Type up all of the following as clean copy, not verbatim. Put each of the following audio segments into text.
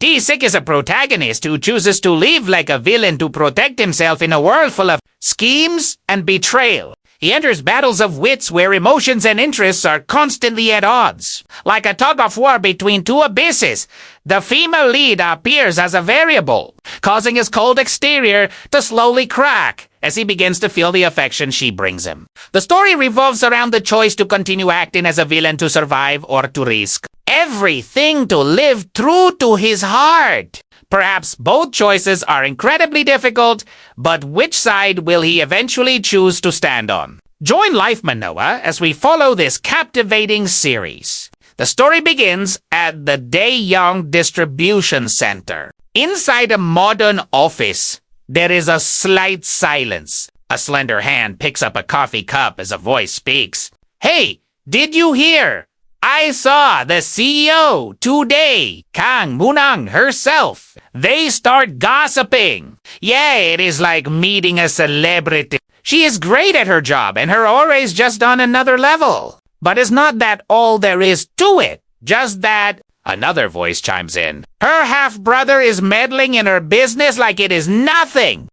Taesik is a protagonist who chooses to live like a villain to protect himself in a world full of schemes and betrayal. He enters battles of wits where emotions and interests are constantly at odds. Like a tug-of-war between two abysses, the female lead appears as a variable, causing his cold exterior to slowly crack as he begins to feel the affection she brings him. The story revolves around the choice to continue acting as a villain to survive or to risk everything to live true to his heart. Perhaps both choices are incredibly difficult, but which side will he eventually choose to stand on? Join Life Manhwa as we follow this captivating series. The story begins at the Dae Yeong Distribution Center. Inside a modern office, there is a slight silence. A slender hand picks up a coffee cup as a voice speaks. "Hey, did you hear? I saw the CEO today, Kong Moonyeong herself. They start gossiping. Yeah, it is like meeting a celebrity. She is great at her job and her aura is just on another level. But it's not that all there is to it. Just that," another voice chimes in, "her half-brother is meddling in her business like it is nothing.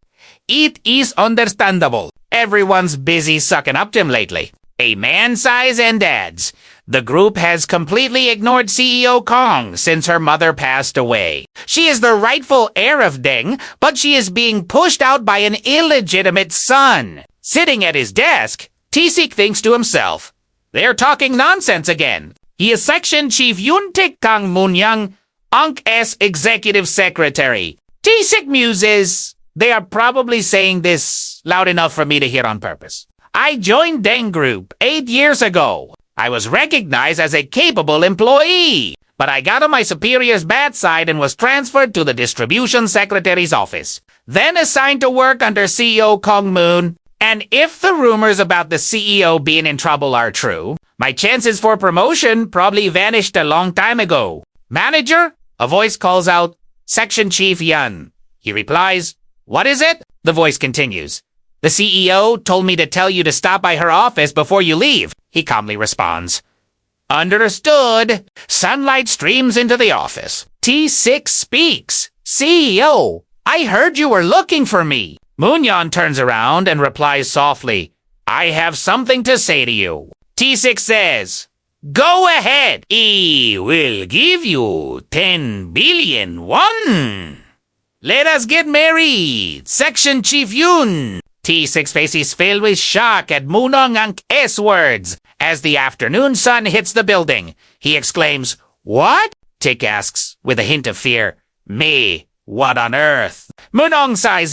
It is understandable. Everyone's busy sucking up to him lately." A man sighs and adds, "The group has completely ignored CEO Kong since her mother passed away. She is the rightful heir of Deng, but she is being pushed out by an illegitimate son." Sitting at his desk, Taesik thinks to himself, "They're talking nonsense again." He is Section Chief Yun Taesik Kong Moonyeong, UNC's executive secretary. Taesik muses, "They are probably saying this loud enough for me to hear on purpose. I joined Deng Group 8 years ago. I was recognized as a capable employee, but I got on my superior's bad side and was transferred to the distribution secretary's office, then assigned to work under CEO Kong Moon. And if the rumors about the CEO being in trouble are true, my chances for promotion probably vanished a long time ago. Manager?" A voice calls out, "Section Chief Yun." He replies, "What is it?" The voice continues, "The CEO told me to tell you to stop by her office before you leave." He calmly responds, "Understood." Sunlight streams into the office. Taesik speaks. "CEO, I heard you were looking for me." Moonyeong turns around and replies softly, "I have something to say to you." Taesik says, "Go ahead. I will give you 10 billion won. Let us get married, Section Chief Yun." Taesik's face is filled with shock at Moonyeong's words. As the afternoon sun hits the building, he exclaims, "What?" Taesik asks, with a hint of fear, "Me? What on earth?" Moonyeong sighs.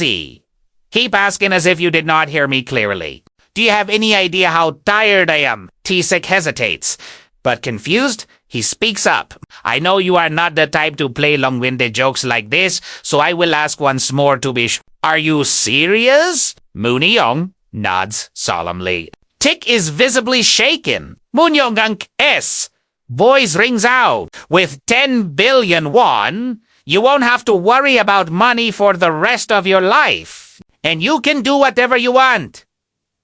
"Keep asking as if you did not hear me clearly. Do you have any idea how tired I am?" Taesik hesitates, but confused, he speaks up. "I know you are not the type to play long-winded jokes like this, so I will ask once more to be sure. Are you serious?" Moonyeong nods solemnly. Taesik is visibly shaken. Moonyeong's voice rings out. "With 10 billion won, you won't have to worry about money for the rest of your life. And you can do whatever you want."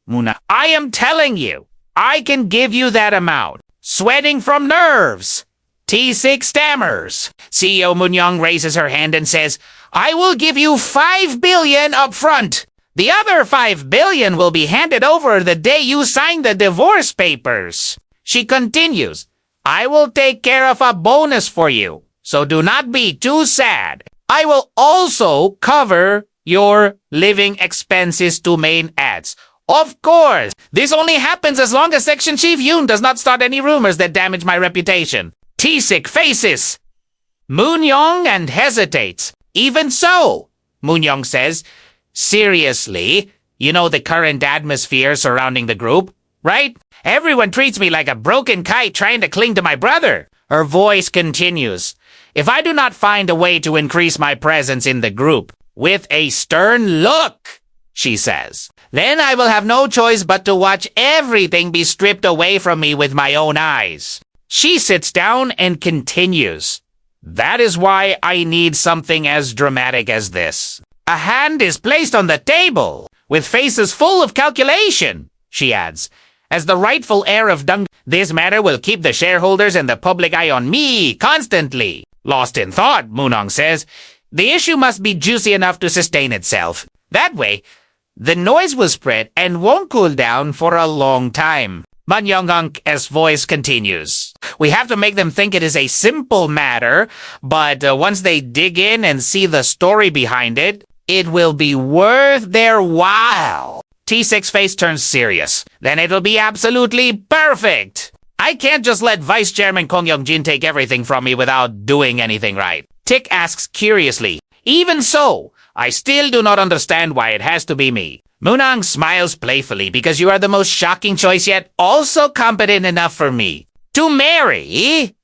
Moonyeong, "I am telling you, I can give you that amount. Sweating from nerves." Taesik stammers. CEO Moonyeong raises her hand and says, "I will give you 5 billion up front. The other 5 billion will be handed over the day you sign the divorce papers." She continues, "I will take care of a bonus for you, so do not be too sad. I will also cover your living expenses to main ads. Of course, this only happens as long as Section Chief Yun does not start any rumors that damage my reputation." Taesik faces Moonyeong and hesitates. "Even so," Moonyeong says, "seriously, you know the current atmosphere surrounding the group, right? Everyone treats me like a broken kite trying to cling to my brother." Her voice continues, "If I do not find a way to increase my presence in the group with a stern look," she says, "then I will have no choice but to watch everything be stripped away from me with my own eyes." She sits down and continues, "That is why I need something as dramatic as this." A hand is placed on the table, with faces full of calculation, she adds. "As the rightful heir of Deng, this matter will keep the shareholders and the public eye on me constantly. Lost in thought, Moonyeong says. The issue must be juicy enough to sustain itself. That way, the noise will spread and won't cool down for a long time. Manhwa's voice continues. We have to make them think it is a simple matter, but once they dig in and see the story behind it, it will be worth their while. Taesik's face turns serious. Then it'll be absolutely perfect. I can't just let Vice Chairman Kong Young-jin take everything from me without doing anything right. Taek asks curiously, even so, I still do not understand why it has to be me. Moonyeong smiles playfully because you are the most shocking choice yet also competent enough for me. To marry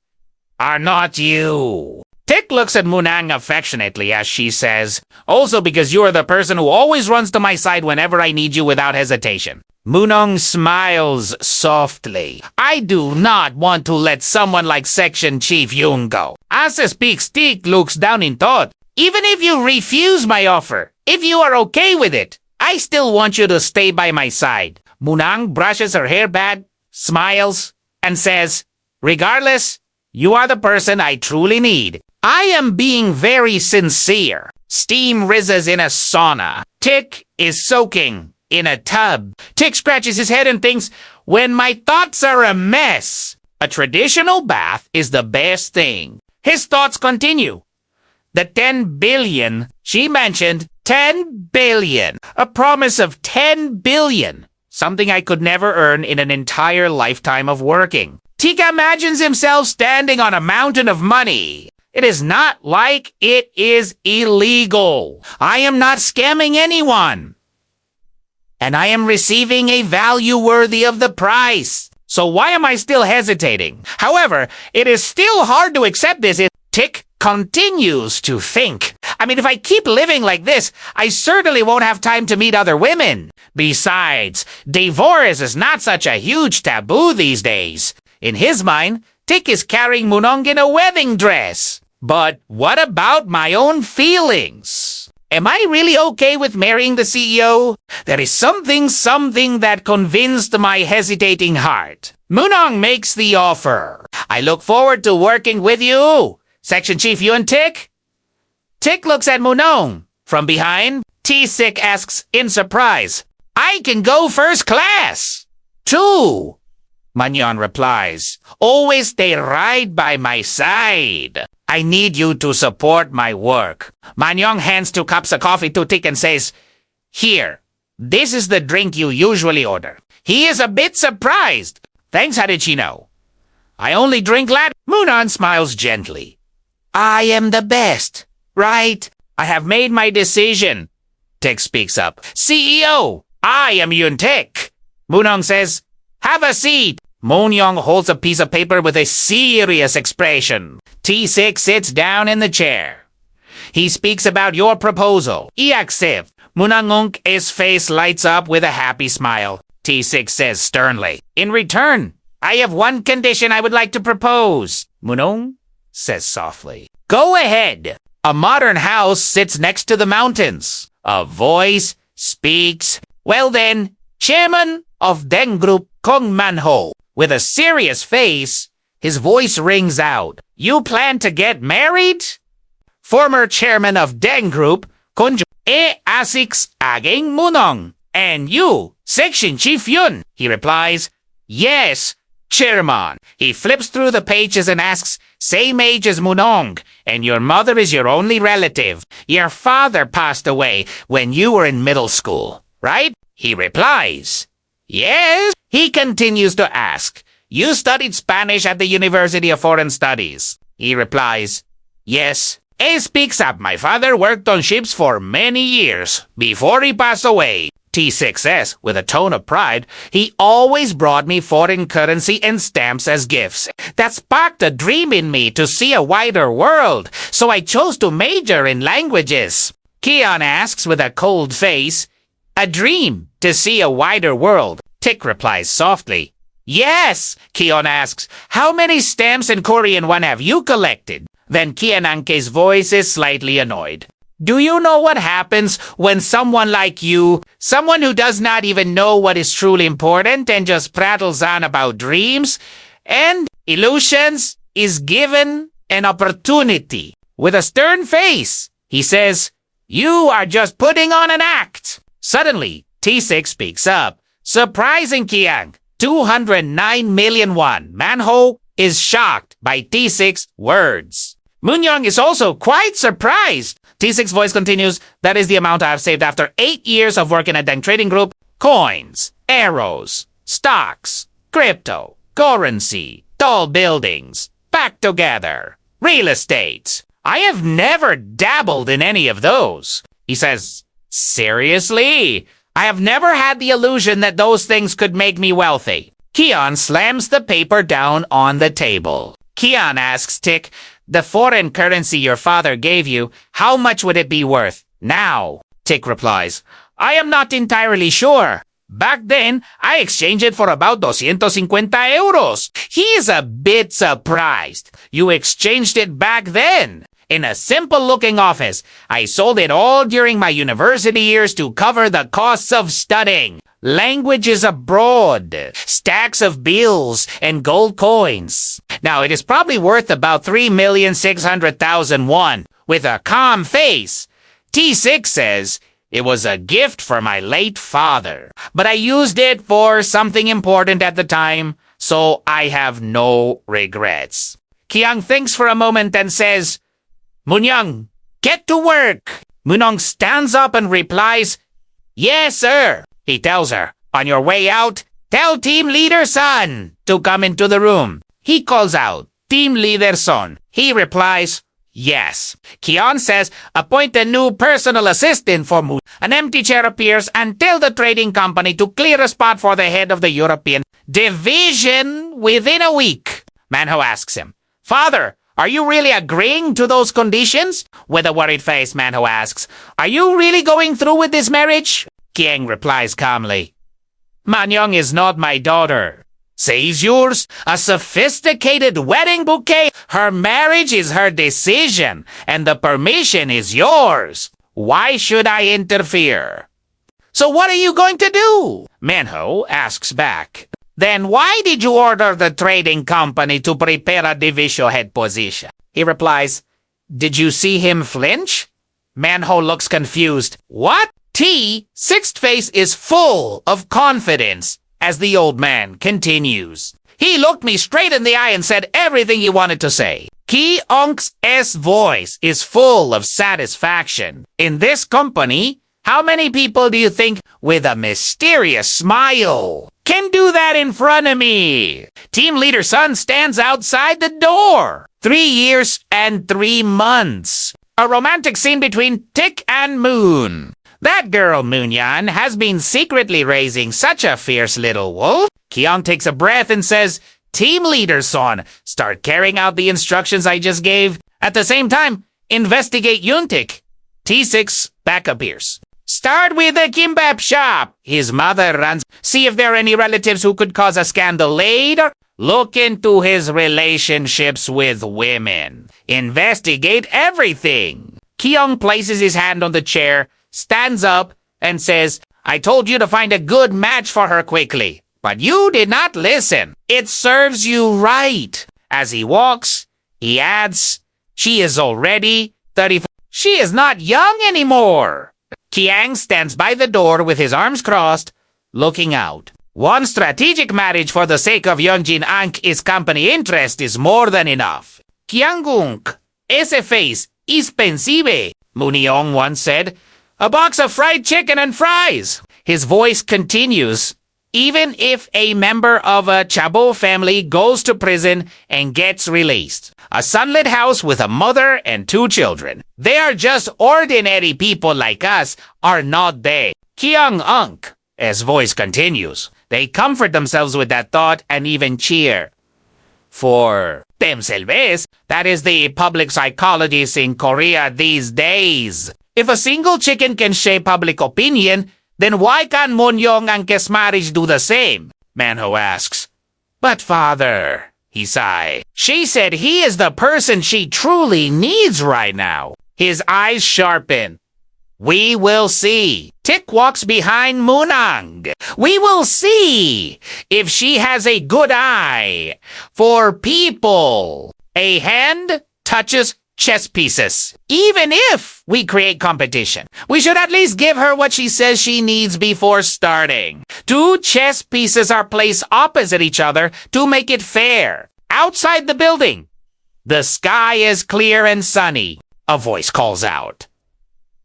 are not you. Taek looks at Moonyeong affectionately as she says, also because you are the person who always runs to my side whenever I need you without hesitation. Moonyeong smiles softly. I do not want to let someone like Section Chief Yun go. As he speaks, Taek looks down in thought. Even if you refuse my offer, if you are okay with it, I still want you to stay by my side. Moonyeong brushes her hair back, smiles, and says, regardless, you are the person I truly need. I am being very sincere. Steam rises in a sauna. Taek is soaking in a tub. Taek scratches his head and thinks, when my thoughts are a mess, a traditional bath is the best thing. His thoughts continue. The 10 billion, she mentioned 10 billion. A promise of 10 billion. Something I could never earn in an entire lifetime of working. Taek imagines himself standing on a mountain of money. It is not like it is illegal. I am not scamming anyone. And I am receiving a value worthy of the price. So why am I still hesitating? However, it is still hard to accept this. Taek continues to think. I mean, if I keep living like this, I certainly won't have time to meet other women. Besides, divorce is not such a huge taboo these days. In his mind, Taek is carrying Moonyeong in a wedding dress. But what about my own feelings? Am I really okay with marrying the CEO? There is something that convinced my hesitating heart. Moonyeong makes the offer. I look forward to working with you. Section Chief Yun Taesik? Taek looks at Moonyeong. From behind, Taesik asks in surprise, I can go first class. Too. Manhwa replies, always stay right by my side. I need you to support my work. Manhwa hands 2 cups of coffee to Taek and says, here, this is the drink you usually order. He is a bit surprised. Thanks, how did she know? I only drink latte. Moonyeong smiles gently. I am the best, right? I have made my decision. Taek speaks up. CEO, I am Yun Taesik. Moonyeong says, have a seat. Moonyeong holds a piece of paper with a serious expression. Taesik sits down in the chair. He speaks about your proposal. I accept. Moonyeong's face lights up with a happy smile. Taesik says sternly, in return, I have one condition I would like to propose. Moonyeong says softly, go ahead. A modern house sits next to the mountains. A voice speaks. Well then, Chairman of Dae Yeong Group, Kong Manhwa. With a serious face, his voice rings out. You plan to get married? Former chairman of Dae Yeong Group, Konju asks aging Moonyeong. And you, Section Chief Yun, he replies. Yes, Chairman. He flips through the pages and asks, same age as Moonyeong, and your mother is your only relative. Your father passed away when you were in middle school, right? He replies. Yes. He continues to ask, you studied Spanish at the University of Foreign Studies. He replies, yes. He speaks up, my father worked on ships for many years before he passed away. Taesik says, with a tone of pride, he always brought me foreign currency and stamps as gifts. That sparked a dream in me to see a wider world, so I chose to major in languages. Keon asks with a cold face, a dream to see a wider world. Taek replies softly, yes. Keon asks, how many stamps and Korean one have you collected? Then Kiananke's voice is slightly annoyed. Do you know what happens when someone like you, someone who does not even know what is truly important and just prattles on about dreams and illusions, is given an opportunity. With a stern face, he says, "You are just putting on an act." Suddenly, Taesik speaks up, surprising Kiang. 209 million won. Manhwa is shocked by Taesik's words. Moonyeong is also quite surprised. Taesik's voice continues, "That is the amount I have saved after 8 years of work in a Dae trading group. Coins, arrows, stocks, crypto, currency, tall buildings, back together, real estate. I have never dabbled in any of those." He says, "Seriously? I have never had the illusion that those things could make me wealthy." Kian slams the paper down on the table. Kian asks Tik, "The foreign currency your father gave you, how much would it be worth now?" Tik replies, "I am not entirely sure. Back then, I exchanged it for about 250 euros. He is a bit surprised. You exchanged it back then. In a simple-looking office, I sold it all during my university years to cover the costs of studying. Languages abroad, stacks of bills, and gold coins. Now, it is probably worth about 3,600,000 won." With a calm face, T6 says, "It was a gift for my late father, but I used it for something important at the time, so I have no regrets." Kiang thinks for a moment and says, "Moonyeong, get to work." Moonyeong stands up and replies, "Yes, sir." He tells her, "On your way out, tell team leader son to come into the room." He calls out, "Team leader son." He replies, "Yes." Kian says, "Appoint a new personal assistant for Moon." An empty chair appears and tell the trading company to clear a spot for the head of the European division within a week. Manhwa asks him, "Father, are you really agreeing to those conditions?" With a worried face, Manhwa asks, "Are you really going through with this marriage?" Kiang replies calmly, "Moonyeong is not my daughter. Says yours, a sophisticated wedding bouquet. Her marriage is her decision, and the permission is yours. Why should I interfere?" "So what are you going to do?" Manhwa asks back. "Then why did you order the trading company to prepare a division head position?" He replies, "Did you see him flinch?" Manhwa looks confused. "What?" Sixth face is full of confidence as the old man continues. "He looked me straight in the eye and said everything he wanted to say." Ki Onk's voice is full of satisfaction. "In this company, how many people do you think with a mysterious smile can do that in front of me?" Team leader son stands outside the door. 3 years and 3 months. A romantic scene between Tik and Moon. That girl, Moonyeong, has been secretly raising such a fierce little wolf. Kiang takes a breath and says, "Team leader son, start carrying out the instructions I just gave. At the same time, investigate Yun Taesik." T6 back appears. "Start with the kimbap shop." His mother runs. "See if there are any relatives who could cause a scandal later. Look into his relationships with women. Investigate everything." Kiang places his hand on the chair, stands up, and says, "I told you to find a good match for her quickly, but you did not listen. It serves you right." As he walks, he adds, "She is already 34. She is not young anymore." Kiang stands by the door with his arms crossed, looking out. "One strategic marriage for the sake of Yeongjin Ank's company interest is more than enough." "Kianggung, ese face is pensive," Moonyeong once said. "A box of fried chicken and fries." His voice continues, "Even if a member of a Chabo family goes to prison and gets released, a sunlit house with a mother and 2 children, they are just ordinary people like us, are not they?" Kiang Unk, his voice continues. They comfort themselves with that thought and even cheer. For themselves, that is the public psychologists in Korea these days. If a single chicken can shape public opinion, then why can't Moonyeong and Kes marriage do the same? Manhwa asks. "But father," he sighs, "she said he is the person she truly needs right now." His eyes sharpen. "We will see." Tik walks behind Moonang. "We will see if she has a good eye for people. A hand touches chess pieces. Even if we create competition, we should at least give her what she says she needs before starting. 2 chess pieces are placed opposite each other to make it fair. Outside the building, the sky is clear and sunny, a voice calls out.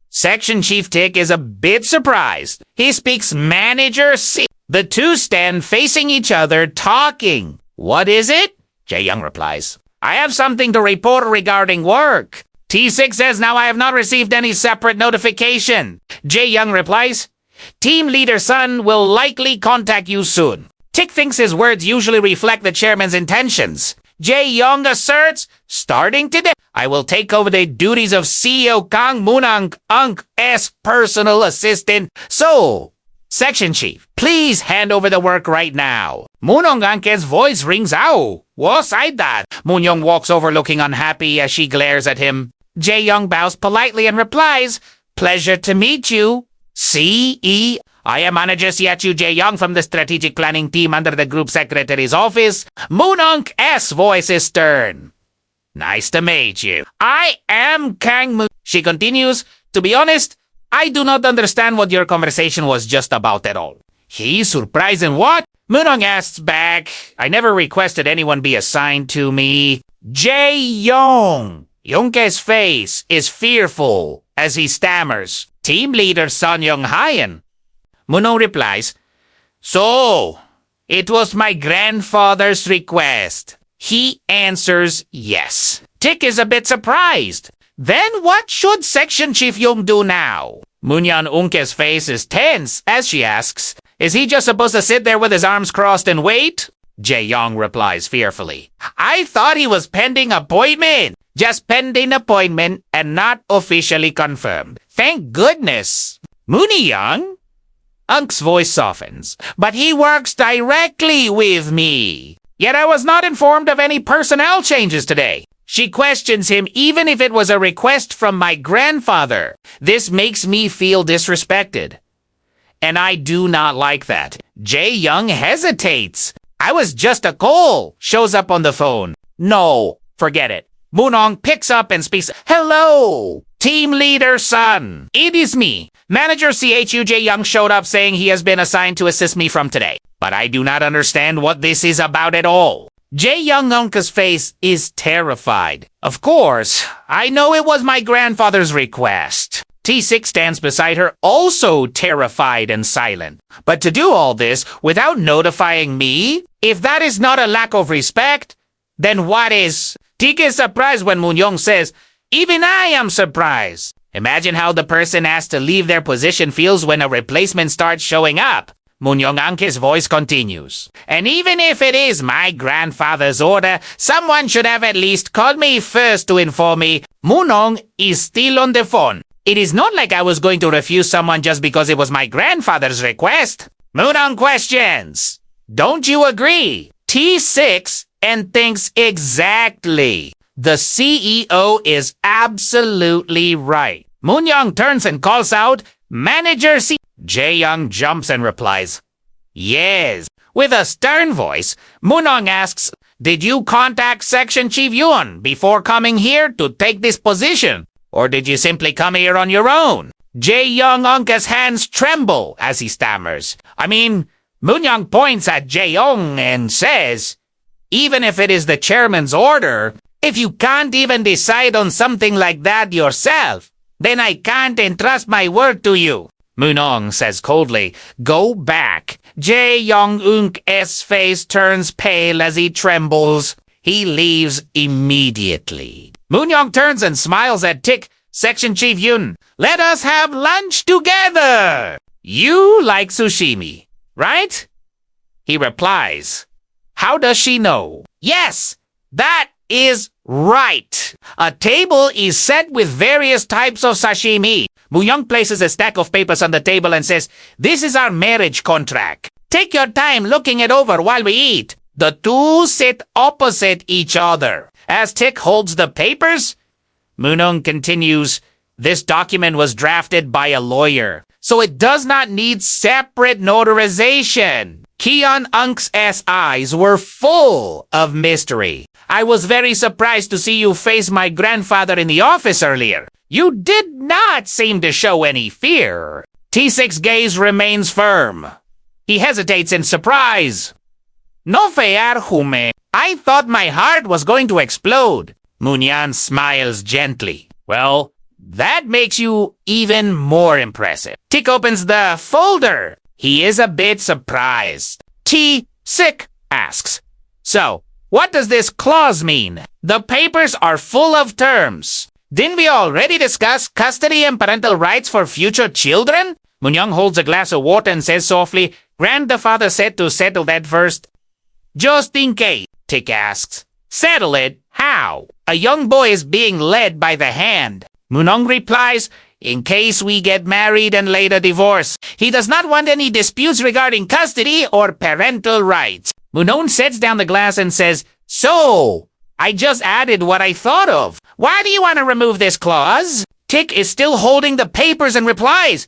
Section Chief Tik is a bit surprised. He speaks Manager C. The 2 stand facing each other, talking. What is it? Dae Yeong replies. I have something to report regarding work. Taesik says now I have not received any separate notification. Dae Yeong replies, Team Leader Sun will likely contact you soon. Tik thinks his words usually reflect the chairman's intentions. Dae Yeong asserts, starting today, I will take over the duties of CEO Kong Moonyeong's personal assistant. So, Section Chief, please hand over the work right now. Moonyeong's voice rings out. What's that? Moonyeong walks over looking unhappy as she glares at him. Dae Yeong bows politely and replies, Pleasure to meet you, CEO. I am Manager Dae Yeong from the strategic planning team under the group secretary's office. Moonyeong's voice is stern. Nice to meet you. I am Kang Moon. She continues, To be honest, I do not understand what your conversation was just about at all. He's surprised and what? Moonyeong asks back, I never requested anyone be assigned to me. Dae Yeong. Young's face is fearful as he stammers. Team leader Son Young-hayan. Moonyeong replies, So, it was my grandfather's request. He answers yes. Tik is a bit surprised. Then what should Section Chief Young do now? Moonyeong's face is tense as she asks, Is he just supposed to sit there with his arms crossed and wait? Dae Yeong replies fearfully, I thought he was pending appointment. Just pending appointment and not officially confirmed. Thank goodness. Moonyeong? Unk's voice softens, but he works directly with me. Yet I was not informed of any personnel changes today. She questions him even if it was a request from my grandfather. This makes me feel disrespected. And I do not like that. Dae Yeong hesitates. I was just a call. Shows up on the phone. No, forget it. Moonyeong picks up and speaks. Hello, Team Leader Sun. It is me. Manager CHU Dae Yeong showed up saying he has been assigned to assist me from today. But I do not understand what this is about at all. Dae Yeong's face is terrified. Of course, I know it was my grandfather's request. Taesik stands beside her, also terrified and silent. But to do all this without notifying me? If that is not a lack of respect, then what is? Tik is surprised when Moonyeong says, Even I am surprised. Imagine how the person asked to leave their position feels when a replacement starts showing up. Moonyeong's voice continues. And even if it is my grandfather's order, someone should have at least called me first to inform me. Moonyeong is still on the phone. It is not like I was going to refuse someone just because it was my grandfather's request. Moonyeong questions. Don't you agree? T6 and thinks exactly. The CEO is absolutely right. Moonyeong turns and calls out, Manager C. Dae Yeong jumps and replies, Yes. With a stern voice, Moonyeong asks, Did you contact Section Chief Yun before coming here to take this position? Or did you simply come here on your own? Dae Yeong's hands tremble as he stammers. Moonyeong points at Dae Yeong and says, Even if it is the chairman's order, if you can't even decide on something like that yourself, then I can't entrust my work to you. Moonyeong says coldly, Go back. Dae Yeong's face turns pale as he trembles. He leaves immediately. Moonyeong turns and smiles at Tik, Section Chief Yun. Let us have lunch together. You like sushimi, right? He replies. How does she know? Yes, that is right. A table is set with various types of sashimi. Moonyeong places a stack of papers on the table and says, This is our marriage contract. Take your time looking it over while we eat. The two sit opposite each other. As Tik holds the papers, Moonyeong continues, This document was drafted by a lawyer, so it does not need separate notarization. Unk's eyes were full of mystery. I was very surprised to see you face my grandfather in the office earlier. You did not seem to show any fear. Taesik's gaze remains firm. He hesitates in surprise. No fear, Hume. I thought my heart was going to explode. Moonyeong smiles gently. Well, that makes you even more impressive. Tik opens the folder. He is a bit surprised. Taesik asks, so, what does this clause mean? The papers are full of terms. Didn't we already discuss custody and parental rights for future children? Moonyeong holds a glass of water and says softly, Grandfather said to settle that first. Just in case, Tik asks. Settle it? How? A young boy is being led by the hand. Moonyeong replies, in case we get married and later divorce. He does not want any disputes regarding custody or parental rights. Moonyeong sets down the glass and says, so, I just added what I thought of. Why do you want to remove this clause? Tik is still holding the papers and replies,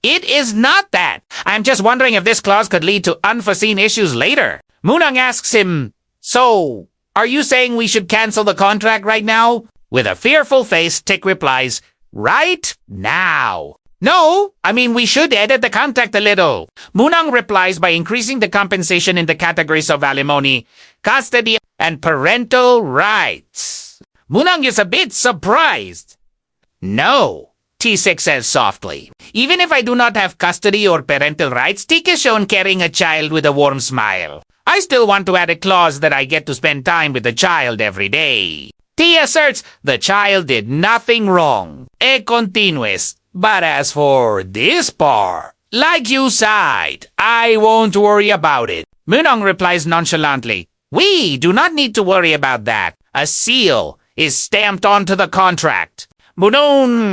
it is not that. I'm just wondering if this clause could lead to unforeseen issues later. Moonyeong asks him, so, are you saying we should cancel the contract right now? With a fearful face, Tik replies, right now. No, I mean we should edit the contract a little. Moonyeong replies by increasing the compensation in the categories of alimony, custody, and parental rights. Moonyeong is a bit surprised. No, Taesik says softly. Even if I do not have custody or parental rights, Tik is shown carrying a child with a warm smile. I still want to add a clause that I get to spend time with the child every day. T asserts the child did nothing wrong. E continues. But as for this part, like you said, I won't worry about it. Moonyeong replies nonchalantly, we do not need to worry about that. A seal is stamped onto the contract. Moonyeong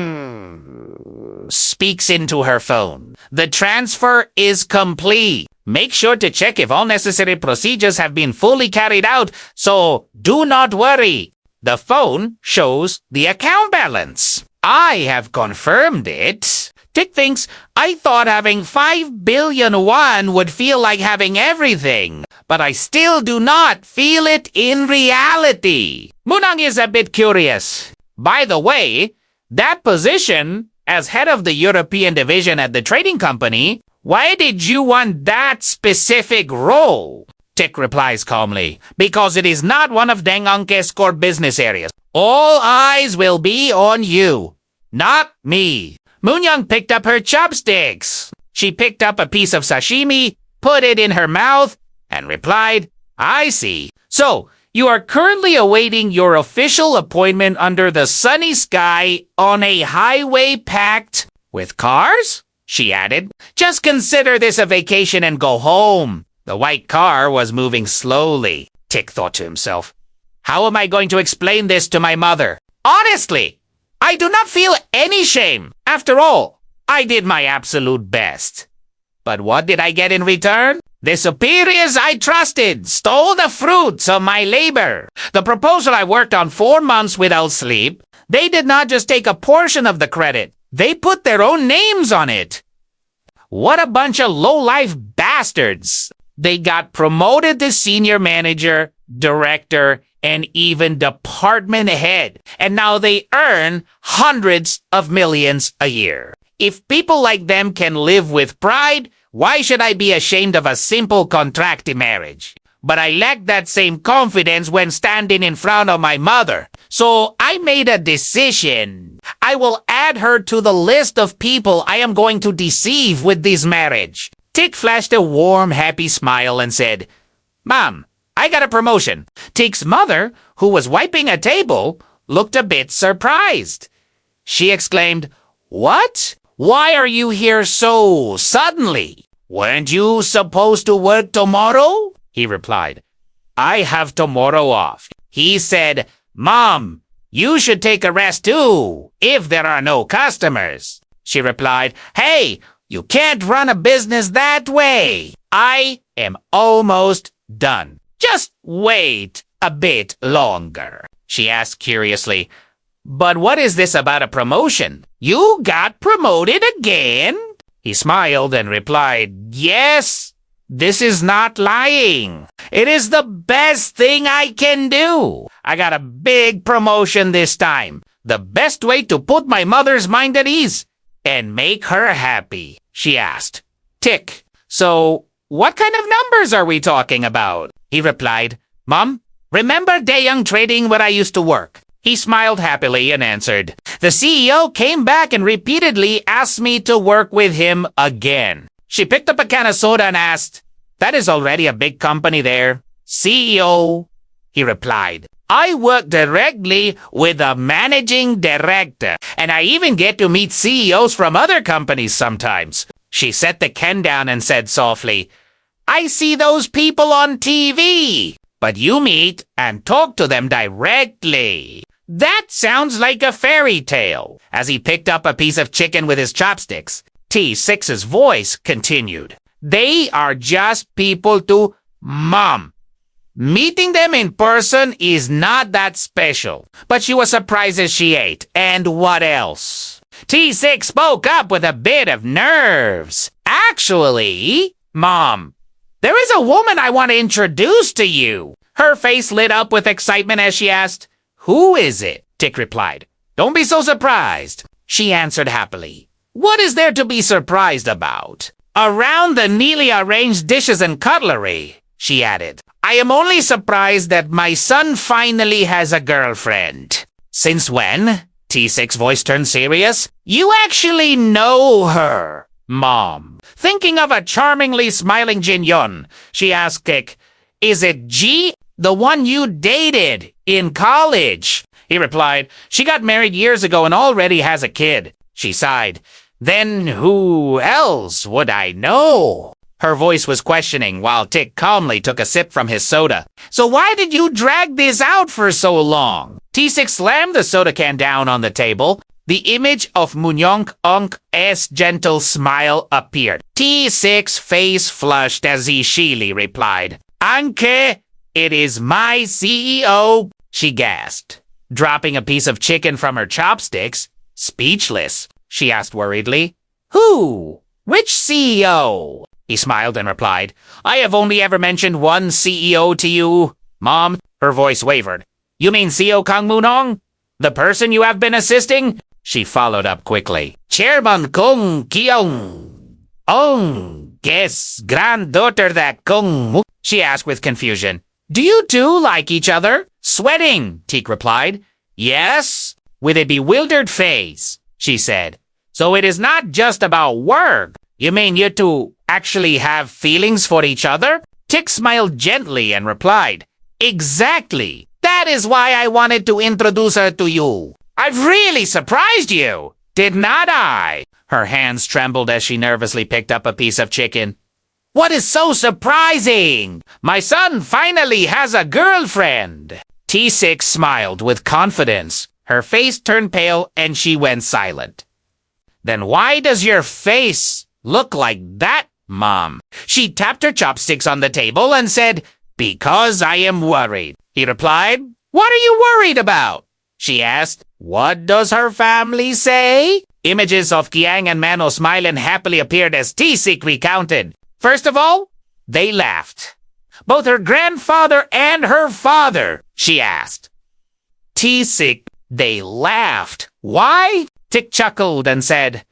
speaks into her phone. The transfer is complete. Make sure to check if all necessary procedures have been fully carried out, so do not worry. The phone shows the account balance. I have confirmed it. Tik thinks, I thought having 5 billion won would feel like having everything, but I still do not feel it in reality. Moonyeong is a bit curious. By the way, that position as head of the European division at the trading company, why did you want that specific role? Tik replies calmly, because it is not one of Dae Yeong's core business areas. All eyes will be on you, not me. Moonyeong picked up her chopsticks. She picked up a piece of sashimi, put it in her mouth, and replied, I see. So, you are currently awaiting your official appointment under the sunny sky on a highway packed with cars? She added. Just consider this a vacation and go home. The white car was moving slowly. Tik thought to himself, how am I going to explain this to my mother? Honestly, I do not feel any shame. After all, I did my absolute best. But what did I get in return? The superiors I trusted stole the fruits of my labor. The proposal I worked on 4 months without sleep, they did not just take a portion of the credit. They put their own names on it. What a bunch of low-life bastards. They got promoted to senior manager, director, and even department head. And now they earn hundreds of millions a year. If people like them can live with pride, why should I be ashamed of a simple contract marriage? But I lack that same confidence when standing in front of my mother. So I made a decision. I will add her to the list of people I am going to deceive with this marriage. Tik flashed a warm, happy smile and said, Mom, I got a promotion. Tik's mother, who was wiping a table, looked a bit surprised. She exclaimed, What? Why are you here so suddenly? Weren't you supposed to work tomorrow? He replied, I have tomorrow off. He said, Mom, you should take a rest too, if there are no customers. She replied, Hey, you can't run a business that way. I am almost done. Just wait a bit longer. She asked curiously, But what is this about a promotion? You got promoted again? He smiled and replied, Yes, This is not lying. It is the best thing I can do. I got a big promotion this time. The best way to put my mother's mind at ease and make her happy, she asked. Tick. So, what kind of numbers are we talking about? He replied, Mom, remember Dae Yeong Trading where I used to work? He smiled happily and answered, The CEO came back and repeatedly asked me to work with him again. She picked up a can of soda and asked, That is already a big company there. CEO, he replied. I work directly with the managing director, and I even get to meet CEOs from other companies sometimes. She set the can down and said softly, I see those people on TV, but you meet and talk to them directly. That sounds like a fairy tale. As he picked up a piece of chicken with his chopsticks, T6's voice continued. They are just people to Mom. Meeting them in person is not that special, but she was surprised as she ate. And what else? T6 spoke up with a bit of nerves. Actually, Mom, there is a woman I want to introduce to you. Her face lit up with excitement as she asked, Who is it? Tick replied. Don't be so surprised. She answered happily. What is there to be surprised about? Around the neatly arranged dishes and cutlery, she added. I am only surprised that my son finally has a girlfriend. Since when? T6's voice turned serious. You actually know her, Mom. Thinking of a charmingly smiling Jin Yun, she asked Tick, Is it G, the one you dated in college? He replied, She got married years ago and already has a kid. She sighed. Then who else would I know? Her voice was questioning while Tick calmly took a sip from his soda. So why did you drag this out for so long? T6 slammed the soda can down on the table. The image of Moonyeong's gentle smile appeared. T6's face flushed as he shyly replied, Anke, it is my CEO, she gasped. Dropping a piece of chicken from her chopsticks, speechless, she asked worriedly, Who? Which CEO? He smiled and replied, I have only ever mentioned one CEO to you. Mom, her voice wavered. You mean CEO Kong Moonyeong? The person you have been assisting? She followed up quickly. Chairman Kong Kyung. Guess granddaughter that Kong. She asked with confusion. Do you two like each other? Sweating, Teak replied. Yes, with a bewildered face, she said. So it is not just about work. You mean you two actually have feelings for each other? Tick smiled gently and replied, Exactly. That is why I wanted to introduce her to you. I've really surprised you, did not I? Her hands trembled as she nervously picked up a piece of chicken. What is so surprising? My son finally has a girlfriend. T6 smiled with confidence. Her face turned pale and she went silent. Then why does your face look like that, Mom? She tapped her chopsticks on the table and said, Because I am worried. He replied, What are you worried about? She asked, What does her family say? Images of Kiang and Mano smiling happily appeared as T6 recounted. First of all, they laughed. Both her grandfather and her father, she asked. T6, they laughed. Why? Tick chuckled and said,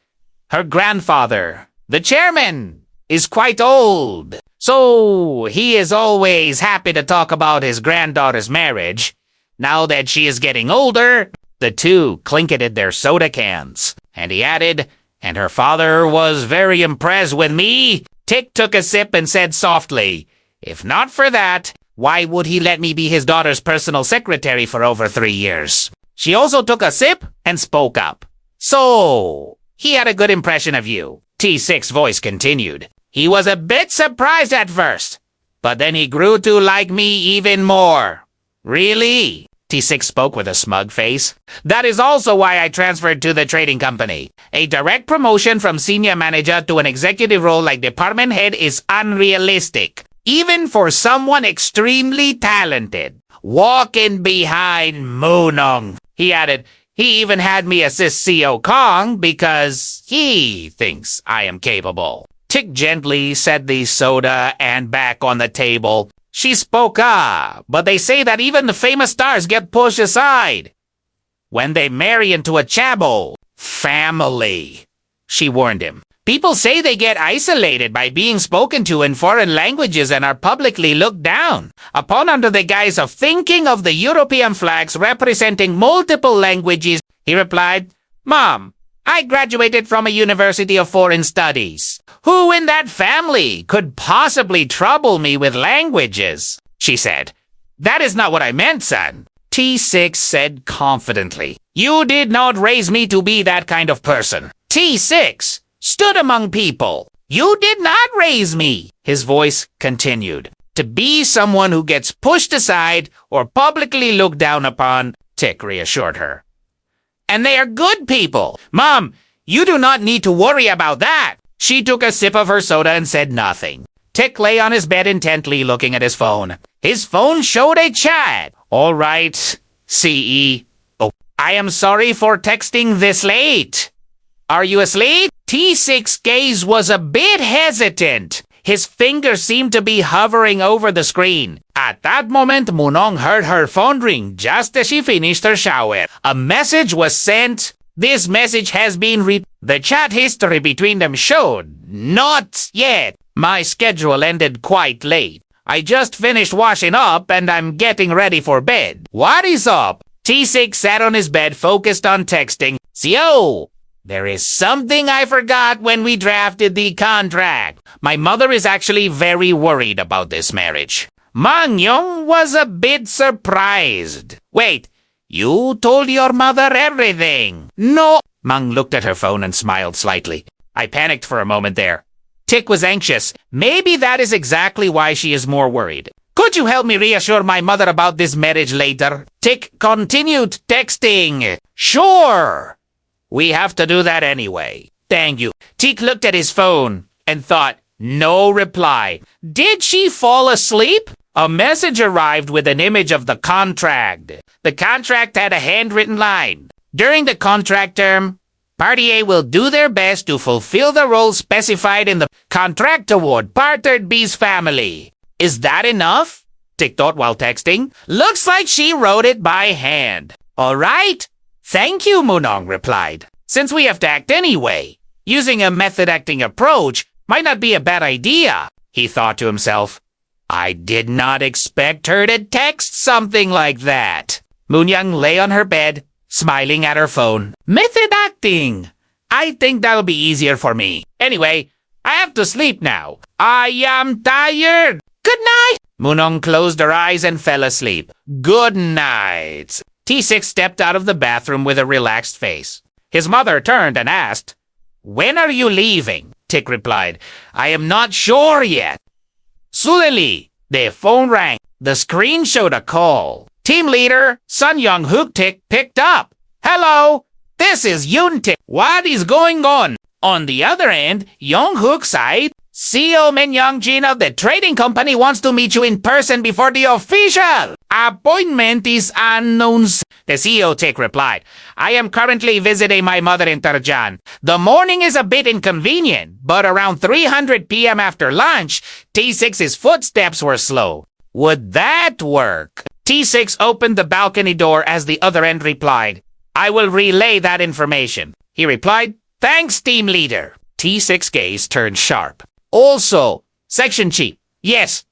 Her grandfather, the chairman, is quite old. So he is always happy to talk about his granddaughter's marriage. Now that she is getting older, the two clinketed their soda cans. And he added, And her father was very impressed with me. Tick took a sip and said softly, If not for that, why would he let me be his daughter's personal secretary for over 3 years? She also took a sip and spoke up. So, he had a good impression of you. T6's voice continued. He was a bit surprised at first, but then he grew to like me even more. Really? T6 spoke with a smug face. That is also why I transferred to the trading company. A direct promotion from senior manager to an executive role like department head is unrealistic, even for someone extremely talented. Walking behind Moonyeong, he added. He even had me assist CEO Kong because he thinks I am capable. Tick gently set the soda and back on the table. She spoke up, but they say that even the famous stars get pushed aside when they marry into a chaebol family, she warned him. People say they get isolated by being spoken to in foreign languages and are publicly looked down upon under the guise of thinking of the European flags representing multiple languages. He replied, Mom, I graduated from a University of Foreign Studies. Who in that family could possibly trouble me with languages? She said. That is not what I meant, son. T6 said confidently. You did not raise me to be that kind of person. T6 stood among people. You did not raise me, his voice continued, to be someone who gets pushed aside or publicly looked down upon, Tick reassured her. And they are good people. Mom, you do not need to worry about that. She took a sip of her soda and said nothing. Tick lay on his bed intently looking at his phone. His phone showed a chat. All right, CEO. I am sorry for texting this late. Are you asleep? T6's gaze was a bit hesitant. His fingers seemed to be hovering over the screen. At that moment, Moonyeong heard her phone ring just as she finished her shower. A message was sent. This message has been read. The chat history between them showed. Not yet. My schedule ended quite late. I just finished washing up and I'm getting ready for bed. What is up? T6 sat on his bed focused on texting. CEO, there is something I forgot when we drafted the contract. My mother is actually very worried about this marriage. Moonyeong was a bit surprised. Wait, you told your mother everything? No. Mang looked at her phone and smiled slightly. I panicked for a moment there. Tick was anxious. Maybe that is exactly why she is more worried. Could you help me reassure my mother about this marriage later? Tick continued texting. Sure. We have to do that anyway. Thank you. Tick looked at his phone and thought, no reply. Did she fall asleep? A message arrived with an image of the contract. The contract had a handwritten line. During the contract term, Party A will do their best to fulfill the roles specified in the contract toward Partner B's family. Is that enough? Tick thought while texting. Looks like she wrote it by hand. All right. Thank you, Moonyeong replied. Since we have to act anyway, using a method acting approach might not be a bad idea, he thought to himself. I did not expect her to text something like that. Moonyeong lay on her bed, smiling at her phone. Method acting. I think that'll be easier for me. Anyway, I have to sleep now. I am tired. Good night. Moonyeong closed her eyes and fell asleep. Good night. T6 stepped out of the bathroom with a relaxed face. His mother turned and asked, When are you leaving? Tick replied, I am not sure yet. Suddenly, the phone rang. The screen showed a call. Team leader Sun Young-hook Tick picked up. Hello, this is Yun Taesik. What is going on? On the other end, Young-hook side, CEO Moonyeong Jin of the trading company wants to meet you in person before the official appointment is announced. The CEO Tick replied, I am currently visiting my mother in Tarjan. The morning is a bit inconvenient, but around 300 p.m. after lunch, T6's footsteps were slow. Would that work? T6 opened the balcony door as the other end replied, I will relay that information. He replied, Thanks, team leader. T6's gaze turned sharp. Also, Section Chief. Yes,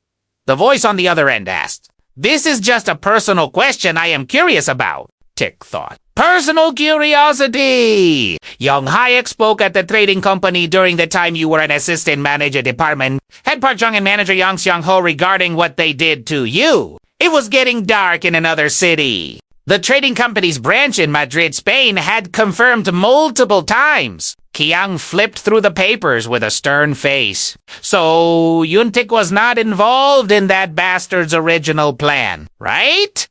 the voice on the other end asked. This is just a personal question I am curious about, Tick thought. Personal curiosity! Young Hayek spoke at the trading company during the time you were an assistant manager department. Head Park Jung and manager Yang Seong-ho regarding what they did to you. It was getting dark in another city. The trading company's branch in Madrid, Spain had confirmed multiple times. Kiang flipped through the papers with a stern face. So, Yun Taesik was not involved in that bastard's original plan, right?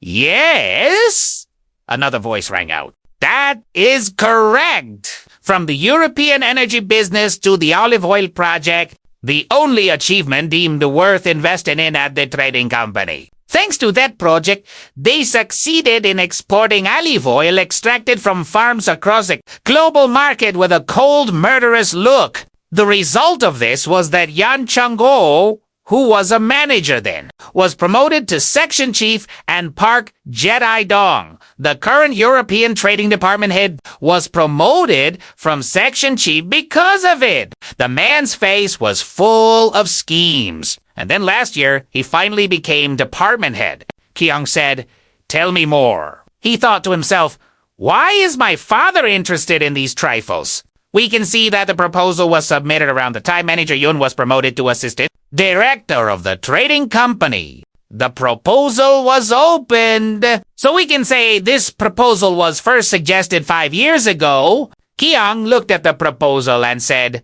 Yes? Another voice rang out. That is correct. From the European energy business to the olive oil project, the only achievement deemed worth investing in at the trading company. Thanks to that project, they succeeded in exporting olive oil extracted from farms across the global market with a cold, murderous look. The result of this was that Yan Chang-go, who was a manager then, was promoted to section chief, and Park Jae-dong, the current European Trading Department head, was promoted from section chief because of it. The man's face was full of schemes. And then last year, he finally became department head. Keong said, "Tell me more." He thought to himself, "Why is my father interested in these trifles?" We can see that the proposal was submitted around the time manager Yun was promoted to assistant director of the trading company. The proposal was opened. So we can say this proposal was first suggested 5 years ago. Keong looked at the proposal and said,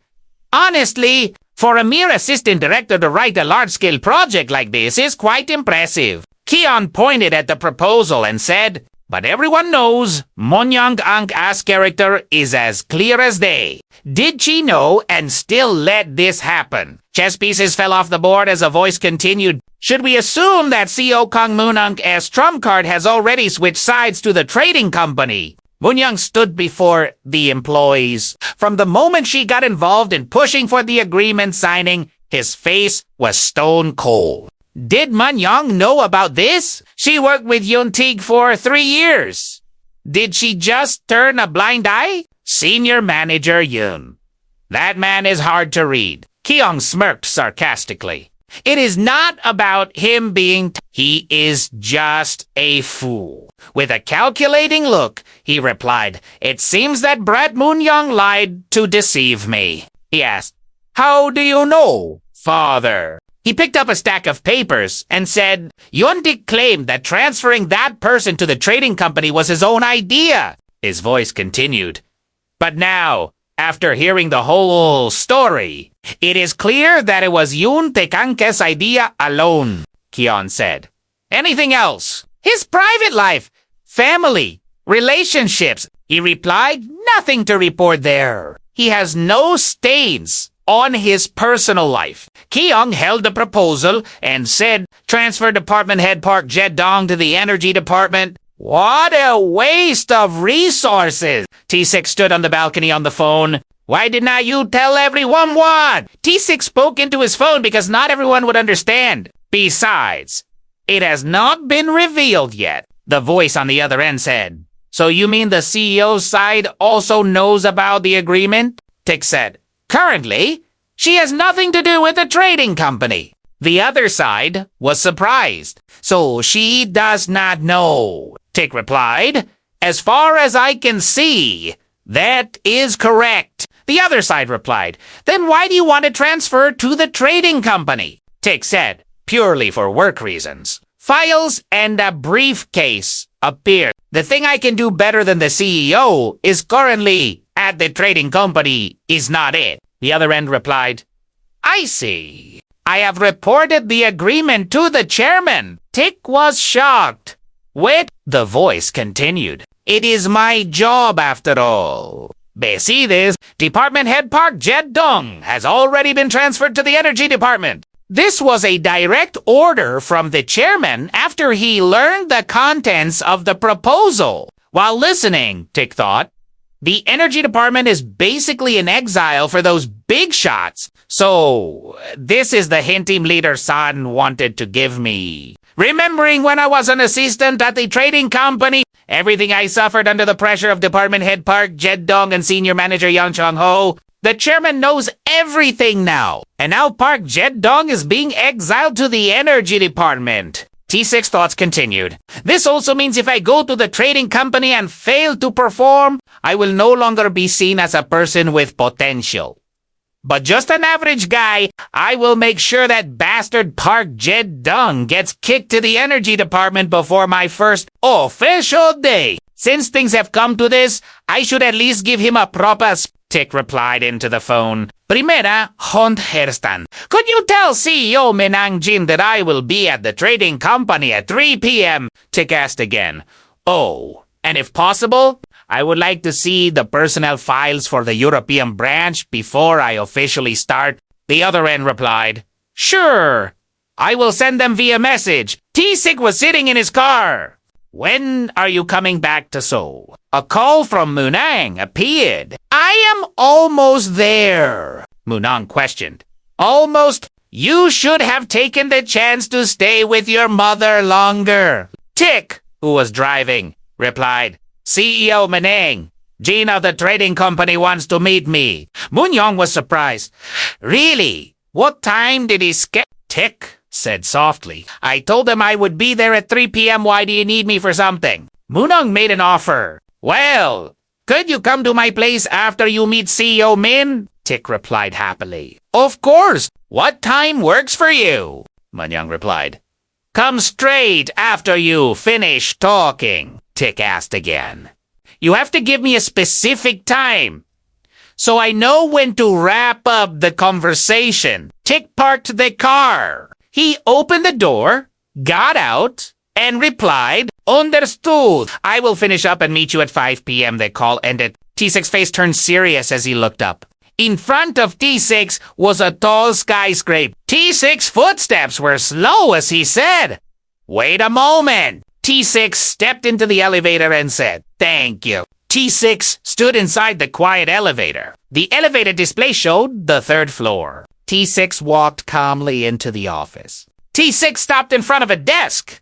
"Honestly, for a mere assistant director to write a large-scale project like this is quite impressive." Keong pointed at the proposal and said, "But everyone knows Moonyeong A's character is as clear as day. Did she know and still let this happen?" Chess pieces fell off the board as a voice continued. "Should we assume that CEO Kong Moonyeong's trump card has already switched sides to the trading company?" Moonyeong stood before the employees. From the moment she got involved in pushing for the agreement signing, his face was stone cold. Did Moonyeong know about this? She worked with Yun Taesik for 3 years. Did she just turn a blind eye? Senior Manager Yun. That man is hard to read. Keong smirked sarcastically. It is not about him being... He is just a fool. With a calculating look, he replied, "It seems that Brat Moonyeong lied to deceive me." He asked, "How do you know, father?" He picked up a stack of papers and said, "Yun Taesik claimed that transferring that person to the trading company was his own idea." His voice continued. "But now, after hearing the whole story, it is clear that it was Yun Taesik's idea alone," Keong said. "Anything else? His private life, family, relationships." He replied, "Nothing to report there. He has no stains on his personal life." Keong held the proposal and said, "Transfer department head Park Jae-dong to the energy department." What a waste of resources! Taesik stood on the balcony on the phone. "Why did not you tell everyone what?" Taesik spoke into his phone because not everyone would understand. "Besides, it has not been revealed yet," the voice on the other end said. "So you mean the CEO's side also knows about the agreement?" Taesik said. "Currently, she has nothing to do with the trading company." The other side was surprised. "So she does not know," Taesik replied. "As far as I can see, that is correct." The other side replied, "Then why do you want to transfer to the trading company?" Taesik said, "Purely for work reasons." Files and a briefcase appeared. "The thing I can do better than the CEO is currently at the trading company is not it." The other end replied, "I see. I have reported the agreement to the chairman." Taesik was shocked. "Wait," the voice continued. "It is my job after all. Besides, Department Head Park Jae-dong has already been transferred to the energy department. This was a direct order from the chairman after he learned the contents of the proposal." While listening, Taesik thought, the energy department is basically in exile for those big shots. So, this is the hint team leader son wanted to give me. Remembering when I was an assistant at the trading company, everything I suffered under the pressure of Department Head Park Jae-dong and Senior Manager Yang Chong-ho, the chairman knows everything now. And now Park Jae-dong is being exiled to the energy department. Taesik's thoughts continued. "This also means if I go to the trading company and fail to perform, I will no longer be seen as a person with potential, but just an average guy. I will make sure that bastard Park Jae-dong gets kicked to the energy department before my first official day. Since things have come to this, I should at least give him a proper..." Taesik replied into the phone. "Primera, Hont Herstan. Could you tell CEO Menang Jin that I will be at the trading company at 3 p.m.? Taesik asked again. "Oh, and if possible, I would like to see the personnel files for the European branch before I officially start." The other end replied, "Sure, I will send them via message." Taesik was sitting in his car. "When are you coming back to Seoul?" A call from Moonyeong appeared. "I am almost there." Moonyeong questioned. Almost. You should have taken the chance to stay with your mother longer. Tik, who was driving, replied. CEO Manhwa, Jean of the trading company wants to meet me. Moonyeong was surprised. Really? What time did he Tik said softly. I told him I would be there at 3 p.m. Why do you need me for something? Moonyeong made an offer. Well, could you come to my place after you meet CEO Min? Tik replied happily. Of course. What time works for you? Moonyeong replied. Come straight after you finish talking, Tik asked again. You have to give me a specific time, so I know when to wrap up the conversation. Tik parked the car. He opened the door, got out, and replied, Understood. I will finish up and meet you at 5 p.m. The call ended. Taesik's face turned serious as he looked up. In front of Taesik was a tall skyscraper. Taesik's footsteps were slow as he said, Wait a moment. Taesik stepped into the elevator and said, Thank you. Taesik stood inside the quiet elevator. The elevator display showed the 3rd floor. Taesik walked calmly into the office. Taesik stopped in front of a desk.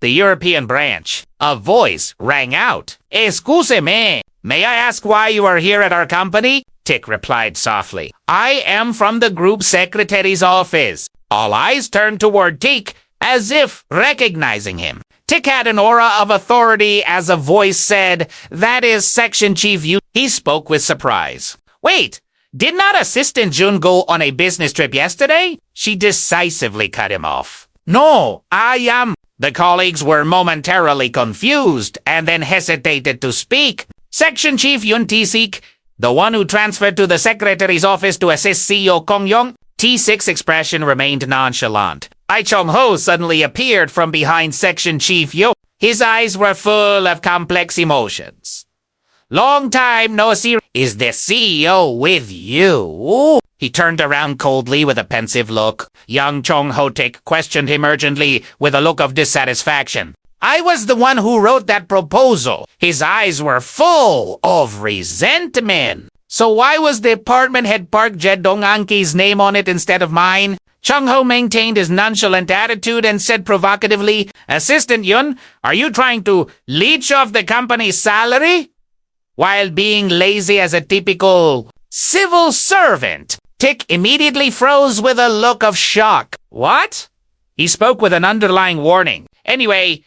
The European branch. A voice rang out. Excuse me. May I ask why you are here at our company? Tik replied softly. I am from the group secretary's office. All eyes turned toward Tik as if recognizing him. Tik had an aura of authority as a voice said, That is Section Chief Yun. He spoke with surprise. Wait, did not Assistant Jun go on a business trip yesterday? She decisively cut him off. No, I am. The colleagues were momentarily confused and then hesitated to speak. Section Chief Yun Taesik, the one who transferred to the secretary's office to assist CEO Kong Moonyeong, Taesik's expression remained nonchalant. Ai Chong-ho suddenly appeared from behind Section Chief Yun. His eyes were full of complex emotions. Long time no see. Is the CEO with you? He turned around coldly with a pensive look. Young Chong-ho questioned him urgently with a look of dissatisfaction. I was the one who wrote that proposal. His eyes were full of resentment. So why was the department head Park Jae-dong-anki's name on it instead of mine? Chung-ho maintained his nonchalant attitude and said provocatively, Assistant Yun, are you trying to leech off the company's salary? While being lazy as a typical civil servant, Tik immediately froze with a look of shock. What? He spoke with an underlying warning. Anyway,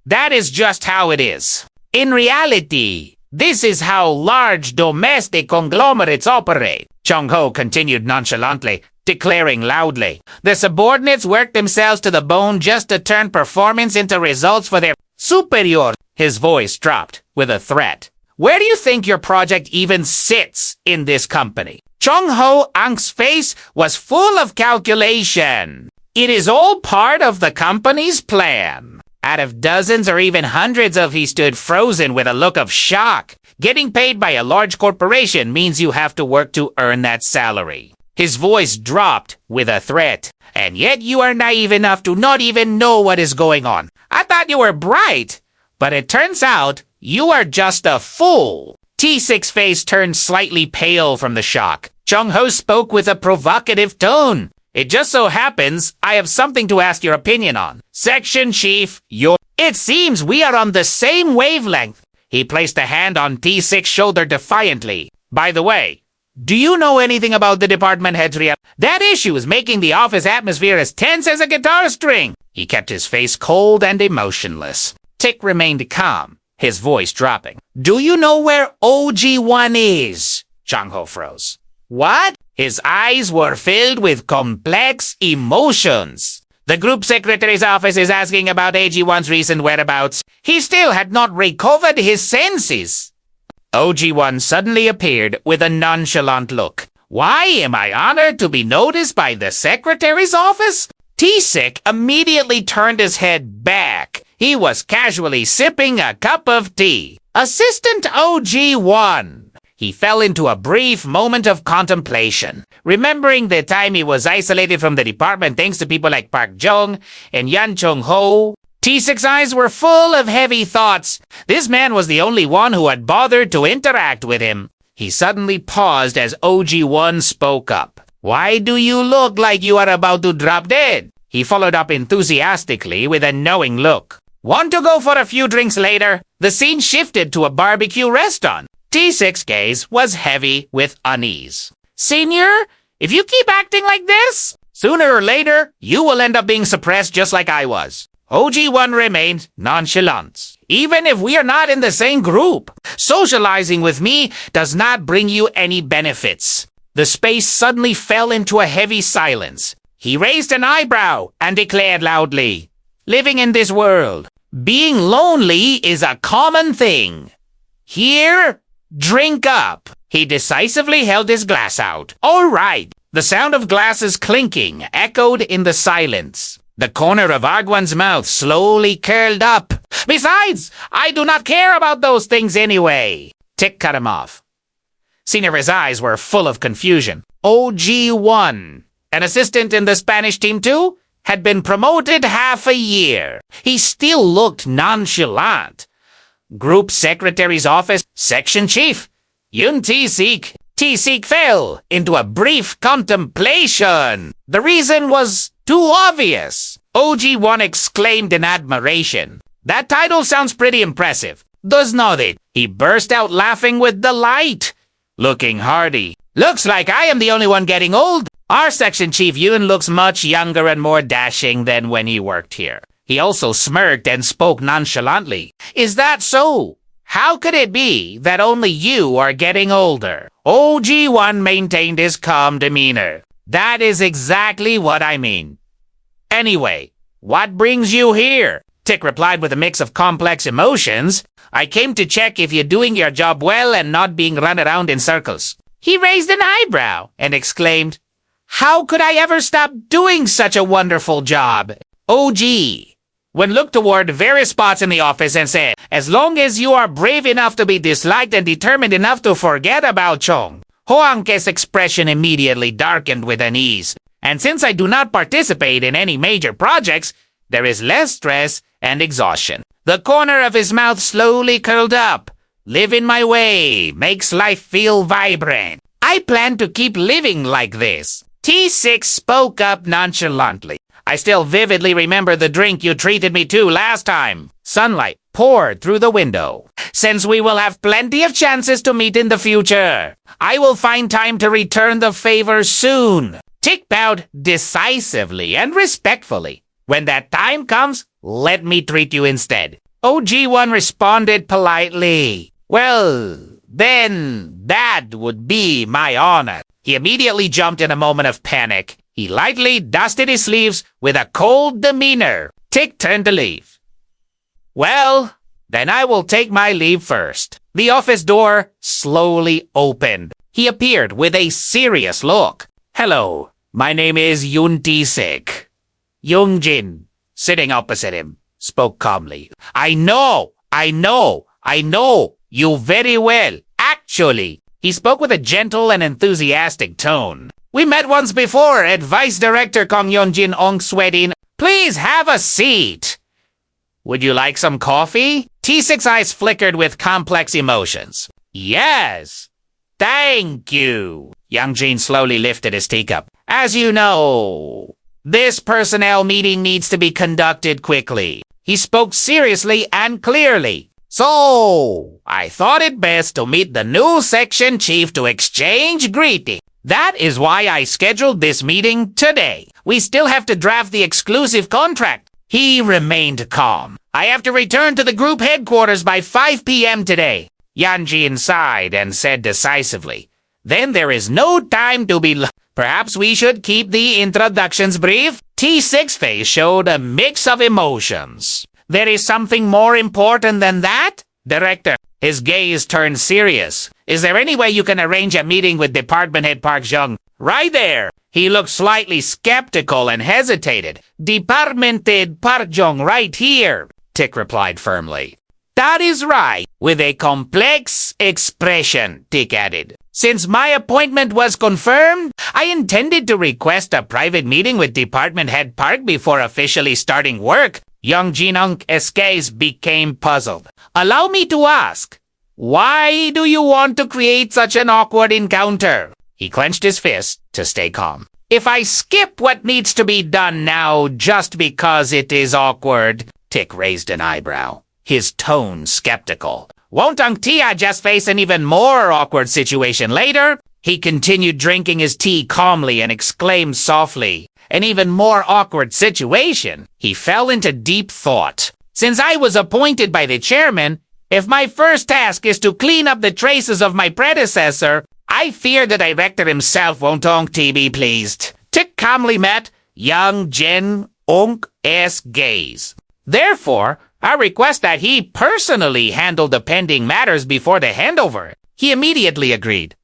that is just how it is. In reality, this is how large domestic conglomerates operate. Chung-ho continued nonchalantly, declaring loudly, the subordinates work themselves to the bone just to turn performance into results for their superior. His voice dropped with a threat. Where do you think your project even sits in this company? Chung-ho Ang's face was full of calculation. It is all part of the company's plan. Out of dozens or even hundreds of he stood frozen with a look of shock. Getting paid by a large corporation means you have to work to earn that salary. His voice dropped with a threat. And yet you are naive enough to not even know what is going on. I thought you were bright. But it turns out you are just a fool. Taesik's face turned slightly pale from the shock. Chung-ho spoke with a provocative tone. It just so happens I have something to ask your opinion on. Section Chief, It seems we are on the same wavelength. He placed a hand on Taesik's shoulder defiantly. By the way, do you know anything about the department head's That issue is making the office atmosphere as tense as a guitar string. He kept his face cold and emotionless. Tik remained calm, his voice dropping. Do you know where OG1 is? Chung-ho froze. What? His eyes were filled with complex emotions. The group secretary's office is asking about AG1's recent whereabouts. He still had not recovered his senses. OG1 suddenly appeared with a nonchalant look. Why am I honored to be noticed by the secretary's office? Taesik immediately turned his head back. He was casually sipping a cup of tea. Assistant OG1. He fell into a brief moment of contemplation, remembering the time he was isolated from the department thanks to people like Park Jong and Yan Chung-ho. Taesik's eyes were full of heavy thoughts. This man was the only one who had bothered to interact with him. He suddenly paused as OG1 spoke up. Why do you look like you are about to drop dead? He followed up enthusiastically with a knowing look. Want to go for a few drinks later? The scene shifted to a barbecue restaurant. Taesik's gaze was heavy with unease. Senior, if you keep acting like this, sooner or later, you will end up being suppressed just like I was. OG1 remained nonchalant. Even if we are not in the same group, socializing with me does not bring you any benefits. The space suddenly fell into a heavy silence. He raised an eyebrow and declared loudly, living in this world, being lonely is a common thing. Here, drink up. He decisively held his glass out. All right. The sound of glasses clinking echoed in the silence. The corner of Agwan's mouth slowly curled up. Besides, I do not care about those things anyway. Tick cut him off. Senior's eyes were full of confusion. OG1, an assistant in the Spanish team too, had been promoted half a year. He still looked nonchalant. Group Secretary's office, Section Chief, Yun Taesik. Taesik fell into a brief contemplation. The reason was too obvious. OG1 exclaimed in admiration. That title sounds pretty impressive, does not it? He burst out laughing with delight, looking hearty. Looks like I am the only one getting old. Our section chief Yun looks much younger and more dashing than when he worked here. He also smirked and spoke nonchalantly. Is that so? How could it be that only you are getting older? OG1 maintained his calm demeanor. That is exactly what I mean. Anyway, what brings you here? Tick replied with a mix of complex emotions. I came to check if you're doing your job well and not being run around in circles. He raised an eyebrow and exclaimed, how could I ever stop doing such a wonderful job? OG. When looked toward various spots in the office and said, as long as you are brave enough to be disliked and determined enough to forget about Chong. Hoangke's expression immediately darkened with unease. And since I do not participate in any major projects, there is less stress and exhaustion. The corner of his mouth slowly curled up. Live in my way makes life feel vibrant. I plan to keep living like this. Taesik spoke up nonchalantly. I still vividly remember the drink you treated me to last time. Sunlight poured through the window. Since we will have plenty of chances to meet in the future, I will find time to return the favor soon. Tick bowed decisively and respectfully. When that time comes, let me treat you instead. OG1 responded politely. Well, then that would be my honor. He immediately jumped in a moment of panic. He lightly dusted his sleeves with a cold demeanor. Tick turned to leave. Well, then I will take my leave first. The office door slowly opened. He appeared with a serious look. Hello, my name is Yun Taesik. Yoongjin, sitting opposite him, spoke calmly. I know you very well. Actually, he spoke with a gentle and enthusiastic tone. We met once before at Vice Director Kong Yeonjin-ong's wedding. Please have a seat. Would you like some coffee? Taesik's eyes flickered with complex emotions. Yes. Thank you. Youngjin slowly lifted his teacup. As you know, this personnel meeting needs to be conducted quickly. He spoke seriously and clearly. So, I thought it best to meet the new section chief to exchange greetings. That is why I scheduled this meeting today. We still have to draft the exclusive contract. He remained calm. I have to return to the group headquarters by 5 p.m. today. Yanjin sighed and said decisively, then there is no time to be Perhaps we should keep the introductions brief. Taesik's face showed a mix of emotions. There is something more important than that? Director, his gaze turned serious. Is there any way you can arrange a meeting with Department Head Park Jung? Right there. He looked slightly skeptical and hesitated. Department Head Park Jung right here, Tick replied firmly. That is right, with a complex expression, Tick added. Since my appointment was confirmed, I intended to request a private meeting with Department Head Park before officially starting work. Young Jinung's gaze became puzzled. Allow me to ask, why do you want to create such an awkward encounter? He clenched his fist to stay calm. If I skip what needs to be done now just because it is awkward, Tik raised an eyebrow, his tone skeptical. Won't Tia just face an even more awkward situation later? He continued drinking his tea calmly and exclaimed softly, an even more awkward situation. He fell into deep thought. Since I was appointed by the chairman, if my first task is to clean up the traces of my predecessor, I fear the director himself won't be pleased. Tik calmly met Young Jin Ong's gaze. Therefore, I request that he personally handle the pending matters before the handover. He immediately agreed.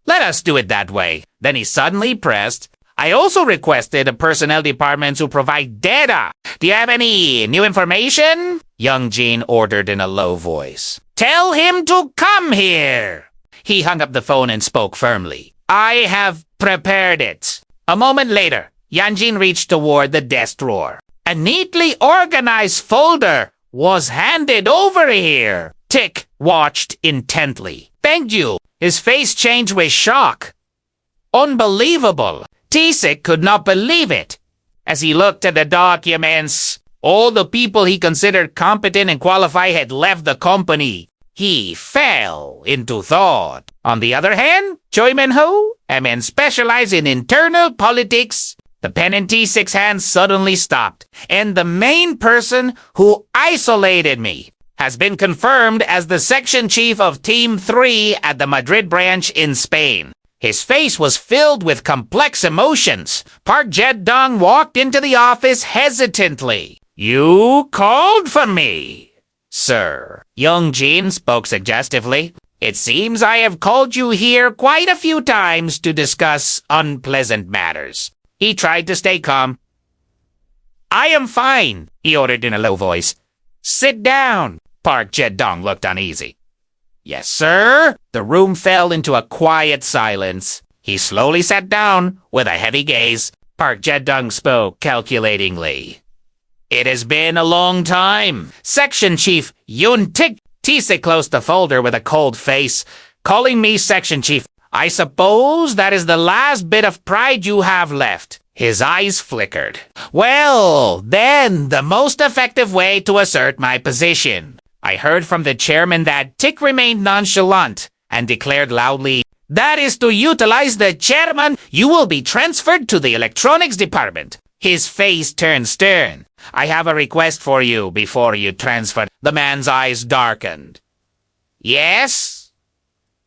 Let us do it that way. Then he suddenly pressed, I also requested the personnel department to provide data. Do you have any new information? Young Jin ordered in a low voice. Tell him to come here. He hung up the phone and spoke firmly. I have prepared it. A moment later, Yanjin reached toward the desk drawer. A neatly organized folder was handed over here. Tik watched intently. Thank you. His face changed with shock. Unbelievable. Taesik could not believe it. As he looked at the documents, all the people he considered competent and qualified had left the company. He fell into thought. On the other hand, Choi Min-ho, a man specialized in internal politics, the pen in Taesik's hands suddenly stopped, and the main person who isolated me has been confirmed as the section chief of Team 3 at the Madrid branch in Spain. His face was filled with complex emotions. Park Jae-dong walked into the office hesitantly. You called for me, sir. Young Jin spoke suggestively. It seems I have called you here quite a few times to discuss unpleasant matters. He tried to stay calm. I am fine, he ordered in a low voice. Sit down. Park Jae-dong looked uneasy. Yes, sir. The room fell into a quiet silence. He slowly sat down with a heavy gaze. Park Jae-dong spoke calculatingly. It has been a long time. Section Chief Yun Taesik closed the folder with a cold face, calling me Section Chief. I suppose that is the last bit of pride you have left. His eyes flickered. Well, then, the most effective way to assert my position. I heard from the chairman that Tik remained nonchalant and declared loudly, that is to utilize the chairman, you will be transferred to the electronics department. His face turned stern. I have a request for you before you transfer. The man's eyes darkened. Yes?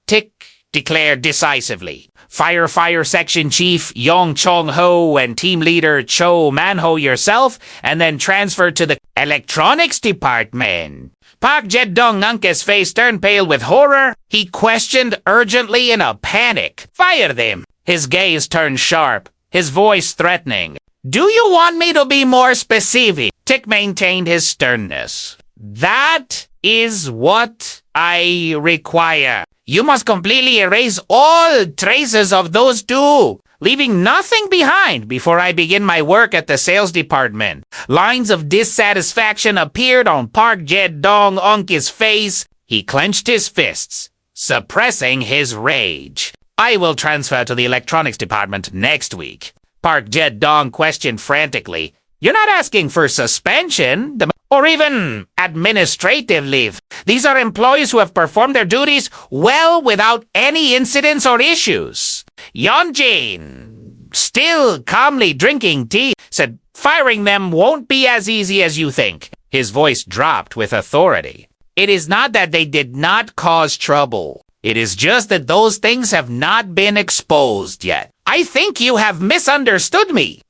Tik declared decisively. Fire Section Chief Yong Chong-ho and Team Leader Tonton Manhwa yourself, and then transfer to the electronics department. Park Jae-dong's face turned pale with horror. He questioned urgently in a panic. Fire them. His gaze turned sharp, his voice threatening. Do you want me to be more specific? Tik maintained his sternness. That is what I require. You must completely erase all traces of those two, leaving nothing behind before I begin my work at the sales department. Lines of dissatisfaction appeared on Park Jae-dong's face. He clenched his fists, suppressing his rage. I will transfer to the electronics department next week. Park Jae-dong questioned frantically. You're not asking for suspension, or even administrative leave. These are employees who have performed their duties well without any incidents or issues. Yeonjin, still calmly drinking tea, said firing them won't be as easy as you think. His voice dropped with authority. It is not that they did not cause trouble. It is just that those things have not been exposed yet. I think you have misunderstood me.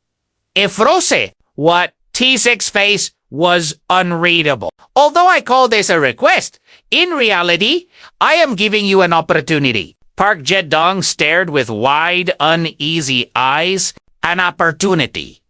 Ifrose, what Taesik's face was unreadable. Although I call this a request, in reality, I am giving you an opportunity. Park Jae-dong stared with wide, uneasy eyes. An opportunity.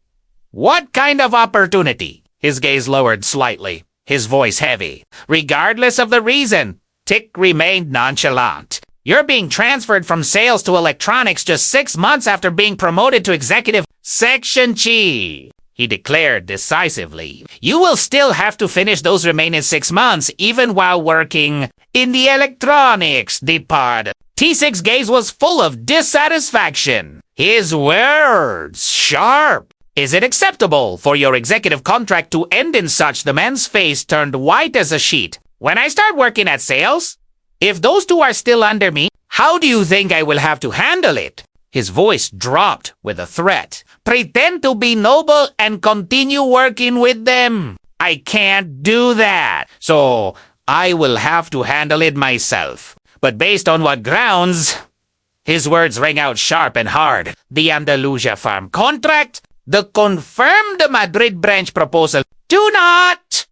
What kind of opportunity? His gaze lowered slightly, his voice heavy. Regardless of the reason, Tik remained nonchalant. You're being transferred from sales to electronics just 6 months after being promoted to executive section chief. He declared decisively. You will still have to finish those remaining 6 months, even while working in the electronics department. Taesik's gaze was full of dissatisfaction. His words sharp. Is it acceptable for your executive contract to end in such? The man's face turned white as a sheet. When I start working at sales, if those two are still under me, how do you think I will have to handle it? His voice dropped with a threat. Pretend to be noble and continue working with them. I can't do that. So I will have to handle it myself. But based on what grounds? His words rang out sharp and hard. The Andalusia farm contract? The confirmed Madrid branch proposal? Do not!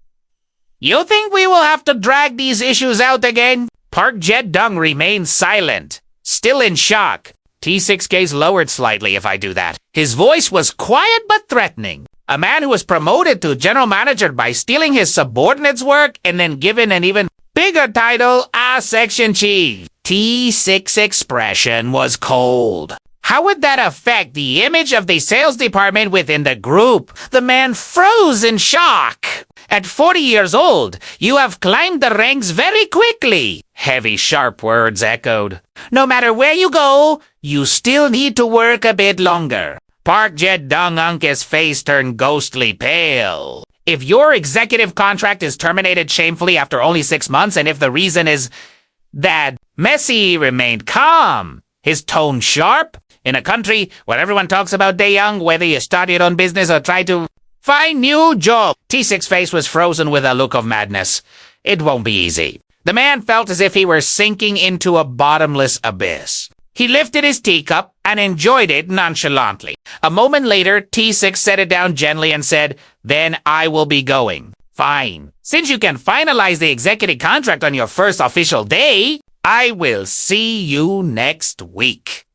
You think we will have to drag these issues out again? Park Jae-dong remained silent, still in shock. Taesik's gaze lowered slightly if I do that. His voice was quiet but threatening. A man who was promoted to general manager by stealing his subordinate's work and then given an even bigger title as section chief. Taesik's expression was cold. How would that affect the image of the sales department within the group? The man froze in shock. At 40 years old, you have climbed the ranks very quickly. Heavy, sharp words echoed. No matter where you go, you still need to work a bit longer. Park Jae-dong's face turned ghostly pale. If your executive contract is terminated shamefully after only 6 months, and if the reason is that Messi remained calm, his tone sharp, in a country where everyone talks about Dae Yeong, whether you start your own business or try to find new job. Taesik's face was frozen with a look of madness. It won't be easy. The man felt as if he were sinking into a bottomless abyss. He lifted his teacup and enjoyed it nonchalantly. A moment later, Taesik set it down gently and said, "Then I will be going." "Fine. Since you can finalize the executive contract on your first official day, I will see you next week."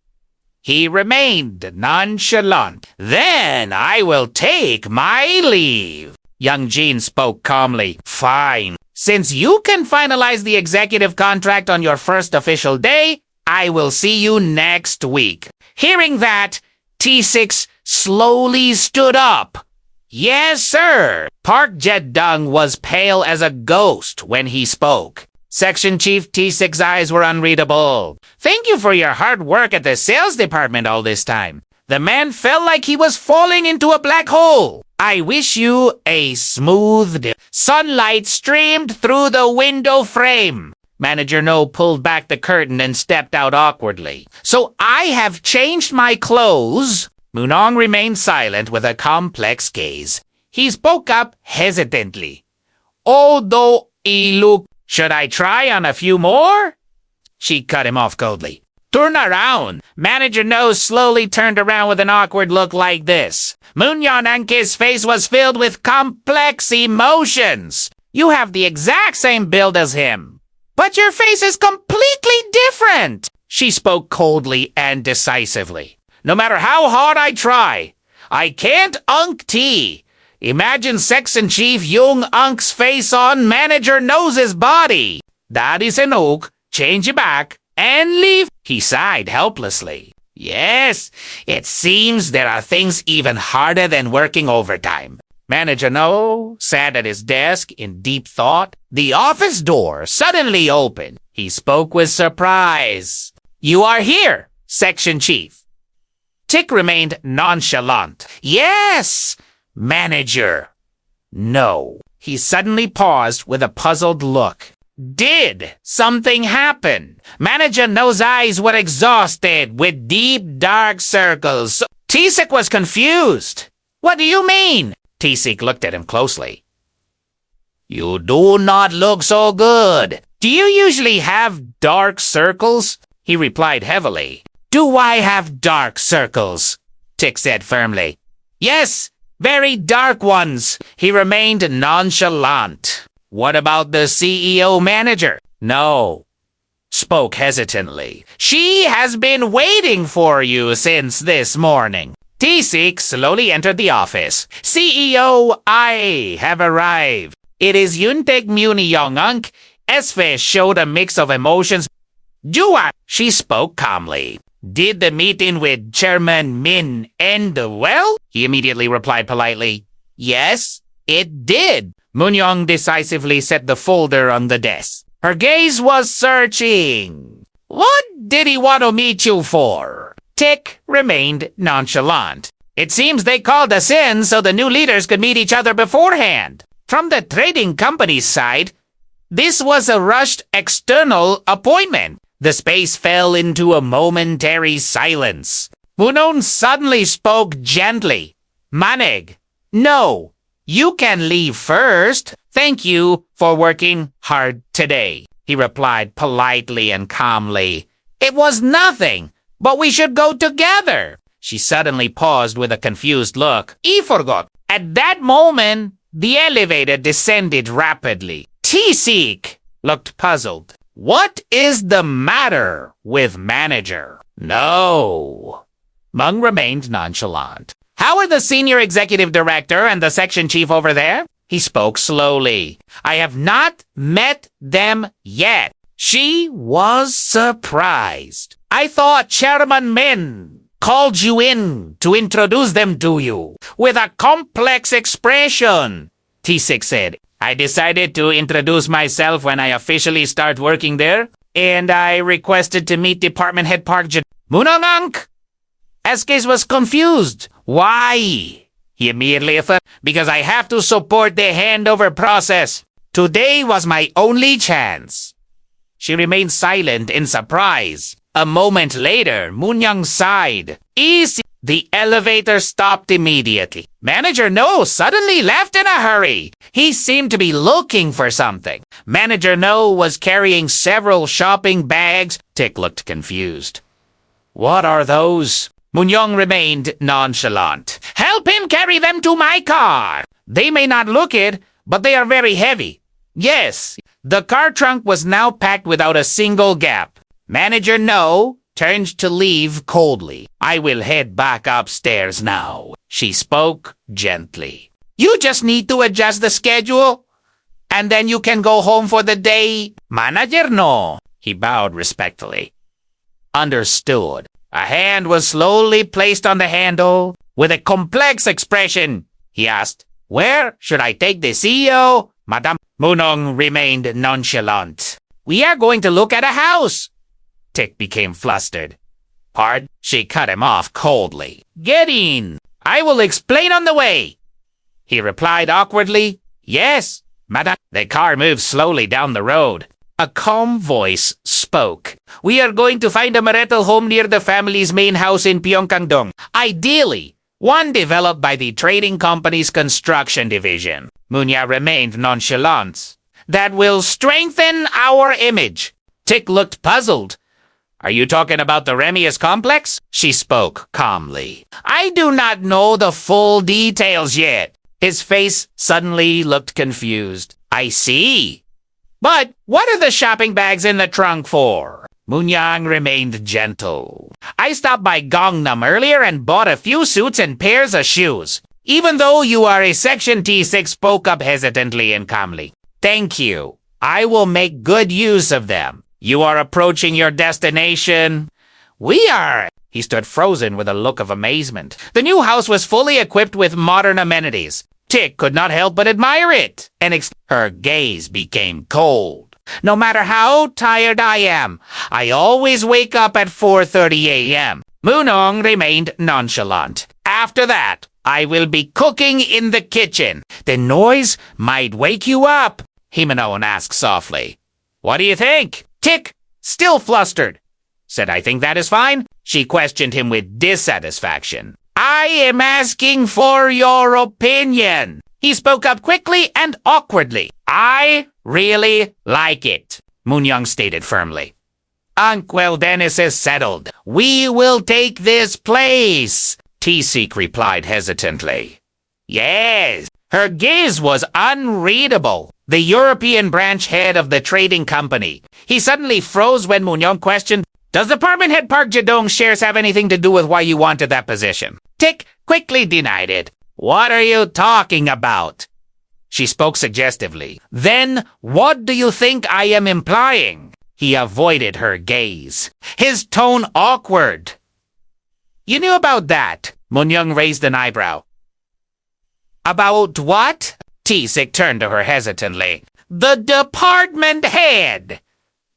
He remained nonchalant. "Then I will take my leave." Young Jin spoke calmly. "Fine. Since you can finalize the executive contract on your first official day, I will see you next week." Hearing that, Taesik slowly stood up. "Yes, sir." Park Jae-dong was pale as a ghost when he spoke. Section Chief Taesik's eyes were unreadable. "Thank you for your hard work at the sales department all this time." The man felt like he was falling into a black hole. "I wish you a smooth day." Sunlight streamed through the window frame. Manager No pulled back the curtain and stepped out awkwardly. "So I have changed my clothes." Moonyeong remained silent with a complex gaze. He spoke up hesitantly. "Although I look, should I try on a few more?" She cut him off coldly. "Turn around." Manager No slowly turned around with an awkward look like this. Moonyeong's face was filled with complex emotions. "You have the exact same build as him, but your face is completely different." She spoke coldly and decisively. "No matter how hard I try, I can't tea. Imagine Section Chief Young Unk's face on Manager No's body. That is enough. Change it back and leave." He sighed helplessly. "Yes, it seems there are things even harder than working overtime." Manager No sat at his desk in deep thought. The office door suddenly opened. He spoke with surprise. "You are here, Section Chief." Tick remained nonchalant. "Yes, Manager No." He suddenly paused with a puzzled look. Did something happen? Manager No's eyes were exhausted with deep dark circles. Taesik was confused. "What do you mean?" Taesik looked at him closely. "You do not look so good. Do you usually have dark circles?" He replied heavily. "Do I have dark circles?" Tick said firmly. "Yes, very dark ones." He remained nonchalant. "What about the CEO manager?" No. Spoke hesitantly. "She has been waiting for you since this morning." Taesik slowly entered the office. "CEO, I have arrived. It is Yun Taesik Moonyeong. His face showed a mix of emotions. "Jua," she spoke calmly. "Did the meeting with Chairman Min end well?" He immediately replied politely. "Yes, it did." Moonyeong decisively set the folder on the desk. Her gaze was searching. What did he want to meet you for? Tik remained nonchalant. It seems they called us in so the new leaders could meet each other beforehand. From the trading company's side, this was a rushed external appointment. The space fell into a momentary silence. Moonyeong suddenly spoke gently. Manig, no, you can leave first. Thank you for working hard today, he replied politely and calmly. It was nothing, but we should go together. She suddenly paused with a confused look. I forgot. At that moment, the elevator descended rapidly. Taesik looked puzzled. What is the matter with manager? No. Meng remained nonchalant. How are the senior executive director and the section chief over there? He spoke slowly. I have not met them yet. She was surprised. I thought Chairman Min called you in to introduce them to you with a complex expression. Taesik said, I decided to introduce myself when I officially start working there, and I requested to meet Department Head Park Moonyeong. SKs was confused. Why? He immediately thought, because I have to support the handover process. Today was my only chance. She remained silent in surprise. A moment later, Moonyeong sighed. Easy. The elevator stopped immediately. Manager No suddenly left in a hurry. He seemed to be looking for something. Manager No was carrying several shopping bags. Tik looked confused. What are those? Moonyeong remained nonchalant. Help him carry them to my car. They may not look it, but they are very heavy. Yes, the car trunk was now packed without a single gap. Manager No turned to leave coldly. I will head back upstairs now, she spoke gently. You just need to adjust the schedule, and then you can go home for the day. Manager No. He bowed respectfully. Understood. A hand was slowly placed on the handle. With a complex expression, he asked, Where should I take the CEO? Madame Moonyeong remained nonchalant. We are going to look at a house. Tik became flustered. Pardon? She cut him off coldly. Get in. I will explain on the way. He replied awkwardly, Yes, madame. The car moved slowly down the road. A calm voice spoke. We are going to find a marital home near the family's main house in Pyeongkangdong. Ideally, one developed by the trading company's construction division. Moonyeong remained nonchalant. That will strengthen our image. Tik looked puzzled. Are you talking about the Remius complex? She spoke calmly. I do not know the full details yet. His face suddenly looked confused. I see. But what are the shopping bags in the trunk for? Moonyeong remained gentle. I stopped by Gangnam earlier and bought a few suits and pairs of shoes. Even though you are a Section T6, spoke up hesitantly and calmly. Thank you. I will make good use of them. You are approaching your destination. We are. He stood frozen with a look of amazement. The new house was fully equipped with modern amenities. Tik could not help but admire it, and her gaze became cold. No matter how tired I am, I always wake up at 4:30 a.m. Moonyeong remained nonchalant. After that, I will be cooking in the kitchen. The noise might wake you up, Moonyeong asked softly. What do you think? Tik, still flustered, said, I think that is fine. She questioned him with dissatisfaction. I am asking for your opinion. He spoke up quickly and awkwardly. I really like it, Moonyeong stated firmly. Uncle Dennis is settled. We will take this place, Taesik replied hesitantly. Yes. Her gaze was unreadable. The European branch head of the trading company. He suddenly froze when Moonyeong questioned, Does Department Head Park Jae-dong's shares have anything to do with why you wanted that position? Tik quickly denied it. What are you talking about? She spoke suggestively. Then what do you think I am implying? He avoided her gaze, his tone awkward. You knew about that. Moonyeong raised an eyebrow. About what? Taesik turned to her hesitantly. The department head.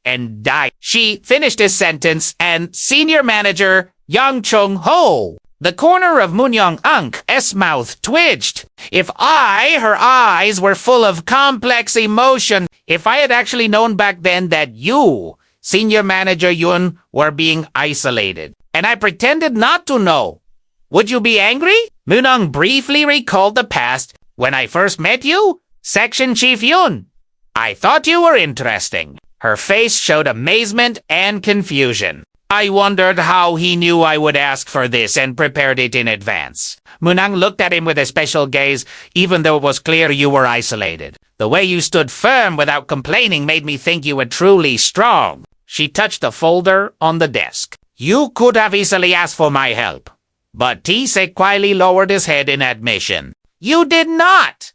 and died. She finished his sentence, and senior manager Yang Chung-ho, the corner of Moonyeong-ung's mouth twitched. Her eyes were full of complex emotion. If I had actually known back then that you, senior manager Yun, were being isolated, and I pretended not to know, would you be angry? Moonyeong briefly recalled the past. When I first met you, Section Chief Yun, I thought you were interesting. Her face showed amazement and confusion. I wondered how he knew I would ask for this and prepared it in advance. Moonyeong looked at him with a special gaze, even though it was clear you were isolated. The way you stood firm without complaining made me think you were truly strong. She touched the folder on the desk. You could have easily asked for my help. But Taesik quietly lowered his head in admission. You did not.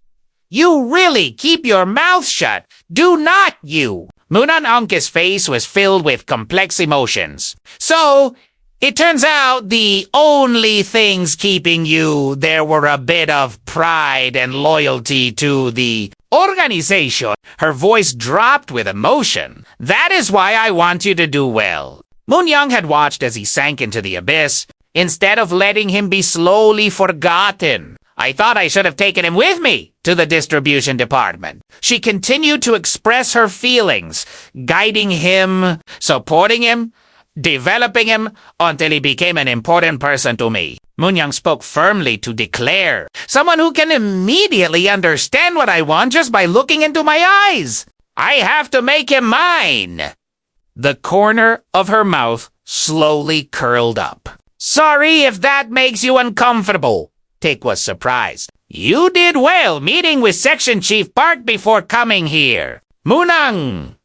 You really keep your mouth shut. Do not you. Moonyeong's face was filled with complex emotions. So, it turns out the only things keeping you there were a bit of pride and loyalty to the organization. Her voice dropped with emotion. That is why I want you to do well. Moonyeong had watched as he sank into the abyss, instead of letting him be slowly forgotten. I thought I should have taken him with me to the distribution department. She continued to express her feelings, guiding him, supporting him, developing him, until he became an important person to me. Moonyeong spoke firmly to declare, someone who can immediately understand what I want just by looking into my eyes. I have to make him mine. The corner of her mouth slowly curled up. Sorry if that makes you uncomfortable. Taek was surprised. You did well meeting with Section Chief Park before coming here. Moonyeong.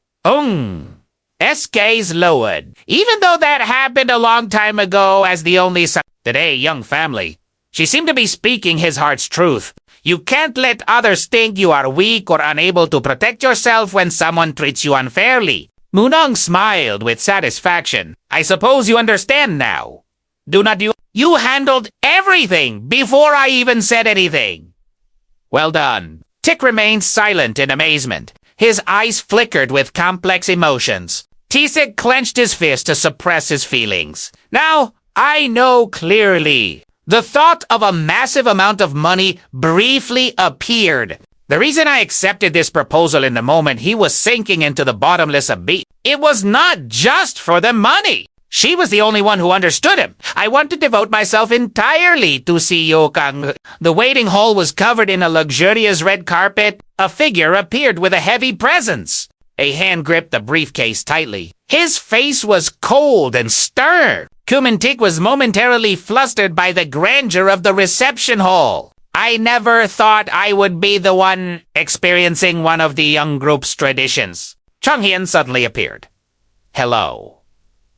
SK's lowered. Even though that happened a long time ago as the only son of the Dae Yeong family, she seemed to be speaking his heart's truth. You can't let others think you are weak or unable to protect yourself when someone treats you unfairly. Moonyeong smiled with satisfaction. I suppose you understand now. Do not you? You handled everything before I even said anything. Well done. Taek remained silent in amazement. His eyes flickered with complex emotions. Taesik clenched his fist to suppress his feelings. Now, I know clearly. The thought of a massive amount of money briefly appeared. The reason I accepted this proposal in the moment he was sinking into the bottomless abyss, it was not just for the money. She was the only one who understood him. I want to devote myself entirely to CEO Kong. The waiting hall was covered in a luxurious red carpet. A figure appeared with a heavy presence. A hand gripped the briefcase tightly. His face was cold and stern. Taek was momentarily flustered by the grandeur of the reception hall. I never thought I would be the one experiencing one of the young group's traditions. Chung-hyun suddenly appeared. Hello.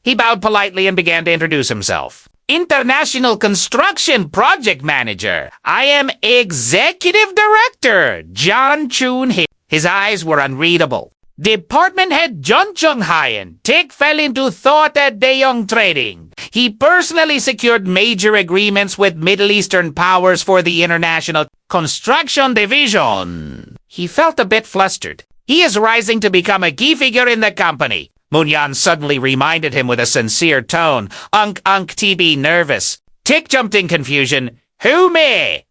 He bowed politely and began to introduce himself. International Construction Project Manager. I am Executive Director John Chun-hee. His eyes were unreadable. Department Head Jun Chung-hyun. Taek fell into thought at Dae Yeong Trading. He personally secured major agreements with Middle Eastern powers for the International Construction Division. He felt a bit flustered. He is rising to become a key figure in the company. Moonyeong suddenly reminded him with a sincere tone. TB nervous. Taek jumped in confusion. Who me?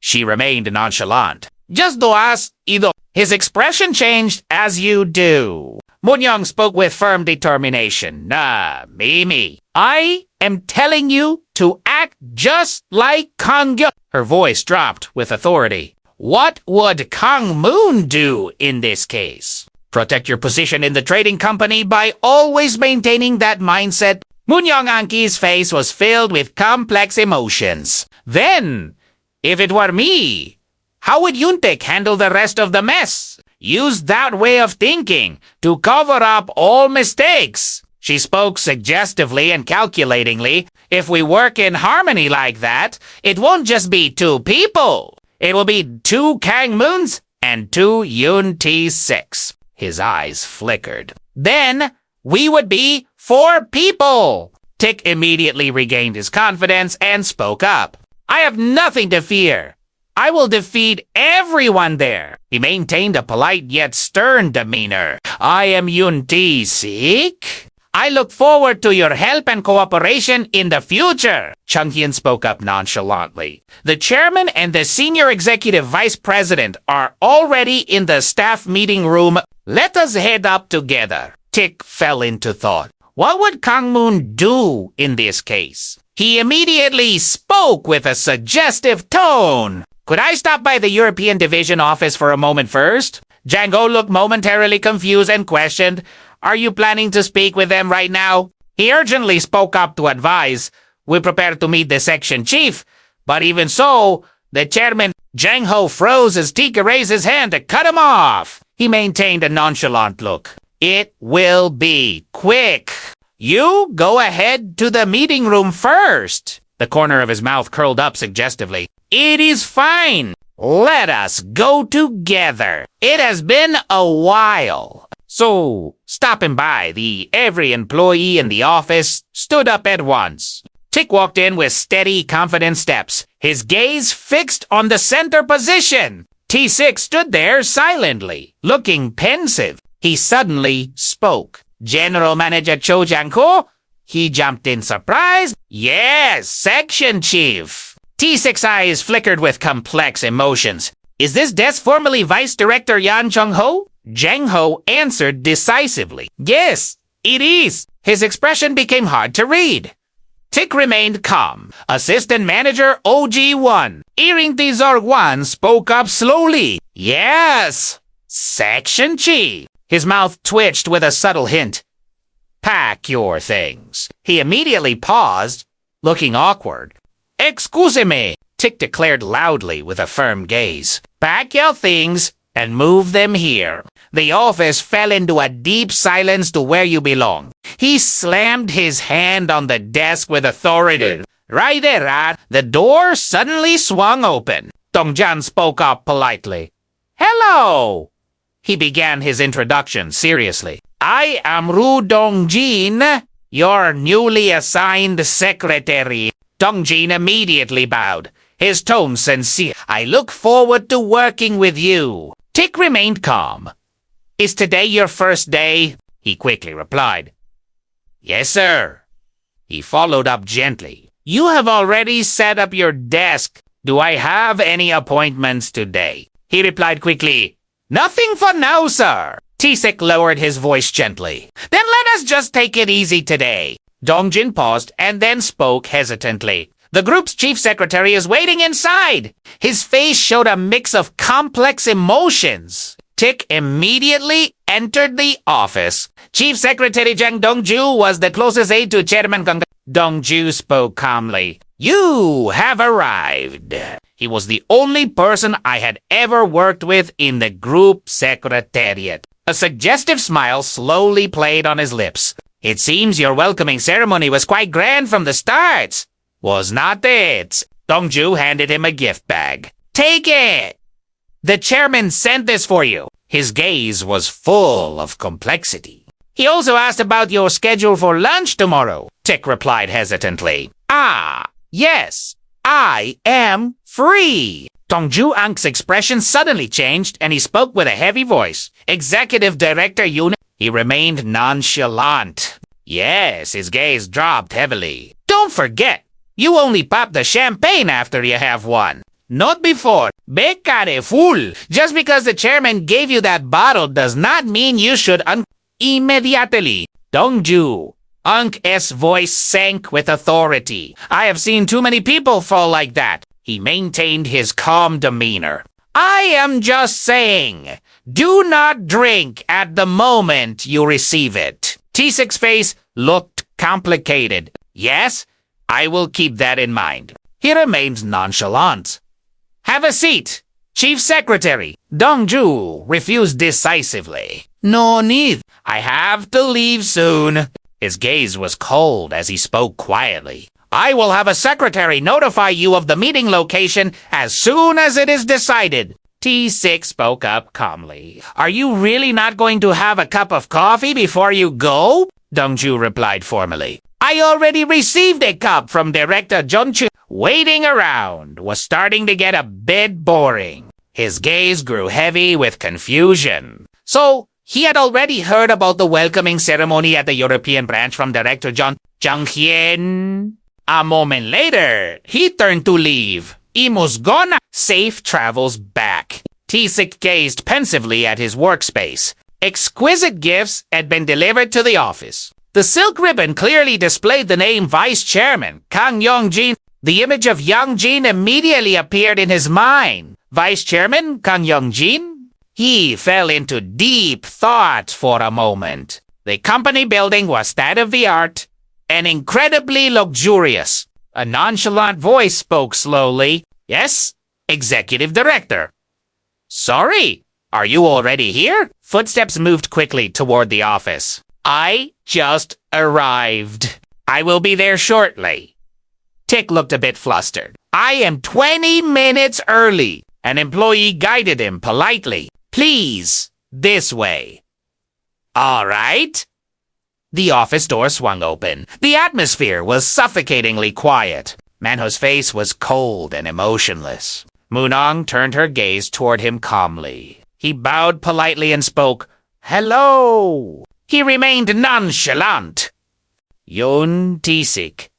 She remained nonchalant. Just do as ido. His expression changed as you do. Moonyeong spoke with firm determination. Me. I am telling you to act just like Kong Yeong. Her voice dropped with authority. What would Kong Moon do in this case? Protect your position in the trading company by always maintaining that mindset. Moonyeong's face was filled with complex emotions. Then, if it were me, how would Yun Taesik handle the rest of the mess? Use that way of thinking to cover up all mistakes. She spoke suggestively and calculatingly. If we work in harmony like that, it won't just be two people. It will be two Kang Moons and two Yun Taesiks. His eyes flickered. Then, we would be 4 people. Taek immediately regained his confidence and spoke up. I have nothing to fear. I will defeat everyone there. He maintained a polite yet stern demeanor. I am Yun Taesik. I look forward to your help and cooperation in the future. Chung Hyun spoke up nonchalantly. The chairman and the senior executive vice president are already in the staff meeting room. Let us head up together. Tik fell into thought. What would Kong Moon do in this case? He immediately spoke with a suggestive tone. Could I stop by the European Division office for a moment first? Django looked momentarily confused and questioned, Are you planning to speak with them right now? He urgently spoke up to advise, We prepare to meet the section chief. But even so, the chairman, Jang Ho, froze as Tika raised his hand to cut him off. He maintained a nonchalant look. It will be quick. You go ahead to the meeting room first. The corner of his mouth curled up suggestively. It is fine. Let us go together. It has been a while. So, stopping by, every employee in the office stood up at once. Tik walked in with steady, confident steps, his gaze fixed on the center position. T6 stood there silently, looking pensive. He suddenly spoke. General Manager Cho Jang-ko? He jumped in surprise. Yes, Section Chief. T6's eyes flickered with complex emotions. Is this desk formerly Vice Director Yan Chung-ho? Jang-ho answered decisively. Yes, it is. His expression became hard to read. Tik remained calm. Assistant Manager OG1, Iring Tizorgwan, spoke up slowly. Yes, Section Chief. His mouth twitched with a subtle hint. Pack your things. He immediately paused, looking awkward. Excuse-me, Tik declared loudly with a firm gaze. Pack your things and move them here. The office fell into a deep silence to where you belong. He slammed his hand on the desk with authority. Right there, the door suddenly swung open. Dongjan spoke up politely. Hello! He began his introduction seriously. I am Ru Dongjin, your newly assigned secretary. Dongjin immediately bowed, his tone sincere. I look forward to working with you. Tik remained calm. Is today your first day? He quickly replied. Yes, sir. He followed up gently. You have already set up your desk. Do I have any appointments today? He replied quickly. Nothing for now, sir. Taesik lowered his voice gently. Then let us just take it easy today. Dongjin paused and then spoke hesitantly. The group's chief secretary is waiting inside. His face showed a mix of complex emotions. Tik immediately entered the office. Chief Secretary Jang Dongju was the closest aide to Chairman Kong. Dongju spoke calmly. You have arrived. He was the only person I had ever worked with in the group secretariat. A suggestive smile slowly played on his lips. It seems your welcoming ceremony was quite grand from the start. Was not it? Dongju handed him a gift bag. Take it. The chairman sent this for you. His gaze was full of complexity. He also asked about your schedule for lunch tomorrow. Tik replied hesitantly. Ah, yes, I am free. Dongju Ank's expression suddenly changed and he spoke with a heavy voice. Executive Director Yun. He remained nonchalant. Yes, his gaze dropped heavily. Don't forget, you only pop the champagne after you have one. Not before. Becare fool. Just because the chairman gave you that bottle does not mean you should immediately. Dongju. Ank's voice sank with authority. I have seen too many people fall like that. He maintained his calm demeanor. I am just saying, do not drink at the moment you receive it. T6's face looked complicated. Yes, I will keep that in mind. He remained nonchalant. Have a seat, Chief Secretary. Dongju refused decisively. No need. I have to leave soon. His gaze was cold as he spoke quietly. I will have a secretary notify you of the meeting location as soon as it is decided. T6 spoke up calmly. Are you really not going to have a cup of coffee before you go? Dongju replied formally. I already received a cup from director Jun Chu. Waiting around was starting to get a bit boring. His gaze grew heavy with confusion. So, he had already heard about the welcoming ceremony at the European branch from director Jung Hien. A moment later, he turned to leave. Imus gone. Safe travels back. Taesik gazed pensively at his workspace. Exquisite gifts had been delivered to the office. The silk ribbon clearly displayed the name Vice Chairman Kang Yong-jin. The image of Young-jin immediately appeared in his mind. Vice Chairman Kang Yong-jin? He fell into deep thought for a moment. The company building was state-of-the-art and incredibly luxurious. A nonchalant voice spoke slowly. Yes, Executive Director. Sorry, are you already here? Footsteps moved quickly toward the office. I just arrived. I will be there shortly. Tick looked a bit flustered. I am 20 minutes early. An employee guided him politely. Please, this way. All right. The office door swung open. The atmosphere was suffocatingly quiet. Manhwa's face was cold and emotionless. Moonyeong turned her gaze toward him calmly. He bowed politely and spoke, Hello. He remained nonchalant. Yun Taesik.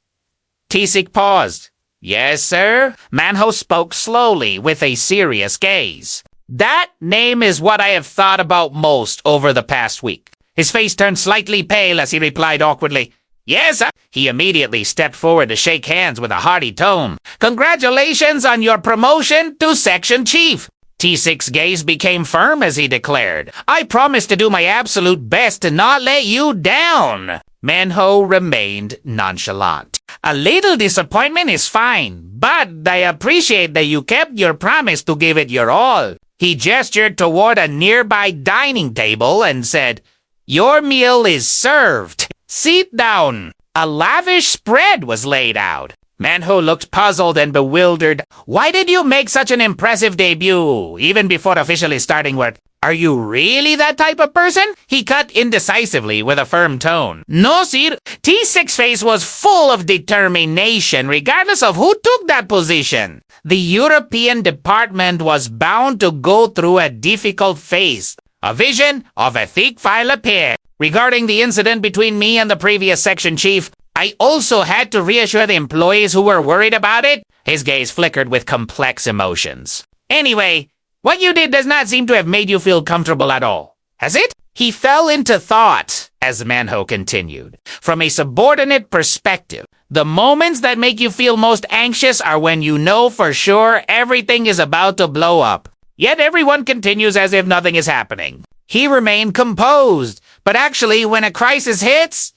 Taesik paused. Yes, sir? Manhwa spoke slowly with a serious gaze. That name is what I have thought about most over the past week. His face turned slightly pale as he replied awkwardly, Yes, sir. He immediately stepped forward to shake hands with a hearty tone. Congratulations on your promotion to Section Chief. Taesik's gaze became firm as he declared, I promise to do my absolute best to not let you down. Manhwa remained nonchalant. A little disappointment is fine, but I appreciate that you kept your promise to give it your all. He gestured toward a nearby dining table and said, Your meal is served. Sit down. A lavish spread was laid out. Manhwa looked puzzled and bewildered. Why did you make such an impressive debut, even before officially starting work? Are you really that type of person? He cut indecisively with a firm tone. No, sir. Taesik's face was full of determination, regardless of who took that position. The European department was bound to go through a difficult phase. A vision of a thick file appeared. Regarding the incident between me and the previous section chief, I also had to reassure the employees who were worried about it. His gaze flickered with complex emotions. Anyway, what you did does not seem to have made you feel comfortable at all, has it? He fell into thought, as Manhwa continued. From a subordinate perspective, the moments that make you feel most anxious are when you know for sure everything is about to blow up. Yet everyone continues as if nothing is happening. He remained composed, but actually when a crisis hits,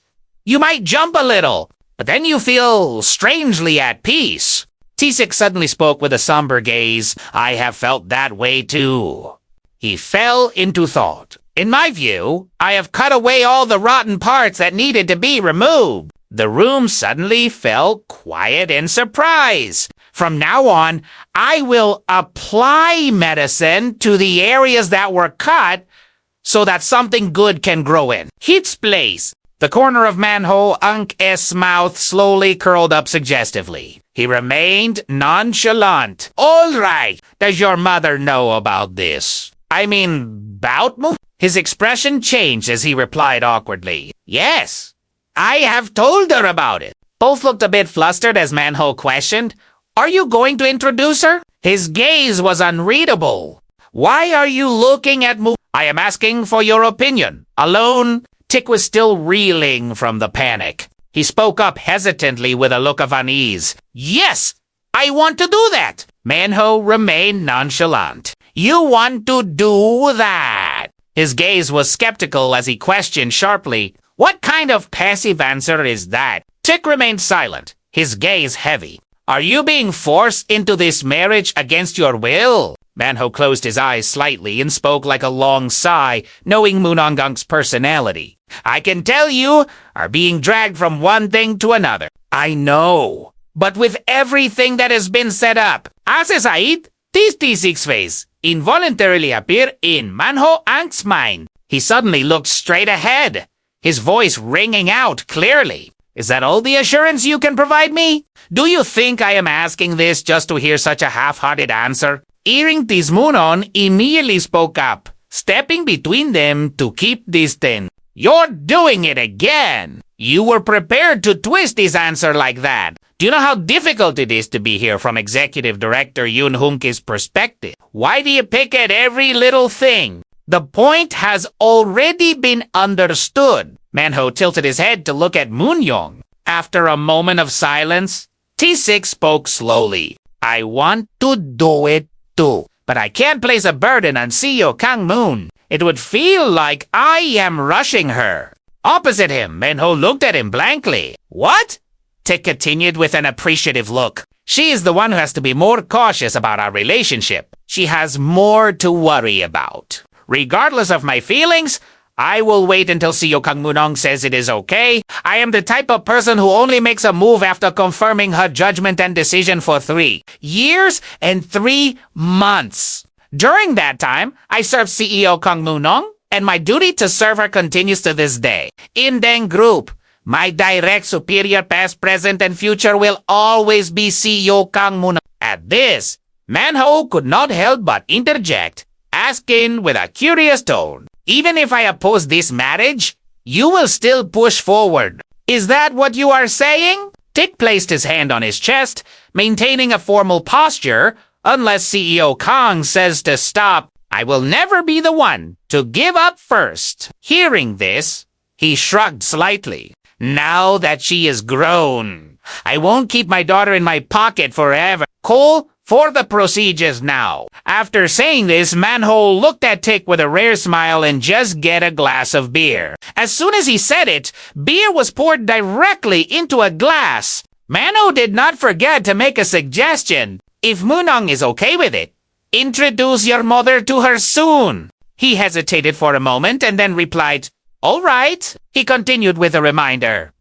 you might jump a little, but then you feel strangely at peace. Taesik suddenly spoke with a somber gaze. I have felt that way too. He fell into thought. In my view, I have cut away all the rotten parts that needed to be removed. The room suddenly fell quiet in surprise. From now on, I will apply medicine to the areas that were cut so that something good can grow in. Hit's place. The corner of Manhwa's mouth slowly curled up suggestively. He remained nonchalant. All right, does your mother know about this? I mean, about Mo? His expression changed as he replied awkwardly. Yes, I have told her about it. Both looked a bit flustered as Manhwa questioned, Are you going to introduce her? His gaze was unreadable. Why are you looking at Mo? I am asking for your opinion. Alone? Tick was still reeling from the panic. He spoke up hesitantly with a look of unease. Yes, I want to do that. Manhwa remained nonchalant. You want to do that? His gaze was skeptical as he questioned sharply, What kind of passive answer is that? Tick remained silent, his gaze heavy. Are you being forced into this marriage against your will? Manhwa closed his eyes slightly and spoke like a long sigh, knowing Moonyeong's personality. I can tell you are being dragged from one thing to another. I know. But with everything that has been set up, as a side, this Taesik's face involuntarily appeared in Manhwa's mind. He suddenly looked straight ahead, his voice ringing out clearly. Is that all the assurance you can provide me? Do you think I am asking this just to hear such a half-hearted answer? Iring Tismunon immediately spoke up, stepping between them to keep distant. You're doing it again! You were prepared to twist his answer like that. Do you know how difficult it is to be here from Executive Director Yun Hoonki's perspective? Why do you pick at every little thing? The point has already been understood. Manhwa tilted his head to look at Moonyeong. After a moment of silence, Taesik spoke slowly. I want to do it too, but I can't place a burden on CEO Kong Moon. It would feel like I am rushing her. Opposite him, Manhwa looked at him blankly. What? Taesik continued with an appreciative look. She is the one who has to be more cautious about our relationship. She has more to worry about. Regardless of my feelings, I will wait until CEO Kong Moonyeong says it is okay. I am the type of person who only makes a move after confirming her judgment and decision for 3 years and 3 months. During that time, I served CEO Kong Moonyeong, and my duty to serve her continues to this day. In Dae Yeong Group, my direct superior past, present, and future will always be CEO Kong Moonyeong. At this, Manhwa could not help but interject, asking with a curious tone, even if I oppose this marriage, you will still push forward. Is that what you are saying? Taesik placed his hand on his chest, maintaining a formal posture, unless CEO Kong says to stop. I will never be the one to give up first. Hearing this, he shrugged slightly. Now that she is grown, I won't keep my daughter in my pocket forever. Cole, for the procedures now. After saying this, Manhwa looked at Taesik with a rare smile and just get a glass of beer. As soon as he said it, beer was poured directly into a glass. Manhwa did not forget to make a suggestion. If Moonyeong is okay with it, introduce your mother to her soon. He hesitated for a moment and then replied, all right. He continued with a reminder.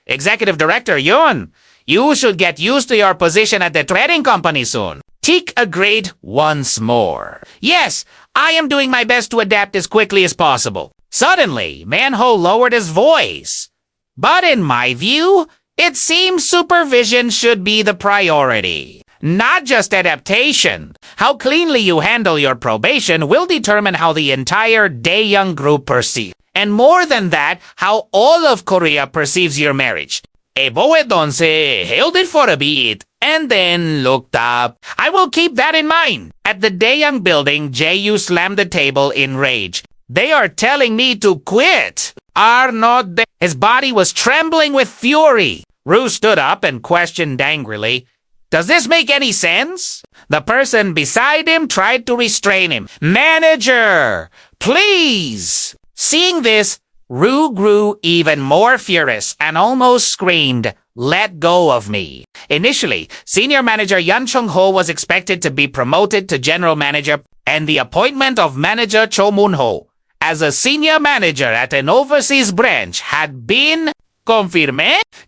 Executive Director Yun, you should get used to your position at the trading company soon. Taesik agreed once more. Yes, I am doing my best to adapt as quickly as possible. Suddenly, Manhwa lowered his voice. But in my view, it seems supervision should be the priority. Not just adaptation. How cleanly you handle your probation will determine how the entire Dae Yeong Group perceives. And more than that, how all of Korea perceives your marriage. Eboedonse held it for a bit and then looked up. I will keep that in mind. At the Dae Yeong building, Jae-yu slammed the table in rage. They are telling me to quit. Are not they? His body was trembling with fury. Roo stood up and questioned angrily, does this make any sense? The person beside him tried to restrain him. Manager, please. Seeing this, Roo grew even more furious and almost screamed, let go of me. Initially, Senior Manager Yun Chung-ho was expected to be promoted to General Manager, and the appointment of Manager Cho Moon-ho as a Senior Manager at an overseas branch had been confirmed.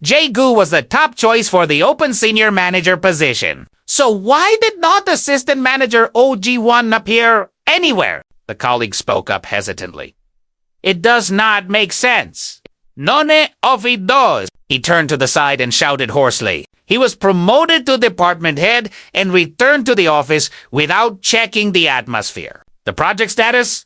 Jae-gu was the top choice for the open Senior Manager position. So why did not Assistant Manager Oh Ji-won appear anywhere? The colleague spoke up hesitantly. It does not make sense. None of it does. He turned to the side and shouted hoarsely. He was promoted to department head and returned to the office without checking the atmosphere, the project status,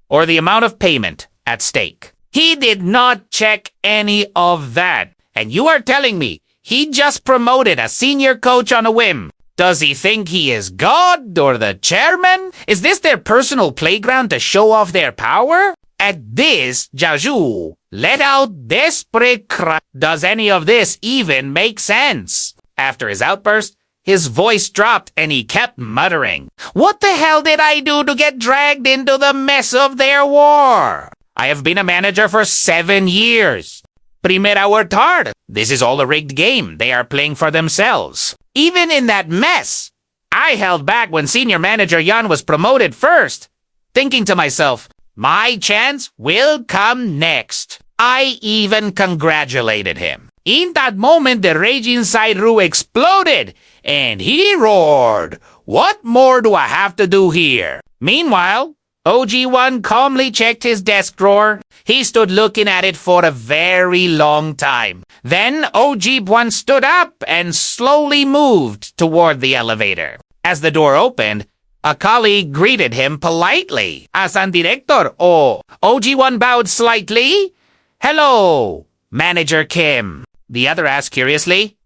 or the amount of payment at stake. He did not check any of that. And you are telling me he just promoted a senior coach on a whim. Does he think he is God or the chairman? Is this their personal playground to show off their power? At this, Jaju let out desperate cry. Does any of this even make sense? After his outburst, his voice dropped and he kept muttering, what the hell did I do to get dragged into the mess of their war? I have been a manager for 7 years. Primera worked hard. This is all a rigged game. They are playing for themselves. Even in that mess, I held back when Senior Manager Yun was promoted first, thinking to myself, my chance will come next. I even congratulated him. In that moment, the rage inside Roo exploded, and he roared, what more do I have to do here? Meanwhile, OG1 calmly checked his desk drawer. He stood looking at it for a very long time. Then OG1 stood up and slowly moved toward the elevator. As the door opened, a colleague greeted him politely. Asan director? Oh, OG1 bowed slightly. Hello, Manager Kim. The other asked curiously.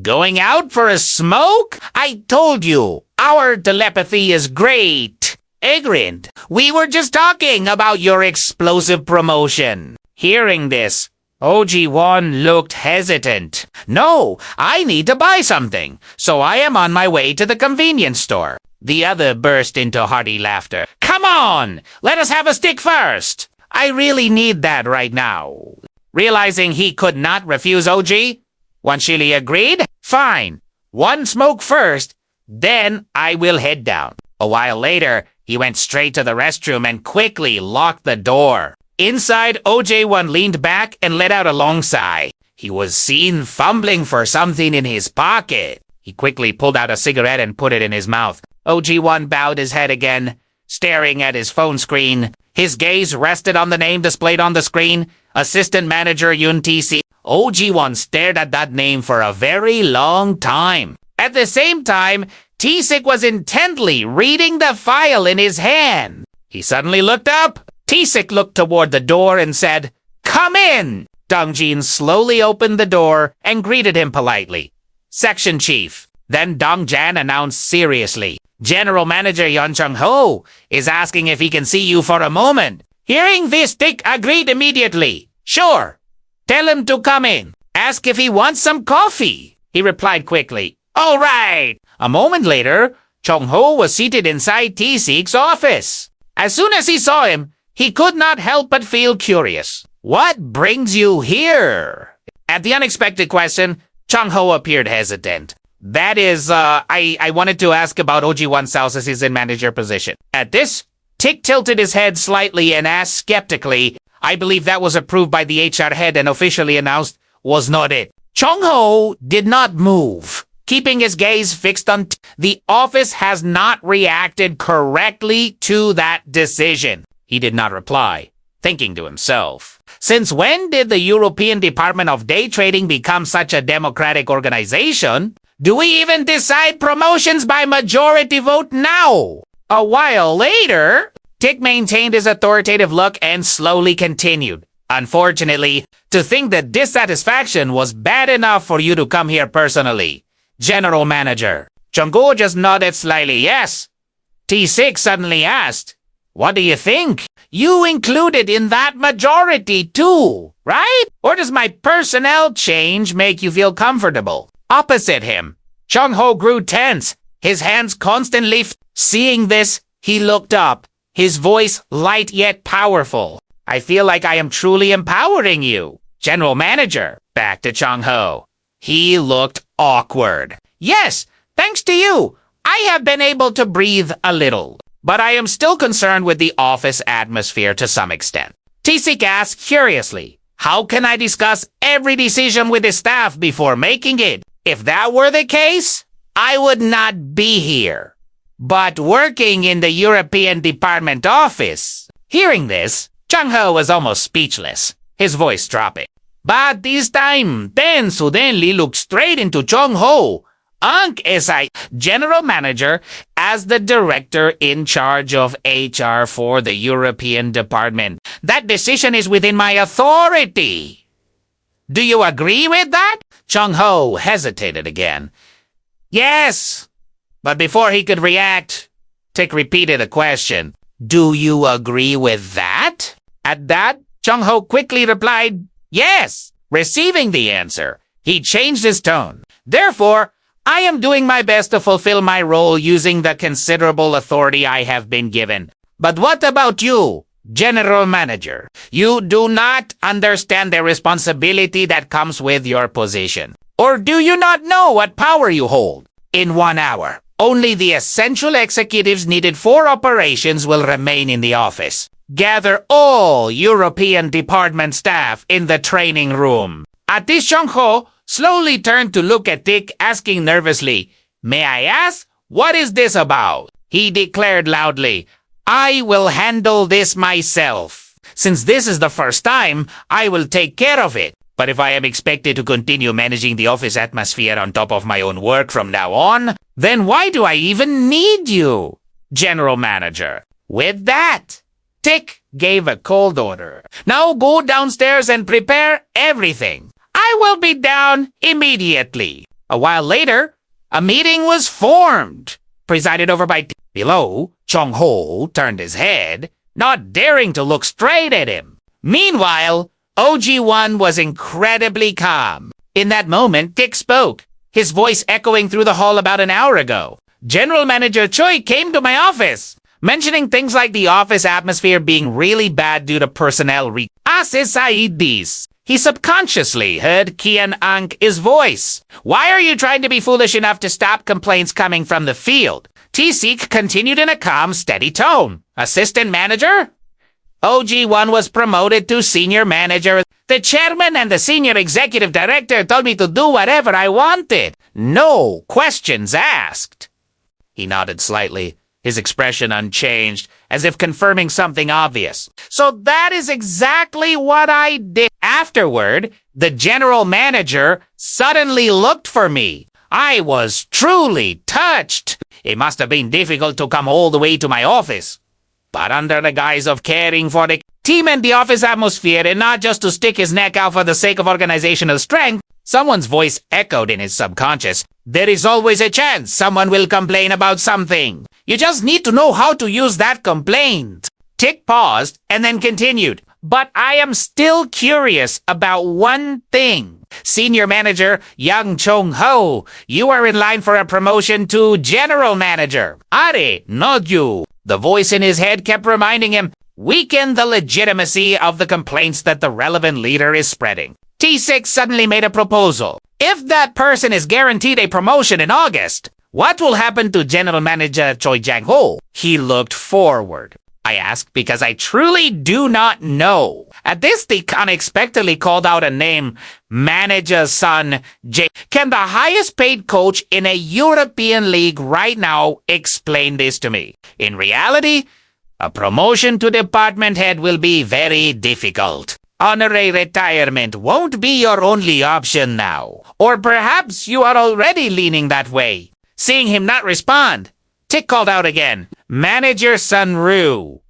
Going out for a smoke? I told you, our telepathy is great. I grinned. We were just talking about your explosive promotion. Hearing this, OG1 looked hesitant. No, I need to buy something, so I am on my way to the convenience store. The other burst into hearty laughter. Come on, let us have a stick first. I really need that right now. Realizing he could not refuse OG, Wanshili agreed. Fine, one smoke first, then I will head down. A while later, he went straight to the restroom and quickly locked the door. Inside, OJ1 leaned back and let out a long sigh. He was seen fumbling for something in his pocket. He quickly pulled out a cigarette and put it in his mouth. OG1 bowed his head again, staring at his phone screen. His gaze rested on the name displayed on the screen, Assistant Manager Yun Taesik. OG1 stared at that name for a very long time. At the same time, Taesik was intently reading the file in his hand. He suddenly looked up. Taesik looked toward the door and said, Come in! Dongjin slowly opened the door and greeted him politely. Section Chief. Then Dongjan announced seriously, General Manager Yeon Chung-ho is asking if he can see you for a moment. Hearing this, Dick agreed immediately. Sure. Tell him to come in. Ask if he wants some coffee. He replied quickly. All right. A moment later, Chung-ho was seated inside Taesik's office. As soon as he saw him, he could not help but feel curious. What brings you here? At the unexpected question, Chung-ho appeared hesitant. That is, I wanted to ask about OG1's house assistant manager position. At this, Tick tilted his head slightly and asked skeptically, I believe that was approved by the HR head and officially announced, was not it. Chung-ho did not move. Keeping his gaze fixed on the office has not reacted correctly to that decision. He did not reply, thinking to himself. Since when did the European Department of Day Trading become such a democratic organization? Do we even decide promotions by majority vote now? A while later, Tick maintained his authoritative look and slowly continued. Unfortunately, to think that dissatisfaction was bad enough for you to come here personally. General Manager. Chung-go just nodded slightly yes. T6 suddenly asked, What do you think? You included in that majority too, right? Or does my personnel change make you feel comfortable? Opposite him, Chung-ho grew tense, his hands constantly Seeing this, he looked up, his voice light yet powerful. I feel like I am truly empowering you. General Manager. Back to Chung-ho. He looked awkward. Yes, thanks to you, I have been able to breathe a little. But I am still concerned with the office atmosphere to some extent. Taesik asked curiously, how can I discuss every decision with the staff before making it? If that were the case, I would not be here. But working in the European Department office. Hearing this, Chung-ho was almost speechless, his voice dropping. But this time, Ten suddenly looked straight into Chung-ho. Ang SI, General Manager, as the Director in charge of HR for the European Department. That decision is within my authority. Do you agree with that? Chung-ho hesitated again. Yes. But before he could react, Tick repeated the question. Do you agree with that? At that, Chung-ho quickly replied, yes. Receiving the answer, he changed his tone. Therefore, I am doing my best to fulfill my role using the considerable authority I have been given. But what about you, General Manager? You do not understand the responsibility that comes with your position. Or do you not know what power you hold? In 1 hour, only the essential executives needed for operations will remain in the office. Gather all European department staff in the training room. At this, Chung-ho slowly turned to look at Tick, asking nervously, May I ask, what is this about? He declared loudly, I will handle this myself. Since this is the first time, I will take care of it. But if I am expected to continue managing the office atmosphere on top of my own work from now on, then why do I even need you, General Manager? With that, Tick gave a cold order. Now go downstairs and prepare everything. I will be down immediately. A while later, a meeting was formed, presided over by Tick. Below, Chong-ho turned his head, not daring to look straight at him. Meanwhile, OG1 was incredibly calm. In that moment, Tick spoke, his voice echoing through the hall about an hour ago. General Manager Choi came to my office, mentioning things like the office atmosphere being really bad due to personnel Asesaides. He subconsciously heard Kian Ank's voice. Why are you trying to be foolish enough to stop complaints coming from the field? Taesik continued in a calm, steady tone. Assistant manager? OG1 was promoted to senior manager. The chairman and the senior executive director told me to do whatever I wanted. No questions asked. He nodded slightly, his expression unchanged, as if confirming something obvious. So that is exactly what I did. Afterward, the general manager suddenly looked for me. I was truly touched. It must have been difficult to come all the way to my office. But under the guise of caring for the team and the office atmosphere, and not just to stick his neck out for the sake of organizational strength, someone's voice echoed in his subconscious. There is always a chance someone will complain about something. You just need to know how to use that complaint. Tick paused and then continued. But I am still curious about one thing. Senior Manager Young Chong-ho, you are in line for a promotion to General Manager. Are, not you. The voice in his head kept reminding him, weaken the legitimacy of the complaints that the relevant leader is spreading. Taesik suddenly made a proposal. If that person is guaranteed a promotion in August, what will happen to General Manager Choi Jang-ho? He looked forward. I asked because I truly do not know. At this, they unexpectedly called out a name, Manager Son J. Can the highest paid coach in a European league right now explain this to me? In reality, a promotion to department head will be very difficult. Honorary retirement won't be your only option now. Or perhaps you are already leaning that way. Seeing him not respond, Tick called out again, Manager Sun Roo.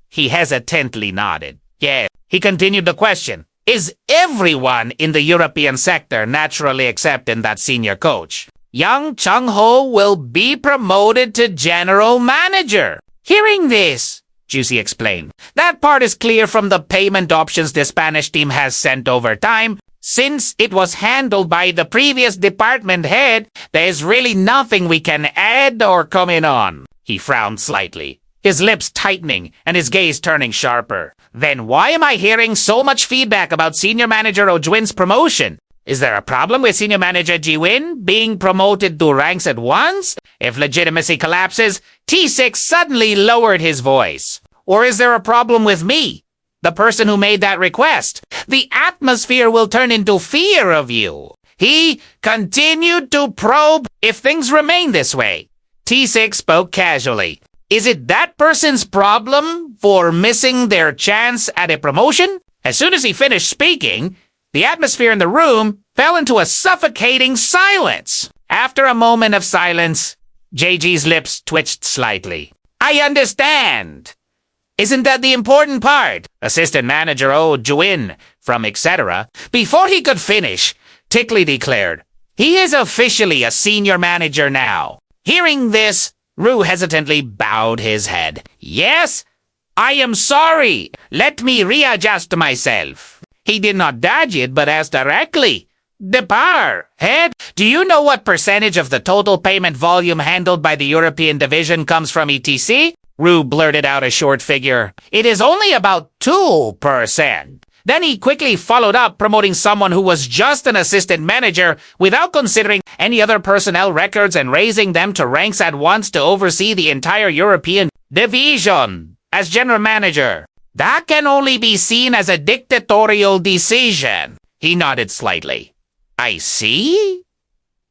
He hesitantly nodded. Yeah. He continued the question. Is everyone in the European sector naturally accepting that senior coach? Young Chung-ho will be promoted to general manager. Hearing this, Juicy explained, that part is clear from the payment options the Spanish team has sent over time. Since it was handled by the previous department head, there's really nothing we can add or comment on. He frowned slightly, his lips tightening and his gaze turning sharper. Then why am I hearing so much feedback about Senior Manager Ojwin's promotion? Is there a problem with Senior Manager Jiwin being promoted to ranks at once? If legitimacy collapses, Taesik suddenly lowered his voice. Or is there a problem with me, the person who made that request? The atmosphere will turn into fear of you. He continued to probe. If things remain this way, Taesik spoke casually. Is it that person's problem for missing their chance at a promotion? As soon as he finished speaking, the atmosphere in the room fell into a suffocating silence. After a moment of silence, JG's lips twitched slightly. I understand. Isn't that the important part? Assistant Manager Oh Juin from etc. Before he could finish, Tickley declared, he is officially a senior manager now. Hearing this, Rue hesitantly bowed his head. Yes, I am sorry. Let me readjust myself. He did not dodge it, but asked directly. Depart, head, do you know what percentage of the total payment volume handled by the European division comes from ETC? Rue blurted out a short figure. It is only about 2%. Then he quickly followed up, promoting someone who was just an assistant manager without considering any other personnel records and raising them to ranks at once to oversee the entire European division as general manager. That can only be seen as a dictatorial decision. He nodded slightly. I see.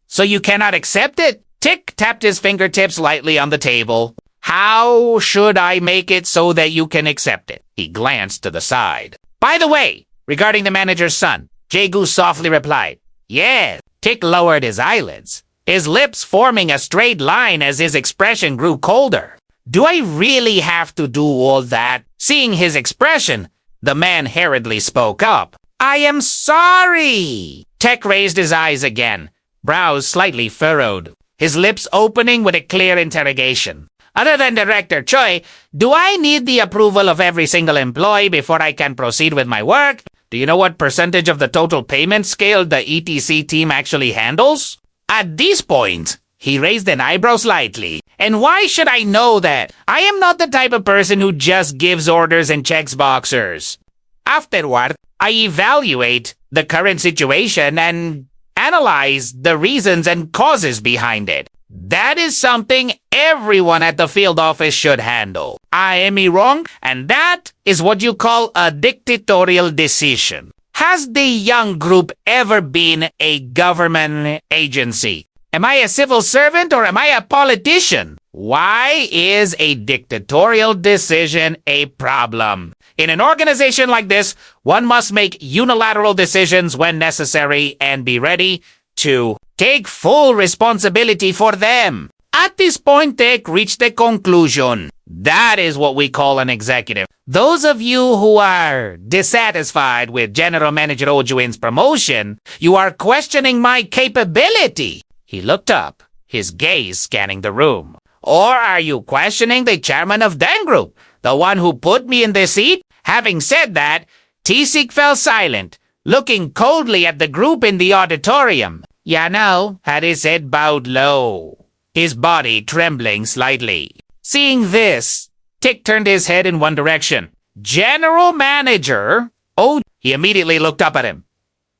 So you cannot accept it? Tick tapped his fingertips lightly on the table. How should I make it so that you can accept it? He glanced to the side. By the way, regarding the manager's son, Jae-gu softly replied, Yes. Tik lowered his eyelids, his lips forming a straight line as his expression grew colder. Do I really have to do all that? Seeing his expression, the man hurriedly spoke up. I am sorry. Tik raised his eyes again, brows slightly furrowed, his lips opening with a clear interrogation. Other than Director Choi, do I need the approval of every single employee before I can proceed with my work? Do you know what percentage of the total payment scale the ETC team actually handles? At this point, he raised an eyebrow slightly. And why should I know that? I am not the type of person who just gives orders and checks boxers. Afterward, I evaluate the current situation and analyze the reasons and causes behind it. That is something everyone at the field office should handle. Am I wrong? And that is what you call a dictatorial decision. Has Dae Yeong Group ever been a government agency? Am I a civil servant or am I a politician? Why is a dictatorial decision a problem? In an organization like this, one must make unilateral decisions when necessary and be ready to take full responsibility for them. At this point, Tik reached a conclusion. That is what we call an executive. Those of you who are dissatisfied with General Manager Oh Joo-in's promotion, you are questioning my capability. He looked up, his gaze scanning the room. Or are you questioning the chairman of Dae Group, the one who put me in this seat? Having said that, Taesik fell silent, looking coldly at the group in the auditorium. Yano had his head bowed low, his body trembling slightly. Seeing this, Tik turned his head in one direction. General Manager? Oh, he immediately looked up at him.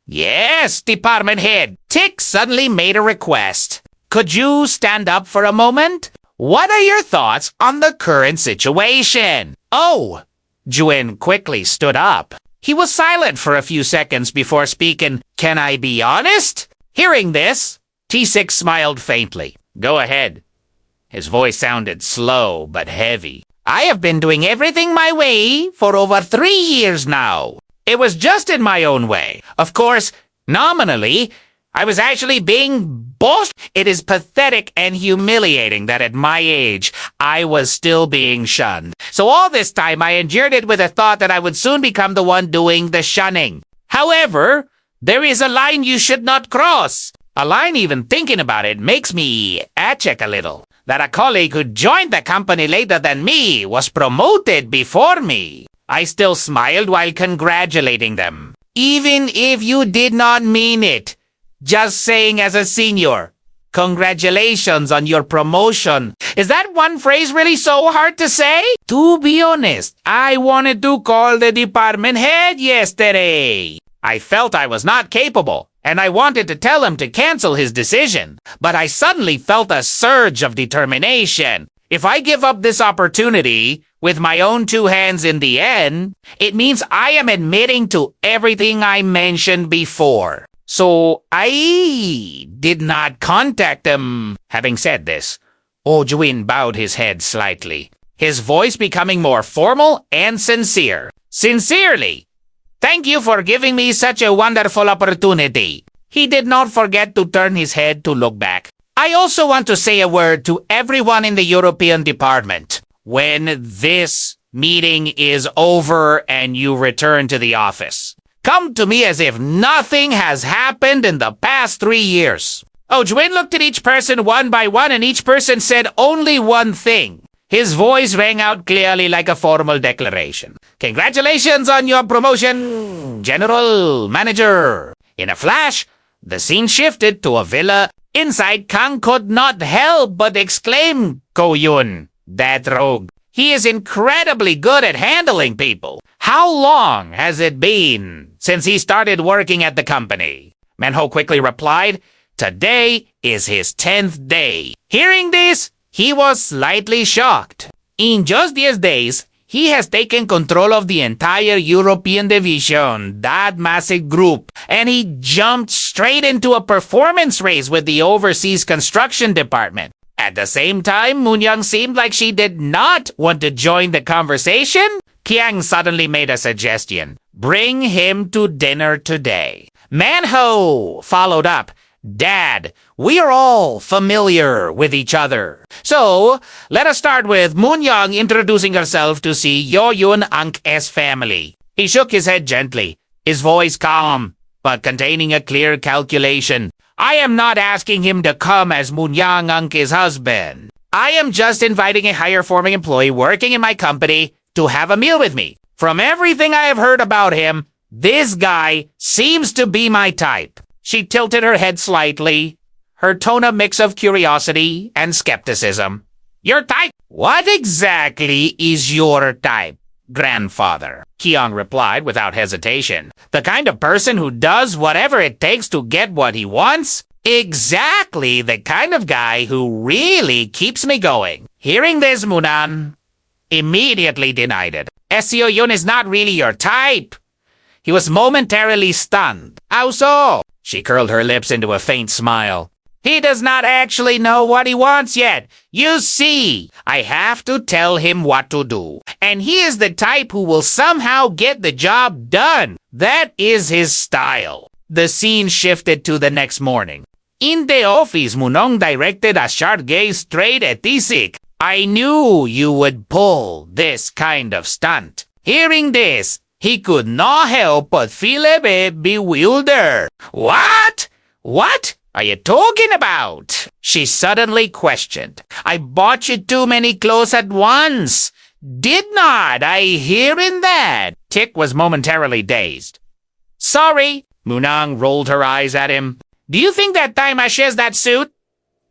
Yes, department head. Tik suddenly made a request. Could you stand up for a moment? What are your thoughts on the current situation? Oh, Joo-in quickly stood up. He was silent for a few seconds before speaking. Can I be honest? Hearing this, Taesik smiled faintly. Go ahead. His voice sounded slow but heavy. I have been doing everything my way for over 3 years now. It was just in my own way. Of course, nominally, I was actually being bossed. It is pathetic and humiliating that at my age, I was still being shunned. So all this time, I endured it with the thought that I would soon become the one doing the shunning. However, there is a line you should not cross. A line even thinking about it makes me check a little. That a colleague who joined the company later than me was promoted before me. I still smiled while congratulating them. Even if you did not mean it. Just saying as a senior, congratulations on your promotion. Is that one phrase really so hard to say? To be honest, I wanted to call the department head yesterday. I felt I was not capable, and I wanted to tell him to cancel his decision. But I suddenly felt a surge of determination. If I give up this opportunity with my own 2 hands in the end, it means I am admitting to everything I mentioned before. So I did not contact him. Having said this, Oh Joo-in bowed his head slightly, his voice becoming more formal and sincere. Sincerely, thank you for giving me such a wonderful opportunity. He did not forget to turn his head to look back. I also want to say a word to everyone in the European department. When this meeting is over and you return to the office, come to me as if nothing has happened in the past 3 years. Oh, Joo-in looked at each person one by one and each person said only one thing. His voice rang out clearly like a formal declaration. Congratulations on your promotion, General Manager. In a flash, the scene shifted to a villa. Inside, Kang could not help but exclaim, Ko-yun, that rogue. He is incredibly good at handling people. How long has it been since he started working at the company? Manhwa quickly replied, today is his 10th day. Hearing this, he was slightly shocked. In just these days, he has taken control of the entire European division, that massive group, and he jumped straight into a performance race with the overseas construction department. At the same time, Moonyeong seemed like she did not want to join the conversation. Kiang suddenly made a suggestion. Bring him to dinner today. Manhwa followed up. Dad, we are all familiar with each other. So, let us start with Moonyeong introducing herself to CEO Yun Taesik's family. He shook his head gently, his voice calm, but containing a clear calculation. I am not asking him to come as Moonyeong Taesik's husband. I am just inviting a higher-forming employee working in my company to have a meal with me. From everything I have heard about him, this guy seems to be my type. She tilted her head slightly, her tone a mix of curiosity and skepticism. Your type? What exactly is your type, grandfather? Kiang replied without hesitation. The kind of person who does whatever it takes to get what he wants? Exactly the kind of guy who really keeps me going. Hearing this, Moonan immediately denied it. SEO Yun is not really your type. He was momentarily stunned. How so? She curled her lips into a faint smile. He does not actually know what he wants yet. You see, I have to tell him what to do. And he is the type who will somehow get the job done. That is his style. The scene shifted to the next morning. In the office, Moonyeong directed a sharp gaze straight at Taesik. I knew you would pull this kind of stunt. Hearing this, he could not help but feel a bit bewildered. What? What are you talking about? She suddenly questioned. I bought you too many clothes at once. Did not I hear in that? Tik was momentarily dazed. Sorry. Moonyeong rolled her eyes at him. Do you think that time I shares that suit?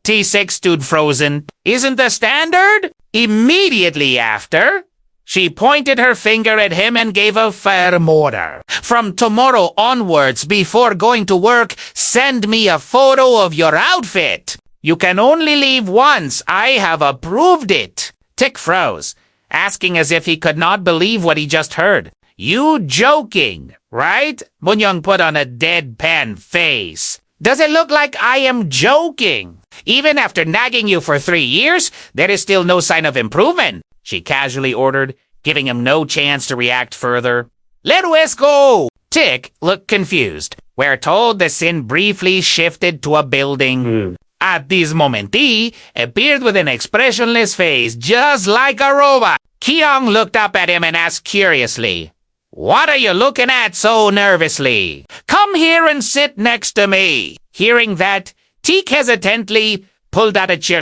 Taesik stood frozen. Isn't the standard? Immediately after, she pointed her finger at him and gave a firm order. From tomorrow onwards, before going to work, send me a photo of your outfit. You can only leave once. I have approved it. Tik froze, asking as if he could not believe what he just heard. You joking, right? Moonyeong put on a deadpan face. Does it look like I am joking? Even after nagging you for 3 years, there is still no sign of improvement, she casually ordered, giving him no chance to react further. Let us go! Tik looked confused. We're told the scene briefly shifted to a building. At this moment, he appeared with an expressionless face, just like a robot. Kiang looked up at him and asked curiously, What are you looking at so nervously? Come here and sit next to me. Hearing that, Tik hesitantly pulled out a chair.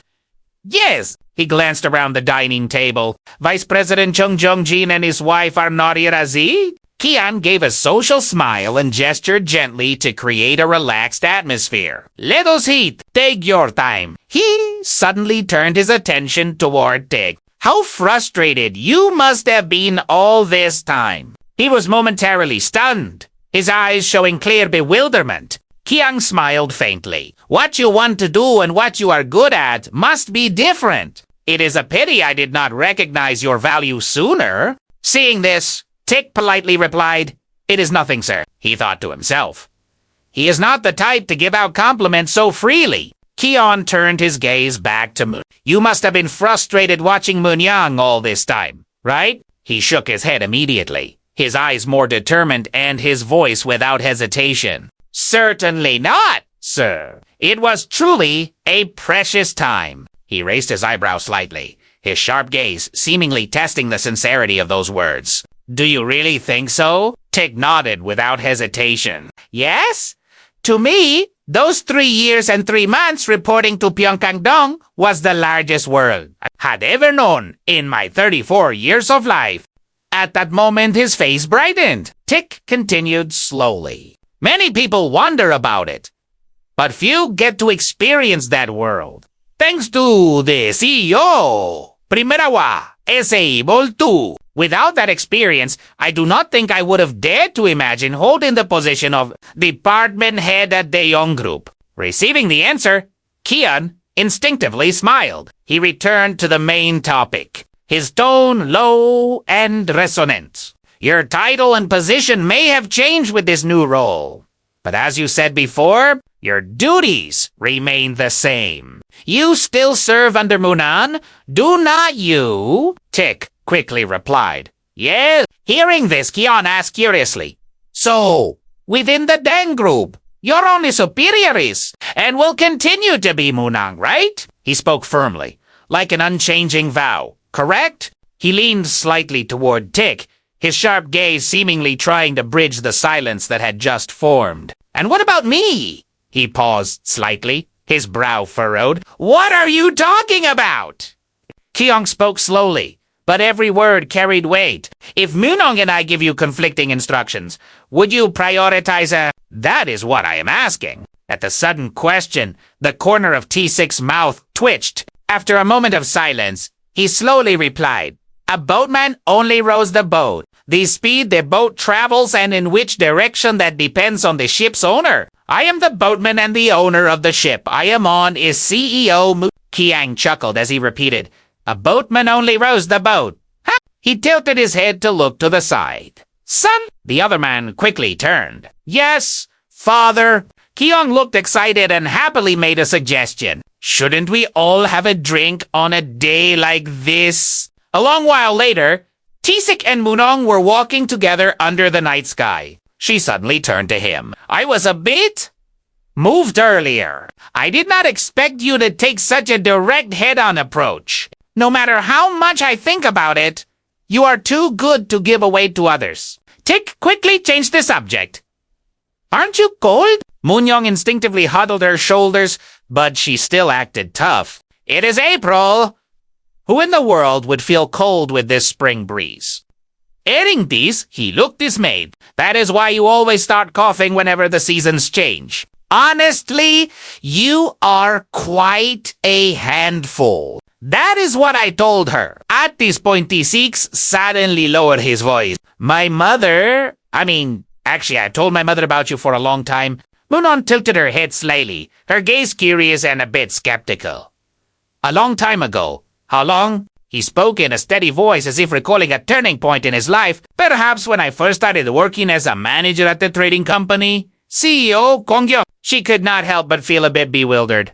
Yes, he glanced around the dining table. Vice President Chung Jong-jin and his wife are not here, is he? Kian gave a social smile and gestured gently to create a relaxed atmosphere. Let us eat. Take your time. He suddenly turned his attention toward Tik. How frustrated you must have been all this time. He was momentarily stunned, his eyes showing clear bewilderment. Kiang smiled faintly. What you want to do and what you are good at must be different. It is a pity I did not recognize your value sooner. Seeing this, Tik politely replied, It is nothing, sir, he thought to himself. He is not the type to give out compliments so freely. Kian turned his gaze back to Moon. You must have been frustrated watching Moonyeong all this time, right? He shook his head immediately, his eyes more determined and his voice without hesitation. Certainly not, sir. It was truly a precious time. He raised his eyebrows slightly, his sharp gaze seemingly testing the sincerity of those words. Do you really think so? Tik nodded without hesitation. Yes? To me, those 3 years and 3 months reporting to Pyeongkang-dong was the largest world I had ever known in my 34 years of life. At that moment, his face brightened. Tik continued slowly. Many people wonder about it, but few get to experience that world. Thanks to the CEO, Primera is able to. Without that experience, I do not think I would have dared to imagine holding the position of department head at Dae Yeong Group. Receiving the answer, Kian instinctively smiled. He returned to the main topic, his tone low and resonant. Your title and position may have changed with this new role, but as you said before, Your duties remain the same. You still serve under Moonan, do not you? Tik quickly replied. Yes. Hearing this, Kion asked curiously. So, within the Dae Group, your only superior is, and will continue to be Moonang, right? He spoke firmly, like an unchanging vow. Correct? He leaned slightly toward Tik, his sharp gaze seemingly trying to bridge the silence that had just formed. And what about me? He paused slightly, his brow furrowed. What are you talking about? Kiong spoke slowly, but every word carried weight. If Moonong and I give you conflicting instructions, would you prioritize a... That is what I am asking. At the sudden question, the corner of Taesik's mouth twitched. After a moment of silence, he slowly replied, a boatman only rows the boat. The speed the boat travels and in which direction that depends on the ship's owner. I am the boatman and the owner of the ship I am on is CEO Kiang chuckled as he repeated, a boatman only rows the boat. Ha! He tilted his head to look to the side. Son! The other man quickly turned. Yes, father. Kiong looked excited and happily made a suggestion. Shouldn't we all have a drink on a day like this? A long while later, Taesik and Moonong were walking together under the night sky. She suddenly turned to him. I was a bit moved earlier. I did not expect you to take such a direct head-on approach. No matter how much I think about it, you are too good to give away to others. Tik quickly changed the subject. Aren't you cold? Moonyeong instinctively huddled her shoulders, but she still acted tough. It is April. Who in the world would feel cold with this spring breeze? Hearing this, he looked dismayed. That is why you always start coughing whenever the seasons change. Honestly, you are quite a handful. That is what I told her. At this point, Taesik suddenly lowered his voice. My mother... Actually, I told my mother about you for a long time. Moonon tilted her head slightly, her gaze curious and a bit skeptical. A long time ago. How long? He spoke in a steady voice as if recalling a turning point in his life. Perhaps when I first started working as a manager at the trading company. CEO Kong Moonyeong. She could not help but feel a bit bewildered.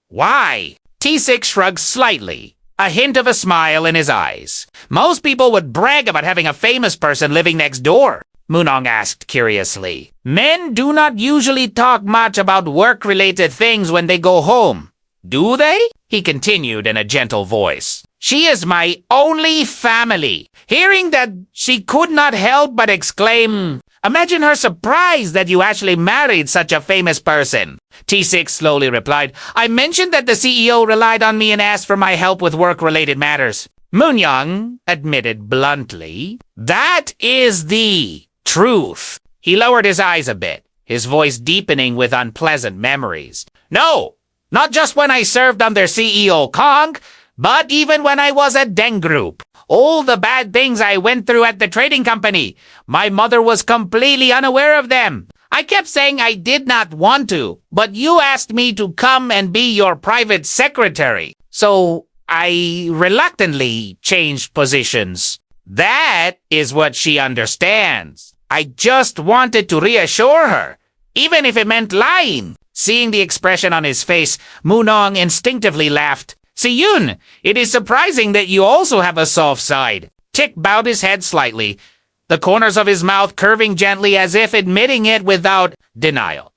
Why? Taesik shrugged slightly, a hint of a smile in his eyes. Most people would brag about having a famous person living next door. Moonong asked curiously. Men do not usually talk much about work-related things when they go home. Do they? He continued in a gentle voice. She is my only family. Hearing that, she could not help but exclaim, imagine her surprise that you actually married such a famous person. Taesik slowly replied, I mentioned that the CEO relied on me and asked for my help with work-related matters. Moonyeong admitted bluntly, that is the truth. He lowered his eyes a bit, his voice deepening with unpleasant memories. No, not just when I served under CEO Kong, but even when I was at Dae Group. All the bad things I went through at the trading company, my mother was completely unaware of them. I kept saying I did not want to, but you asked me to come and be your private secretary. So I reluctantly changed positions. That is what she understands. I just wanted to reassure her, even if it meant lying. Seeing the expression on his face, Moonong instinctively laughed. See, Yun, it is surprising that you also have a soft side. Tik bowed his head slightly, the corners of his mouth curving gently as if admitting it without denial.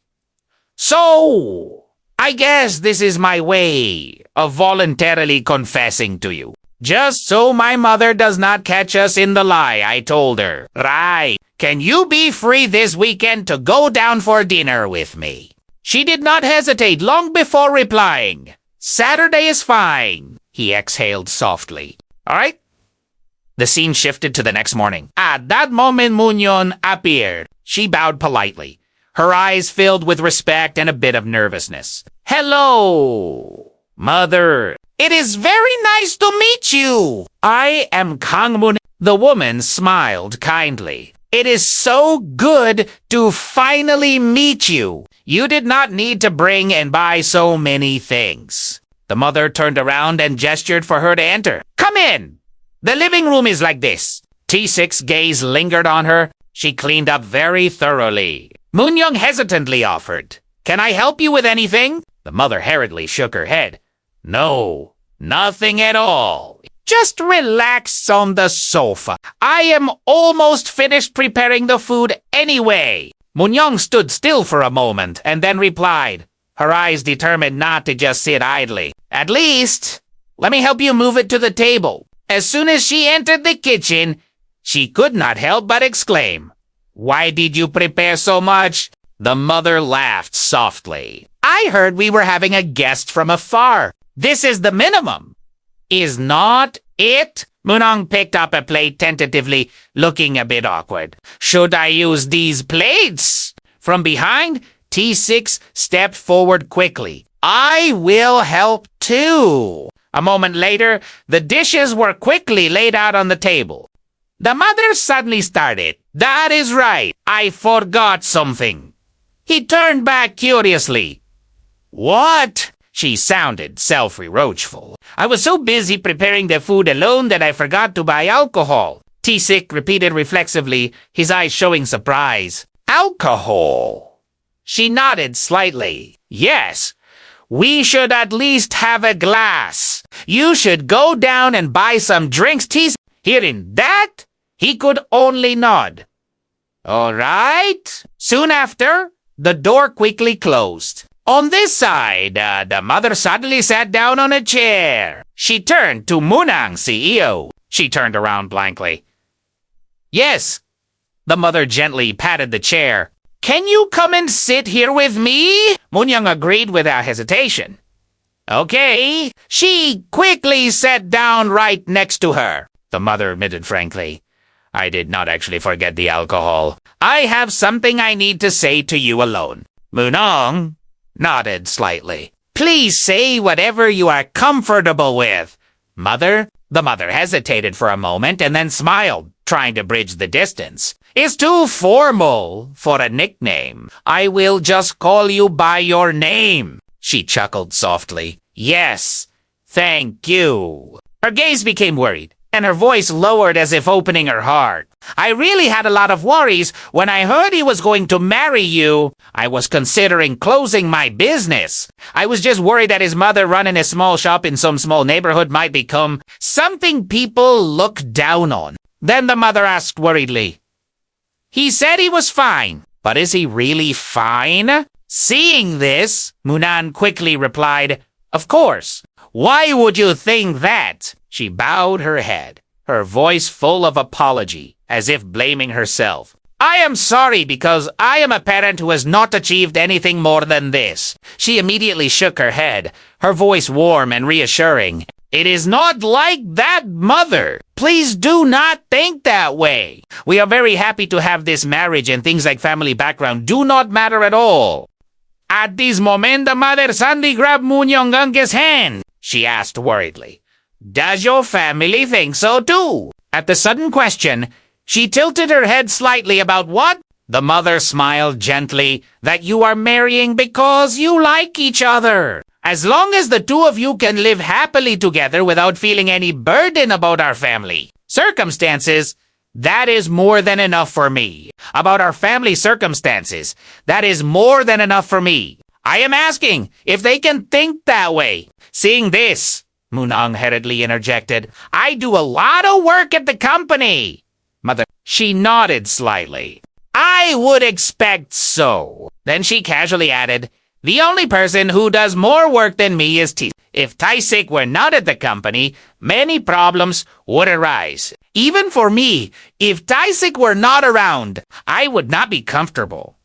So, I guess this is my way of voluntarily confessing to you. Just so my mother does not catch us in the lie, I told her. Right, can you be free this weekend to go down for dinner with me? She did not hesitate long before replying. Saturday is fine, he exhaled softly. All right? The scene shifted to the next morning. At that moment, Moonyeong appeared. She bowed politely, her eyes filled with respect and a bit of nervousness. Hello, mother. It is very nice to meet you. I am Kong Moonyeong. The woman smiled kindly. It is so good to finally meet you. You did not need to bring and buy so many things. The mother turned around and gestured for her to enter. Come in. The living room is like this. Taesik's gaze lingered on her. She cleaned up very thoroughly. Moonyeong hesitantly offered, Can I help you with anything? The mother hurriedly shook her head. No, nothing at all. Just relax on the sofa. I am almost finished preparing the food anyway. Moonyeong stood still for a moment and then replied, her eyes determined not to just sit idly. At least, let me help you move it to the table. As soon as she entered the kitchen, she could not help but exclaim, Why did you prepare so much? The mother laughed softly. I heard we were having a guest from afar. This is the minimum. Is not it? Moonyeong picked up a plate tentatively, looking a bit awkward. Should I use these plates? From behind, Taesik stepped forward quickly. I will help too. A moment later, the dishes were quickly laid out on the table. The mother suddenly started. That is right. I forgot something. He turned back curiously. What? She sounded self-reproachful. I was so busy preparing the food alone that I forgot to buy alcohol. Taesik repeated reflexively, his eyes showing surprise. Alcohol? She nodded slightly. Yes. We should at least have a glass. You should go down and buy some drinks, Taesik. Hearing that, he could only nod. All right. Soon after, the door quickly closed. On this side, the mother suddenly sat down on a chair. She turned to Moonyeong, CEO. She turned around blankly. Yes. The mother gently patted the chair. Can you come and sit here with me? Moonyeong agreed without hesitation. Okay. She quickly sat down right next to her. The mother admitted frankly. I did not actually forget the alcohol. I have something I need to say to you alone. Moonyeong nodded slightly. Please say whatever you are comfortable with. Mother? The mother hesitated for a moment and then smiled, trying to bridge the distance. It's too formal for a nickname. I will just call you by your name. She chuckled softly. Yes, thank you. Her gaze became worried, and her voice lowered as if opening her heart. I really had a lot of worries when I heard he was going to marry you. I was considering closing my business. I was just worried that his mother running a small shop in some small neighborhood might become something people look down on. Then the mother asked worriedly, He said he was fine, but is he really fine? Seeing this, Moonyeong quickly replied, Of course. Why would you think that? She bowed her head, her voice full of apology, as if blaming herself. I am sorry because I am a parent who has not achieved anything more than this. She immediately shook her head, her voice warm and reassuring. It is not like that, mother. Please do not think that way. We are very happy to have this marriage, and things like family background do not matter at all. At this moment, the mother suddenly grabbed Moonyeong's hand. She asked worriedly, Does your family think so too? At the sudden question, she tilted her head slightly. About what? The mother smiled gently. That you are marrying because you like each other. As long as the two of you can live happily together without feeling any burden about our family circumstances, that is more than enough for me. About our family circumstances, that is more than enough for me. I am asking if they can think that way. Seeing this, Moonyeong hurriedly interjected, I do a lot of work at the company. Mother, she nodded slightly. I would expect so. Then she casually added, the only person who does more work than me is Taesik. If Taesik were not at the company, many problems would arise. Even for me, if Taesik were not around, I would not be comfortable.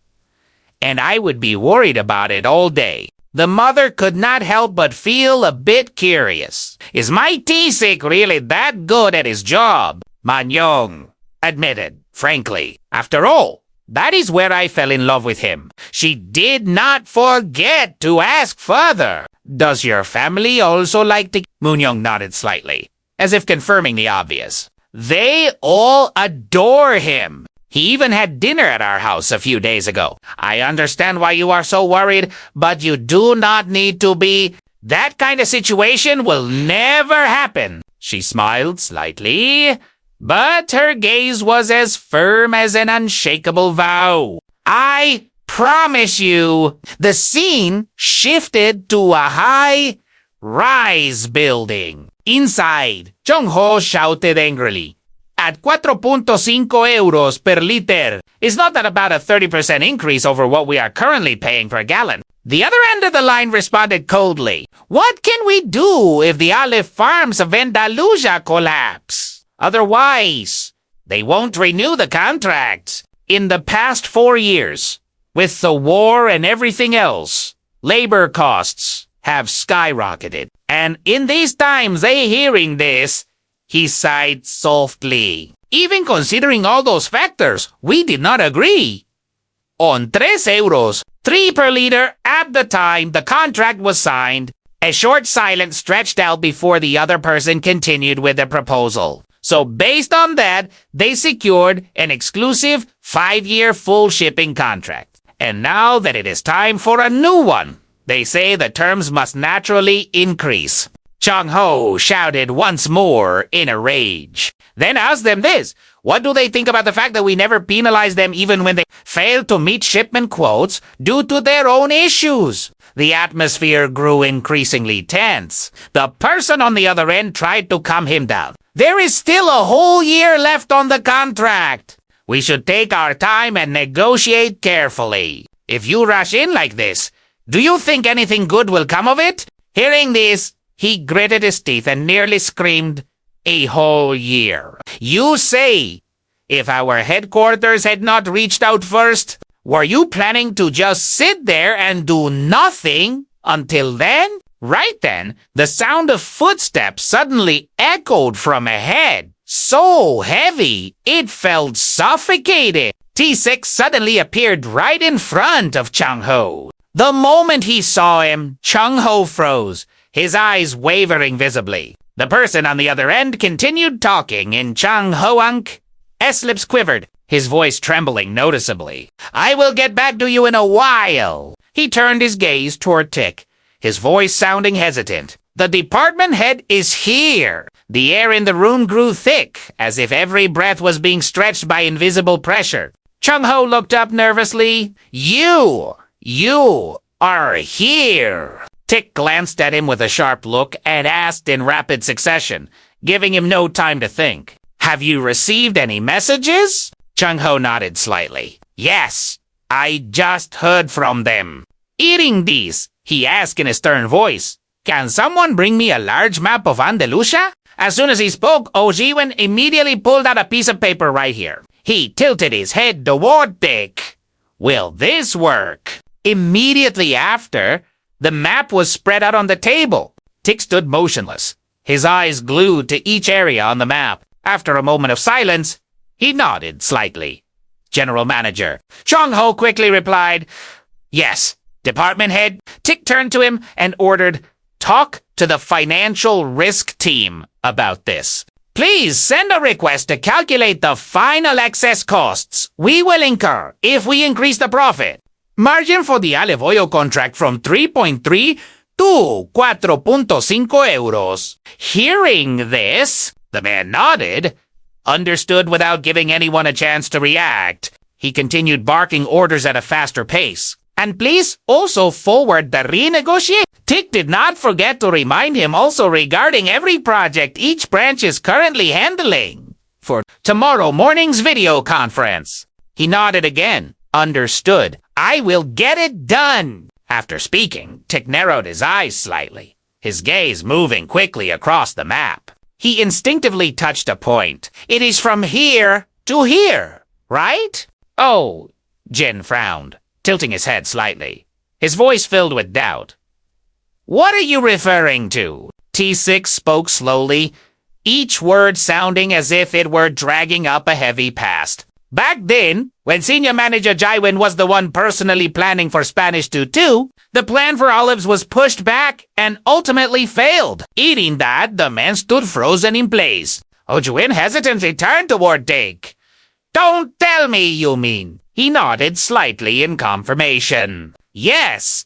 And I would be worried about it all day. The mother could not help but feel a bit curious. Is my Taesik really that good at his job? Moonyeong admitted, frankly. After all, that is where I fell in love with him. She did not forget to ask further. Does your family also like to... Moonyeong nodded slightly, as if confirming the obvious. They all adore him. He even had dinner at our house a few days ago. I understand why you are so worried, but you do not need to be. That kind of situation will never happen. She smiled slightly, but her gaze was as firm as an unshakable vow. I promise you. The scene shifted to a high-rise building. Inside, Jung-ho shouted angrily, "At 4.5 euros per liter. Is not that about a 30% increase over what we are currently paying per gallon?" The other end of the line responded coldly, "What can we do if the olive farms of Andalusia collapse? Otherwise, they won't renew the contract." In the past 4 years, with the war and everything else, labor costs have skyrocketed. And in these times, hearing this, he sighed softly. "Even considering all those factors, we did not agree on 3 euros, 3 per liter at the time the contract was signed." A short silence stretched out before the other person continued with the proposal. So based on that, they secured an exclusive 5-year full shipping contract. And now that it is time for a new one, they say the terms must naturally increase. Chung-ho shouted once more in a rage. Then asked them this: "What do they think about the fact that we never penalize them even when they fail to meet shipment quotes due to their own issues?" The atmosphere grew increasingly tense. The person on the other end tried to calm him down. "There is still a whole year left on the contract. We should take our time and negotiate carefully. If you rush in like this, do you think anything good will come of it?" Hearing this, he gritted his teeth and nearly screamed, "A whole year. You say, if our headquarters had not reached out first, were you planning to just sit there and do nothing until then?" Right then, the sound of footsteps suddenly echoed from ahead, so heavy it felt suffocating. Taesik suddenly appeared right in front of Chung-ho. The moment he saw him, Chung-ho froze, his eyes wavering visibly. The person on the other end continued talking in Chung-ho-unk. S lips quivered, his voice trembling noticeably. "I will get back to you in a while." He turned his gaze toward Tik, his voice sounding hesitant. "The department head is here." The air in the room grew thick, as if every breath was being stretched by invisible pressure. Chung-ho looked up nervously. You are here." Tik glanced at him with a sharp look and asked in rapid succession, giving him no time to think, "Have you received any messages?" Chung-ho nodded slightly. "Yes, I just heard from them." "Eating these," he asked in a stern voice, "can someone bring me a large map of Andalusia?" As soon as he spoke, Oh Ji-wen immediately pulled out a piece of paper right here. He tilted his head toward Tik. "Will this work?" Immediately after, the map was spread out on the table. Tik stood motionless, his eyes glued to each area on the map. After a moment of silence, he nodded slightly. "General Manager." Chung-ho quickly replied, "Yes, Department Head." Tik turned to him and ordered, "Talk to the financial risk team about this. Please send a request to calculate the final excess costs we will incur if we increase the profit margin for the olive oil contract from 3.3 to 4.5 euros. Hearing this, the man nodded, understood without giving anyone a chance to react. He continued barking orders at a faster pace. "And please also forward the renegotiate." Tik did not forget to remind him also regarding every project each branch is currently handling for tomorrow morning's video conference. He nodded again, understood. "I will get it done." After speaking, Tik narrowed his eyes slightly, his gaze moving quickly across the map. He instinctively touched a point. "It is from here to here, right?" "Oh," Jin frowned, tilting his head slightly, his voice filled with doubt. "What are you referring to?" Taesik spoke slowly, each word sounding as if it were dragging up a heavy past. "Back then, when Senior Manager Jaiwen was the one personally planning for Spanish 2-2, the plan for olives was pushed back and ultimately failed. Eating that, the man stood frozen in place." Ojuin hesitantly turned toward Take. "Don't tell me you mean." He nodded slightly in confirmation. "Yes."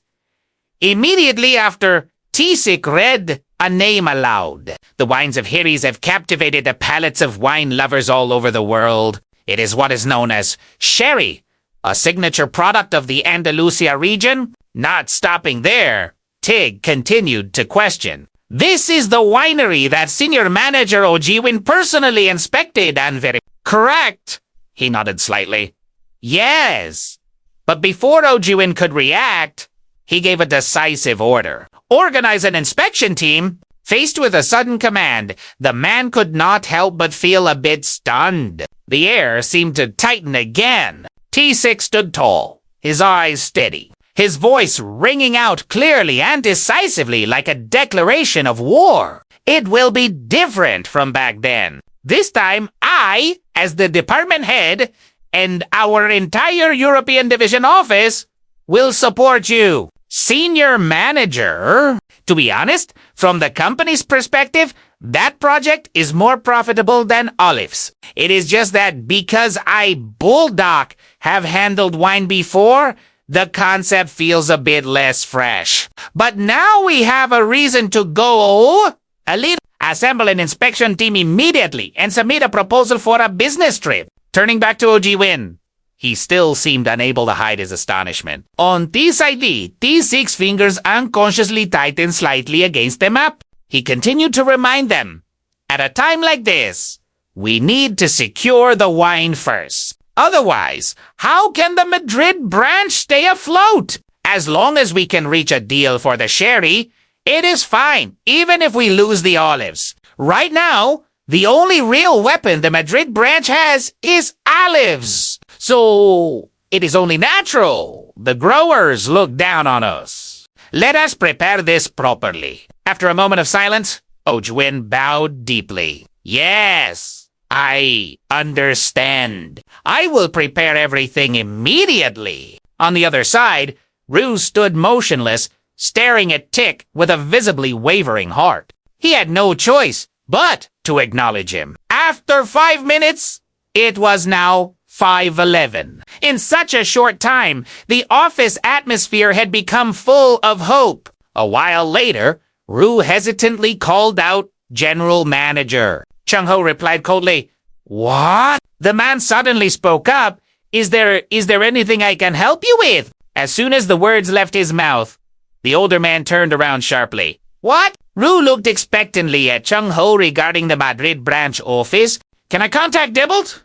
Immediately after, Taesik read a name aloud. "The wines of Hiris have captivated the palates of wine lovers all over the world. It is what is known as sherry, a signature product of the Andalusia region? Not stopping there, Tig continued to question. This is the winery that Senior Manager Oh Ji-win personally inspected and verified. Correct. He nodded slightly. Yes. But before Oh Ji-win could react, he gave a decisive order. Organize an inspection team. Faced with a sudden command, the man could not help but feel a bit stunned. The air seemed to tighten again. Taesik stood tall, his eyes steady, his voice ringing out clearly and decisively like a declaration of war. It will be different from back then. This time, I, as the department head, and our entire European division office will support you. Senior manager? To be honest, from the company's perspective, that project is more profitable than Olive's. It is just that because I, Bulldog, have handled wine before, the concept feels a bit less fresh. But now we have a reason to go a little. Assemble an inspection team immediately and submit a proposal for a business trip. Turning back to Oh Ji-win, he still seemed unable to hide his astonishment. On Taesik's fingers unconsciously tightened slightly against the map. He continued to remind them, at a time like this, we need to secure the wine first. Otherwise, how can the Madrid branch stay afloat? As long as we can reach a deal for the sherry, it is fine, even if we lose the olives. Right now, the only real weapon the Madrid branch has is olives. So, it is only natural the growers look down on us. Let us prepare this properly. After a moment of silence, Oh Ji-win bowed deeply. Yes, I understand. I will prepare everything immediately. On the other side, Rue stood motionless, staring at Tick with a visibly wavering heart. He had no choice but to acknowledge him. After 5 minutes, it was now 5:11. In such a short time, the office atmosphere had become full of hope. A while later, Rue hesitantly called out General Manager. Chung-ho replied coldly, What? The man suddenly spoke up. Is there anything I can help you with? As soon as the words left his mouth, the older man turned around sharply. What? Rue looked expectantly at Chung-ho regarding the Madrid branch office. Can I contact Dibbled?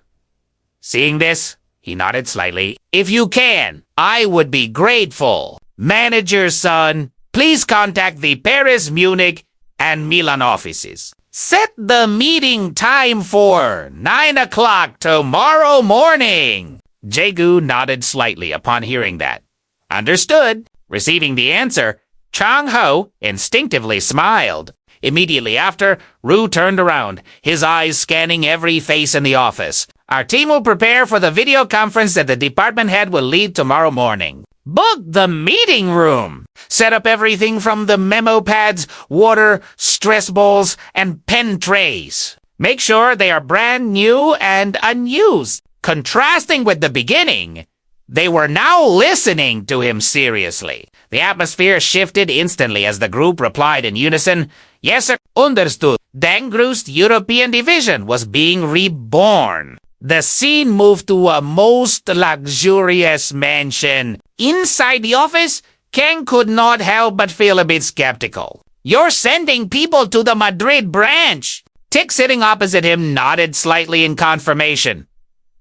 Seeing this, he nodded slightly. If you can, I would be grateful. Manager's son, please contact the Paris, Munich, and Milan offices. Set the meeting time for 9 o'clock tomorrow morning. Jae-gu nodded slightly upon hearing that. Understood. Receiving the answer, Chung-ho instinctively smiled. Immediately after, Rue turned around, his eyes scanning every face in the office. Our team will prepare for the video conference that the department head will lead tomorrow morning. Book the meeting room. Set up everything from the memo pads, water, stress balls, and pen trays. Make sure they are brand new and unused. Contrasting with the beginning, they were now listening to him seriously. The atmosphere shifted instantly as the group replied in unison, Yes, sir. Understood. Dae Group's European division was being reborn. The scene moved to a most luxurious mansion. Inside the office, Ken could not help but feel a bit skeptical. You're sending people to the Madrid branch. Tick sitting opposite him nodded slightly in confirmation.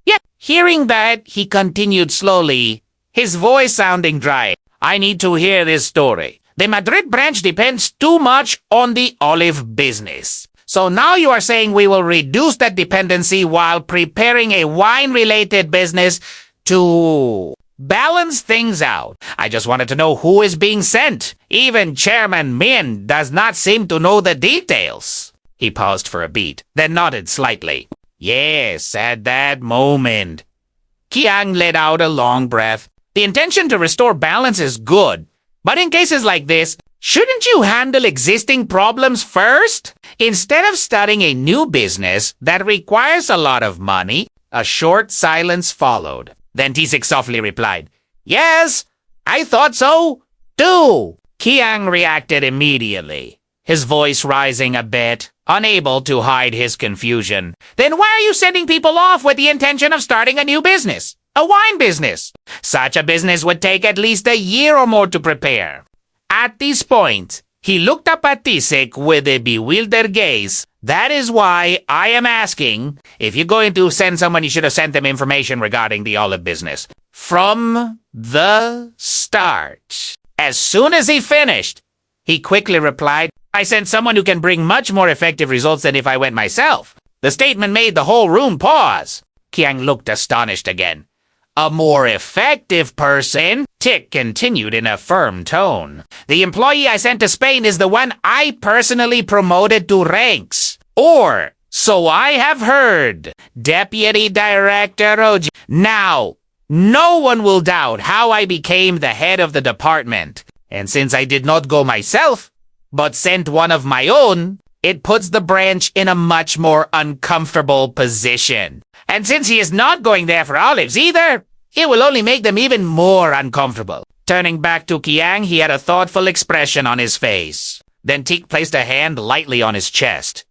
Yet, hearing that, he continued slowly, his voice sounding dry. I need to hear this story. The Madrid branch depends too much on the olive business. So now you are saying we will reduce that dependency while preparing a wine-related business to balance things out. I just wanted to know who is being sent. Even Chairman Min does not seem to know the details. He paused for a beat, then nodded slightly. Yes, at that moment. Kiang let out a long breath. The intention to restore balance is good, but in cases like this, shouldn't you handle existing problems first? Instead of starting a new business that requires a lot of money, a short silence followed. Then Taesik softly replied, Yes, I thought so, too. Kiang reacted immediately, his voice rising a bit, unable to hide his confusion. Then why are you sending people off with the intention of starting a new business? A wine business. Such a business would take at least a year or more to prepare. At this point, he looked up at Taesik with a bewildered gaze. That is why I am asking, if you're going to send someone, you should have sent them information regarding the olive business. From the start. As soon as he finished, he quickly replied, I sent someone who can bring much more effective results than if I went myself. The statement made the whole room pause. Kiang looked astonished again. A more effective person? Tick continued in a firm tone. The employee I sent to Spain is the one I personally promoted to ranks. Or, so I have heard, Deputy Director OG. Now, no one will doubt how I became the head of the department. And since I did not go myself, but sent one of my own, it puts the branch in a much more uncomfortable position. And since he is not going there for olives either, it will only make them even more uncomfortable. Turning back to Kiang, he had a thoughtful expression on his face. Then Tik placed a hand lightly on his chest.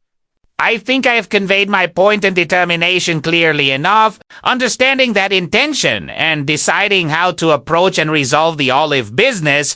I think I have conveyed my point and determination clearly enough, understanding that intention and deciding how to approach and resolve the olive business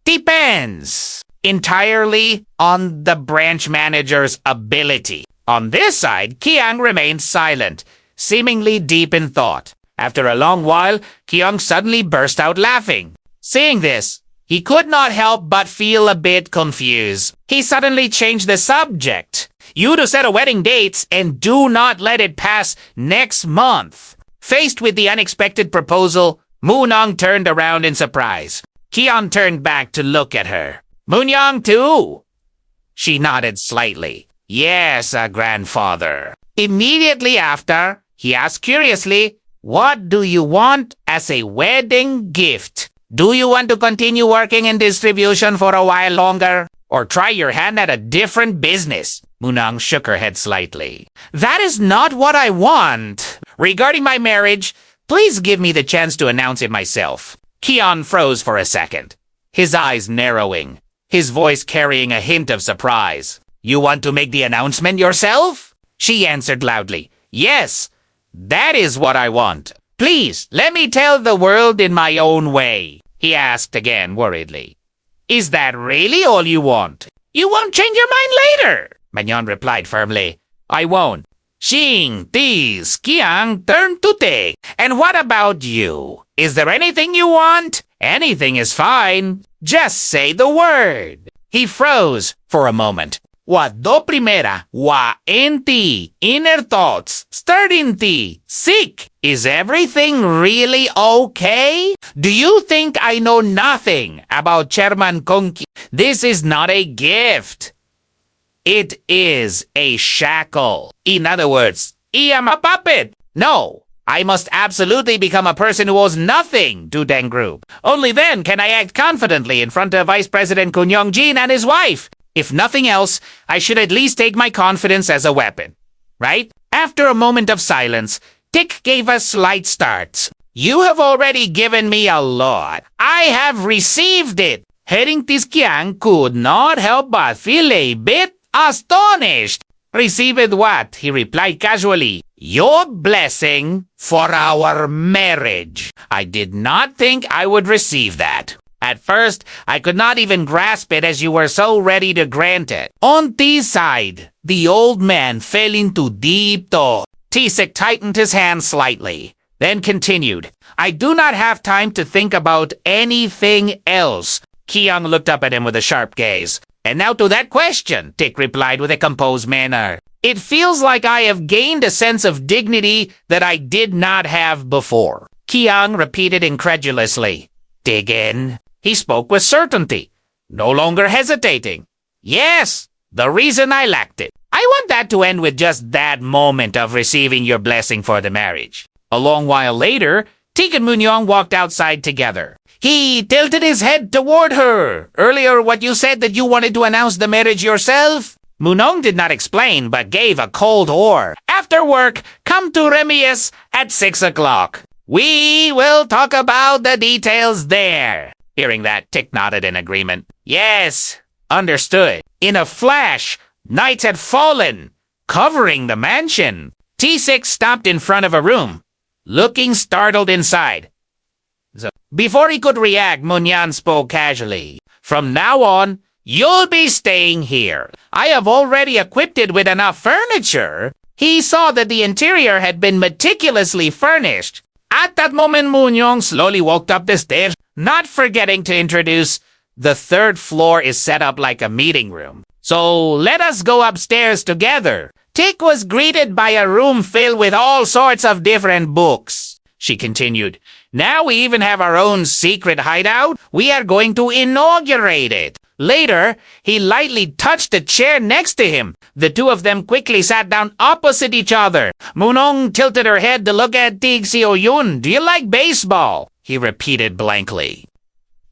depends entirely on the branch manager's ability. On this side, Kiang remained silent, seemingly deep in thought. After a long while, Kiang suddenly burst out laughing. Seeing this, he could not help but feel a bit confused. He suddenly changed the subject. You to set a wedding date and do not let it pass next month. Faced with the unexpected proposal, Moonyeong turned around in surprise. Kiang turned back to look at her. Moonyeong too? She nodded slightly. Yes, grandfather. Immediately after, he asked curiously, what do you want as a wedding gift? Do you want to continue working in distribution for a while longer? Or try your hand at a different business? Moonyeong shook her head slightly. That is not what I want. Regarding my marriage, please give me the chance to announce it myself. Kiang froze for a second, his eyes narrowing, his voice carrying a hint of surprise. You want to make the announcement yourself? She answered loudly. Yes, that is what I want. Please, let me tell the world in my own way. He asked again worriedly. Is that really all you want? You won't change your mind later, Manhwa replied firmly. I won't. Xing, Tis, Kiang turned to Tae. And what about you? Is there anything you want? Anything is fine. Just say the word. He froze for a moment. What do primera, wa en ti, inner thoughts, stirred in ti, sick. Is everything really okay? Do you think I know nothing about Chairman Kong? This is not a gift. It is a shackle. In other words, I am a puppet. No, I must absolutely become a person who owes nothing to Dae Yeong Group. Only then can I act confidently in front of Vice President Koon Young-jin and his wife. If nothing else, I should at least take my confidence as a weapon. Right? After a moment of silence, Tik gave a slight start. You have already given me a lot. I have received it. Heading Tis Kiang could not help but feel a bit astonished. Received what? He replied casually. Your blessing for our marriage. I did not think I would receive that. At first, I could not even grasp it as you were so ready to grant it. On this side, the old man fell into deep thought. Taesik tightened his hand slightly, then continued. I do not have time to think about anything else. Kiang looked up at him with a sharp gaze. And now to that question, Tik replied with a composed manner. It feels like I have gained a sense of dignity that I did not have before. Kiang repeated incredulously. Dig in. He spoke with certainty, no longer hesitating. Yes, the reason I lacked it. I want that to end with just that moment of receiving your blessing for the marriage. A long while later, Tik and Moonyeong walked outside together. He tilted his head toward her. Earlier, what you said that you wanted to announce the marriage yourself? Moonyeong did not explain, but gave a cold or. After work, come to Remius at 6 o'clock. We will talk about the details there. Hearing that, Tik nodded in agreement. Yes, understood. In a flash, night had fallen, covering the mansion. Taesik stopped in front of a room. looking startled inside. Before he could react, Moonyeong spoke casually. From now on, you'll be staying here. I have already equipped it with enough furniture. He saw that the interior had been meticulously furnished. At that moment, Moonyeong slowly walked up the stairs, not forgetting to introduce, the third floor is set up like a meeting room. So let us go upstairs together. Tik was greeted by a room filled with all sorts of different books. She continued, now we even have our own secret hideout. We are going to inaugurate it. Later, he lightly touched the chair next to him. The two of them quickly sat down opposite each other. Moonyeong tilted her head to look at Tig Seo-yun. Do you like baseball? He repeated blankly.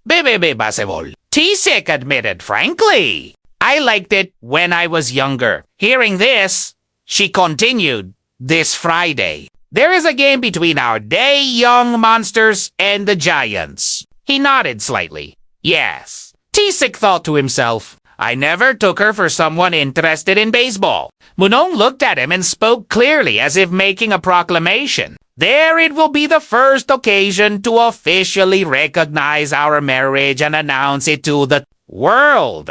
Bebe baseball. Taesik admitted frankly. I liked it when I was younger. Hearing this, she continued, this Friday, there is a game between our Dae Yeong monsters and the Giants. He nodded slightly. Yes. Taesik thought to himself, I never took her for someone interested in baseball. Moonyeong looked at him and spoke clearly as if making a proclamation. There it will be the first occasion to officially recognize our marriage and announce it to the world.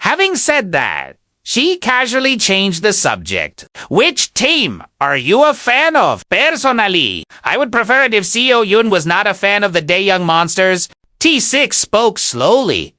Having said that, she casually changed the subject. Which team are you a fan of? Personally, I would prefer it if Seo-yun was not a fan of the Dae Yeong monsters. Taesik spoke slowly.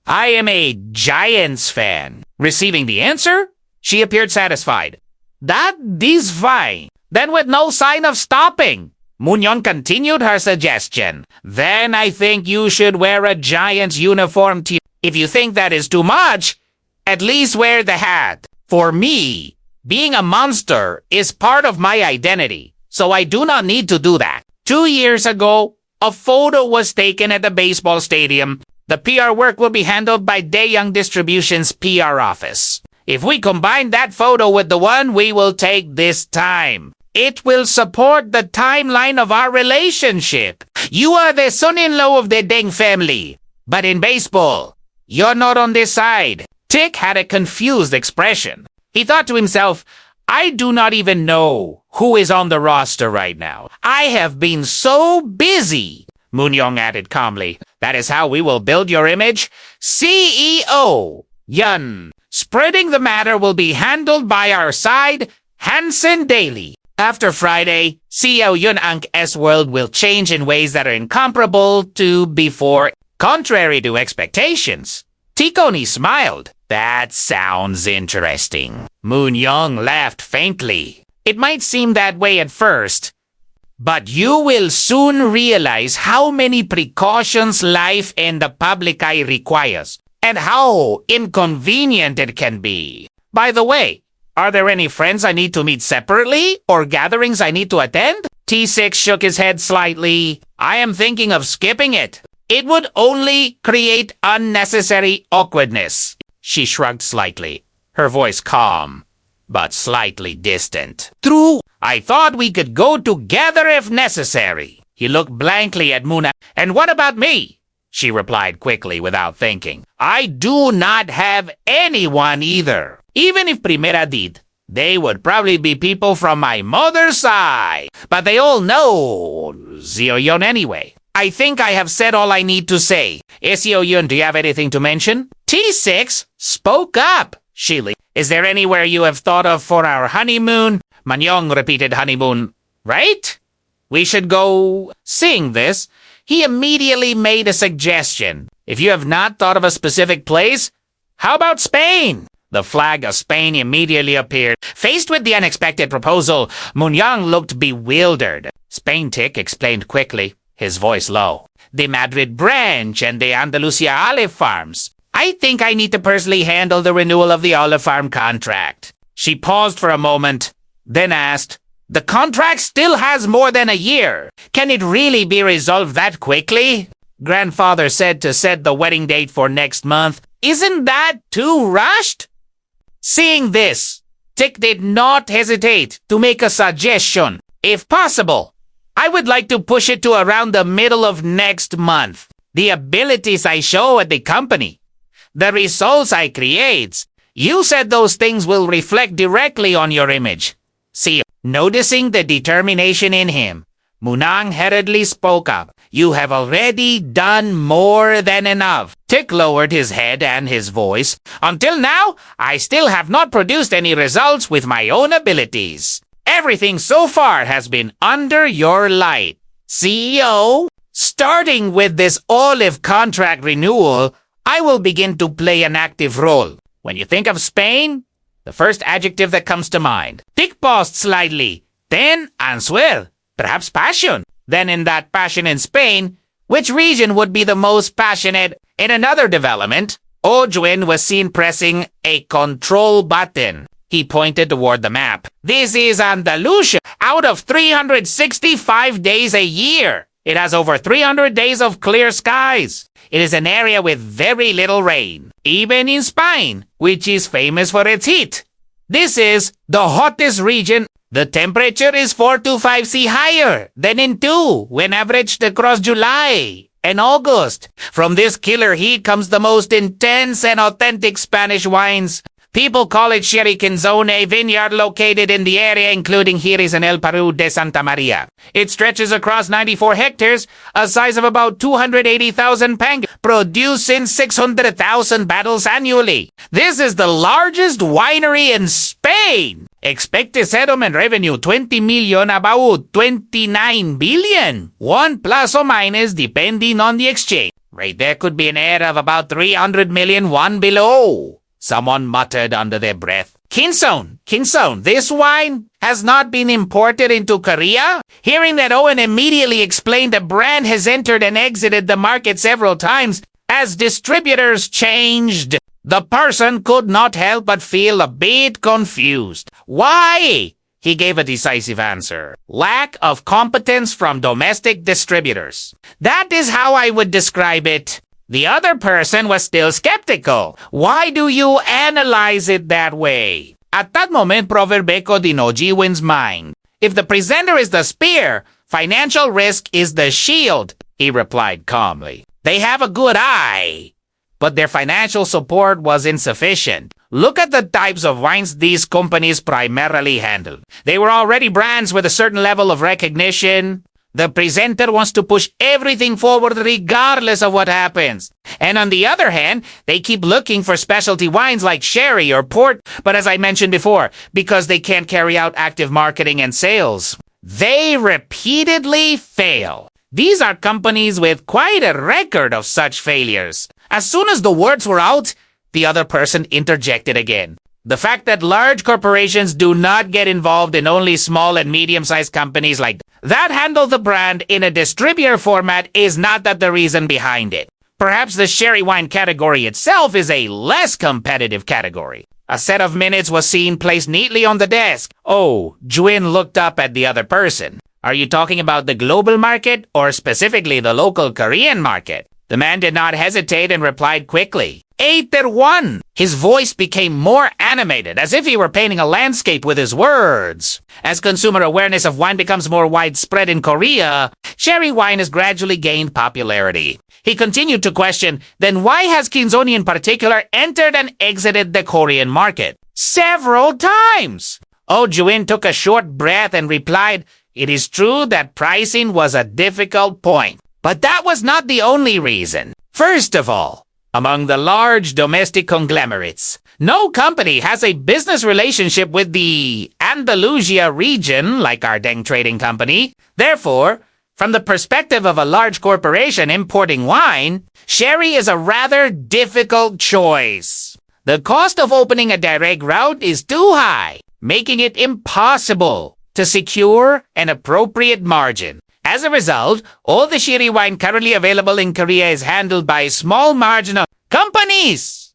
I am a Giants fan. Receiving the answer, she appeared satisfied. That is fine. Then with no sign of stopping, Moonyeong continued her suggestion. Then I think you should wear a Giants uniform too. If you think that is too much, at least wear the hat. For me, being a monster is part of my identity, so I do not need to do that. 2 years ago, a photo was taken at the baseball stadium. The PR work will be handled by Dae Yeong Distribution's PR office. If we combine that photo with the one we will take this time, it will support the timeline of our relationship. You are the son-in-law of the Deng family, but in baseball, you're not on this side. Tik had a confused expression. He thought to himself, I do not even know who is on the roster right now. I have been so busy. Moonyeong added calmly, that is how we will build your image. CEO Yun. Spreading the matter will be handled by our side, Hansen Daily. After Friday, CEO Yun Ank's world will change in ways that are incomparable to before. Contrary to expectations, Tikoni smiled. That sounds interesting. Moonyeong laughed faintly. It might seem that way at first, but you will soon realize how many precautions life and the public eye requires, and how inconvenient it can be. By the way, are there any friends I need to meet separately, or gatherings I need to attend? Taesik shook his head slightly. I am thinking of skipping it. It would only create unnecessary awkwardness. She shrugged slightly, her voice calm, but slightly distant. True, I thought we could go together if necessary. He looked blankly at Moona. And what about me? She replied quickly without thinking. I do not have anyone either. Even if Primera did, they would probably be people from my mother's side. But they all know Seo-yun anyway. I think I have said all I need to say. Seo-yun, do you have anything to mention? T6 spoke up. Shili, is there anywhere you have thought of for our honeymoon? Moonyeong repeated honeymoon. Right? We should go. Seeing this, he immediately made a suggestion. If you have not thought of a specific place, how about Spain? The flag of Spain immediately appeared. Faced with the unexpected proposal, Moonyeong looked bewildered. Spain, Tik explained quickly, his voice low. The Madrid branch and the Andalusia olive farms. I think I need to personally handle the renewal of the olive farm contract. She paused for a moment, then asked, the contract still has more than a year. Can it really be resolved that quickly? Grandfather said to set the wedding date for next month. Isn't that too rushed? Seeing this, Tik did not hesitate to make a suggestion. If possible, I would like to push it to around the middle of next month. The abilities I show at the company, the results I create, you said those things will reflect directly on your image. See, noticing the determination in him, Moonyeong hurriedly spoke up. You have already done more than enough. Tik lowered his head and his voice. Until now, I still have not produced any results with my own abilities. Everything so far has been under your light. CEO, starting with this olive contract renewal, I will begin to play an active role. When you think of Spain, the first adjective that comes to mind. Tik paused slightly. Then answer. Perhaps passion. Then in that passion in Spain, which region would be the most passionate? In another development, Oh Jwin was seen pressing a control button. He pointed toward the map. This is Andalusia. Out of 365 days a year, it has over 300 days of clear skies. It is an area with very little rain, even in Spain, which is famous for its heat. This is the hottest region. The temperature is 4 to 5 C higher than in 2 when averaged across July and August. From this killer heat comes the most intense and authentic Spanish wines. People call it Sherry Quinzone, a vineyard located in the area, including Giris and El Paru de Santa Maria. It stretches across 94 hectares, a size of about 280,000 pang, producing 600,000 bottles annually. This is the largest winery in Spain. Expected settlement revenue 20 million, about 29 billion. 1 plus or minus depending on the exchange. Right there could be an error of about 300 million, one below. Someone muttered under their breath. Quinzone, this wine has not been imported into Korea? Hearing that, Owen immediately explained the brand has entered and exited the market several times as distributors changed. The person could not help but feel a bit confused. Why? He gave a decisive answer. Lack of competence from domestic distributors. That is how I would describe it. The other person was still skeptical. Why do you analyze it that way? At that moment, Proverb echoed in Oh Ji-win's mind. If the presenter is the spear, financial risk is the shield, he replied calmly. They have a good eye, but their financial support was insufficient. Look at the types of wines these companies primarily handle. They were already brands with a certain level of recognition. The presenter wants to push everything forward regardless of what happens. And on the other hand, they keep looking for specialty wines like sherry or port, but as I mentioned before, because they can't carry out active marketing and sales, they repeatedly fail. These are companies with quite a record of such failures. As soon as the words were out, the other person interjected again. The fact that large corporations do not get involved in only small and medium-sized companies like that handle the brand in a distributor format is not that the reason behind it. Perhaps the sherry wine category itself is a less competitive category. A set of minutes was seen placed neatly on the desk. Oh, Jwin looked up at the other person. Are you talking about the global market or specifically the local Korean market? The man did not hesitate and replied quickly. 8-1. His voice became more animated, as if he were painting a landscape with his words. As consumer awareness of wine becomes more widespread in Korea, sherry wine has gradually gained popularity. He continued to question, then why has Quinzone in particular entered and exited the Korean market? Several times. Oh Jwin took a short breath and replied, it is true that pricing was a difficult point. But that was not the only reason. First of all, among the large domestic conglomerates, no company has a business relationship with the Andalusia region like our Deng Trading Company. Therefore, from the perspective of a large corporation importing wine, sherry is a rather difficult choice. The cost of opening a direct route is too high, making it impossible to secure an appropriate margin. As a result, all the sherry wine currently available in Korea is handled by small marginal companies.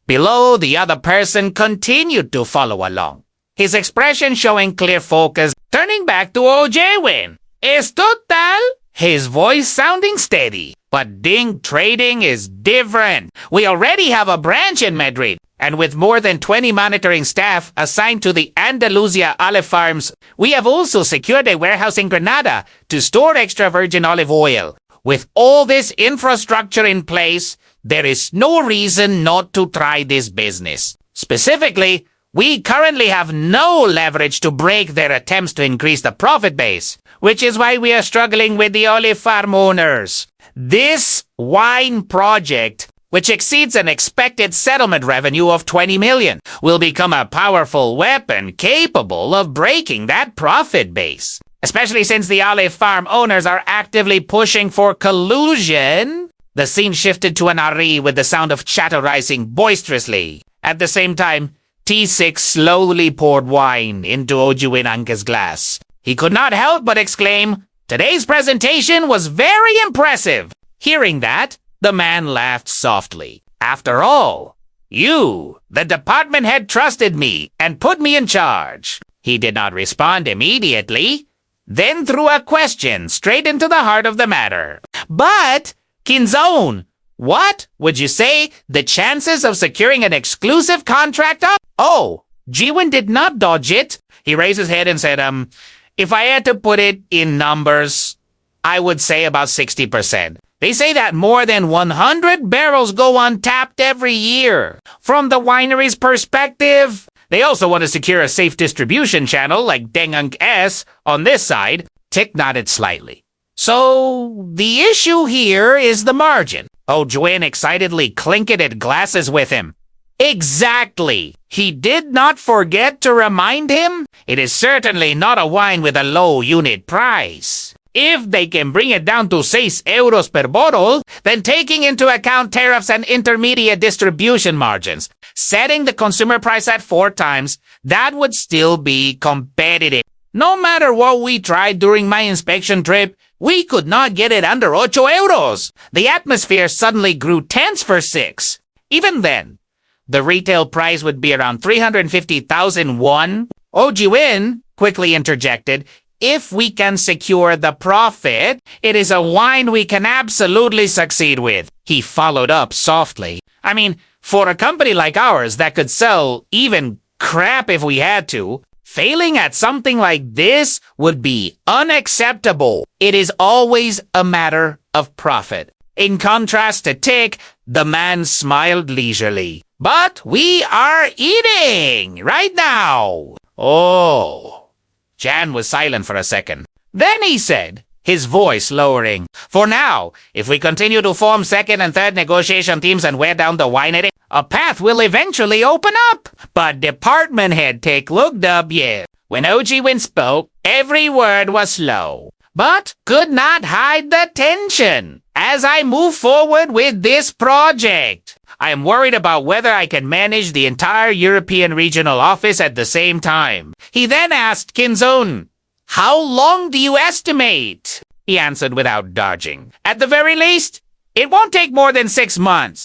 Below, the other person continued to follow along, his expression showing clear focus. Turning back to Oh Jae-win. Es total, his voice sounding steady. But Deng Trading is different. We already have a branch in Madrid, and with more than 20 monitoring staff assigned to the Andalusia olive farms, we have also secured a warehouse in Granada to store extra virgin olive oil. With all this infrastructure in place, there is no reason not to try this business. Specifically, we currently have no leverage to break their attempts to increase the profit base. which is why we are struggling with the olive farm owners. This wine project, which exceeds an expected settlement revenue of 20 million, will become a powerful weapon capable of breaking that profit base. Especially since the olive farm owners are actively pushing for collusion. The scene shifted to an Ari with the sound of chatter rising boisterously. At the same time, Taesik slowly poured wine into Oh Ji-win Anka's glass. He could not help but exclaim, "Today's presentation was very impressive." Hearing that, the man laughed softly. "After all, you, the department head, trusted me and put me in charge." He did not respond immediately, then threw a question straight into the heart of the matter. "But, Kinzone, what would you say the chances of securing an exclusive contract are?" Oh, Ji-win did not dodge it. He raised his head and said, if I had to put it in numbers, I would say about 60%. They say that more than 100 barrels go untapped every year. From the winery's perspective, they also want to secure a safe distribution channel like Dae Yeong S on this side. Tick nodded slightly. "So, the issue here is the margin." Oh Ji-win excitedly clinketed glasses with him. "Exactly. He did not forget to remind him. It is certainly not a wine with a low unit price. If they can bring it down to 6 euros per bottle, then taking into account tariffs and intermediate distribution margins, setting the consumer price at 4 times, that would still be competitive. No matter what we tried during my inspection trip, we could not get it under 8 euros. The atmosphere suddenly grew tense for 6. Even then, the retail price would be around 350,000 won. Oh Ji-win quickly interjected, "If we can secure the profit, it is a wine we can absolutely succeed with." He followed up softly. "I mean, for a company like ours that could sell even crap if we had to, failing at something like this would be unacceptable. It is always a matter of profit." In contrast to Tick, the man smiled leisurely. "But we are eating right now." "Oh." Jan was silent for a second. Then he said, his voice lowering, "For now, if we continue to form second and third negotiation teams and wear down the winery, a path will eventually open up." But department head Tick looked up, When Oh Ji-win spoke, every word was slow, but could not hide the tension. "As I move forward with this project, I am worried about whether I can manage the entire European regional office at the same time." He then asked Kinzone, "How long do you estimate?" He answered without dodging, "At the very least, it won't take more than 6 months."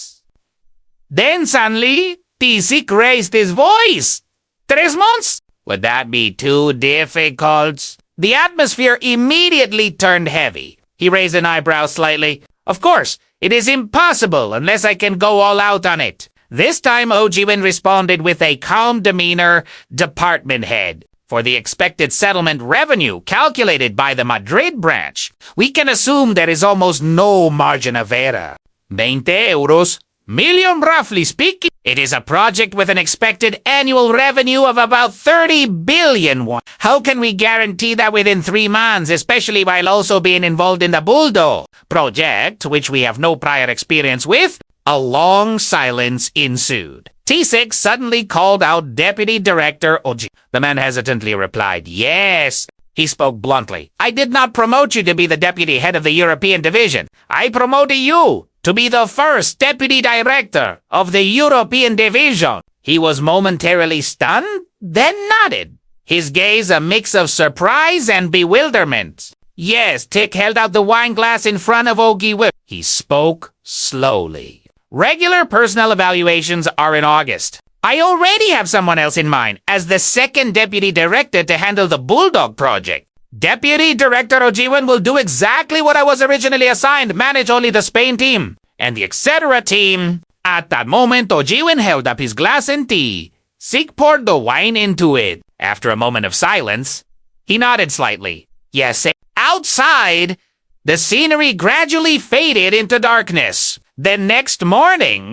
Then suddenly, Taesik raised his voice. 3 months? Would that be too difficult? The atmosphere immediately turned heavy. He raised an eyebrow slightly. "Of course, it is impossible unless I can go all out on it." This time, Oh Ji-win responded with a calm demeanor, "Department head, for the expected settlement revenue calculated by the Madrid branch, we can assume there is almost no margin of error. 20 euros, million roughly speaking. It is a project with an expected annual revenue of about 30 billion won. How can we guarantee that within 3 months, especially while also being involved in the Bulldog project, which we have no prior experience with?" A long silence ensued. Taesik suddenly called out Deputy Director Oji. The man hesitantly replied, "Yes." He spoke bluntly. "I did not promote you to be the deputy head of the European division. I promoted you to be the first deputy director of the European division." He was momentarily stunned, then nodded, his gaze a mix of surprise and bewilderment. Yes, Tick held out the wine glass in front of Oh Ji-win. He spoke slowly. "Regular personnel evaluations are in August. I already have someone else in mind as the second deputy director to handle the Bulldog project. Deputy Director Oh Ji-win will do exactly what I was originally assigned, manage only the Spain team and the etc. team." At that moment, Oh Ji-win held up his glass and tea. Sik poured the wine into it. After a moment of silence, he nodded slightly. "Yes." Outside, the scenery gradually faded into darkness. The next morning,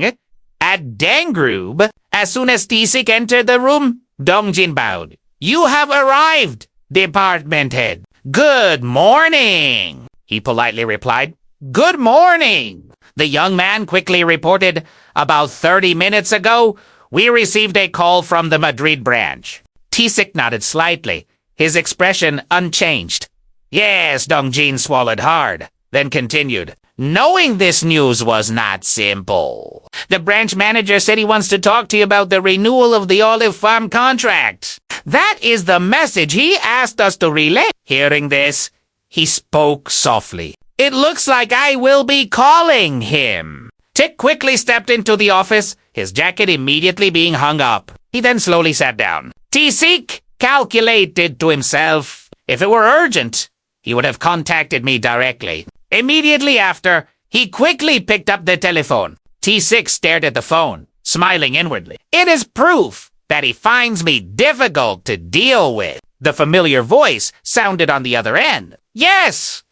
at Dae Yeong Group, as soon as Taesik entered the room, Dongjin bowed. "You have arrived, department head." "Good morning," he politely replied. "Good morning." The young man quickly reported, "About 30 minutes ago, we received a call from the Madrid branch." Taesik nodded slightly, his expression unchanged. Yes, Dongjin swallowed hard, then continued. "Knowing this news was not simple. The branch manager said he wants to talk to you about the renewal of the olive farm contract. That is the message he asked us to relay." Hearing this, he spoke softly. "It looks like I will be calling him." Tick quickly stepped into the office, his jacket immediately being hung up. He then slowly sat down. Taesik calculated to himself, if it were urgent, he would have contacted me directly. Immediately after, he quickly picked up the telephone. Taesik stared at the phone, smiling inwardly. It is proof that he finds me difficult to deal with. The familiar voice sounded on the other end. "Yes,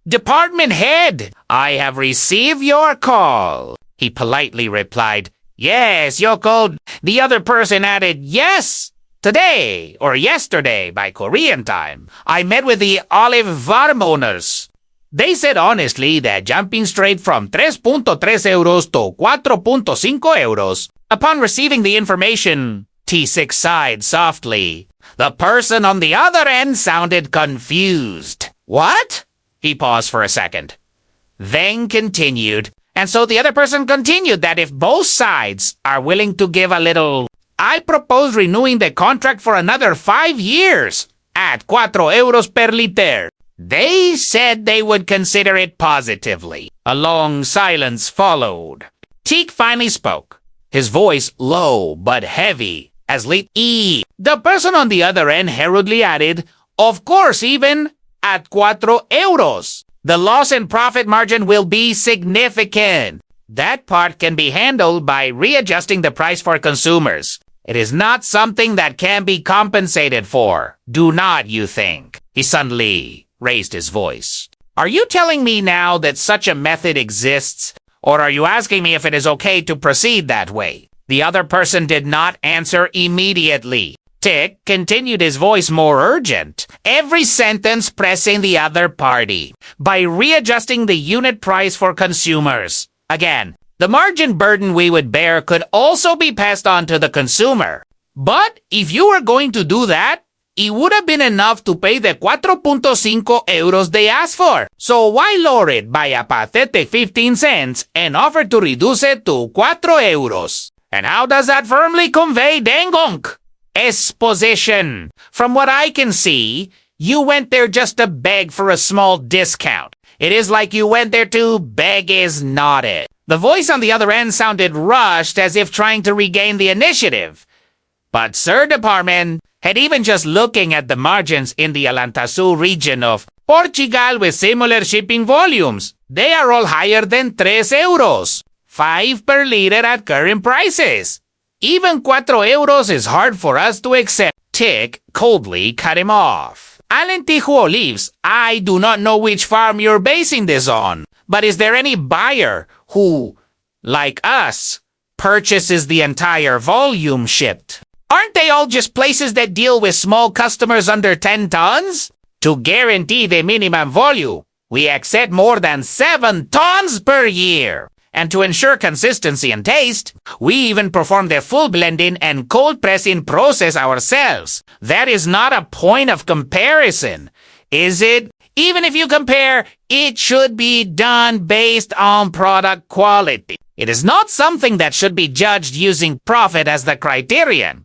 Department Head, I have received your call," he politely replied. "Yes, you called." The other person added, "Yes, today or yesterday by Korean time, I met with the olive farm owners. They said honestly that jumping straight from 3.3 euros to 4.5 euros. Upon receiving the information, Taesik sighed softly. The person on the other end sounded confused. "What?" He paused for a second, then continued. And so the other person continued that if both sides are willing to give a little, I propose renewing the contract for another 5 years at 4 euros per liter. They said they would consider it positively. A long silence followed. Teak finally spoke, his voice low but heavy, as lit E. The person on the other end hurriedly added, "Of course, even at 4 euros. The loss in profit margin will be significant. That part can be handled by readjusting the price for consumers. It is not something that can be compensated for. Do not, you think?" He suddenly raised his voice. "Are you telling me now that such a method exists, or are you asking me if it is okay to proceed that way?" The other person did not answer immediately. Tick continued, his voice more urgent, every sentence pressing the other party. "By readjusting the unit price for consumers. Again, the margin burden we would bear could also be passed on to the consumer. But if you were going to do that, it would have been enough to pay the 4.5 euros they asked for. So why lower it by a pathetic 15 cents and offer to reduce it to 4 euros? And how does that firmly convey Dae Yeong exposition? From what I can see, you went there just to beg for a small discount. It is like you went there to beg is not it." The voice on the other end sounded rushed, as if trying to regain the initiative. But Sir Department had even just looking at the margins in the Alantasu region of Portugal with similar shipping volumes. They are all higher than 3 euros, 5 per liter at current prices. Even 4 euros is hard for us to accept. Tick coldly cut him off. "Alentejo olives, I do not know which farm you're basing this on, but is there any buyer who, like us, purchases the entire volume shipped? Aren't they all just places that deal with small customers under 10 tons? To guarantee the minimum volume, we accept more than 7 tons per year. And to ensure consistency and taste, we even perform the full blending and cold pressing process ourselves. That is not a point of comparison, is it? Even if you compare, it should be done based on product quality. It is not something that should be judged using profit as the criterion.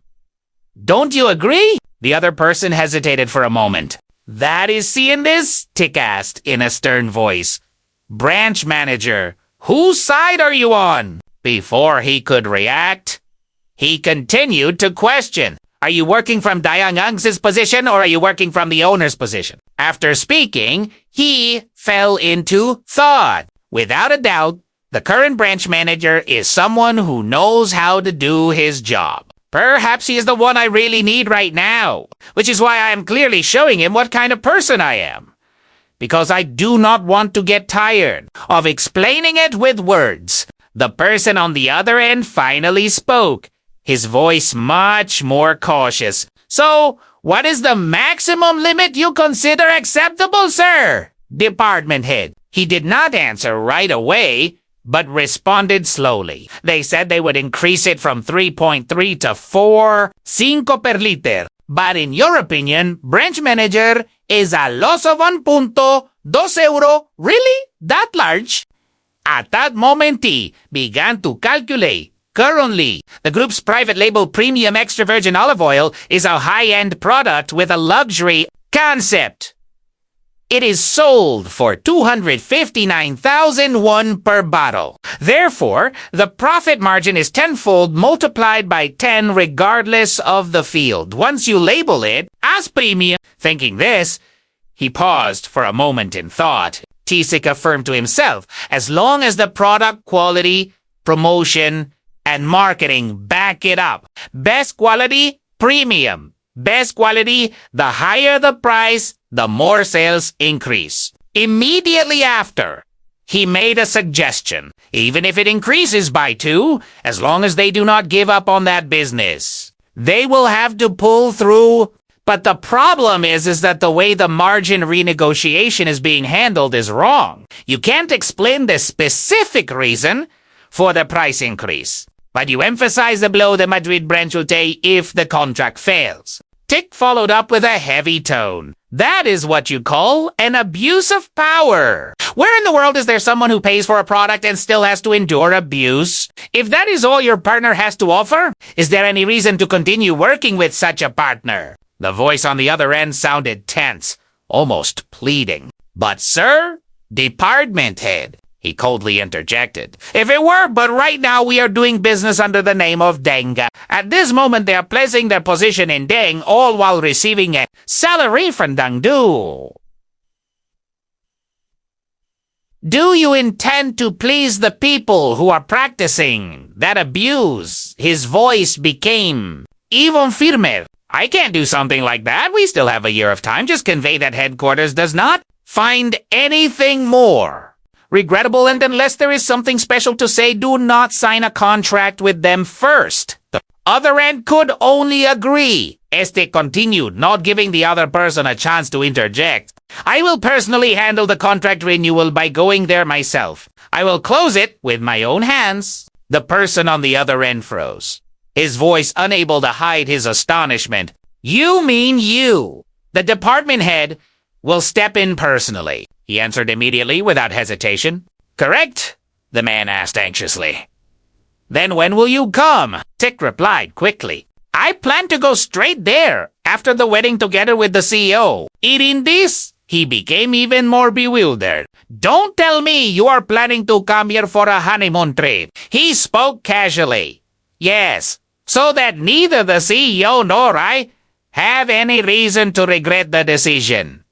Don't you agree?" The other person hesitated for a moment. "That is seeing this?" Tick asked in a stern voice. "Branch manager, whose side are you on?" Before he could react, he continued to question. "Are you working from Dae Yeong's position, or are you working from the owner's position?" After speaking, he fell into thought. Without a doubt, the current branch manager is someone who knows how to do his job. Perhaps he is the one I really need right now, which is why I am clearly showing him what kind of person I am. Because I do not want to get tired of explaining it with words. The person on the other end finally spoke, his voice much more cautious. "So, What is the maximum limit you consider acceptable, sir? Department head. He did not answer right away, but responded slowly. They said they would increase it from 3.3 to 4.5 per liter. But in your opinion, branch manager, is a loss of 1.2 euro really that large? At that moment, he began to calculate. Currently, the group's private label premium extra virgin olive oil is a high-end product with a luxury concept. It is sold for 259,000 won per bottle. Therefore, the profit margin is tenfold multiplied by 10 regardless of the field. Once you label it as premium, thinking this, he paused for a moment in thought. Taesik affirmed to himself, as long as the product quality, promotion, and marketing back it up. Best quality, premium. Best quality, the higher the price, the more sales increase. Immediately after, he made a suggestion. Even if it increases by 2, as long as they do not give up on that business, they will have to pull through. But the problem is that the way the margin renegotiation is being handled is wrong. You can't explain the specific reason for the price increase, but you emphasize the blow the Madrid branch will take if the contract fails. Tick followed up with a heavy tone. That is what you call an abuse of power. Where in the world is there someone who pays for a product and still has to endure abuse? If that is all your partner has to offer, is there any reason to continue working with such a partner? The voice on the other end sounded tense, almost pleading. But sir, department head, he coldly interjected. If it were, but right now we are doing business under the name of Dae. At this moment they are placing their position in Dae, all while receiving a salary from Dangdu. Do you intend to please the people who are practicing that abuse? His voice became even firmer. I can't do something like that. We still have a year of time. Just convey that headquarters does not find anything more regrettable, and unless there is something special to say, do not sign a contract with them first. The other end could only agree. Este continued, not giving the other person a chance to interject. I will personally handle the contract renewal by going there myself. I will close it with my own hands. The person on the other end froze, his voice unable to hide his astonishment. You mean you, the department head, will step in personally? He answered immediately without hesitation. Correct? The man asked anxiously. Then when will you come? Tick replied quickly. I plan to go straight there after the wedding together with the CEO. Eating this, he became even more bewildered. Don't tell me you are planning to come here for a honeymoon trip. He spoke casually. Yes, so that neither the CEO nor I have any reason to regret the decision.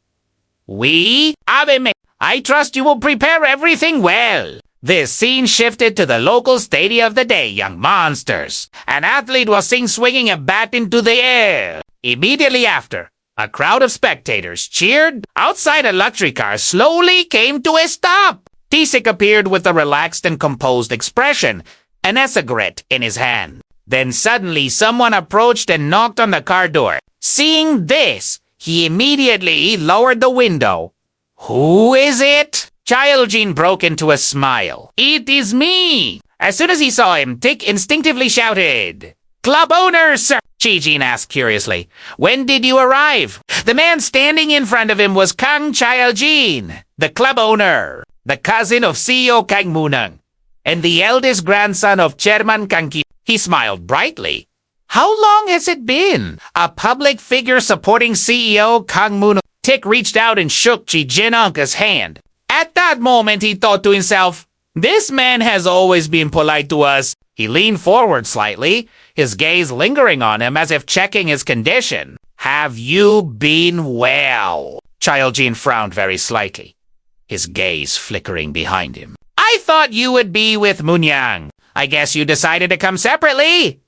I trust you will prepare everything well. This scene shifted to the local stadium of the day, young monsters. An athlete was seen swinging a bat into the air. Immediately after, a crowd of spectators cheered. Outside, a luxury car slowly came to a stop. Taesik appeared with a relaxed and composed expression, an e-cigarette in his hand. Then suddenly someone approached and knocked on the car door. Seeing this, he immediately lowered the window. Who is it? Chayol-jin broke into a smile. It is me! As soon as he saw him, Tick instinctively shouted. Club owner, sir! Chi-jin asked curiously. When did you arrive? The man standing in front of him was Kang Chayol-jin, the club owner, the cousin of CEO Kong Moonyeong, and the eldest grandson of Chairman Kang Ki. He smiled brightly. How long has it been? A public figure supporting CEO Kong Moonyeong. Tick reached out and shook Chi-jin-unk's hand. At that moment, he thought to himself, this man has always been polite to us. He leaned forward slightly, his gaze lingering on him as if checking his condition. Have you been well? Chayol-jin frowned very slightly, his gaze flickering behind him. I thought you would be with Moonyeong. I guess you decided to come separately.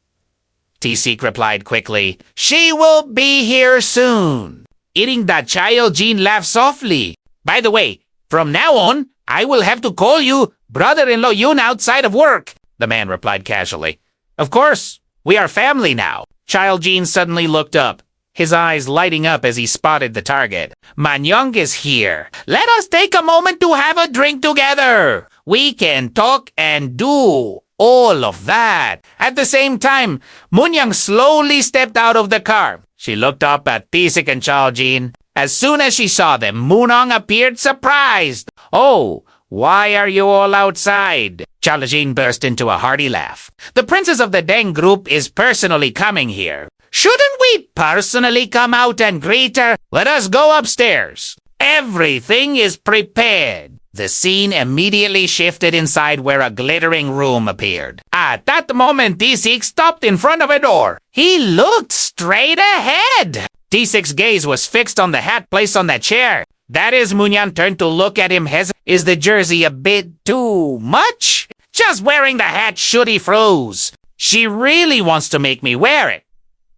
Taesik replied quickly. She will be here soon. Eating that, Chayol-jin laughed softly. By the way, from now on, I will have to call you brother-in-law Yun outside of work, the man replied casually. Of course, we are family now. Chayol-jin suddenly looked up. his eyes lighting up as he spotted the target. Manhwa is here. Let us take a moment to have a drink together. We can talk and do all of that. At the same time, Moonyeong slowly stepped out of the car. She looked up at Taesik and Chaljin. As soon as she saw them, Moonyeong appeared surprised. Oh, why are you all outside? Chaljin burst into a hearty laugh. The princess of the Dae Yeong Group is personally coming here. Shouldn't we personally come out and greet her? Let us go upstairs. Everything is prepared. The scene immediately shifted inside where a glittering room appeared. At that moment, Taesik stopped in front of a door. He looked straight ahead. Taesik's gaze was fixed on the hat placed on that chair. That is, Moonyeong turned to look at him hesitantly. Is the jersey a bit too much? Just wearing the hat should he froze. She really wants to make me wear it.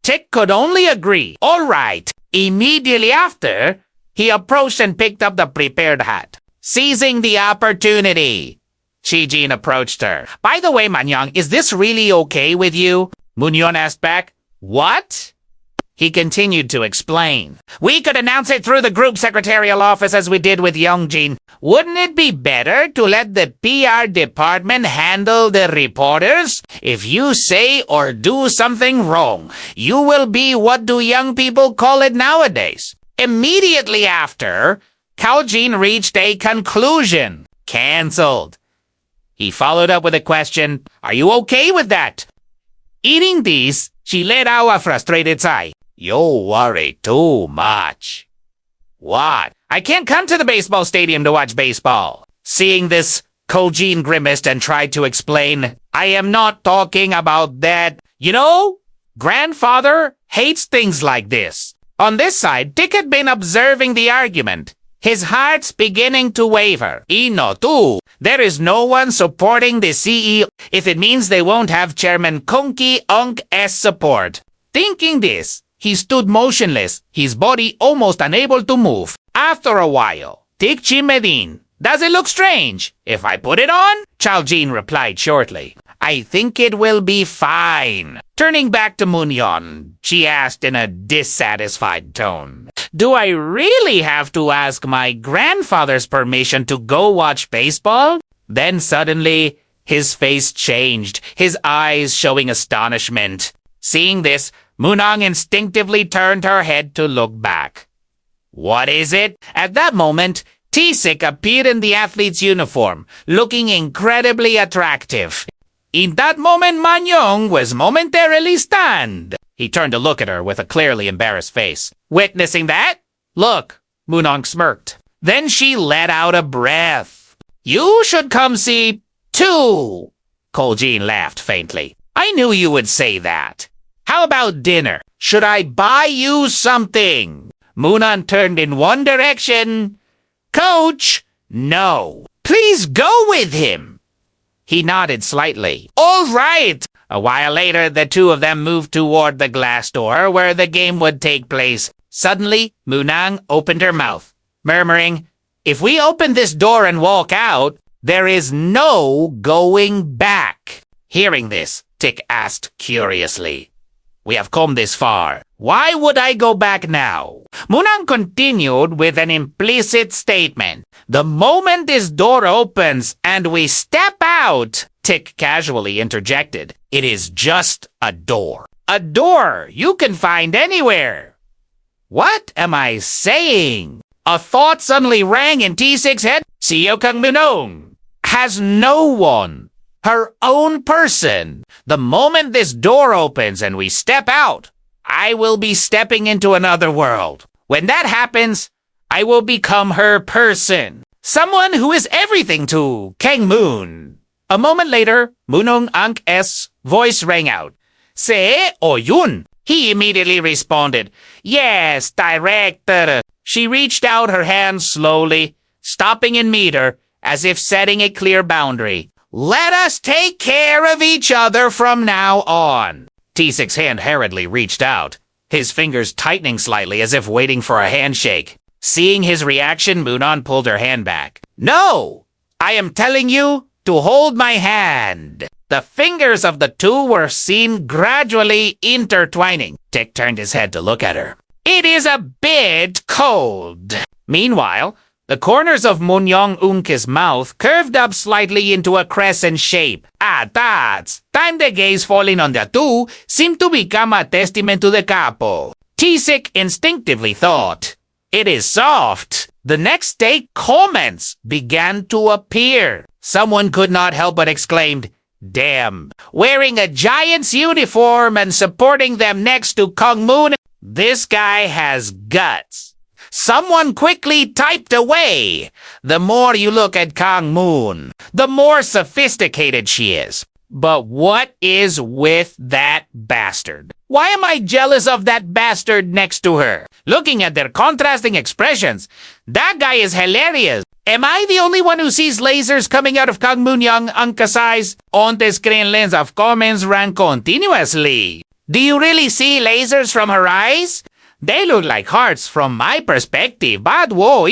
Tik could only agree. All right. Immediately after, he approached and picked up the prepared hat. Seizing the opportunity, Chijin approached her. By the way, Manhwa, is this really okay with you? Moonyeong asked back. What? He continued to explain. We could announce it through the group secretarial office as we did with Youngjin. Wouldn't it be better to let the PR department handle the reporters? If you say or do something wrong, you will be what do young people call it nowadays? Immediately after, Kaojin reached a conclusion. Cancelled. He followed up with a question. Are you okay with that? Eating these, she let out a frustrated sigh. You worry too much. What? I can't come to the baseball stadium to watch baseball. Seeing this, Kojin grimaced and tried to explain. I am not talking about that. You know, grandfather hates things like this. On this side, Tik had been observing the argument. His heart's beginning to waver. Ino too. There is no one supporting the CEO if it means they won't have Chairman Kong Moonyeong's support. Thinking this, he stood motionless, his body almost unable to move. After a while, Tik Chimedin. Does it look strange if I put it on? Chaljin replied shortly. I think it will be fine. Turning back to Moonyeong, she asked in a dissatisfied tone. Do I really have to ask my grandfather's permission to go watch baseball? Then suddenly, his face changed, his eyes showing astonishment. Seeing this, Moonyeong instinctively turned her head to look back. What is it? At that moment, Taesik appeared in the athlete's uniform, looking incredibly attractive. In that moment, Manhwa was momentarily stunned. He turned to look at her with a clearly embarrassed face. Witnessing that? Look, Moonyeong smirked. Then she let out a breath. You should come see, too. Koljin laughed faintly. I knew you would say that. How about dinner? Should I buy you something? Moonyeong turned in one direction. Coach, no. Please go with him. He nodded slightly. All right. A while later, the two of them moved toward the glass door where the game would take place. Suddenly, Moonyeong opened her mouth, murmuring, If we open this door and walk out, there is no going back. Hearing this, Tik asked curiously, We have come this far. Why would I go back now? Moonyeong continued with an implicit statement. The moment this door opens and we step out, Tik casually interjected. It is just a door. A door you can find anywhere. What am I saying? A thought suddenly rang in Taesik's head. CEO Kong Moonyeong has no one. Her own person. The moment this door opens and we step out, I will be stepping into another world. When that happens, I will become her person. Someone who is everything to Kang Moon. A moment later, Moonyeong's voice rang out. Se or Yun? He immediately responded. Yes, director. She reached out her hand slowly, stopping in mid-air, as if setting a clear boundary. Let us take care of each other from now on. Taesik's hand hurriedly reached out, his fingers tightening slightly as if waiting for a handshake. Seeing his reaction, Moonyeong pulled her hand back. No! I am telling you to hold my hand. The fingers of the two were seen gradually intertwining. Tik turned his head to look at her. It is a bit cold. Meanwhile, the corners of Moonyeong-un's mouth curved up slightly into a crescent shape. At that time, the gaze falling on the two seemed to become a testament to the couple. Taesik instinctively thought, "It is soft." The next day, comments began to appear. Someone could not help but exclaim, "Damn, wearing a Giants uniform and supporting them next to Kong Moon, this guy has guts." Someone quickly typed away, "The more you look at Kong Moon, the more sophisticated she is. But what is with that bastard? Why am I jealous of that bastard next to her? Looking at their contrasting expressions, that guy is hilarious. Am I the only one who sees lasers coming out of Kong Moonyeong's eyes? On-the-screen lens of comments ran continuously. Do you really see lasers from her eyes? They look like hearts from my perspective, but whoa,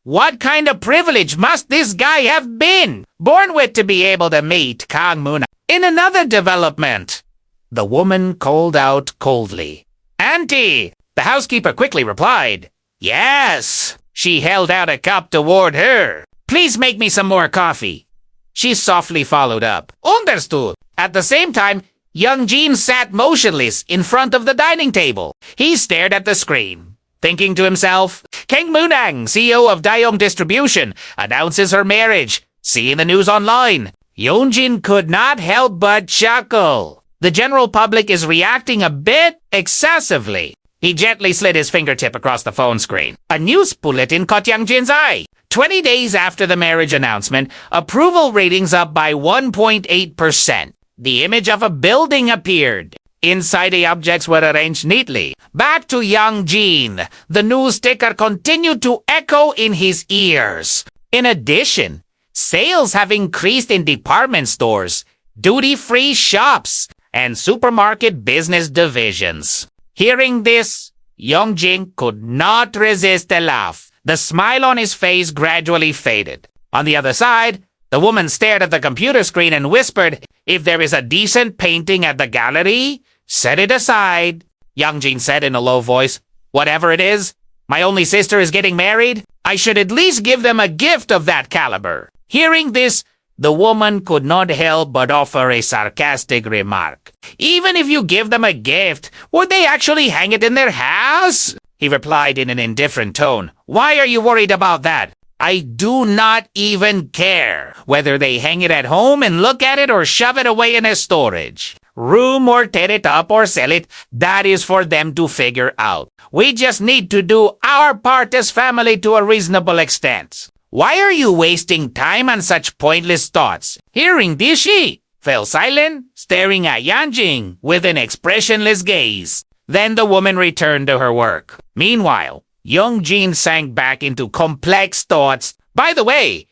what kind of privilege must this guy have been? Born with to be able to meet Kong Moon." In another development, the woman called out coldly, "Auntie!" The housekeeper quickly replied, "Yes." She held out a cup toward her. "Please make me some more coffee." She softly followed up, "Understood." At the same time, young Jin sat motionless in front of the dining table. He stared at the screen, thinking to himself, Kong Moonyeong, CEO of Dae Yeong Distribution, announces her marriage. Seeing the news online, Yeonjin could not help but chuckle. The general public is reacting a bit excessively. He gently slid his fingertip across the phone screen. A news bulletin caught Yeonjin's eye. 20 days after the marriage announcement, approval ratings up by 1.8%. The image of a building appeared. Inside, the objects were arranged neatly. Back to young Jin. The news ticker continued to echo in his ears. In addition, sales have increased in department stores, duty-free shops, and supermarket business divisions. Hearing this, young Jin could not resist a laugh. The smile on his face gradually faded. On the other side, the woman stared at the computer screen and whispered, "If there is a decent painting at the gallery, set it aside." Young Jin said in a low voice, "Whatever it is, my only sister is getting married. I should at least give them a gift of that caliber." Hearing this, the woman could not help but offer a sarcastic remark. "Even if you give them a gift, would they actually hang it in their house?" He replied in an indifferent tone, "Why are you worried about that? I do not even care whether they hang it at home and look at it or shove it away in a storage room or tear it up or sell it. That is for them to figure out. We just need to do our part as family to a reasonable extent. Why are you wasting time on such pointless thoughts?" Hearing this, she fell silent, staring at Yeonjin with an expressionless gaze. Then the woman returned to her work. Meanwhile, young Jin sank back into complex thoughts. By the way,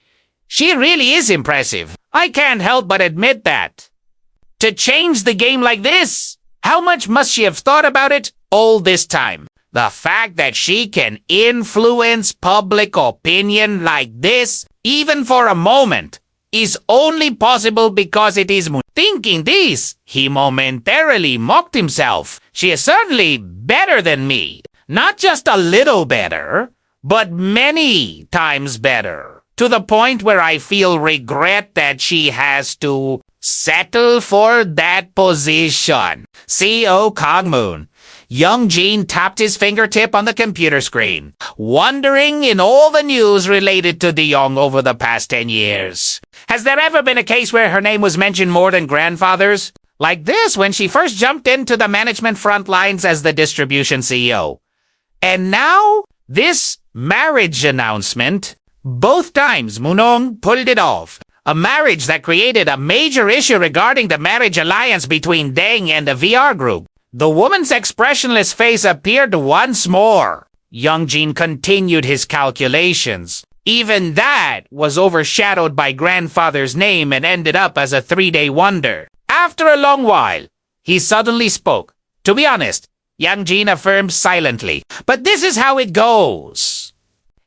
she really is impressive. I can't help but admit that. To change the game like this, how much must she have thought about it all this time? The fact that she can influence public opinion like this, even for a moment, is only possible because it is Moon. Thinking this, he momentarily mocked himself. She is certainly better than me. Not just a little better, but many times better. To the point where I feel regret that she has to settle for that position. CEO Kong Moon. Young Jin tapped his fingertip on the computer screen, wondering in all the news related to Dae Yeong over the past 10 years. Has there ever been a case where her name was mentioned more than grandfather's? Like this when she first jumped into the management front lines as the distribution CEO. And now, this marriage announcement. Both times, Moonyeong pulled it off. A marriage that created a major issue regarding the marriage alliance between Dae and the VR group. The woman's expressionless face appeared once more. Young Jin continued his calculations. Even that was overshadowed by grandfather's name and ended up as a 3-day wonder. After a long while, he suddenly spoke. To be honest, Young Jin affirmed silently, "But this is how it goes."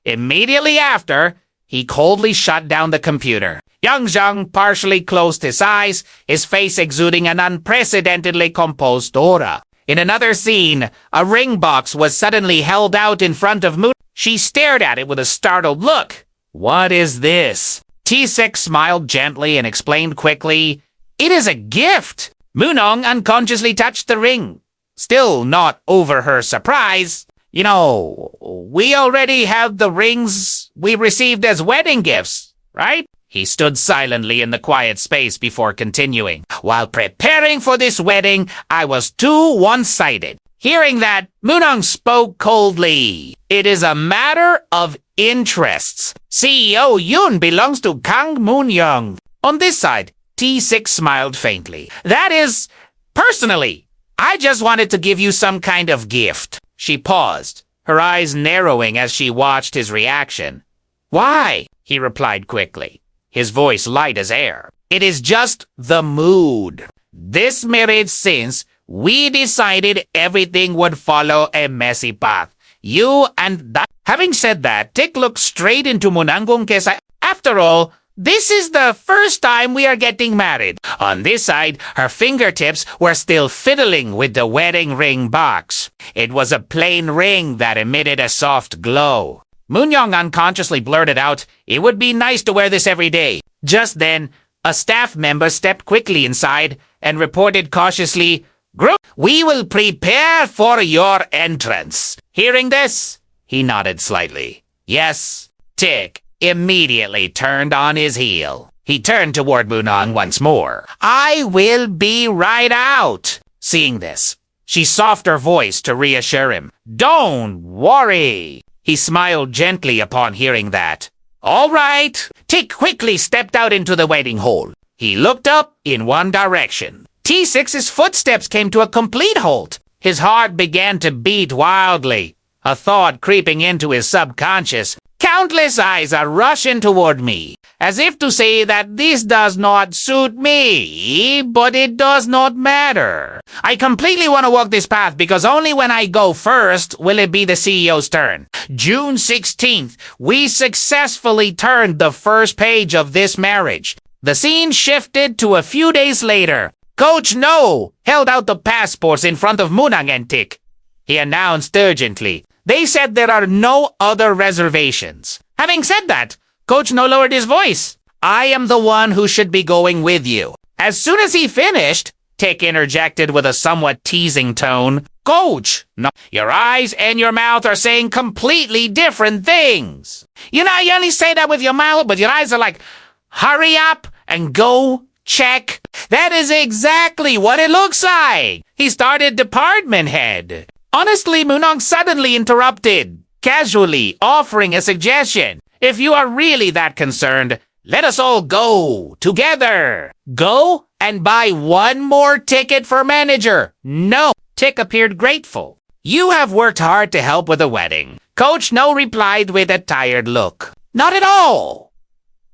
Immediately after, he coldly shut down the computer. Young Jung partially closed his eyes, his face exuding an unprecedentedly composed aura. In another scene, a ring box was suddenly held out in front of Moon. She stared at it with a startled look. What is this? Taesik smiled gently and explained quickly, It is a gift. Moonyeong unconsciously touched the ring, still not over her surprise. You know, we already have the rings we received as wedding gifts, right? He stood silently in the quiet space before continuing. While preparing for this wedding, I was too one-sided. Hearing that, Moonyeong spoke coldly. It is a matter of interests. CEO Yun belongs to Kong Moonyeong. On this side, Taesik smiled faintly. That is, personally, I just wanted to give you some kind of gift. She paused, her eyes narrowing as she watched his reaction. Why? He replied quickly, his voice light as air. It is just the mood. This marriage since we decided everything would follow a messy path. You and that. Having said that, Tik looked straight into Moonyeong Kesai. After all, this is the first time we are getting married. On this side, her fingertips were still fiddling with the wedding ring box. It was a plain ring that emitted a soft glow. Moonyeong unconsciously blurted out, It would be nice to wear this every day. Just then, a staff member stepped quickly inside and reported cautiously, Group, we will prepare for your entrance. Hearing this, he nodded slightly. Yes, Tik immediately turned on his heel. He turned toward Moonyeong once more. I will be right out. Seeing this, she softened her voice to reassure him. Don't worry. He smiled gently upon hearing that. All right. Tik quickly stepped out into the wedding hall. He looked up in one direction. Taesik's footsteps came to a complete halt. His heart began to beat wildly, a thought creeping into his subconscious. Countless eyes are rushing toward me, as if to say that this does not suit me, but it does not matter. I completely want to walk this path because only when I go first will it be the CEO's turn. June 16th, we successfully turned the first page of this marriage. The scene shifted to a few days later. Coach No held out the passports in front of Moonyeong and Tik. He announced urgently. They said there are no other reservations. Having said that, Coach No lowered his voice. I am the one who should be going with you. As soon as he finished, Tik interjected with a somewhat teasing tone. Coach, no, your eyes and your mouth are saying completely different things. You know, you only say that with your mouth, but your eyes are like, hurry up and go. Check. That is exactly what it looks like. He started department head. Honestly, Moonyeong suddenly interrupted, casually offering a suggestion. If you are really that concerned, let us all go together. Go and buy one more ticket for manager. No. Tik appeared grateful. You have worked hard to help with the wedding. Coach No replied with a tired look. Not at all.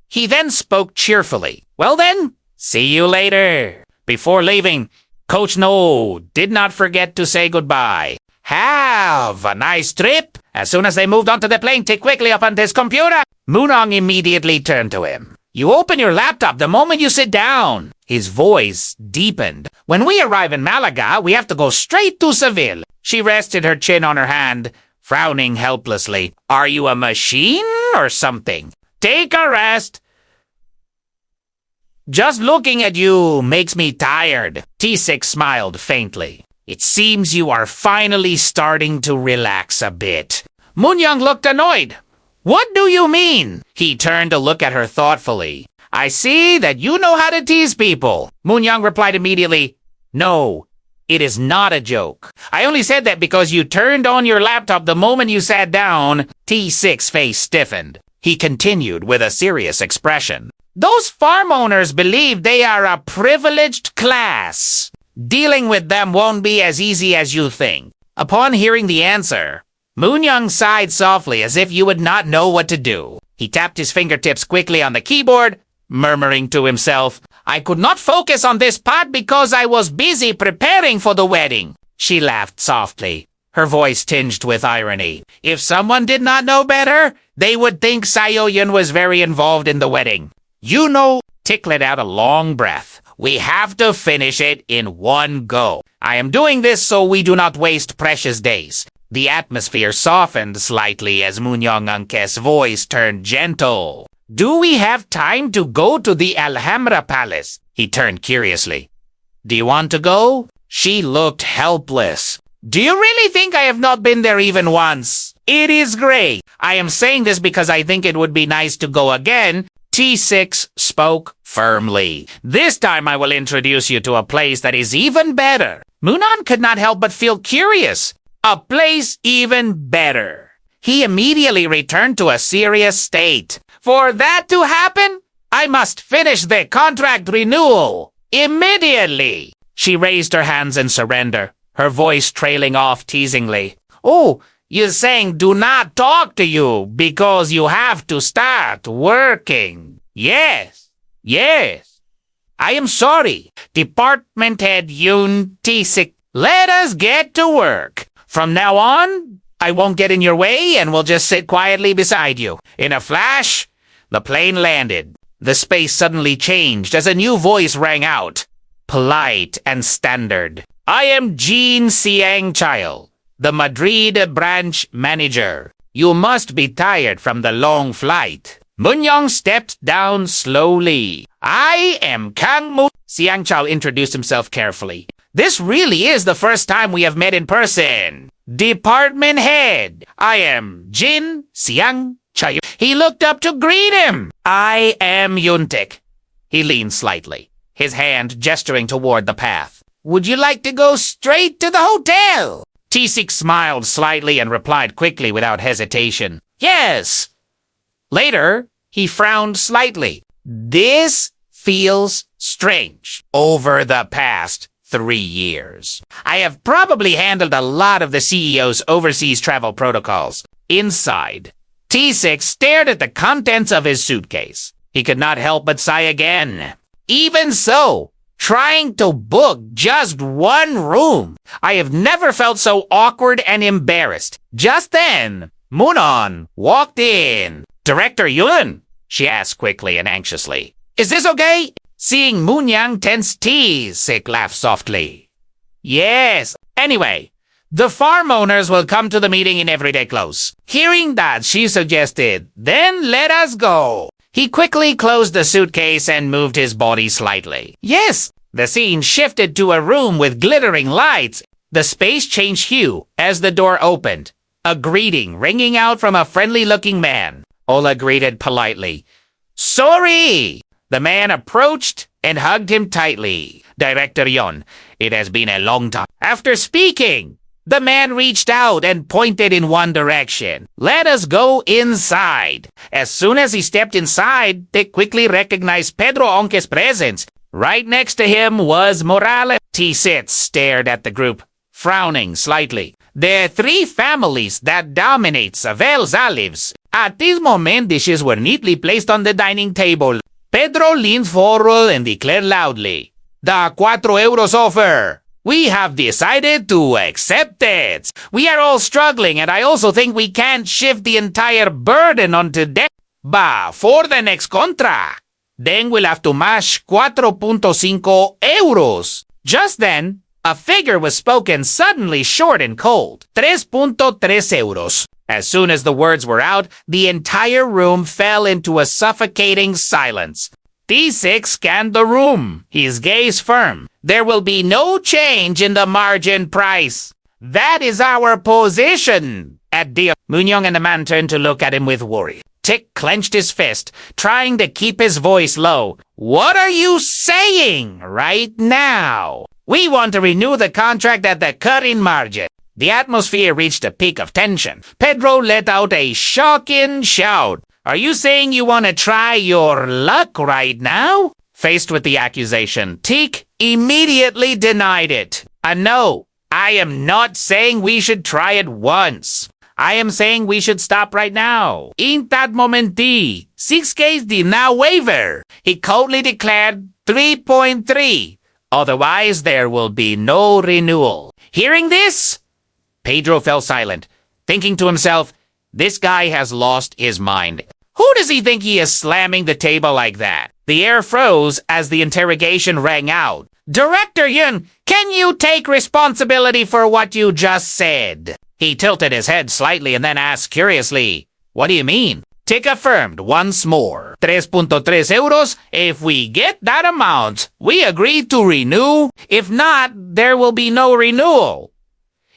He then spoke cheerfully. Well then, see you later. Before leaving, Coach No did not forget to say goodbye. Have a nice trip. As soon as they moved onto the plane, Tik quickly opened his computer. Moonyeong immediately turned to him. You open your laptop the moment you sit down. His voice deepened. When we arrive in Malaga, we have to go straight to Seville. She rested her chin on her hand, frowning helplessly. Are you a machine or something? Take a rest. Just looking at you makes me tired. Taesik smiled faintly. It seems you are finally starting to relax a bit. Moonyeong looked annoyed. What do you mean? He turned to look at her thoughtfully. I see that you know how to tease people. Moonyeong replied immediately. No, it is not a joke. I only said that because you turned on your laptop the moment you sat down. Taesik's face stiffened. He continued with a serious expression. Those farm owners believe they are a privileged class. Dealing with them won't be as easy as you think. Upon hearing the answer, Moonyeong sighed softly as if you would not know what to do. He tapped his fingertips quickly on the keyboard, murmuring to himself, I could not focus on this part because I was busy preparing for the wedding. She laughed softly, her voice tinged with irony. If someone did not know better, they would think CEO Yun was very involved in the wedding. You know, Tik let out a long breath. We have to finish it in one go. I am doing this so we do not waste precious days. The atmosphere softened slightly as Moonyeong's voice turned gentle. Do we have time to go to the Alhambra Palace? He turned curiously. Do you want to go? She looked helpless. Do you really think I have not been there even once? It is great. I am saying this because I think it would be nice to go again. Taesik spoke firmly. This time I will introduce you to a place that is even better. Moonyeong could not help but feel curious. A place even better. He immediately returned to a serious state. For that to happen, I must finish the contract renewal immediately. She raised her hands in surrender, her voice trailing off teasingly. Oh, you're saying do not talk to you because you have to start working. Yes. I am sorry. Department Head Yun Taesik, let us get to work. From now on, I won't get in your way and will just sit quietly beside you. In a flash, the plane landed. The space suddenly changed as a new voice rang out. Polite and standard. I am Jean Child, the Madrid branch manager. You must be tired from the long flight. Moonyeong stepped down slowly. I am Kang Moon. Child introduced himself carefully. This really is the first time we have met in person. Department head, I am Jin Child. He looked up to greet him. I am Yun Taesik. He leaned slightly, his hand gesturing toward the path. Would you like to go straight to the hotel? Taesik smiled slightly and replied quickly without hesitation. Yes. Later, he frowned slightly. This feels strange. Over the past 3 years, I have probably handled a lot of the CEO's overseas travel protocols. Inside, Taesik stared at the contents of his suitcase. He could not help but sigh again. Even so, trying to book just one room, I have never felt so awkward and embarrassed. Just then, Moonyeong walked in. Director Yun, she asked quickly and anxiously. Is this okay? Seeing Moonyeong tense, Taesik laughed softly. Yes. Anyway, the farm owners will come to the meeting in everyday clothes. Hearing that, she suggested, then let us go. He quickly closed the suitcase and moved his body slightly. Yes, the scene shifted to a room with glittering lights. The space changed hue as the door opened. A greeting ringing out from a friendly-looking man. Ola greeted politely. Sorry! The man approached and hugged him tightly. Director Yun, it has been a long time. After speaking, the man reached out and pointed in one direction. Let us go inside. As soon as he stepped inside, they quickly recognized Pedro Onque's presence. Right next to him was Morales. Taesik stared at the group, frowning slightly. There are 3 families that dominate Savel's olives. At this moment, dishes were neatly placed on the dining table. Pedro leaned forward and declared loudly, the 4 euros offer. We have decided to accept it. We are all struggling, and I also think we can't shift the entire burden onto them. But for the next contract, then we'll have to match 4.5 euros. Just then, a figure was spoken suddenly short and cold. 3.3 euros. As soon as the words were out, the entire room fell into a suffocating silence. Taesik scanned the room, his gaze firm. There will be no change in the margin price. That is our position. At Dae Moonyeong and the man turned to look at him with worry. Taesik clenched his fist, trying to keep his voice low. What are you saying right now? We want to renew the contract at the current margin. The atmosphere reached a peak of tension. Pedro let out a shocking shout. Are you saying you want to try your luck right now? Faced with the accusation, Taesik immediately denied it. No, I am not saying we should try it once. I am saying we should stop right now. In that moment, Taesik's gaze did not waver. He coldly declared 3.3. Otherwise, there will be no renewal. Hearing this, Pedro fell silent, thinking to himself, this guy has lost his mind. Who does he think he is slamming the table like that? The air froze as the interrogation rang out. Director Yun, can you take responsibility for what you just said? He tilted his head slightly and then asked curiously, What do you mean? Tick affirmed once more. 3.3 euros. If we get that amount, we agree to renew. If not, there will be no renewal.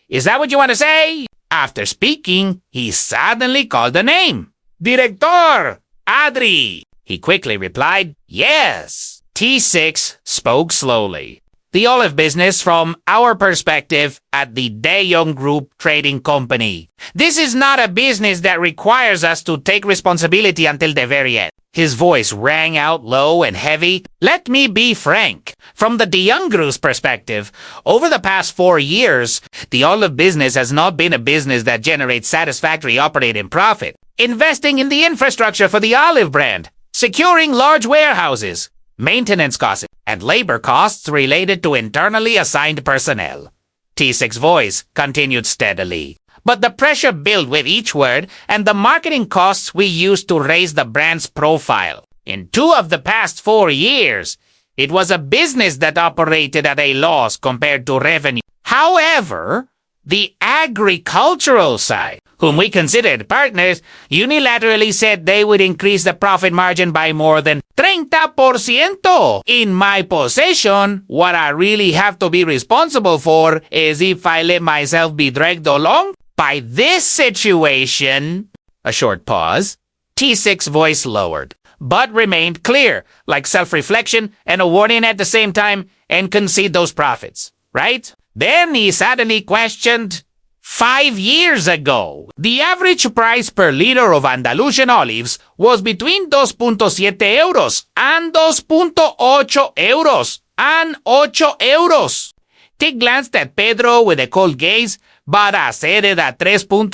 Is that what you want to say? After speaking, he suddenly called a name. Director! Adri! He quickly replied, Yes. T6 spoke slowly. The olive business from our perspective at the Dae Yeong Group Trading Company. This is not a business that requires us to take responsibility until the very end. His voice rang out low and heavy. Let me be frank. From the Dae Yeong Group's perspective, over the past 4 years, the olive business has not been a business that generates satisfactory operating profit. Investing in the infrastructure for the olive brand, securing large warehouses, maintenance costs, and labor costs related to internally assigned personnel. T6's voice continued steadily. But the pressure built with each word and the marketing costs we used to raise the brand's profile. In 2 of the past 4 years, it was a business that operated at a loss compared to revenue. However, the agricultural side, whom we considered partners, unilaterally said they would increase the profit margin by more than 30%. In my possession, what I really have to be responsible for is if I let myself be dragged along by this situation. A short pause. T6's voice lowered, but remained clear, like self-reflection and a warning at the same time, and concede those profits, right? Then he suddenly questioned, 5 years ago, the average price per liter of Andalusian olives was between 2.7 euros and 2.8 euros and 8 euros. Tick glanced at Pedro with a cold gaze, but I said it at 3.3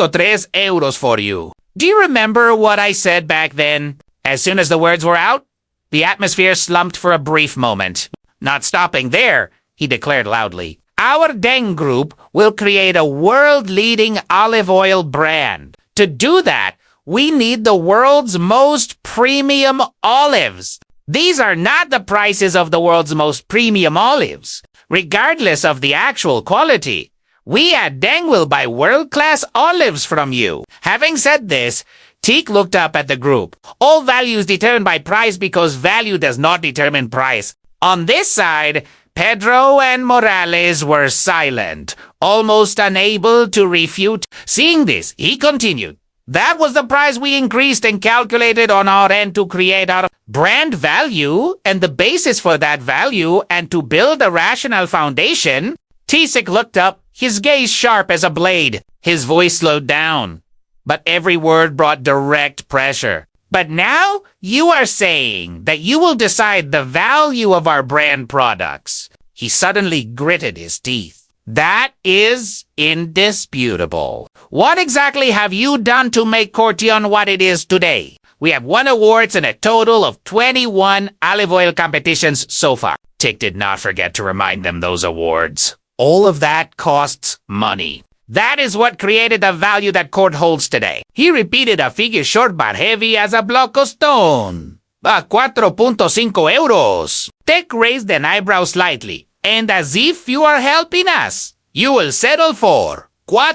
euros for you. Do you remember what I said back then? As soon as the words were out, the atmosphere slumped for a brief moment. Not stopping there, he declared loudly. Our Dae Yeong Group will create a world-leading olive oil brand. To do that, we need the world's most premium olives. These are not the prices of the world's most premium olives. Regardless of the actual quality, we at Dae Yeong will buy world-class olives from you. Having said this, Teak looked up at the group. All value is determined by price because value does not determine price. On this side, Pedro and Morales were silent, almost unable to refute. Seeing this, he continued. That was the price we increased and calculated on our end to create our brand value and the basis for that value and to build a rational foundation. Taesik looked up, his gaze sharp as a blade. His voice slowed down, but every word brought direct pressure. But now you are saying that you will decide the value of our brand products. He suddenly gritted his teeth. That is indisputable. What exactly have you done to make Cortion what it is today? We have won awards in a total of 21 olive oil competitions so far. Tick did not forget to remind them those awards. All of that costs money. That is what created the value that Court holds today. He repeated a figure short but heavy as a block of stone. 4.5 euros. Tech raised an eyebrow slightly, and as if you are helping us, you will settle for 4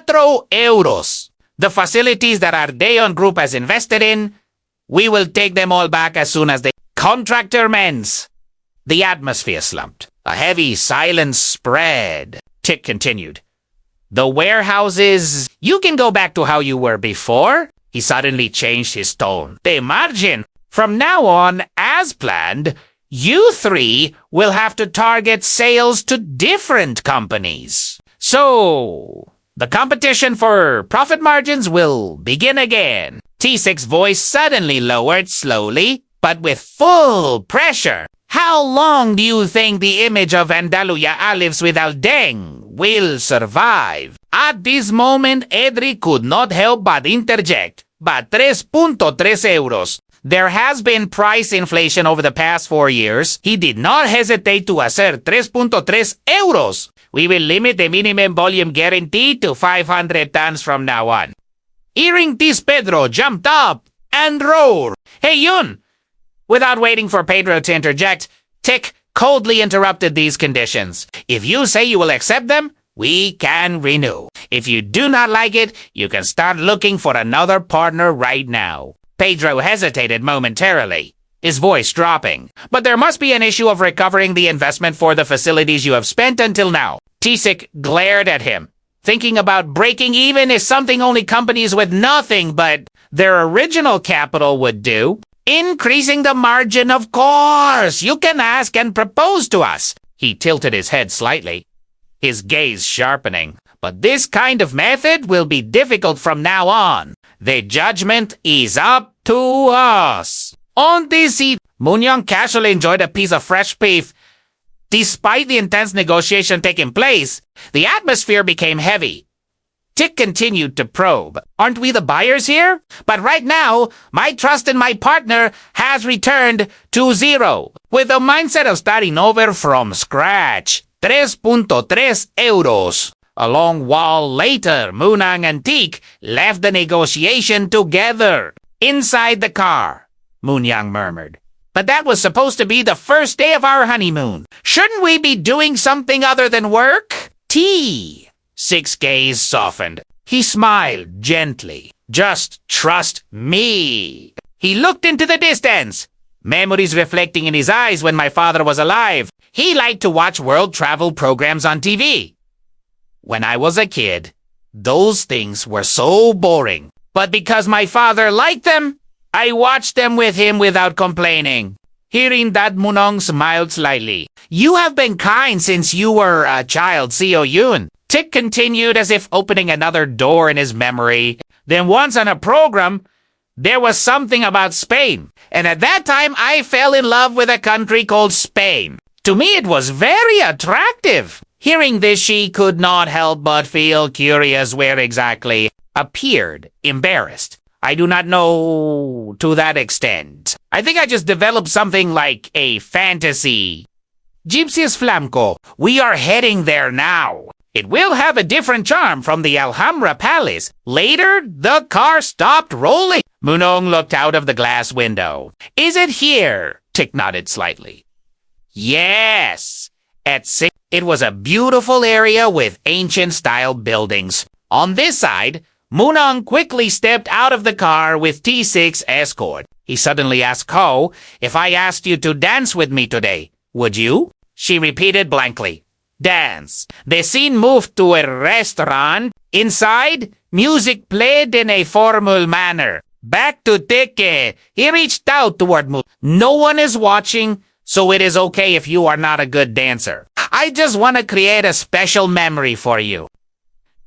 euros. The facilities that our Dae Yeong Group has invested in, we will take them all back as soon as the contractor mends. The atmosphere slumped. A heavy silence spread. Tick continued. The warehouses, you can go back to how you were before. He suddenly changed his tone. The margin. From now on, as planned, you 3 will have to target sales to different companies. So, the competition for profit margins will begin again. T6's voice suddenly lowered slowly, but with full pressure. How long do you think the image of Andalusia olives without Dae Yeong will survive? At this moment, Edri could not help but interject. But 3.3 euros. There has been price inflation over the past 4 years. He did not hesitate to assert 3.3 euros. We will limit the minimum volume guarantee to 500 tons from now on. Hearing this, Pedro jumped up and roared. Hey, Yun! Without waiting for Pedro to interject, Tik coldly interrupted these conditions. If you say you will accept them, we can renew. If you do not like it, you can start looking for another partner right now. Pedro hesitated momentarily, his voice dropping. But there must be an issue of recovering the investment for the facilities you have spent until now. Taesik glared at him. Thinking about breaking even is something only companies with nothing but their original capital would do. Increasing the margin, of course. You can ask and propose to us. He tilted his head slightly, his gaze sharpening. But this kind of method will be difficult from now on. The judgment is up to us. On this seat, Moonyeong casually enjoyed a piece of fresh beef. Despite the intense negotiation taking place, the atmosphere became heavy. Tik continued to probe. Aren't we the buyers here? But right now, my trust in my partner has returned to zero. With the mindset of starting over from scratch. 3.3 euros. A long while later, Moonyeong and Tik left the negotiation together. Inside the car, Moonyeong murmured. But that was supposed to be the first day of our honeymoon. Shouldn't we be doing something other than work? Taesik's gaze softened. He smiled gently. Just trust me. He looked into the distance, memories reflecting in his eyes when my father was alive. He liked to watch world travel programs on TV. When I was a kid, those things were so boring. But because my father liked them, I watched them with him without complaining. Hearing that, Moonyeong smiled slightly. You have been kind since you were a child, CEO Yun. Tik continued as if opening another door in his memory. Then once on a program, there was something about Spain. And at that time, I fell in love with a country called Spain. To me, it was very attractive. Hearing this, she could not help but feel curious where exactly. Appeared embarrassed. I do not know to that extent. I think I just developed something like a fantasy. Gypsies Flamco, we are heading there now. It will have a different charm from the Alhambra Palace. Later, the car stopped rolling. Moonyeong looked out of the glass window. Is it here? Tik nodded slightly. Yes. At 6, it was a beautiful area with ancient-style buildings. On this side, Moonyeong quickly stepped out of the car with Taesik's escort. He suddenly asked Ko, if I asked you to dance with me today, would you? She repeated blankly. Dance. The scene moved to a restaurant. Inside, music played in a formal manner. Back to Tik. He reached out toward Moon. No one is watching, so it is okay if you are not a good dancer. I just want to create a special memory for you.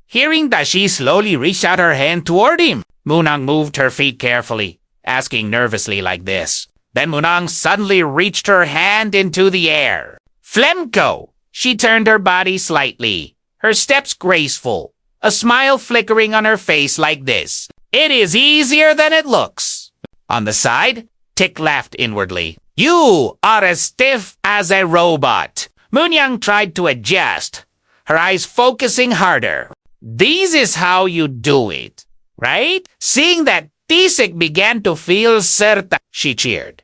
Hearing that she slowly reached out her hand toward him, Moonyeong moved her feet carefully, asking nervously like this. Then Moonyeong suddenly reached her hand into the air. Flemco! She turned her body slightly, her steps graceful, a smile flickering on her face like this. It is easier than it looks. On the side, Tik laughed inwardly. You are as stiff as a robot. Moonyeong tried to adjust, her eyes focusing harder. This is how you do it, right? Seeing that Taesik began to feel certain, she cheered.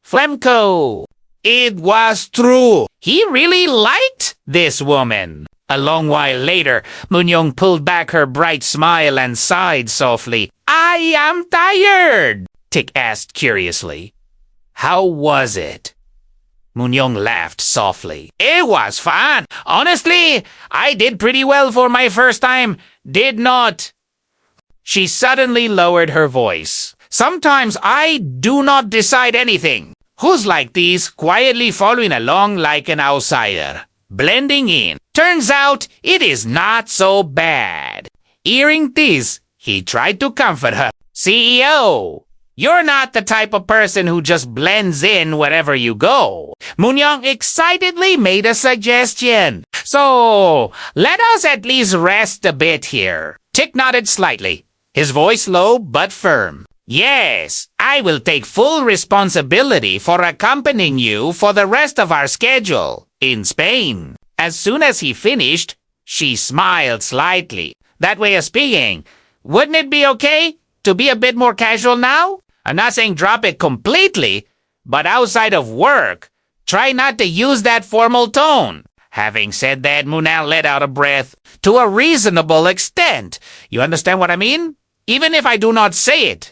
Flemco, it was true. He really liked this woman. A long while later, Moonyeong pulled back her bright smile and sighed softly. I am tired, Tik asked curiously. How was it? Moonyeong laughed softly. It was fun. Honestly, I did pretty well for my first time. Did not. She suddenly lowered her voice. Sometimes I do not decide anything. Who's like this, quietly following along like an outsider, blending in? Turns out it is not so bad. Hearing this, he tried to comfort her. CEO, you're not the type of person who just blends in wherever you go. Moonyeong excitedly made a suggestion. So, let us at least rest a bit here. Tik nodded slightly, his voice low but firm. Yes, I will take full responsibility for accompanying you for the rest of our schedule in Spain. As soon as he finished, she smiled slightly. That way of speaking, wouldn't it be okay to be a bit more casual now? I'm not saying drop it completely, But outside of work, try not to use that formal tone. Having said that, Moonyeong let out a breath. To a reasonable extent. You understand what I mean? Even if I do not say it.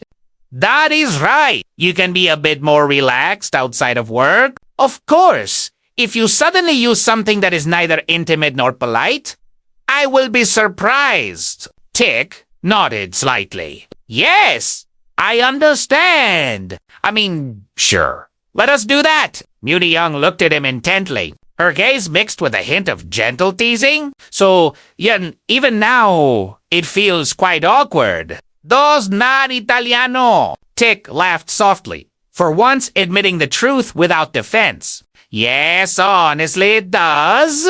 That is right. You can be a bit more relaxed outside of work. Of course, if you suddenly use something that is neither intimate nor polite, I will be surprised. Tick nodded slightly. Yes, I understand. I mean, sure. Let us do that. Moonyeong looked at him intently. Her gaze mixed with a hint of gentle teasing. So, Yun, even now, it feels quite awkward. Dos not Italiano. Tick laughed softly, for once admitting the truth without defense. Yes, honestly it does,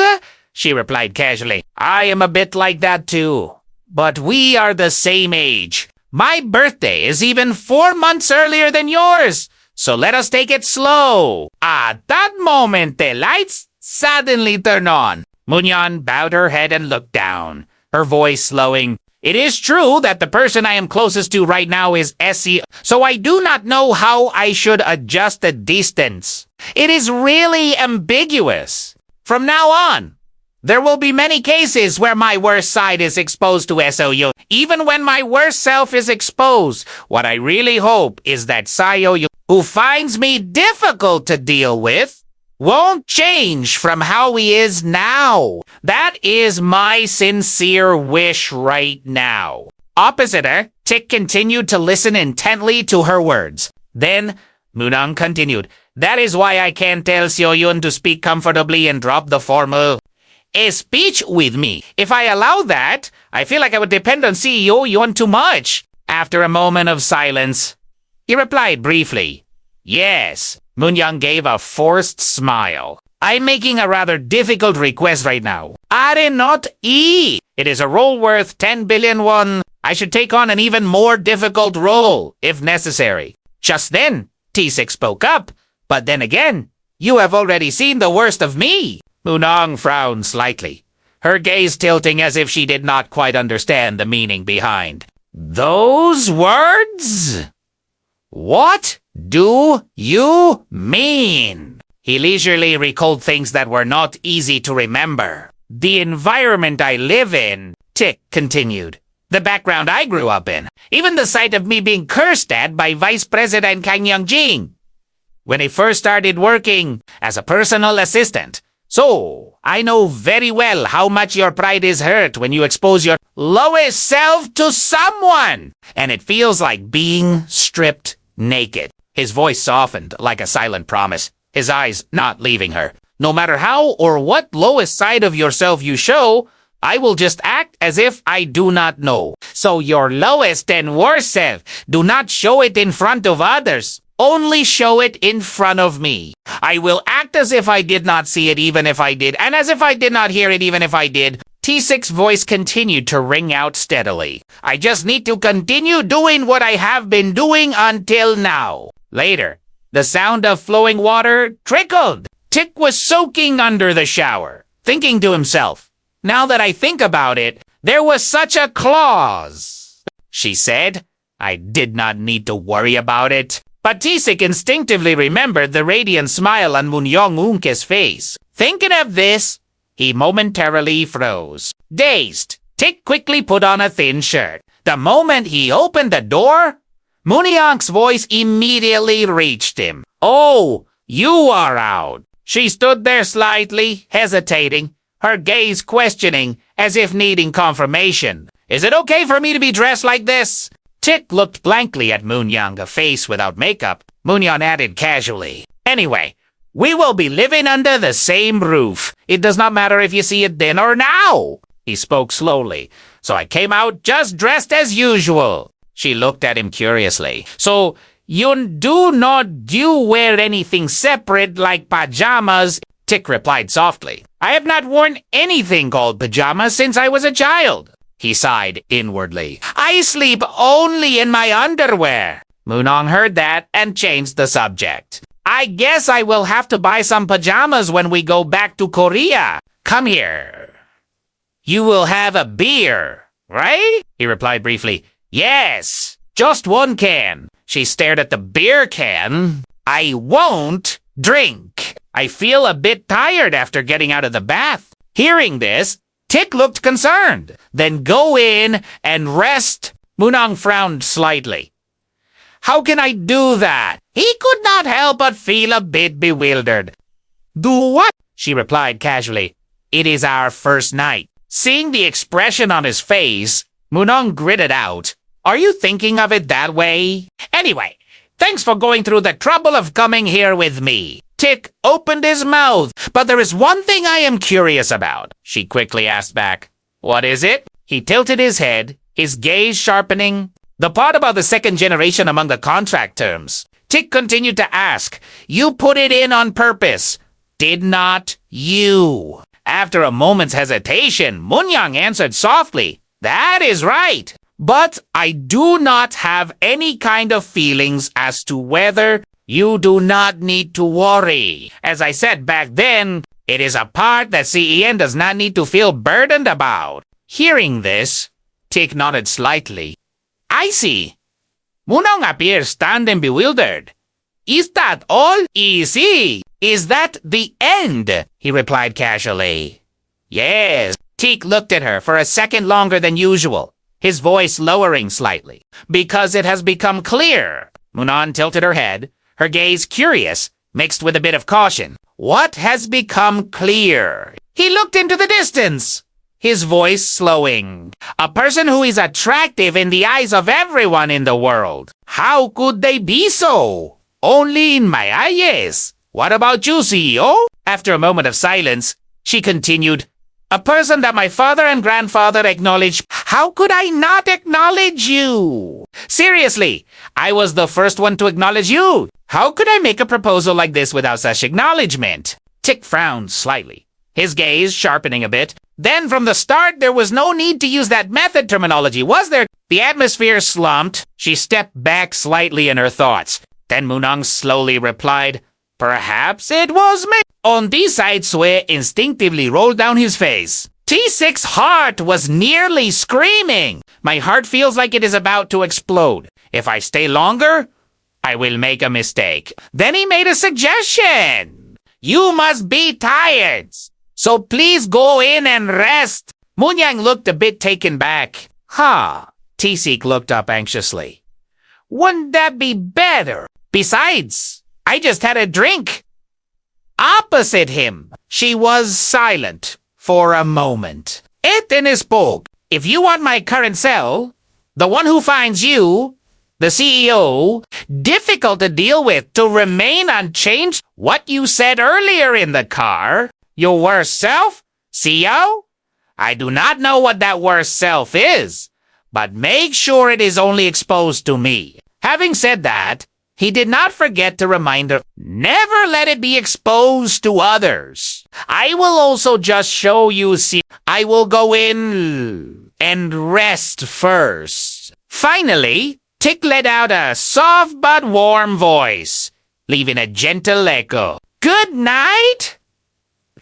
she replied casually. I am a bit like that too. But we are the same age. My birthday is even 4 months earlier than yours. So let us take it slow. At that moment, the lights suddenly turn on. Moonyeong bowed her head and looked down, her voice slowing. It is true that the person I am closest to right now is SE, so I do not know how I should adjust the distance. It is really ambiguous. From now on, there will be many cases where my worst side is exposed to SOU. Even when my worst self is exposed, what I really hope is that SOU, who finds me difficult to deal with, won't change from how he is now. That is my sincere wish right now. Opposite her, Tick continued to listen intently to her words. Then, Moonyeong continued, that is why I can't tell Seo-yun to speak comfortably and drop the formal speech with me. If I allow that, I feel like I would depend on CEO Yun too much. After a moment of silence, he replied briefly, yes. Moonyeong gave a forced smile. I'm making a rather difficult request right now. Are not E. It is a role worth 10 billion won. I should take on an even more difficult role, if necessary. Just then, Taesik spoke up. But then again, you have already seen the worst of me. Moonyeong frowned slightly, her gaze tilting as if she did not quite understand the meaning behind. Those words? What do you mean? He leisurely recalled things that were not easy to remember. The environment I live in, Tick continued. The background I grew up in. Even the sight of me being cursed at by Vice President Kang Young-jin when he first started working as a personal assistant. So, I know very well how much your pride is hurt when you expose your lowest self to someone. And it feels like being stripped naked. His voice softened like a silent promise, his eyes not leaving her. No matter how or what lowest side of yourself you show, I will just act as if I do not know. So your lowest and worst self, do not show it in front of others. Only show it in front of me. I will act as if I did not see it even if I did, and as if I did not hear it even if I did. Taesik's voice continued to ring out steadily. I just need to continue doing what I have been doing until now. Later, the sound of flowing water trickled. Tick was soaking under the shower, thinking to himself, now that I think about it, there was such a clause. She said, I did not need to worry about it. But Taesik instinctively remembered the radiant smile on Moonyeong's face. Thinking of this, he momentarily froze. Dazed, Tick quickly put on a thin shirt. The moment he opened the door, Moonyeong's voice immediately reached him. Oh, you are out. She stood there slightly, hesitating, her gaze questioning, as if needing confirmation. Is it okay for me to be dressed like this? Tick looked blankly at Moonyeong, a face without makeup. Moonyeong added casually, anyway, we will be living under the same roof. It does not matter if you see it then or now. He spoke slowly. So I came out just dressed as usual. She looked at him curiously. So you do not wear anything separate like pajamas? Tick replied softly. I have not worn anything called pajamas since I was a child. He sighed inwardly. I sleep only in my underwear. Moonyeong heard that and changed the subject. I guess I will have to buy some pajamas when we go back to Korea. Come here. You will have a beer, right? He replied briefly. Yes, just one can. She stared at the beer can. I won't drink. I feel a bit tired after getting out of the bath. Hearing this, Tik looked concerned. Then go in and rest. Moonyeong frowned slightly. How can I do that? He could not help but feel a bit bewildered. Do what? She replied casually. It is our first night. Seeing the expression on his face, Moonyeong gritted out. Are you thinking of it that way? Anyway, thanks for going through the trouble of coming here with me. Tik opened his mouth, but there is one thing I am curious about, she quickly asked back. What is it? He tilted his head, his gaze sharpening. The part about the second generation among the contract terms. Tik continued to ask, You put it in on purpose, did not you? After a moment's hesitation, Moonyeong answered softly, That is right. But I do not have any kind of feelings as to whether you do not need to worry. As I said back then, it is a part that CEN does not need to feel burdened about. Hearing this, Tik nodded slightly. I see. Moonyeong appears stunned and bewildered. Is that all? Easy. Is that the end? He replied casually. Yes. Tik looked at her for a second longer than usual, his voice lowering slightly. Because it has become clear. Moonyeong tilted her head, her gaze curious, mixed with a bit of caution. What has become clear? He looked into the distance, his voice slowing. A person who is attractive in the eyes of everyone in the world. How could they be so? Only in my eyes. What about you, CEO? After a moment of silence, she continued, A person that my father and grandfather acknowledged. How could I not acknowledge you? Seriously, I was the first one to acknowledge you. How could I make a proposal like this without such acknowledgement? Tik frowned slightly, his gaze sharpening a bit. Then from the start, there was no need to use that method terminology, was there? The atmosphere slumped. She stepped back slightly in her thoughts. Then Moonyeong slowly replied, Perhaps it was me. On this side, sweat instinctively rolled down his face. T6's heart was nearly screaming. My heart feels like it is about to explode. If I stay longer, I will make a mistake. Then he made a suggestion. You must be tired. So please go in and rest. Moonyeong looked a bit taken back. Taesik looked up anxiously. Wouldn't that be better? Besides, I just had a drink. Opposite him, she was silent for a moment. It then spoke. If you want my current cell, the one who finds you, the CEO, difficult to deal with, to remain unchanged, what you said earlier in the car, your worst self, CEO? I do not know what that worst self is, but make sure it is only exposed to me. Having said that, he did not forget to remind her, never let it be exposed to others. I will also just show you, see, I will go in and rest first. Finally, Tik let out a soft but warm voice, leaving a gentle echo. Good night?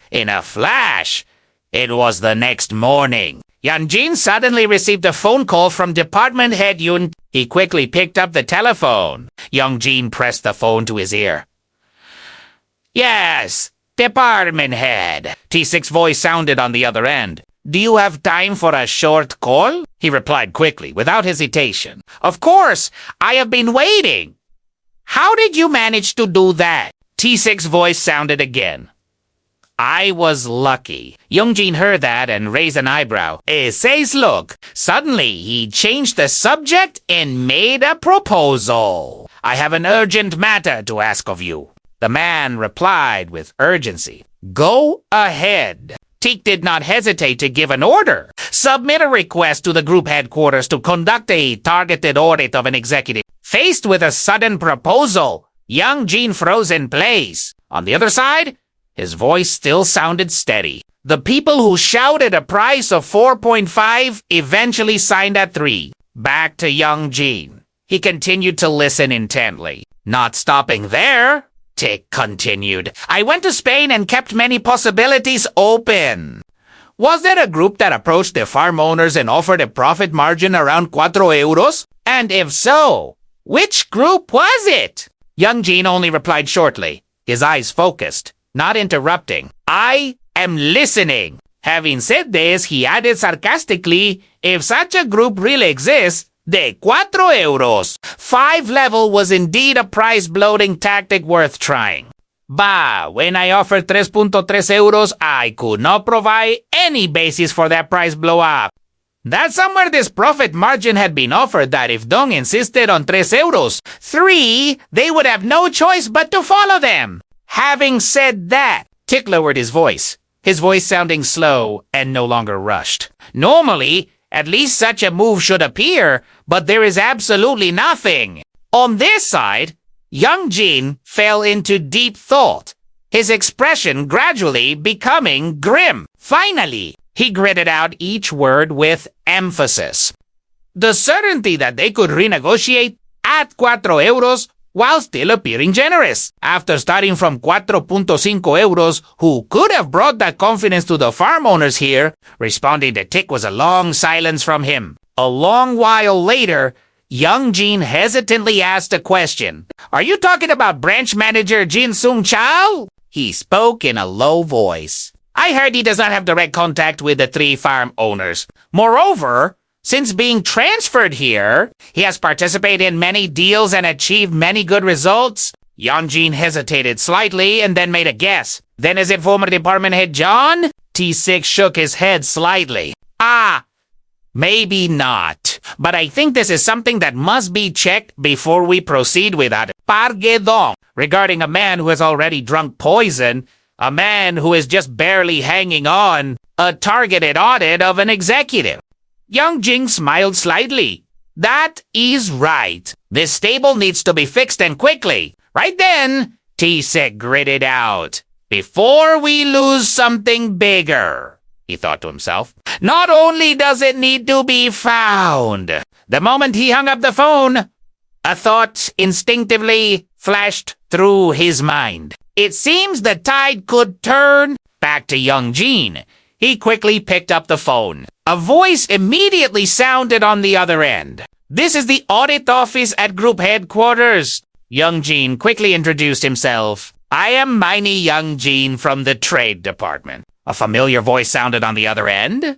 In a flash, it was the next morning. Yeonjin suddenly received a phone call from department head Yun. He quickly picked up the telephone. Yeonjin pressed the phone to his ear. Yes, department head. T6's voice sounded on the other end. Do you have time for a short call? He replied quickly, without hesitation. Of course, I have been waiting. How did you manage to do that? T6's voice sounded again. I was lucky. Yeonjin heard that and raised an eyebrow. Says look. Suddenly, he changed the subject and made a proposal. I have an urgent matter to ask of you. The man replied with urgency. Go ahead. Tik did not hesitate to give an order. Submit a request to the group headquarters to conduct a targeted audit of an executive. Faced with a sudden proposal, Yeonjin froze in place. On the other side, his voice still sounded steady. The people who shouted a price of 4.5 eventually signed at 3. Back to Yeonjin. He continued to listen intently. Not stopping there, Tik continued. I went to Spain and kept many possibilities open. Was there a group that approached the farm owners and offered a profit margin around 4 euros? And if so, which group was it? Young Jin only replied shortly, his eyes focused, not interrupting. I am listening. Having said this, he added sarcastically, if such a group really exists, de 4 euros. 5 level was indeed a price bloating tactic worth trying. Bah, when I offered 3.3 euros, I could not provide any basis for that price blow up. That's somewhere this profit margin had been offered that if Dong insisted on 3 euros, 3, they would have no choice but to follow them. Having said that, Tik lowered his voice sounding slow and no longer rushed. Normally, at least such a move should appear, but there is absolutely nothing. On this side, young Jin fell into deep thought, his expression gradually becoming grim. Finally, he gritted out each word with emphasis. The certainty that they could renegotiate at 4 euros while still appearing generous. After starting from 4.5 euros, who could have brought that confidence to the farm owners here? Responding to Tik was a long silence from him. A long while later, young Jin hesitantly asked a question. Are you talking about branch manager Jin Sung Chao? He spoke in a low voice. I heard he does not have direct contact with the 3 farm owners. Moreover, since being transferred here, he has participated in many deals and achieved many good results. Yeonjin hesitated slightly and then made a guess. Then is it former department head John? Taesik shook his head slightly. Maybe not. But I think this is something that must be checked before we proceed with that. Pargedong, regarding a man who has already drunk poison, a man who is just barely hanging on, a targeted audit of an executive. Young Jing smiled slightly. That is right. This stable needs to be fixed and quickly. Right then, Taesik gritted out. Before we lose something bigger, he thought to himself. Not only does it need to be found. The moment he hung up the phone, a thought instinctively flashed through his mind. It seems the tide could turn. Back to young Jin. He quickly picked up the phone. A voice immediately sounded on the other end. This is the audit office at group headquarters. Young Jin quickly introduced himself. I am Miney Young Jin from the trade department. A familiar voice sounded on the other end.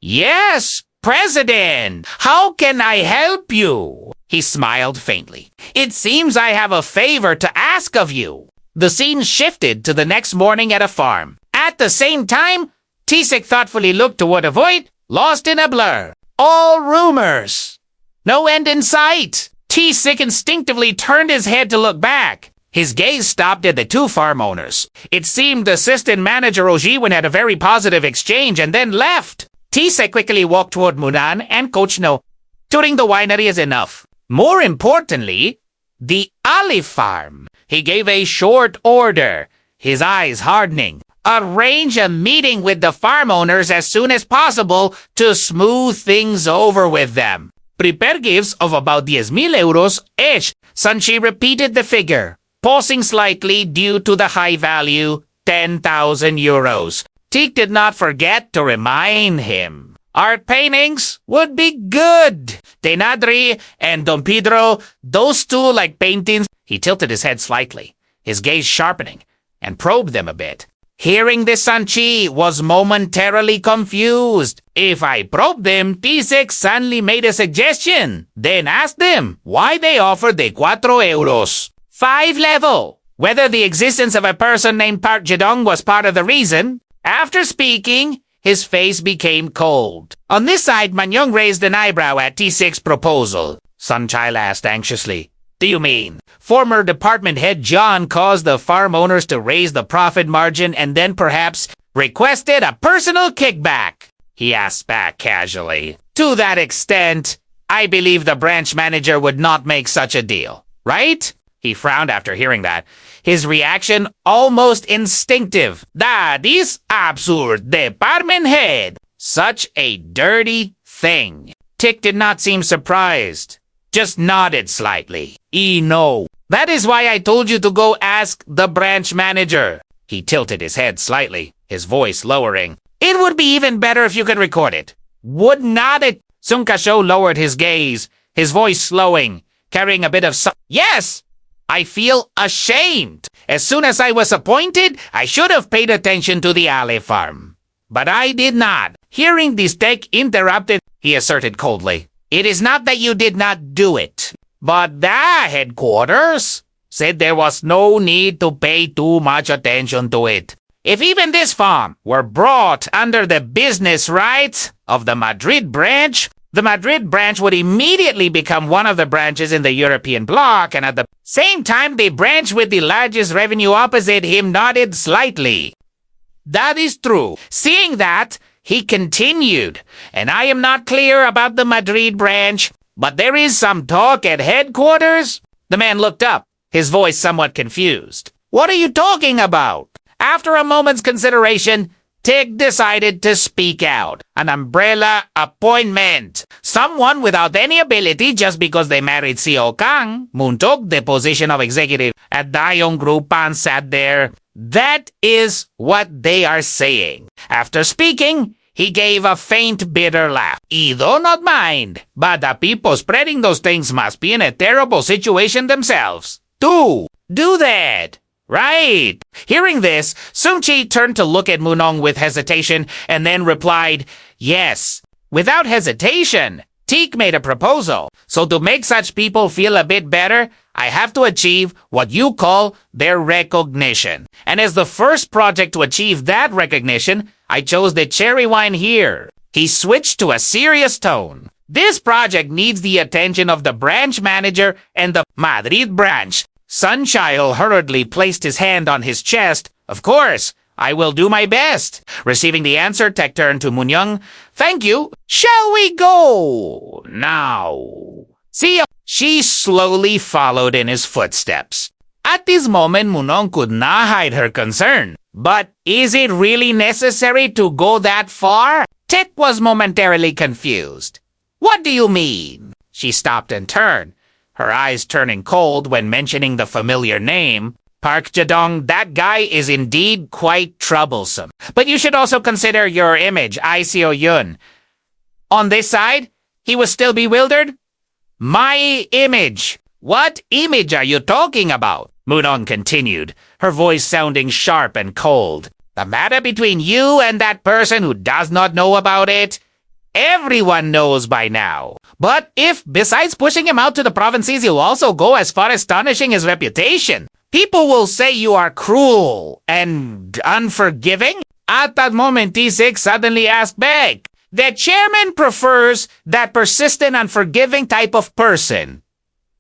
Yes, President. How can I help you? He smiled faintly. It seems I have a favor to ask of you. The scene shifted to the next morning at a farm. At the same time, Taesik thoughtfully looked toward a void, lost in a blur. All rumors. No end in sight. Taesik instinctively turned his head to look back. His gaze stopped at the 2 farm owners. It seemed assistant manager Ojiwon had a very positive exchange and then left. Taesik quickly walked toward Munan and Coach No. Touring the winery is enough. More importantly, the olive farm. He gave a short order, his eyes hardening. Arrange a meeting with the farm owners as soon as possible to smooth things over with them. Prepare gifts of about 10,000 euros each. Sanchi repeated the figure, pausing slightly due to the high value, 10,000 euros. Tik did not forget to remind him. Art paintings would be good. Tenadri and Don Pedro, those 2 like paintings. He tilted his head slightly, his gaze sharpening, and probed them a bit. Hearing this, Sanchi was momentarily confused. If I probed them, Taesik suddenly made a suggestion, then asked them why they offered the 4 euros. 5 level. Whether the existence of a person named Park Jedong was part of the reason. After speaking, his face became cold. On this side, Manhwa raised an eyebrow at Taesik's proposal. Sunchild asked anxiously, do you mean former department head John caused the farm owners to raise the profit margin and then perhaps requested a personal kickback? He asked back casually. To that extent, I believe the branch manager would not make such a deal, right? He frowned after hearing that, his reaction almost instinctive. That is absurd, department head. Such a dirty thing. Tik did not seem surprised, just nodded slightly. No. That is why I told you to go ask the branch manager. He tilted his head slightly, his voice lowering. It would be even better if you could record it. Would not it? Sung Kasho lowered his gaze, his voice slowing, carrying a bit of Yes! I feel ashamed. As soon as I was appointed, I should have paid attention to the alley farm. But I did not. Hearing this Taesik interrupted, he asserted coldly, "It is not that you did not do it, but the headquarters said there was no need to pay too much attention to it. If even this farm were brought under the business rights of the Madrid branch, the Madrid branch would immediately become one of the branches in the European bloc, and at the same time the branch with the largest revenue opposite him nodded slightly. That is true. Seeing that, he continued, and I am not clear about the Madrid branch, but there is some talk at headquarters." The man looked up, his voice somewhat confused. "What are you talking about?" After a moment's consideration, Taesik decided to speak out. "An umbrella appointment. Someone without any ability just because they married CEO Kong Moonyeong took the position of executive at Dae Yeong Group and sat there. That is what they are saying." After speaking, he gave a faint, bitter laugh. "I do not mind, but the people spreading those things must be in a terrible situation themselves. Do that. Right." Hearing this, Seung-chi turned to look at Moonyeong with hesitation and then replied, "Yes." Without hesitation, Taesik made a proposal. "So to make such people feel a bit better, I have to achieve what you call their recognition. And as the first project to achieve that recognition, I chose the cherry wine here." He switched to a serious tone. "This project needs the attention of the branch manager and the Madrid branch." Sunchild hurriedly placed his hand on his chest. "Of course, I will do my best." Receiving the answer, Taesik turned to Moonyeong. "Thank you. Shall we go now?" "See you." She slowly followed in his footsteps. At this moment, Moonyeong could not hide her concern. But is it really necessary to go that far? Taesik was momentarily confused. "What do you mean?" She stopped and turned, her eyes turning cold when mentioning the familiar name. "Park Jae-dong, that guy is indeed quite troublesome. But you should also consider your image, ICO Yun." On this side, he was still bewildered. "My image? What image are you talking about?" Moonyeong continued, her voice sounding sharp and cold. "The matter between you and that person who does not know about it? Everyone knows by now. But if, besides pushing him out to the provinces, you also go as far as tarnishing his reputation, people will say you are cruel and unforgiving." At that moment, Taesik suddenly asked back, "The chairman prefers that persistent, unforgiving type of person,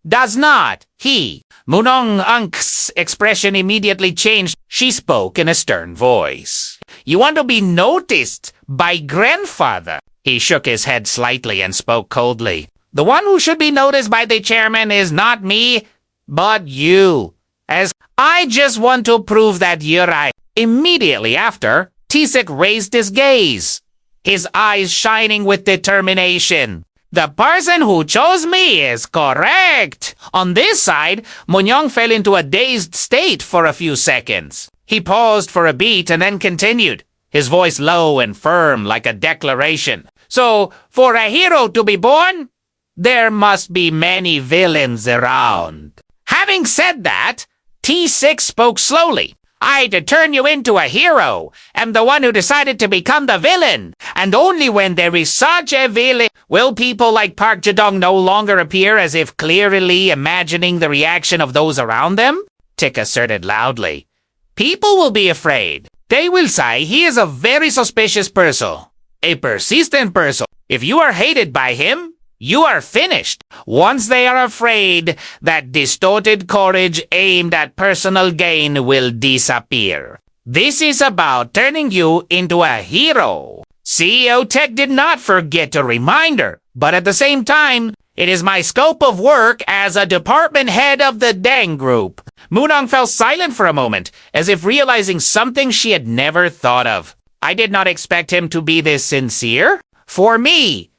does not he?" Moonyeong's expression immediately changed. She spoke in a stern voice. "You want to be noticed by grandfather?" He shook his head slightly and spoke coldly. "The one who should be noticed by the chairman is not me, but you. As I just want to prove that you're right." Immediately after, Taesik raised his gaze, his eyes shining with determination. "The person who chose me is correct." On this side, Moonyeong fell into a dazed state for a few seconds. He paused for a beat and then continued, his voice low and firm like a declaration. "So, for a hero to be born, there must be many villains around." Having said that, Taesik spoke slowly. "I, to turn you into a hero, am the one who decided to become the villain. And only when there is such a villain will people like Park Jae-dong no longer appear as if clearly imagining the reaction of those around them," Taesik asserted loudly. "People will be afraid. They will say he is a very suspicious person, a persistent person. If you are hated by him, you are finished. Once they are afraid, that distorted courage aimed at personal gain will disappear. This is about turning you into a hero." CEO Taesik did not forget to remind her, but at the same time, it is my scope of work as a department head of the Dae Yeong Group. Moonyeong fell silent for a moment, as if realizing something she had never thought of. I did not expect him to be this sincere. For me,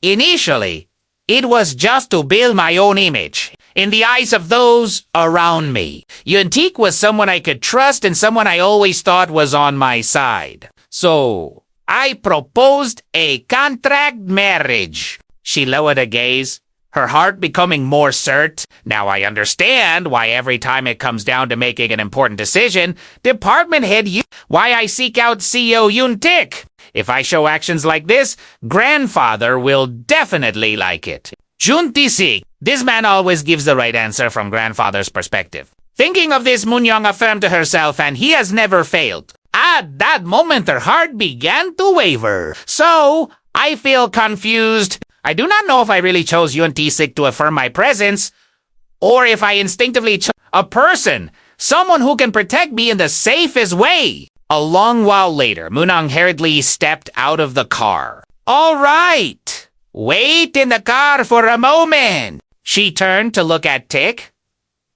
initially, it was just to build my own image in the eyes of those around me. Yun Taesik was someone I could trust and someone I always thought was on my side. So, I proposed a contract marriage. She lowered her gaze, her heart becoming more cert. Now I understand why every time it comes down to making an important decision, department head why I seek out CEO Yun Taesik. If I show actions like this, grandfather will definitely like it. Yun Taesik. This man always gives the right answer from grandfather's perspective. Thinking of this, Moonyeong affirmed to herself, and he has never failed. At that moment, her heart began to waver. So, I feel confused. I do not know if I really chose Yun Taesik to affirm my presence, or if I instinctively chose a person, someone who can protect me in the safest way. A long while later, Moonyeong hurriedly stepped out of the car. All right, wait in the car for a moment. She turned to look at Taesik.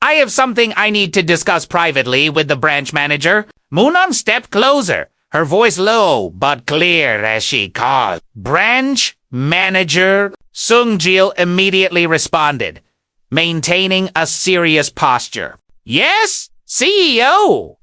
I have something I need to discuss privately with the branch manager. Moonyeong stepped closer, her voice low but clear as she called. Branch manager. Sung-jil immediately responded, maintaining a serious posture. Yes, CEO.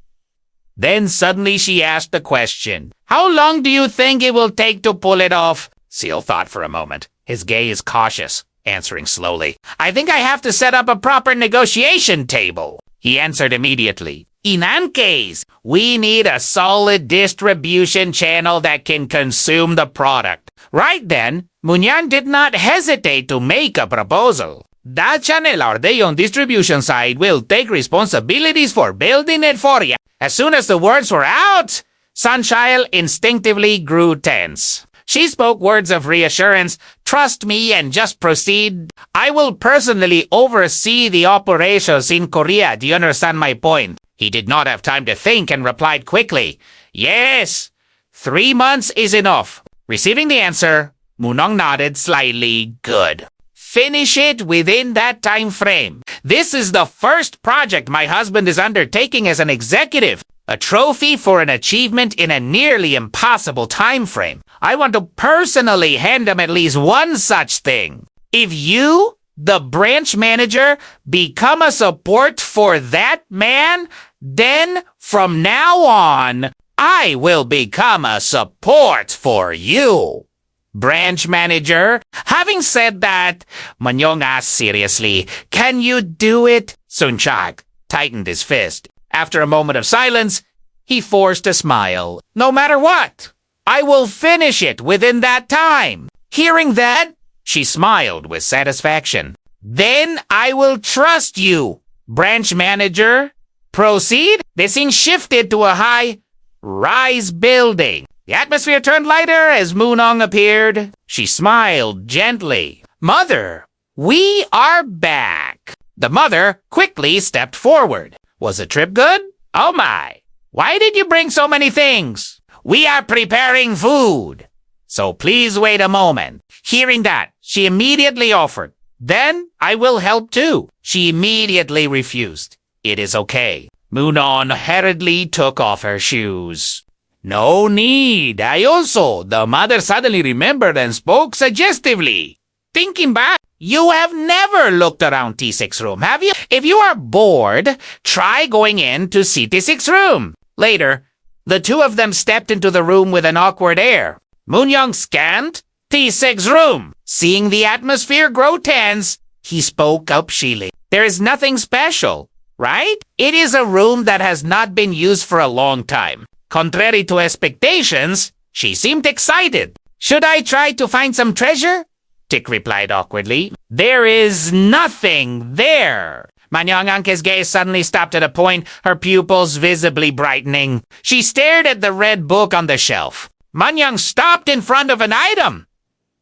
Then suddenly she asked the question. How long do you think it will take to pull it off? Seal thought for a moment, his gaze cautious, answering slowly. I think I have to set up a proper negotiation table. He answered immediately. In that case, we need a solid distribution channel that can consume the product. Right then, Moonyeong did not hesitate to make a proposal. That channel or Dae Yeong distribution side will take responsibilities for building it for you. As soon as the words were out, Sunshine instinctively grew tense. She spoke words of reassurance. Trust me and just proceed. I will personally oversee the operations in Korea. Do you understand my point? He did not have time to think and replied quickly. Yes, 3 months is enough. Receiving the answer, Moonyeong nodded slightly. Good. Finish it within that time frame. This is the first project my husband is undertaking as an executive. A trophy for an achievement in a nearly impossible time frame. I want to personally hand him at least one such thing. If you, the branch manager, become a support for that man, then from now on, I will become a support for you. Branch manager. Having said that, Moonyeong asked seriously, can you do it? Sunchak tightened his fist. After a moment of silence, he forced a smile. No matter what, I will finish it within that time. Hearing that, she smiled with satisfaction. Then I will trust you, branch manager. Proceed. The scene shifted to a high-rise building. The atmosphere turned lighter as Moonyeong appeared. She smiled gently. Mother, we are back. The mother quickly stepped forward. Was the trip good? Oh my. Why did you bring so many things? We are preparing food. So please wait a moment. Hearing that, she immediately offered. Then I will help too. She immediately refused. It is okay. Moonyeong hurriedly took off her shoes. No need. The mother suddenly remembered and spoke suggestively. Thinking back, you have never looked around T6's room, have you? If you are bored, try going in to see T6's room. Later, the two of them stepped into the room with an awkward air. Moonyeong scanned T6's room. Seeing the atmosphere grow tense, he spoke up shyly. There is nothing special, right? It is a room that has not been used for a long time. Contrary to expectations, she seemed excited. Should I try to find some treasure? Taesik replied awkwardly. There is nothing there. Moonyeong's gaze suddenly stopped at a point, her pupils visibly brightening. She stared at the red book on the shelf. Moonyeong stopped in front of an item.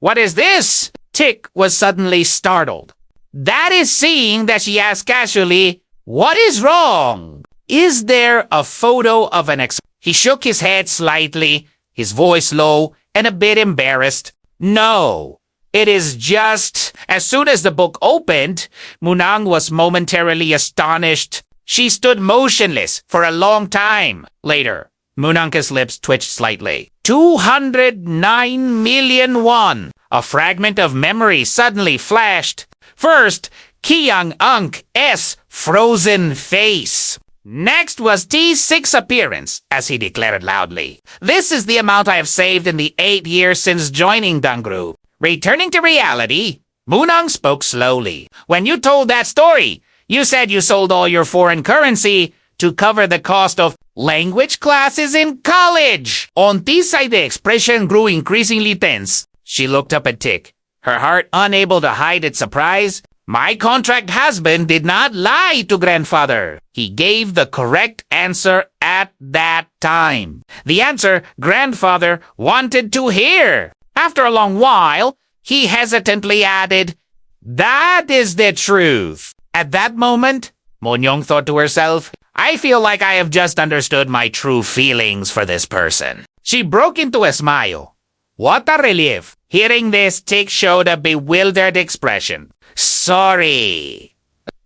What is this? Taesik was suddenly startled. That is seeing that she asked casually, what is wrong? Is there a photo of an He shook his head slightly, his voice low and a bit embarrassed. No, it is just... As soon as the book opened, Moonyeong was momentarily astonished. She stood motionless for a long time. Later, Moonyeong's lips twitched slightly. 209 million won. A fragment of memory suddenly flashed. First, Kyung-eung's frozen face. Next was T6's appearance, as he declared loudly. This is the amount I have saved in the 8 years since joining Dae Yeong Group. Returning to reality, Moonyeong spoke slowly. When you told that story, you said you sold all your foreign currency to cover the cost of language classes in college. On this side, the expression grew increasingly tense. She looked up at Tik, her heart unable to hide its surprise. My contract husband did not lie to grandfather. He gave the correct answer at that time. The answer grandfather wanted to hear. After a long while, he hesitantly added, "That is the truth." At that moment, Moonyeong thought to herself, I feel like I have just understood my true feelings for this person. She broke into a smile. What a relief. Hearing this, Tik showed a bewildered expression. Sorry.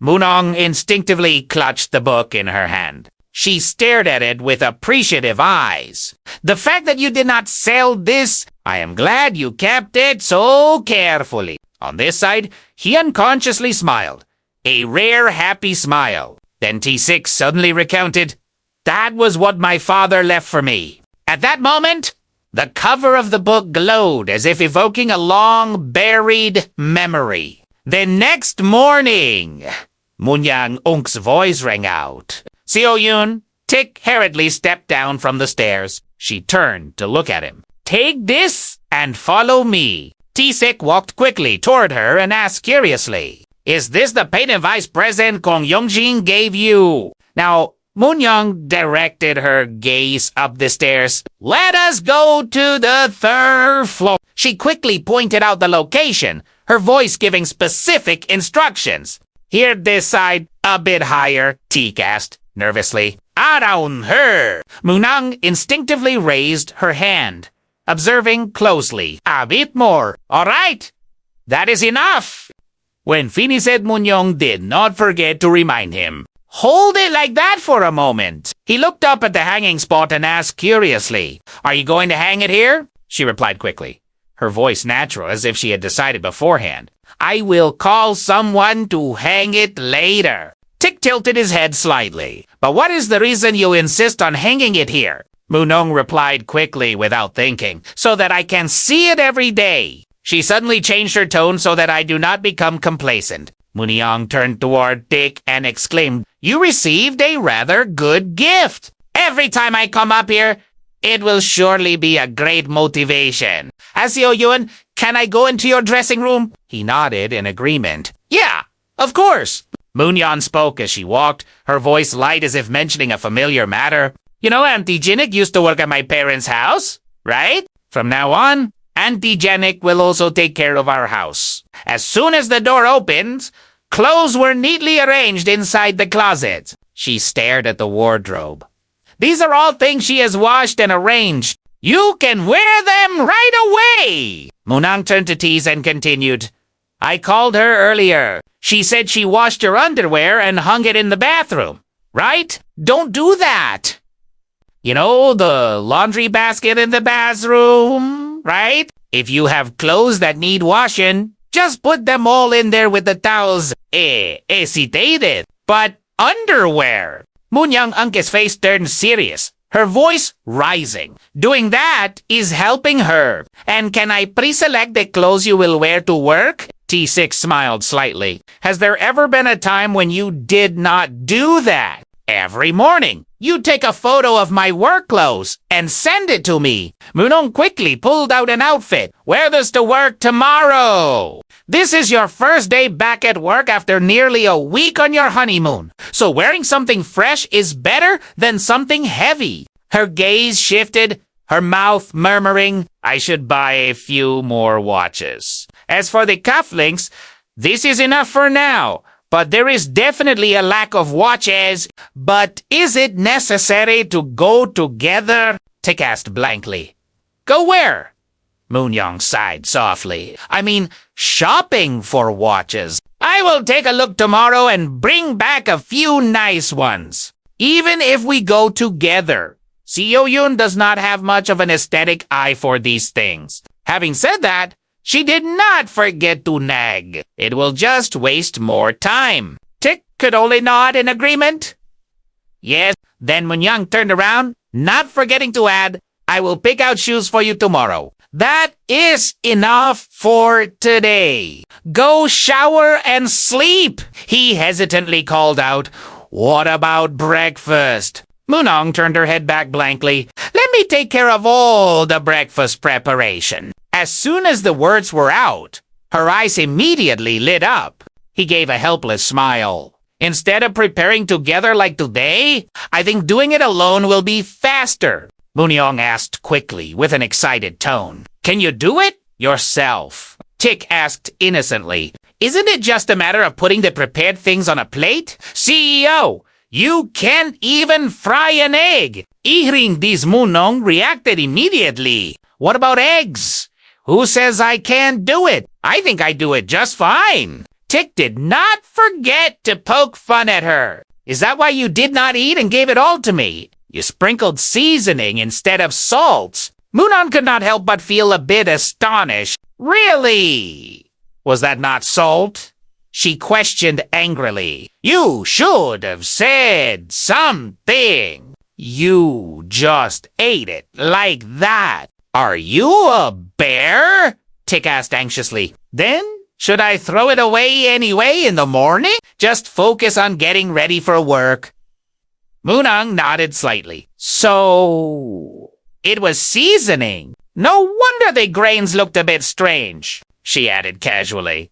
Moonyeong instinctively clutched the book in her hand. She stared at it with appreciative eyes. The fact that you did not sell this, I am glad you kept it so carefully. On this side, he unconsciously smiled. A rare, happy smile. Then Taesik suddenly recounted, that was what my father left for me. At that moment, the cover of the book glowed as if evoking a long-buried memory. The next morning, Moonyeong's voice rang out. CEO Yun, Tik hurriedly stepped down from the stairs. She turned to look at him. Take this and follow me. Taesik walked quickly toward her and asked curiously, is this the patent vice president Kong Moonyeong gave you? Now, Moonyeong directed her gaze up the stairs. Let us go to the third floor. She quickly pointed out the location, her voice giving specific instructions. Here this side, a bit higher, Tik asked nervously. Around her. Moonyeong instinctively raised her hand, observing closely. A bit more. All right. That is enough. When finished, Moonyeong did not forget to remind him. Hold it like that for a moment. He looked up at the hanging spot and asked curiously, Are you going to hang it here? She replied quickly, her voice natural as if she had decided beforehand. I will call someone to hang it later. Tik tilted his head slightly. But what is the reason you insist on hanging it here? Moonyeong replied quickly without thinking, so that I can see it every day. She suddenly changed her tone so that I do not become complacent. Moonyeong turned toward Tik and exclaimed, You received a rather good gift. Every time I come up here, it will surely be a great motivation. CEO Yun, can I go into your dressing room? He nodded in agreement. Yeah, of course. Moonyeong spoke as she walked, her voice light as if mentioning a familiar matter. You know, Auntie Jinik used to work at my parents' house, right? From now on, Auntie Janik will also take care of our house. As soon as the door opens, clothes were neatly arranged inside the closet. She stared at the wardrobe. These are all things she has washed and arranged. You can wear them right away. Moonyeong turned to Tease and continued. I called her earlier. She said she washed your underwear and hung it in the bathroom. Right? Don't do that. You know, the laundry basket in the bathroom, right? If you have clothes that need washing, just put them all in there with the towels. Hesitated. But underwear. Moonyeong's face turned serious, her voice rising. Doing that is helping her. And can I pre-select the clothes you will wear to work? Taesik smiled slightly. Has there ever been a time when you did not do that? Every morning, you take a photo of my work clothes and send it to me. Moonyeong quickly pulled out an outfit. Wear this to work tomorrow. This is your first day back at work after nearly a week on your honeymoon. So wearing something fresh is better than something heavy. Her gaze shifted, her mouth murmuring, I should buy a few more watches. As for the cufflinks, this is enough for now. But there is definitely a lack of watches. But is it necessary to go together? Tik asked blankly. Go where? Moonyeong sighed softly. I mean, shopping for watches. I will take a look tomorrow and bring back a few nice ones. Even if we go together. CEO Yun does not have much of an aesthetic eye for these things. Having said that, she did not forget to nag. It will just waste more time. Tik could only nod in agreement. Yes, then Moonyeong turned around, not forgetting to add, I will pick out shoes for you tomorrow. That is enough for today. Go shower and sleep, he hesitantly called out. What about breakfast? Moonyeong turned her head back blankly. Let me take care of all the breakfast preparation. As soon as the words were out, her eyes immediately lit up. He gave a helpless smile. Instead of preparing together like today, I think doing it alone will be faster. Moonyeong asked quickly with an excited tone. Can you do it? Yourself. Tik asked innocently. Isn't it just a matter of putting the prepared things on a plate? CEO, you can't even fry an egg. Hearing this, Moonyeong reacted immediately. What about eggs? Who says I can't do it? I think I do it just fine. Tik did not forget to poke fun at her. Is that why you did not eat and gave it all to me? You sprinkled seasoning instead of salt. Moonyeong could not help but feel a bit astonished. Really? Was that not salt? She questioned angrily. You should have said something. You just ate it like that. Are you a bear? Tik asked anxiously. Then, should I throw it away anyway in the morning? Just focus on getting ready for work. Moonyeong nodded slightly. So, it was seasoning. No wonder the grains looked a bit strange, she added casually.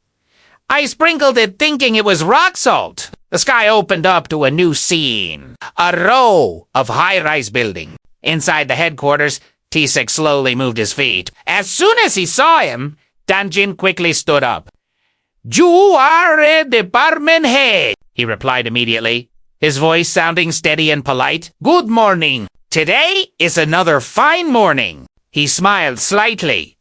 I sprinkled it thinking it was rock salt. The sky opened up to a new scene. A row of high-rise buildings. Inside the headquarters, Taesik slowly moved his feet. As soon as he saw him, Danjin quickly stood up. You are a department head, he replied immediately, his voice sounding steady and polite. Good morning. Today is another fine morning. He smiled slightly.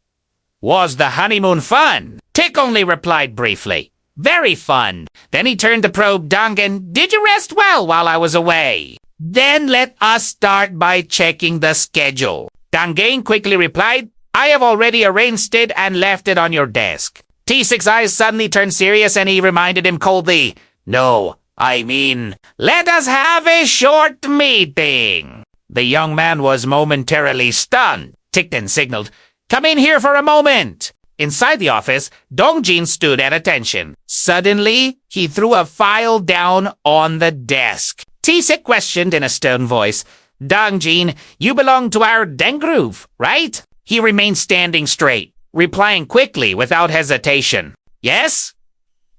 Was the honeymoon fun? Tik only replied briefly. Very fun. Then he turned to probe Dangan. Did you rest well while I was away? Then let us start by checking the schedule. Dangan quickly replied, I have already arranged it and left it on your desk. Taesik's eyes suddenly turned serious and he reminded him coldly, No, I mean, let us have a short meeting. The young man was momentarily stunned. Tik then signaled, Come in here for a moment. Inside the office, Dongjin stood at attention. Suddenly, he threw a file down on the desk. Taesik questioned in a stern voice, Dongjin, you belong to our Dae Group, right? He remained standing straight, replying quickly without hesitation. Yes?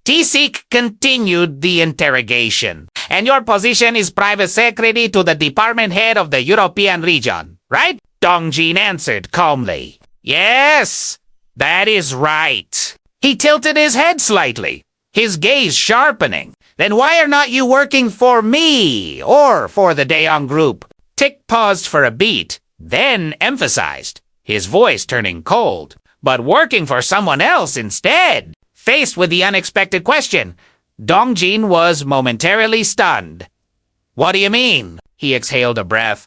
Taesik continued the interrogation. And your position is private secretary to the department head of the European region, right? Dongjin answered calmly. Yes, that is right. He tilted his head slightly, his gaze sharpening. Then why are not you working for me or for the Dae Yeong Group? Tik paused for a beat, then emphasized, his voice turning cold. But working for someone else instead. Faced with the unexpected question, Dongjin was momentarily stunned. What do you mean? He exhaled a breath.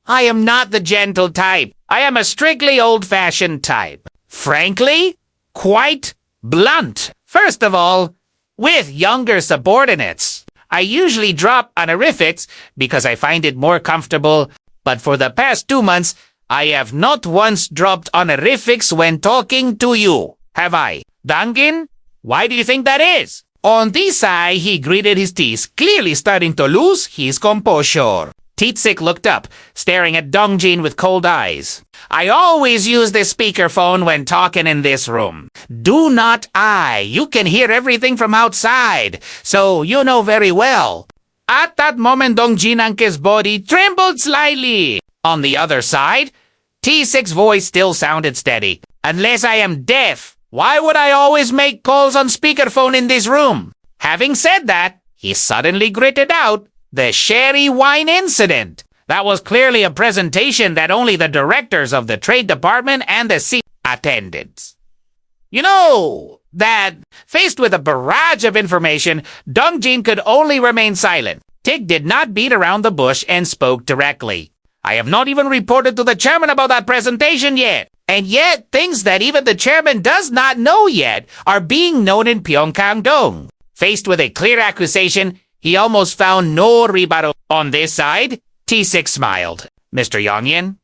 I am not the gentle type. I am a strictly old-fashioned type. Frankly, quite blunt. First of all, with younger subordinates. I usually drop honorifics because I find it more comfortable, but for the past 2 months, I have not once dropped honorifics when talking to you, have I? Dangin, why do you think that is? On this side, he gritted his teeth, clearly starting to lose his composure. Taesik looked up, staring at Dongjin with cold eyes. I always use the speakerphone when talking in this room. Do not I. You can hear everything from outside, so you know very well. At that moment, Dongjin Anke's body trembled slightly. On the other side, Taesik's voice still sounded steady. Unless I am deaf, why would I always make calls on speakerphone in this room? Having said that, he suddenly gritted out, the sherry wine incident. That was clearly a presentation that only the directors of the Trade Department and the CEO attended. You know, that, faced with a barrage of information, Dongjin could only remain silent. Tik did not beat around the bush and spoke directly. I have not even reported to the chairman about that presentation yet. And yet, things that even the chairman does not know yet are being known in Pyeongkang-dong. Faced with a clear accusation, he almost found no rebuttal. On this side, Taesik smiled. Mr. Yongyin,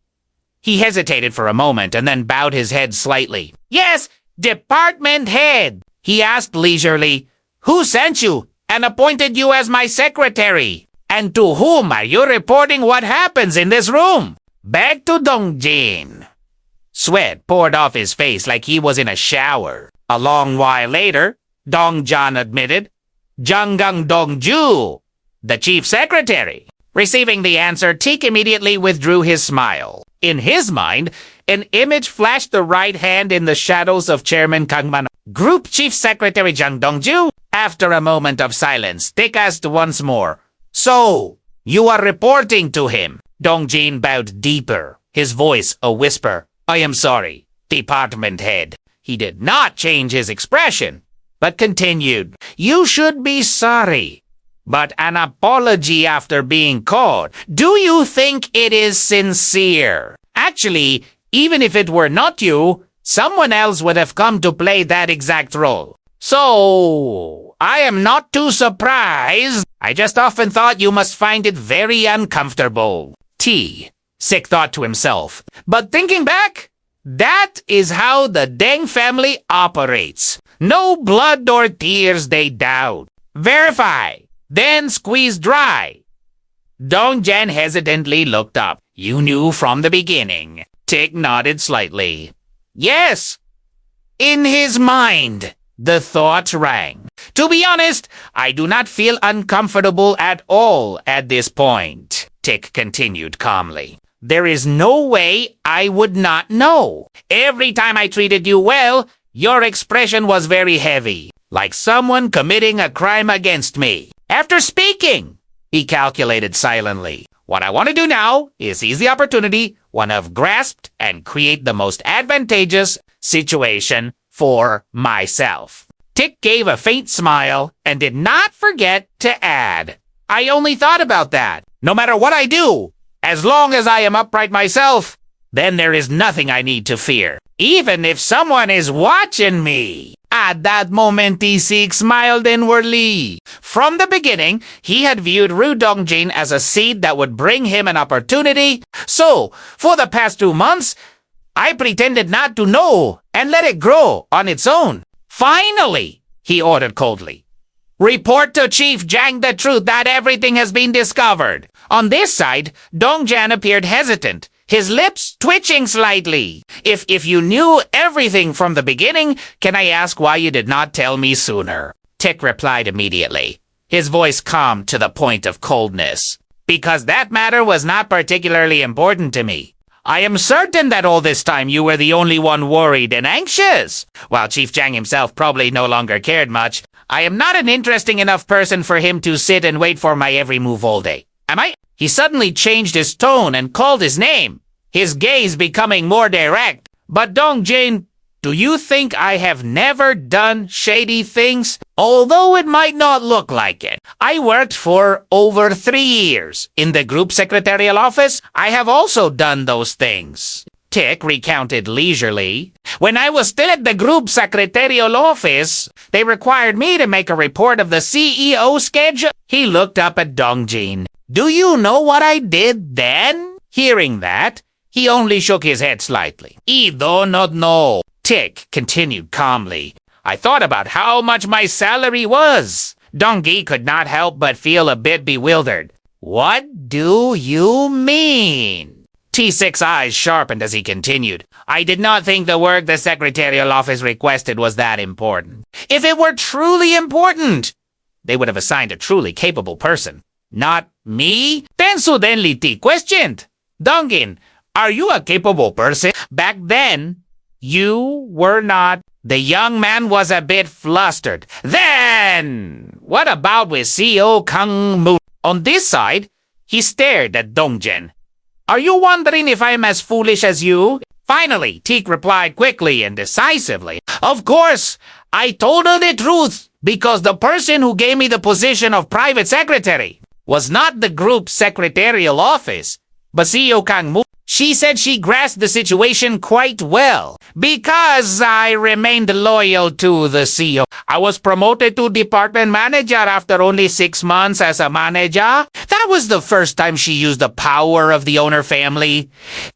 He hesitated for a moment and then bowed his head slightly. Yes, department head. He asked leisurely, who sent you and appointed you as my secretary? And to whom are you reporting what happens in this room? Back to Dongjin. Sweat poured off his face like he was in a shower. A long while later, Dongjan admitted, Janggang Dongju, the chief secretary. Receiving the answer, Tik immediately withdrew his smile. In his mind, an image flashed the right hand in the shadows of Chairman Kang Manhwa. Group Chief Secretary Jang Dongju. After a moment of silence, Tik asked once more, So, you are reporting to him? Dongjin bowed deeper, his voice a whisper. I am sorry, department head. He did not change his expression, but continued, You should be sorry. But an apology after being caught, do you think it is sincere? Actually, even if it were not you, someone else would have come to play that exact role. So, I am not too surprised. I just often thought you must find it very uncomfortable. Sik thought to himself. But thinking back, that is how the Deng family operates. No blood or tears, they doubt. Verify, then squeeze dry. Dongjan hesitantly looked up. You knew from the beginning. Tik nodded slightly. Yes. In his mind, the thought rang. To be honest, I do not feel uncomfortable at all at this point, Tik continued calmly. There is no way I would not know. Every time I treated you well, your expression was very heavy, like someone committing a crime against me. After speaking, he calculated silently. What I want to do now is seize the opportunity one have grasped and create the most advantageous situation for myself. Tik gave a faint smile and did not forget to add, I only thought about that. No matter what I do, as long as I am upright myself, then there is nothing I need to fear, even if someone is watching me. At that moment, Taesik smiled inwardly. From the beginning, he had viewed Ru Dongjin as a seed that would bring him an opportunity. So, for the past 2 months, I pretended not to know and let it grow on its own. Finally, he ordered coldly, report to Chief Jang the truth that everything has been discovered. On this side, Dongjan appeared hesitant, his lips twitching slightly. If you knew everything from the beginning, can I ask why you did not tell me sooner? Tik replied immediately, his voice calm to the point of coldness. Because that matter was not particularly important to me. I am certain that all this time you were the only one worried and anxious. While Chief Jang himself probably no longer cared much, I am not an interesting enough person for him to sit and wait for my every move all day. Am I? He suddenly changed his tone and called his name, his gaze becoming more direct. But Dongjin, do you think I have never done shady things? Although it might not look like it. I worked for over 3 years. In the group secretarial office, I have also done those things. Tik recounted leisurely. When I was still at the group secretarial office, they required me to make a report of the CEO schedule. He looked up at Dongjin. Do you know what I did then? Hearing that, he only shook his head slightly. I do not know. Tik continued calmly. I thought about how much my salary was. Donggi could not help but feel a bit bewildered. What do you mean? Taesik's eyes sharpened as he continued. I did not think the work the secretarial office requested was that important. If it were truly important, they would have assigned a truly capable person. Not me? Then suddenly Tik questioned. Dongjin, are you a capable person? Back then, you were not. The young man was a bit flustered. Then, what about with CEO Kong Moonyeong? On this side, he stared at Dongjin. Are you wondering if I am as foolish as you? Finally, Tik replied quickly and decisively. Of course, I told her the truth because the person who gave me the position of private secretary was not the group secretarial office, but CEO Kong Moonyeong. She said she grasped the situation quite well. Because I remained loyal to the CEO. I was promoted to department manager after only 6 months as a manager. That That was the first time she used the power of the owner family,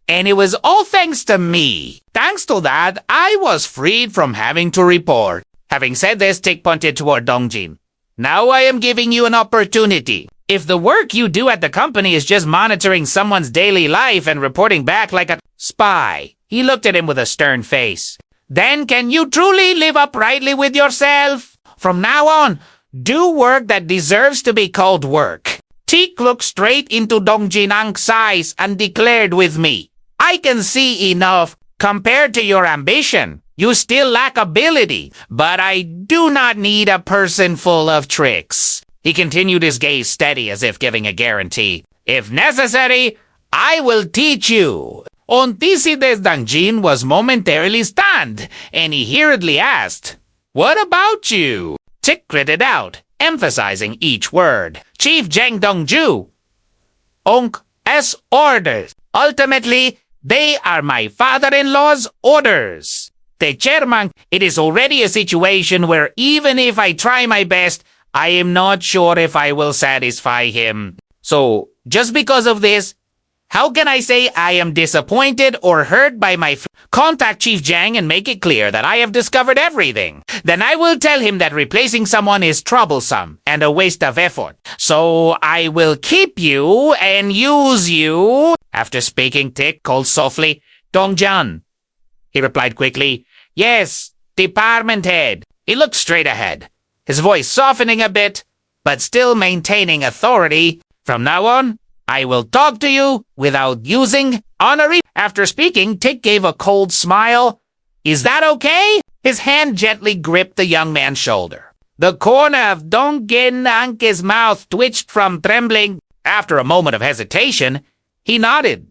and it was all thanks to me. Thanks to that, I was freed from having to report. Having said this, Tik pointed toward Dongjin. Now I am giving you an opportunity. If the work you do at the company is just monitoring someone's daily life and reporting back like a spy, he looked at him with a stern face, then can you truly live uprightly with yourself? From now on, do work that deserves to be called work. Tik looked straight into Dongjin Ang's eyes and declared with me, I can see enough. Compared to your ambition, you still lack ability, but I do not need a person full of tricks. He continued, his gaze steady as if giving a guarantee. If necessary, I will teach you. Ontisides Dongjin was momentarily stunned, and he hurriedly asked, What about you? Tik gritted out, emphasizing each word. Chief Jang Dongju. Onk as orders. Ultimately, they are my father-in-law's orders. The chairman, it is already a situation where even if I try my best, I am not sure if I will satisfy him. So, just because of this, how can I say I am disappointed or hurt by my contact Chief Jang and make it clear that I have discovered everything? Then I will tell him that replacing someone is troublesome and a waste of effort. So I will keep you and use you. After speaking, Tik called softly, Dongjan. He replied quickly, Yes, department head. He looked straight ahead, his voice softening a bit, but still maintaining authority. From now on, I will talk to you without using honorary. After speaking, Tik gave a cold smile. Is that okay? His hand gently gripped the young man's shoulder. The corner of Dongjin Anke's mouth twitched from trembling. After a moment of hesitation, he nodded.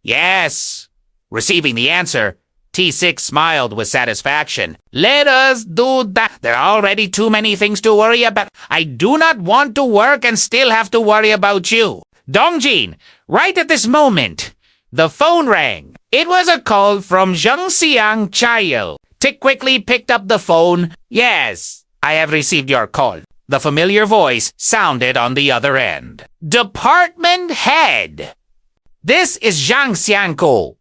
Yes. Receiving the answer, T6 smiled with satisfaction. Let us do that. There are already too many things to worry about. I do not want to work and still have to worry about you. Dongjin, right at this moment, the phone rang. It was a call from Zhengxiang Chail. Tik quickly picked up the phone. Yes, I have received your call. The familiar voice sounded on the other end. Department head. This is Zhang Xiangko.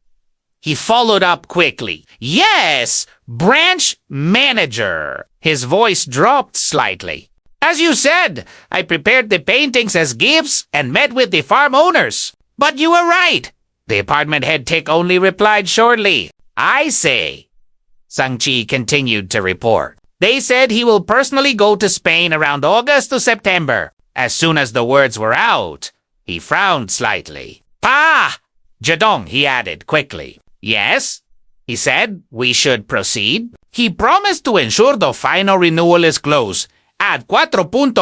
He followed up quickly. Yes, branch manager. His voice dropped slightly. As you said, I prepared the paintings as gifts and met with the farm owners. But you were right. The apartment head Tik only replied shortly. I say. Sang-chi continued to report. They said he will personally go to Spain around August to September. As soon as the words were out, he frowned slightly. Pa! Jadong, he added quickly. Yes, he said, we should proceed. He promised to ensure the final renewal is closed at 4.1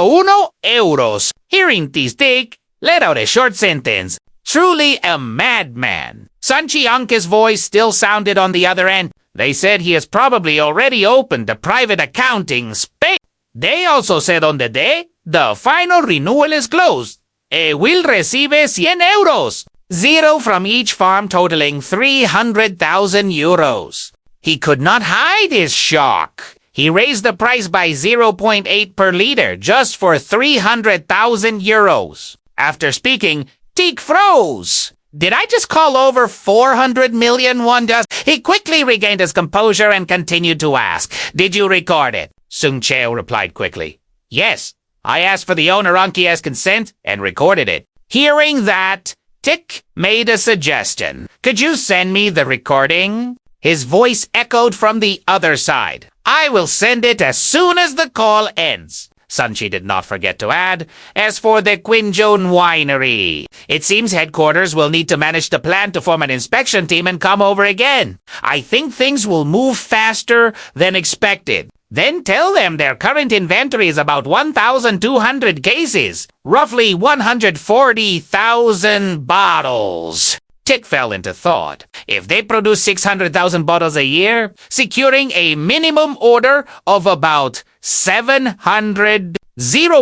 euros. Hearing Tik let out a short sentence. Truly a madman. Sanchi Anke's voice still sounded on the other end. They said he has probably already opened a private accounting space. They also said on the day, the final renewal is closed. Will receive 100 euros. 0 from each farm totaling 300,000 euros. He could not hide his shock. He raised the price by 0.8 per liter just for 300,000 euros. After speaking, Tik froze. Did I just call over 400 million won just? He quickly regained his composure and continued to ask, Did you record it? Sung Cheo replied quickly. Yes, I asked for the owner Anki's consent and recorded it. Hearing that, Tik made a suggestion. Could you send me the recording? His voice echoed from the other side. I will send it as soon as the call ends. Sanchi did not forget to add, as for the Quinjon winery, it seems headquarters will need to manage the plan to form an inspection team and come over again. I think things will move faster than expected. Then tell them their current inventory is about 1,200 cases, roughly 140,000 bottles. Tik fell into thought. If they produce 600,000 bottles a year, securing a minimum order of about 700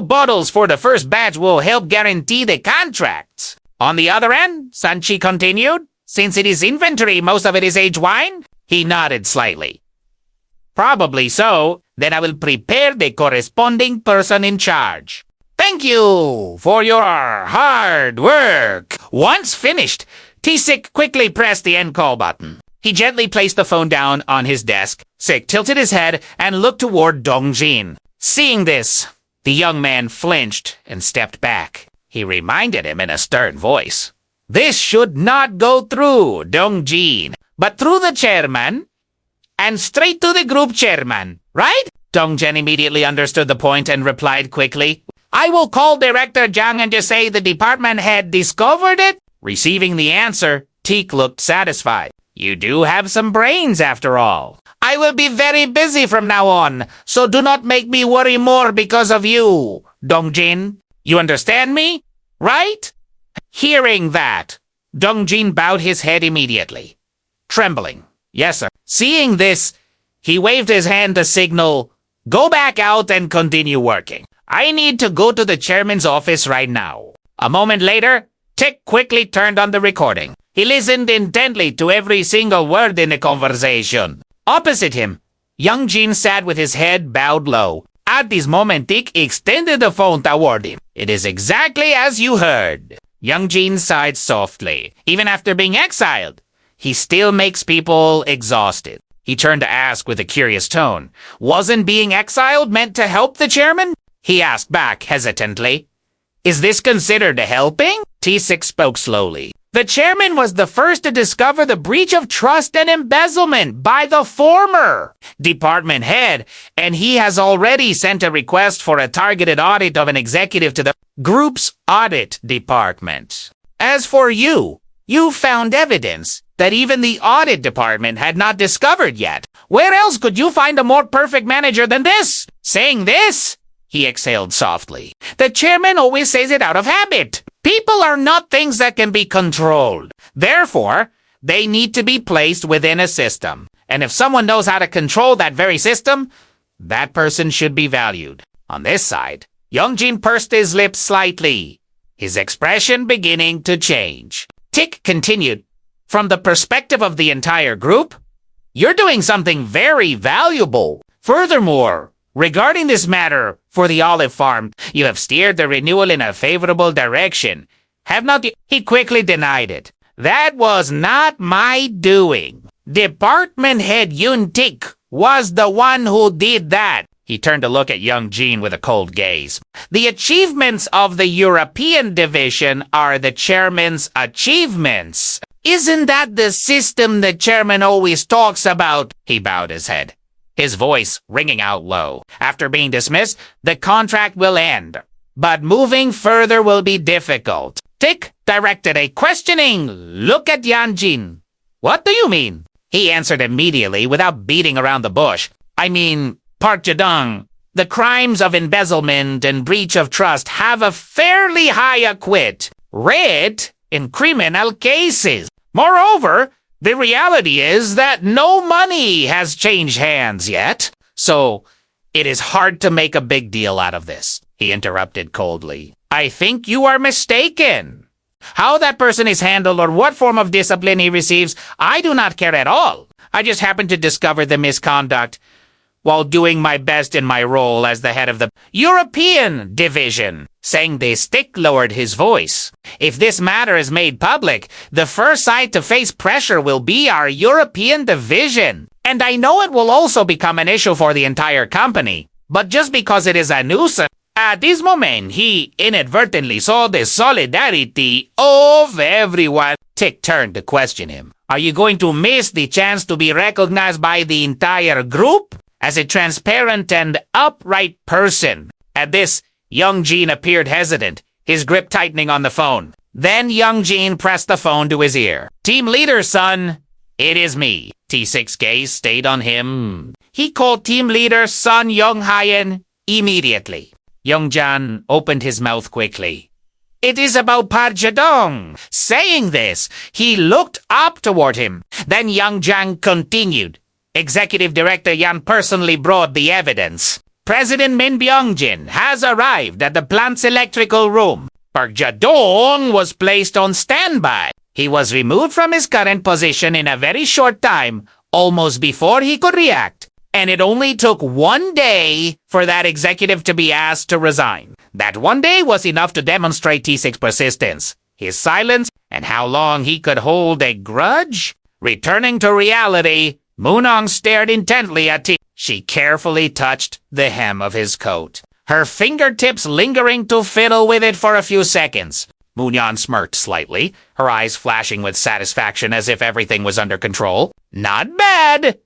bottles for the first batch will help guarantee the contracts. On the other end, Sanchi continued, since it is inventory, most of it is aged wine? He nodded slightly. Probably so. Then I will prepare the corresponding person in charge. Thank you for your hard work. Once finished, Taesik quickly pressed the end call button. He gently placed the phone down on his desk. Sik tilted his head and looked toward Dongjin. Seeing this, the young man flinched and stepped back. He reminded him in a stern voice. This should not go through Dongjin, but through the chairman and straight to the group chairman, right? Dongjin immediately understood the point and replied quickly, I will call Director Jang and just say the department head discovered it. Receiving the answer, Teek looked satisfied. You do have some brains after all. I will be very busy from now on, so do not make me worry more because of you, Dongjin. You understand me? Right? Hearing that, Dongjin bowed his head immediately, trembling. Yes, sir. Seeing this, he waved his hand to signal, go back out and continue working. I need to go to the chairman's office right now. A moment later, Tick quickly turned on the recording. He listened intently to every single word in the conversation. Opposite him, young Jin sat with his head bowed low. At this moment, Tick extended the phone toward him. It is exactly as you heard. Young Jin sighed softly. Even after being exiled, he still makes people exhausted. He turned to ask with a curious tone, wasn't being exiled meant to help the chairman? He asked back hesitantly. Is this considered a helping? Taesik spoke slowly. The chairman was the first to discover the breach of trust and embezzlement by the former department head, and he has already sent a request for a targeted audit of an executive to the group's audit department. As for you, you found evidence that even the audit department had not discovered yet. Where else could you find a more perfect manager than this? Saying this, he exhaled softly. The chairman always says it out of habit. People are not things that can be controlled. Therefore, they need to be placed within a system. And if someone knows how to control that very system, that person should be valued. On this side, Youngjin pursed his lips slightly, his expression beginning to change. Tick continued, from the perspective of the entire group, you're doing something very valuable. Furthermore, regarding this matter for the olive farm, you have steered the renewal in a favorable direction. Have not you? He quickly denied it. That was not my doing. Department head Yun Taesik was the one who did that. He turned to look at young Jean with a cold gaze. The achievements of the European division are the chairman's achievements. Isn't that the system the chairman always talks about? He bowed his head, his voice ringing out low. After being dismissed, the contract will end. But moving further will be difficult. Tick directed a questioning look at Yanjin. What do you mean? He answered immediately without beating around the bush. I mean, Park Jadong, the crimes of embezzlement and breach of trust have a fairly high acquit rate in criminal cases. Moreover, the reality is that no money has changed hands yet. So, it is hard to make a big deal out of this, he interrupted coldly. I think you are mistaken. How that person is handled or what form of discipline he receives, I do not care at all. I just happen to discover the misconduct while doing my best in my role as the head of the European division. Saying this, Tick lowered his voice. If this matter is made public, the first side to face pressure will be our European division. And I know it will also become an issue for the entire company. But just because it is a nuisance, at this moment, he inadvertently saw the solidarity of everyone. Tick turned to question him. Are you going to miss the chance to be recognized by the entire group as a transparent and upright person? At this, young Jean appeared hesitant, his grip tightening on the phone. Then young Jean pressed the phone to his ear. Team leader, son. It is me. T6's gaze stayed on him. He called team leader Son Young Hyen immediately. Young Jan opened his mouth quickly. It is about Park Jadong. Saying this, he looked up toward him. Then young Jang continued. Executive Director Yan personally brought the evidence. President Min Byung-jin has arrived at the plant's electrical room. Park Jadong was placed on standby. He was removed from his current position in a very short time, almost before he could react. And it only took 1 day for that executive to be asked to resign. That one day was enough to demonstrate Taesik's persistence, his silence, and how long he could hold a grudge. Returning to reality, Moonyeong stared intently at Taesik. She carefully touched the hem of his coat, her fingertips lingering to fiddle with it for a few seconds. Moonyeong smirked slightly, her eyes flashing with satisfaction as if everything was under control. Not bad!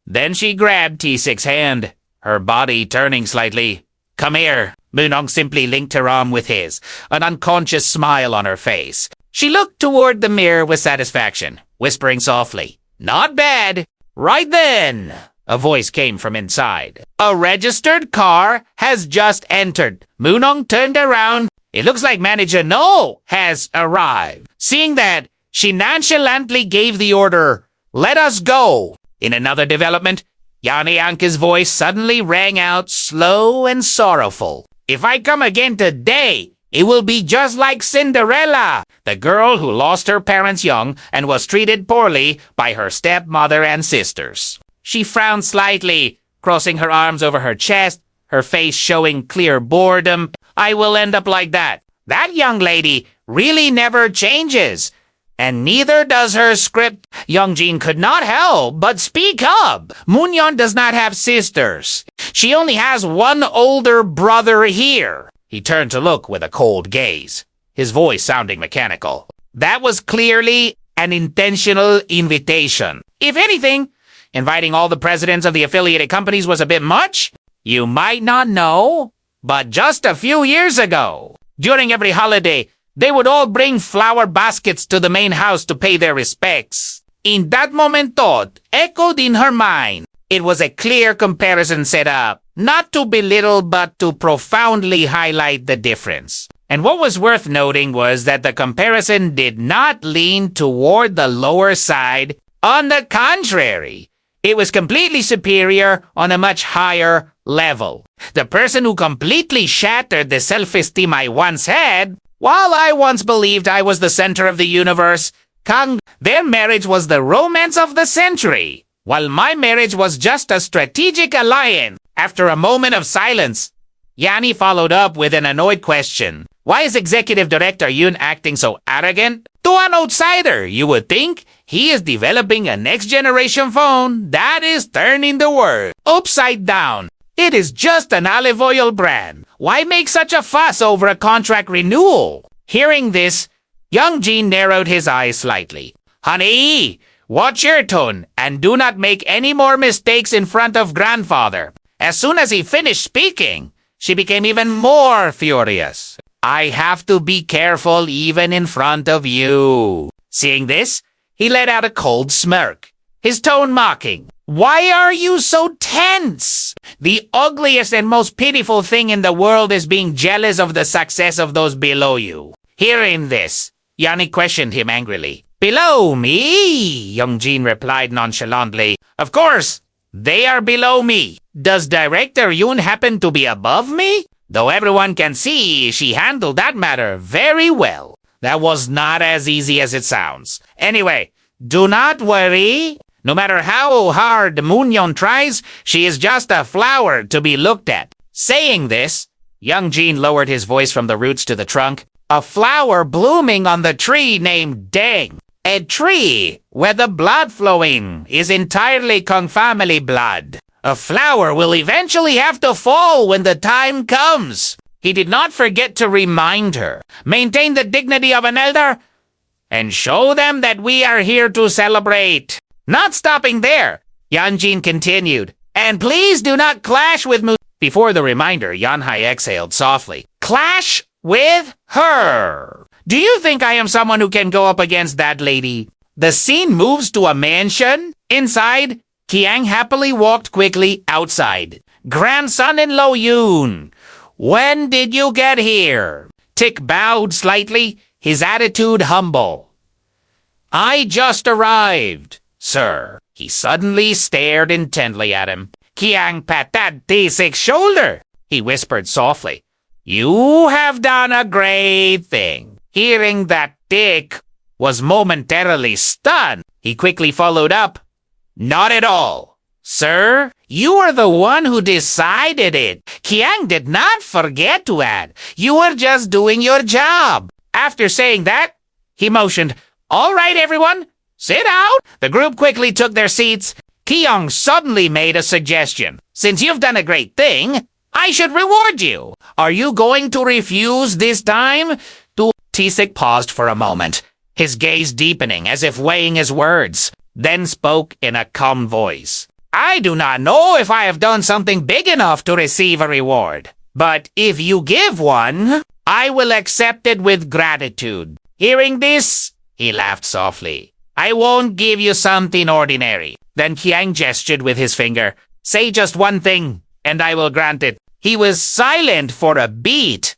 Then she grabbed Taesik's hand, her body turning slightly. Come here. Moonyeong simply linked her arm with his, an unconscious smile on her face. She looked toward the mirror with satisfaction, whispering softly, Not bad. Right then, a voice came from inside. A registered car has just entered. Moonyeong turned around. It looks like Manager No has arrived. Seeing that, she nonchalantly gave the order, Let us go. In another development, Yun Taesik's voice suddenly rang out slow and sorrowful. If I come again today, it will be just like Cinderella, the girl who lost her parents young and was treated poorly by her stepmother and sisters. She frowned slightly, crossing her arms over her chest, her face showing clear boredom. I will end up like that. That young lady really never changes. And neither does her script. Youngjin could not help but speak up. Moonyeong does not have sisters. She only has one older brother here. He turned to look with a cold gaze, his voice sounding mechanical. That was clearly an intentional invitation. If anything, inviting all the presidents of the affiliated companies was a bit much. You might not know, but just a few years ago, during every holiday, they would all bring flower baskets to the main house to pay their respects. In that moment, thought echoed in her mind. It was a clear comparison set up, not to belittle but to profoundly highlight the difference. And what was worth noting was that the comparison did not lean toward the lower side. On the contrary, it was completely superior on a much higher level. The person who completely shattered the self-esteem I once had, while I once believed I was the center of the universe, their marriage was the romance of the century, while my marriage was just a strategic alliance. After a moment of silence, Yanni followed up with an annoyed question. Why is Executive Director Yun acting so arrogant? To an outsider, you would think he is developing a next-generation phone that is turning the world upside down. It is just an olive oil brand. Why make such a fuss over a contract renewal? Hearing this, Youngjin narrowed his eyes slightly. Honey, watch your tone and do not make any more mistakes in front of grandfather. As soon as he finished speaking, she became even more furious. I have to be careful even in front of you. Seeing this, he let out a cold smirk, his tone mocking. Why are you so tense? The ugliest and most pitiful thing in the world is being jealous of the success of those below you. Hearing this, Yanni questioned him angrily. Below me? Youngjin replied nonchalantly. Of course, they are below me. Does Director Yun happen to be above me? Though everyone can see she handled that matter very well. That was not as easy as it sounds. Anyway, do not worry. No matter how hard Moonyeong tries, she is just a flower to be looked at. Saying this, Youngjin lowered his voice from the roots to the trunk. A flower blooming on the tree named Dae. A tree where the blood flowing is entirely Kong family blood. A flower will eventually have to fall when the time comes. He did not forget to remind her. Maintain the dignity of an elder and show them that we are here to celebrate. Not stopping there, Youngjin continued. And please do not clash with Moon. Before the reminder, Yanhai exhaled softly. Clash with her. Do you think I am someone who can go up against that lady? The scene moves to a mansion. Inside, Kiang happily walked quickly outside. Grandson-in-law Yoon, when did you get here? Tik bowed slightly, his attitude humble. I just arrived, sir. He suddenly stared intently at him. Kiang patted Taesik's shoulder. He whispered softly. You have done a great thing. Hearing that Tik was momentarily stunned, he quickly followed up. Not at all, sir. You are the one who decided it. Kiang did not forget to add, you were just doing your job. After saying that, he motioned, all right, everyone, sit out. The group quickly took their seats. Kiang suddenly made a suggestion. Since you've done a great thing, I should reward you. Are you going to refuse this time? Taesik paused for a moment, his gaze deepening as if weighing his words, then spoke in a calm voice. I do not know if I have done something big enough to receive a reward, but if you give one, I will accept it with gratitude. Hearing this, he laughed softly. I won't give you something ordinary. Then Kiang gestured with his finger. Say just one thing, and I will grant it. He was silent for a beat,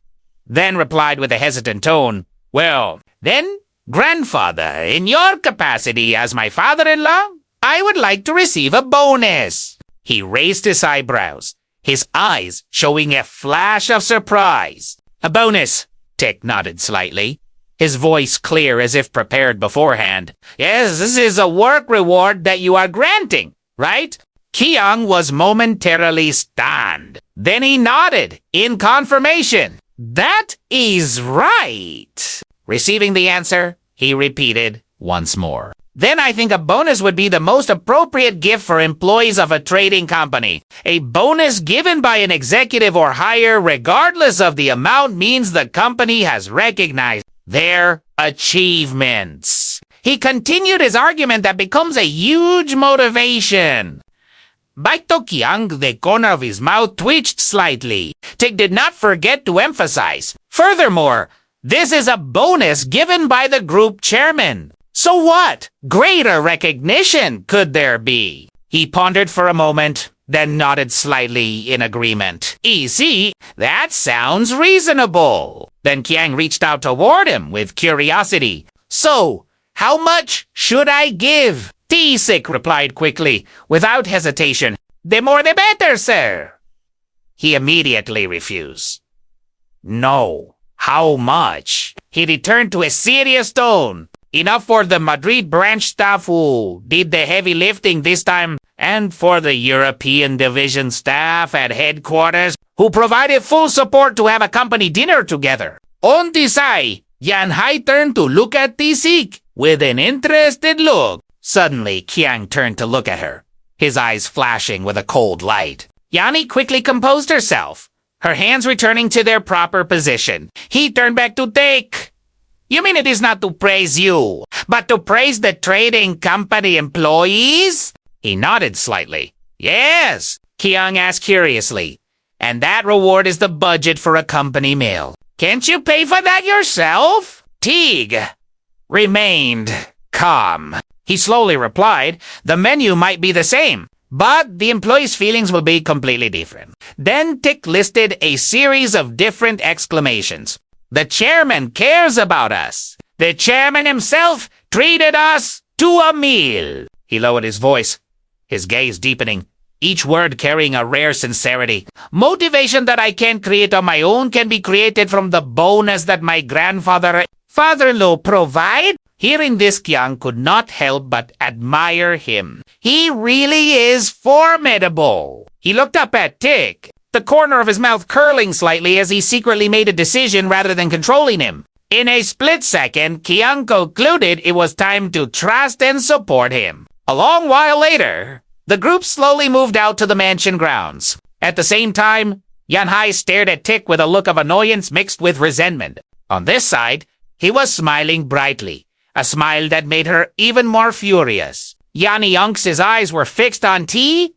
then replied with a hesitant tone, well, then, grandfather, in your capacity as my father-in-law, I would like to receive a bonus. He raised his eyebrows, his eyes showing a flash of surprise. A bonus, Tick nodded slightly, his voice clear as if prepared beforehand. Yes, this is a work reward that you are granting, right? Kiang was momentarily stunned. Then he nodded in confirmation. That is right. Receiving the answer, he repeated once more. Then I think a bonus would be the most appropriate gift for employees of a trading company. A bonus given by an executive or higher, regardless of the amount, means the company has recognized their achievements. He continued his argument that becomes a huge motivation. Baito Kiang, the corner of his mouth twitched slightly. Tick did not forget to emphasize. Furthermore, this is a bonus given by the group chairman. So what greater recognition could there be? He pondered for a moment, then nodded slightly in agreement. Easy, that sounds reasonable. Then Kiang reached out toward him with curiosity. So, how much should I give? Taesik replied quickly, without hesitation. The more the better, sir. He immediately refused. No. How much? He returned to a serious tone. Enough for the Madrid branch staff who did the heavy lifting this time, and for the European division staff at headquarters who provided full support to have a company dinner together. On this eye, Yan Hai turned to look at Taesik with an interested look. Suddenly, Kiang turned to look at her, his eyes flashing with a cold light. Yani quickly composed herself, her hands returning to their proper position. He turned back to Taek. You mean it is not to praise you, but to praise the trading company employees? He nodded slightly. Yes, Kiang asked curiously. And that reward is the budget for a company meal. Can't you pay for that yourself? Teague remained calm. He slowly replied, the menu might be the same, but the employees' feelings will be completely different. Then Tick listed a series of different exclamations. The chairman cares about us. The chairman himself treated us to a meal. He lowered his voice, his gaze deepening, each word carrying a rare sincerity. Motivation that I can't create on my own can be created from the bonus that my father-in-law provide. Hearing this, Kiang could not help but admire him. He really is formidable. He looked up at Tick, the corner of his mouth curling slightly as he secretly made a decision rather than controlling him. In a split second, Kiang concluded it was time to trust and support him. A long while later, the group slowly moved out to the mansion grounds. At the same time, Yan Hai stared at Tick with a look of annoyance mixed with resentment. On this side, he was smiling brightly. A smile that made her even more furious. Yanni Young's eyes were fixed on T.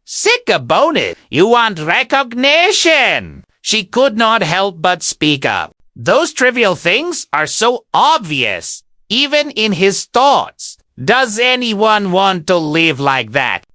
Sick a bonus. You want recognition. She could not help but speak up. Those trivial things are so obvious, even in his thoughts. Does anyone want to live like that?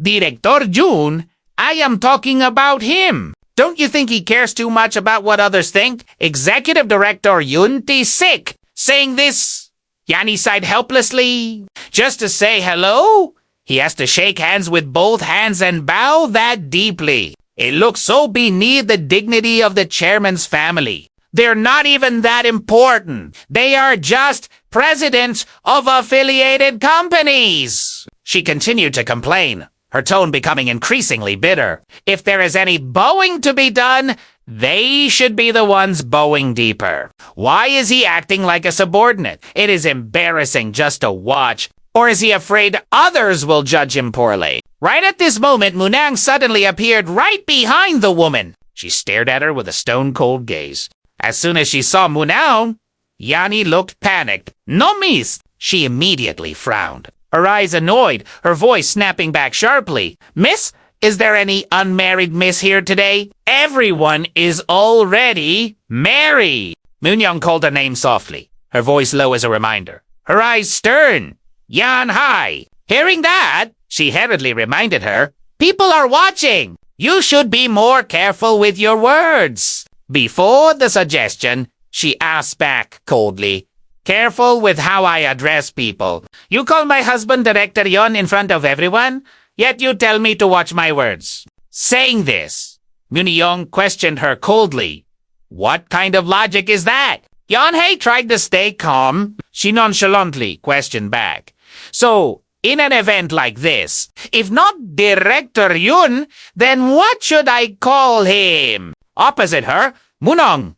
Director Jun, I am talking about him. Don't you think he cares too much about what others think? Executive Director Yun Taesik saying this. Yanni sighed helplessly. Just to say hello? He has to shake hands with both hands and bow that deeply. It looks so beneath the dignity of the chairman's family. They're not even that important. They are just presidents of affiliated companies. She continued to complain. her tone becoming increasingly bitter. If there is any bowing to be done, they should be the ones bowing deeper. Why is he acting like a subordinate? It is embarrassing just to watch. Or is he afraid others will judge him poorly? Right at this moment, Moonyeong suddenly appeared right behind the woman. She stared at her with a stone-cold gaze. As soon as she saw Moonyeong, Yani looked panicked. No, miss! She immediately frowned, her eyes annoyed, her voice snapping back sharply. Miss, is there any unmarried miss here today? Everyone is already married. Moonyeong called her name softly, her voice low as a reminder, her eyes stern. Yan Hai. Hearing that, she hurriedly reminded her, people are watching. You should be more careful with your words. Before the suggestion, she asked back coldly, careful with how I address people. You call my husband Director Yun in front of everyone, yet you tell me to watch my words. Saying this, Moonyeong questioned her coldly. What kind of logic is that? Yeonhae tried to stay calm. She nonchalantly questioned back. So, in an event like this, if not Director Yun, then what should I call him? Opposite her, Moonyeong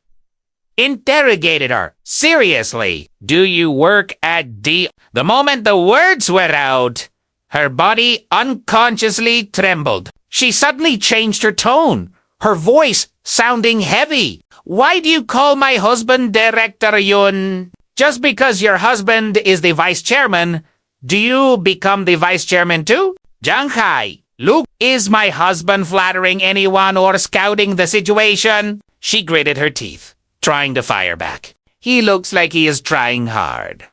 interrogated her seriously. Do you work at D? The moment the words were out, her body unconsciously trembled. She suddenly changed her tone, her voice sounding heavy. Why do you call my husband Director Yun? Just because your husband is the vice chairman, do you become the vice chairman too? Jang Hai, look, is my husband flattering anyone or scouting the situation? She gritted her teeth, trying to fire back. He looks like he is trying hard.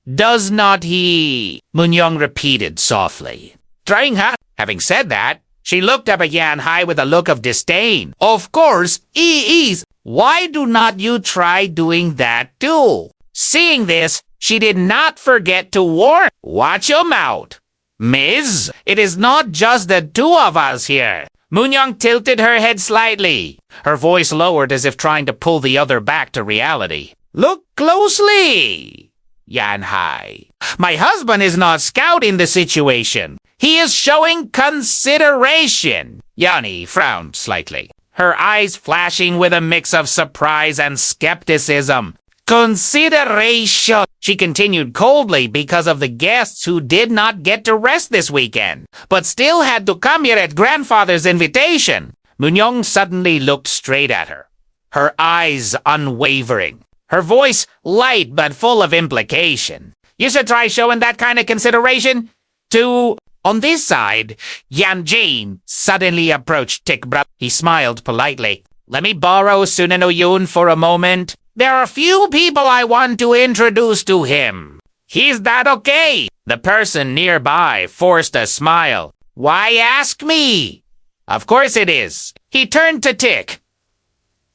Does not he? Moonyeong repeated softly. Trying hard? Having said that, she looked up at Yan Hai with a look of disdain. Of course, he is. Why do not you try doing that too? Seeing this, she did not forget to warn. Watch your mouth. Miss, it is not just the two of us here. Moonyeong tilted her head slightly, her voice lowered as if trying to pull the other back to reality. Look closely, Yan Hai. My husband is not scouting the situation. He is showing consideration. Yani frowned slightly, her eyes flashing with a mix of surprise and skepticism. Consideration, she continued coldly because of the guests who did not get to rest this weekend, but still had to come here at grandfather's invitation. Moonyeong suddenly looked straight at her, her eyes unwavering, her voice light but full of implication. You should try showing that kind of consideration to... On this side, Yan Jin suddenly approached Tikbra. He smiled politely. Let me borrow Sunano Yun for a moment. There are a few people I want to introduce to him. Is that okay? The person nearby forced a smile. Why ask me? Of course it is. He turned to Tik.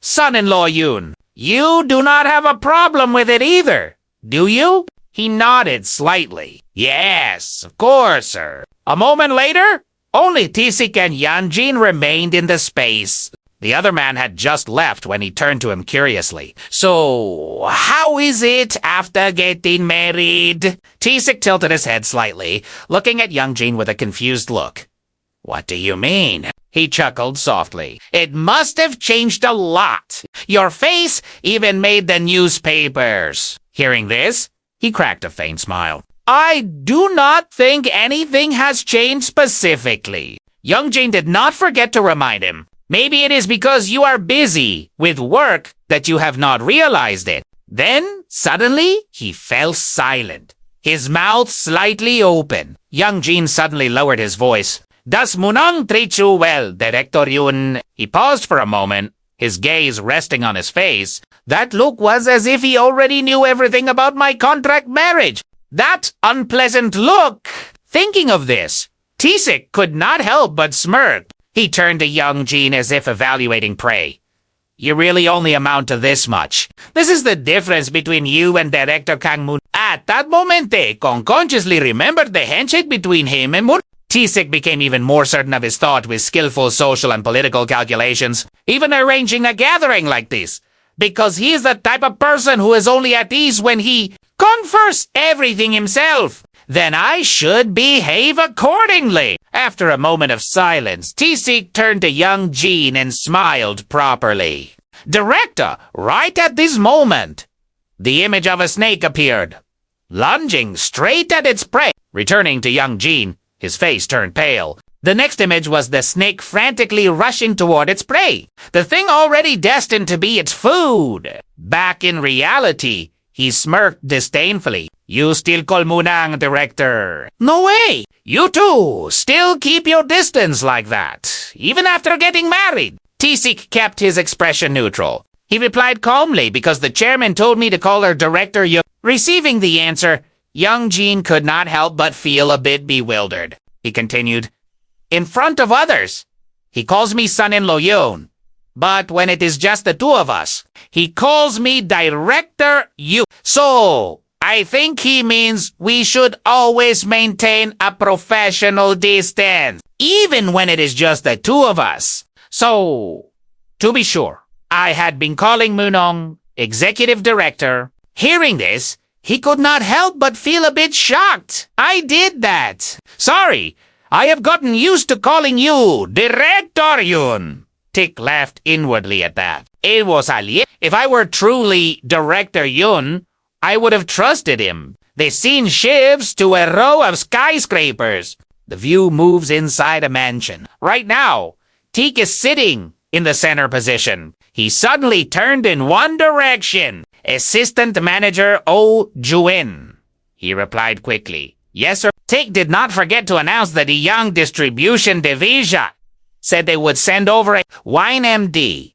Son-in-law Yun, you do not have a problem with it either, do you? He nodded slightly. Yes, of course, sir. A moment later, only Taesik and Yeonjin remained in the space. The other man had just left when he turned to him curiously. So, how is it after getting married? Taesik tilted his head slightly, looking at Yeonjin with a confused look. What do you mean? He chuckled softly. It must have changed a lot. Your face even made the newspapers. Hearing this, he cracked a faint smile. I do not think anything has changed specifically. Yeonjin did not forget to remind him. Maybe it is because you are busy with work that you have not realized it. Then, suddenly, he fell silent, his mouth slightly open. Yeonjin suddenly lowered his voice. Does Moonyeong treat you well, Director Yun? He paused for a moment, his gaze resting on his face. That look was as if he already knew everything about my contract marriage. That unpleasant look! Thinking of this, Taesik could not help but smirk. He turned to Yeonjin as if evaluating prey. You really only amount to this much. This is the difference between you and Director Kang Moon. At that moment, Kong consciously remembered the handshake between him and Moon. Taesik became even more certain of his thought with skillful social and political calculations, even arranging a gathering like this. Because he is the type of person who is only at ease when he confers everything himself. then I should behave accordingly. After a moment of silence, Taesik turned to young Jin and smiled properly. Director, right at this moment, the image of a snake appeared, lunging straight at its prey. Returning to young Jin, his face turned pale. The next image was the snake frantically rushing toward its prey, the thing already destined to be its food. Back in reality, he smirked disdainfully. You still call Moonyeong director? No way! You two still keep your distance like that, even after getting married. Taesik kept his expression neutral. He replied calmly because the chairman told me to call her director Yun. Receiving the answer, young Jin could not help but feel a bit bewildered. He continued, in front of others, he calls me son-in-law Yun. But when it is just the two of us, he calls me director Yun. So, I think he means we should always maintain a professional distance, even when it is just the two of us. So, to be sure, I had been calling Moonyeong executive director. Hearing this, he could not help but feel a bit shocked. I did that. Sorry, I have gotten used to calling you Director Yun. Tick laughed inwardly at that. It was alien. If I were truly Director Yun, I would have trusted him. The scene shifts to a row of skyscrapers. The view moves inside a mansion. Right now, Tick is sitting in the center position. He suddenly turned in one direction. Assistant Manager Oh Juin. He replied quickly. Yes, sir. Tick did not forget to announce that the Young Distribution Division said they would send over a wine MD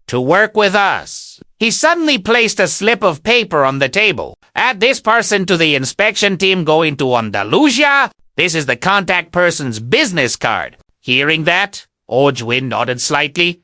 to work with us. He suddenly placed a slip of paper on the table. Add this person to the inspection team going to Andalusia. This is the contact person's business card. Hearing that, Oh Juin nodded slightly.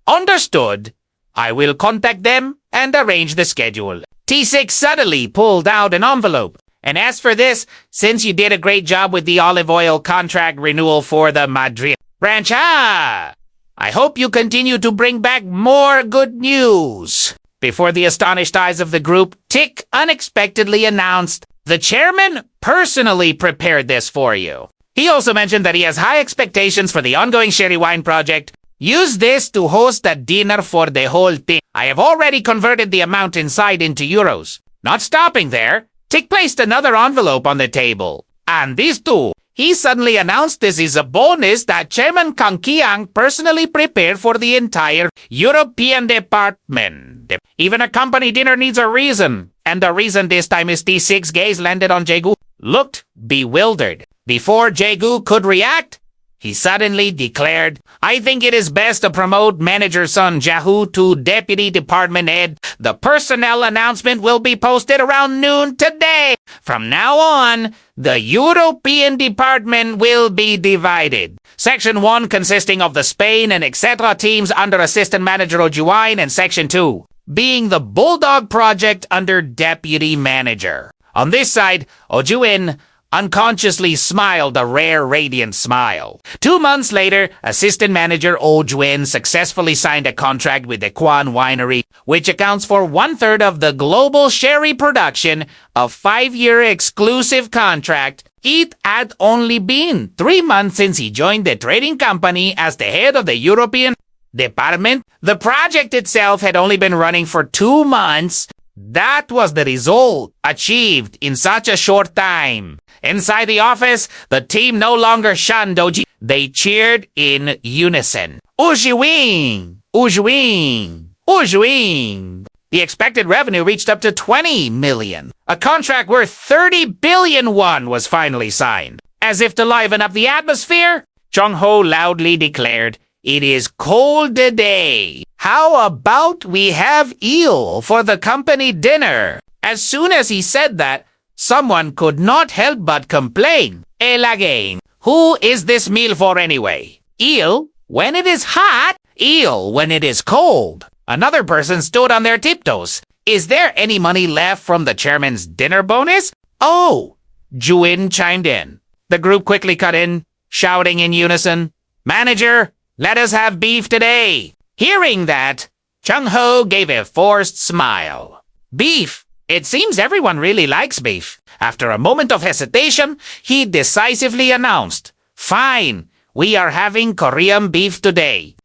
Understood. I will contact them and arrange the schedule. Taesik suddenly pulled out an envelope. And as for this, since you did a great job with the olive oil contract renewal for the Madrid branch, I hope you continue to bring back more good news. Before the astonished eyes of the group, Tick unexpectedly announced, the chairman personally prepared this for you. He also mentioned that he has high expectations for the ongoing sherry wine project. Use this to host a dinner for the whole team. I have already converted the amount inside into euros. Not stopping there, Tick placed another envelope on the table. And these two, he suddenly announced this is a bonus that Chairman Kang Kiang personally prepared for the entire European department. Even a company dinner needs a reason. And the reason this time is T6 gaze landed on Jaegu. Looked bewildered. Before Jaegu could react, he suddenly declared, I think it is best to promote Manager Son Jahu to Deputy Department Head. The personnel announcement will be posted around noon today. From now on, the European Department will be divided. Section 1 consisting of the Spain and etc. teams under Assistant Manager Ojuine, and Section 2 being the Bulldog Project under Deputy Manager. On this side, Ojuin unconsciously smiled a rare radiant smile. 2 months later, Assistant Manager Oh Juin successfully signed a contract with the Kwan Winery, which accounts for 1/3 of the global sherry production, a 5-year exclusive contract. It had only been 3 months since he joined the trading company as the head of the European department. The project itself had only been running for 2 months. That was the result achieved in such a short time. Inside the office, the team no longer shunned Oji. They cheered in unison. Ujuing! Ujuing! Ujuing! The expected revenue reached up to 20 million. A contract worth 30 billion won was finally signed. As if to liven up the atmosphere, Chung-ho loudly declared, it is cold today. How about we have eel for the company dinner? As soon as he said that, someone could not help but complain. Elegan, who is this meal for anyway? Eel when it is hot, eel when it is cold. Another person stood on their tiptoes. Is there any money left from the chairman's dinner bonus? Oh, Juin chimed in. The group quickly cut in, shouting in unison, Manager, let us have beef today. Hearing that, Chung-ho gave a forced smile. Beef? It seems everyone really likes beef. After a moment of hesitation, he decisively announced, "Fine, we are having Korean beef today."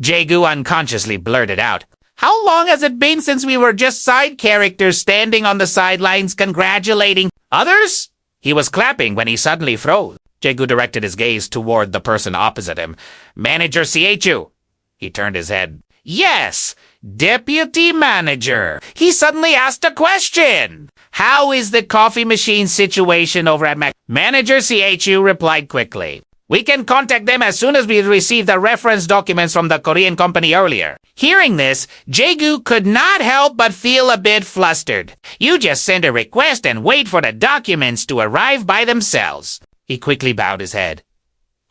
Jae-gu unconsciously blurted out, "How long has it been since we were just side characters standing on the sidelines congratulating others?" He was clapping when he suddenly froze. Jae-gu directed his gaze toward the person opposite him. "Manager CHU." He turned his head. "Yes, deputy manager." He suddenly asked a question. "How is the coffee machine situation over at Mac?" Manager CHU replied quickly. "We can contact them as soon as we receive the reference documents from the Korean company earlier." Hearing this, Jae-gu could not help but feel a bit flustered. You just send a request and wait for the documents to arrive by themselves. He quickly bowed his head.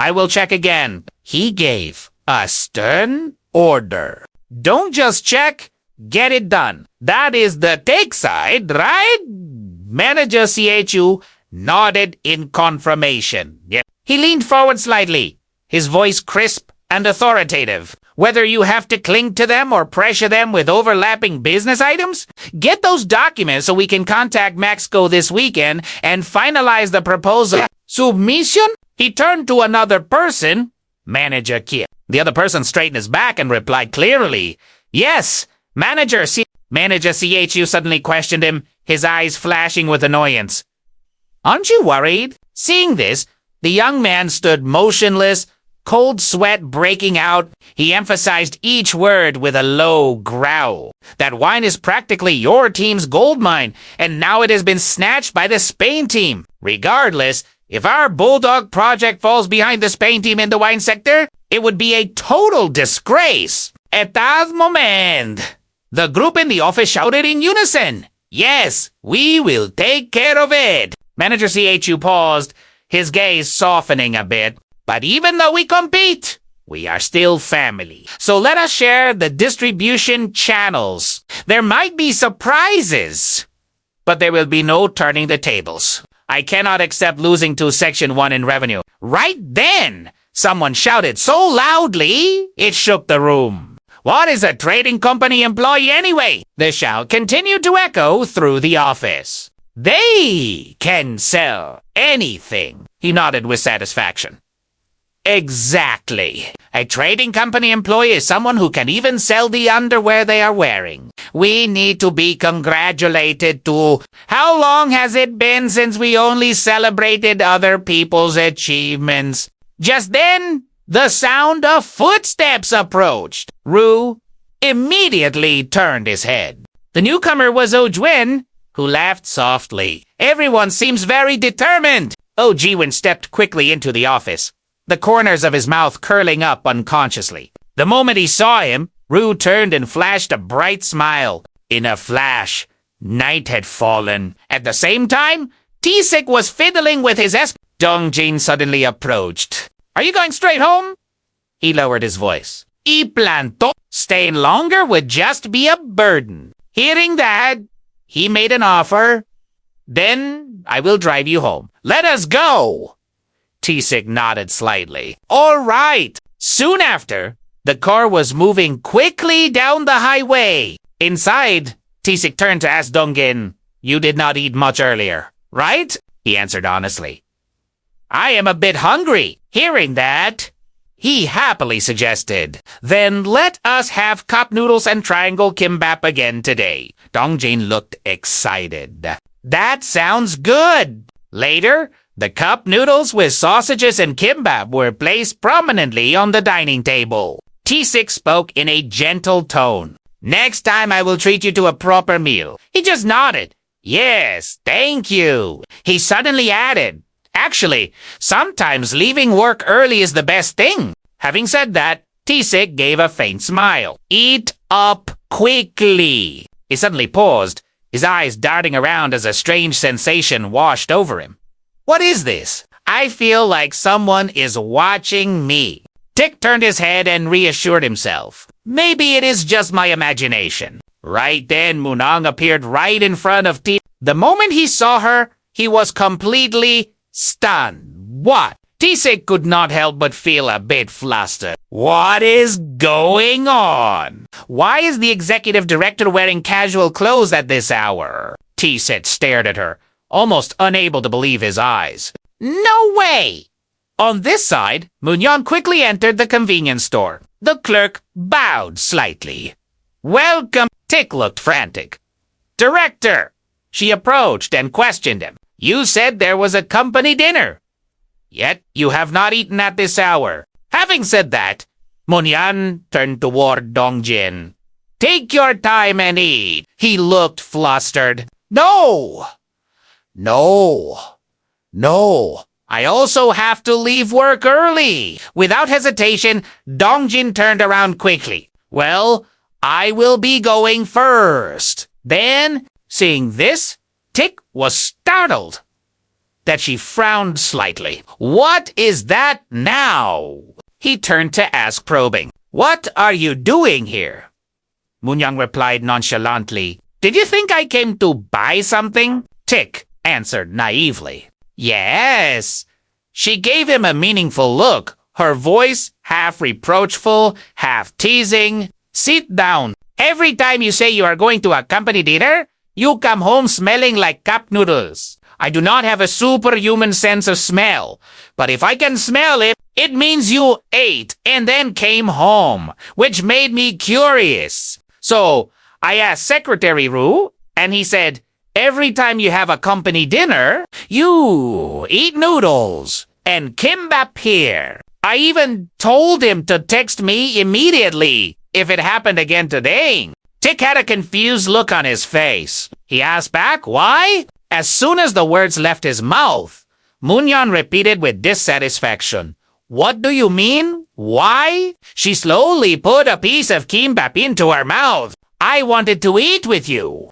"I will check again." He gave a stern order. Don't just check, get it done. That is the take side, right? Manager CHU nodded in confirmation. Yep. He leaned forward slightly, his voice crisp and authoritative. "Whether you have to cling to them or pressure them with overlapping business items, get those documents so we can contact Maxco this weekend and finalize the proposal." Submission? He turned to another person, Manager Kia. The other person straightened his back and replied clearly, "Yes, Manager CHU suddenly questioned him, his eyes flashing with annoyance. "Aren't you worried?" Seeing this, the young man stood motionless, cold sweat breaking out. He emphasized each word with a low growl. "That wine is practically your team's gold mine, and now it has been snatched by the Spain team. Regardless, if our Bulldog project falls behind the Spain team in the wine sector, it would be a total disgrace." At that moment, the group in the office shouted in unison, "Yes, we will take care of it." Manager CHU paused, his gaze softening a bit. "But even though we compete, we are still family. So let us share the distribution channels. There might be surprises, but there will be no turning the tables. I cannot accept losing to Section 1 in revenue." Right then, someone shouted so loudly, it shook the room. "What is a trading company employee anyway?" The shout continued to echo through the office. "They can sell anything." He nodded with satisfaction. "Exactly. A trading company employee is someone who can even sell the underwear they are wearing. We need to be congratulated too. How long has it been since we only celebrated other people's achievements?" Just then, the sound of footsteps approached. Ru immediately turned his head. The newcomer was Oh Jwin, who laughed softly. "Everyone seems very determined." Oh Ji-won stepped quickly into the office, the corners of his mouth curling up unconsciously. The moment he saw him, Ru turned and flashed a bright smile. In a flash, night had fallen. At the same time, Taesik was fiddling with his Dong-jin suddenly approached. "Are you going straight home?" He lowered his voice. "I planto. Staying longer would just be a burden." Hearing that, he made an offer. "Then I will drive you home. Let us go." Taesik nodded slightly. "All right." Soon after, the car was moving quickly down the highway. Inside, Taesik turned to ask Dong-gin, "You did not eat much earlier, right?" He answered honestly. "I am a bit hungry." Hearing that, he happily suggested, "Then let us have cup noodles and triangle kimbap again today." Dong-jin looked excited. "That sounds good." Later, the cup noodles with sausages and kimbap were placed prominently on the dining table. Taesik spoke in a gentle tone. "Next time I will treat you to a proper meal." He just nodded. "Yes, thank you." He suddenly added, "Actually, sometimes leaving work early is the best thing." Having said that, Taesik gave a faint smile. "Eat up quickly." He suddenly paused, his eyes darting around as a strange sensation washed over him. "What is this? I feel like someone is watching me." Tik turned his head and reassured himself. Maybe it is just my imagination. Right then, Moonyeong appeared right in front of Tik. The moment he saw her, he was completely stunned. "What? Taesik could not help but feel a bit flustered. What is going on? Why is the executive director wearing casual clothes at this hour? Taesik stared at her, almost unable to believe his eyes. No way! On this side, Moonyeong quickly entered the convenience store. The clerk bowed slightly. Welcome. Taesik looked frantic. Director! She approached and questioned him. You said there was a company dinner. Yet you have not eaten at this hour. Having said that, Moonyeong turned toward Dongjin. Take your time and eat. He looked flustered. No! I also have to leave work early. Without hesitation, Dongjin turned around quickly. Well, I will be going first. Then, seeing this, Taesik was startled that she frowned slightly. What is that now? He turned to ask, probing. What are you doing here? Moonyeong replied nonchalantly. Did you think I came to buy something? Taesik answered naively. Yes. She gave him a meaningful look, her voice half reproachful, half teasing. Sit down. Every time you say you are going to a company dinner, you come home smelling like cup noodles. I do not have a superhuman sense of smell, but if I can smell it, it means you ate and then came home, which made me curious. So I asked Secretary Ru, and he said, every time you have a company dinner, you eat noodles and kimbap here. I even told him to text me immediately if it happened again today. Taesik had a confused look on his face. He asked back, why? As soon as the words left his mouth, Moonyeong repeated with dissatisfaction, What do you mean? Why? She slowly put a piece of kimbap into her mouth. I wanted to eat with you.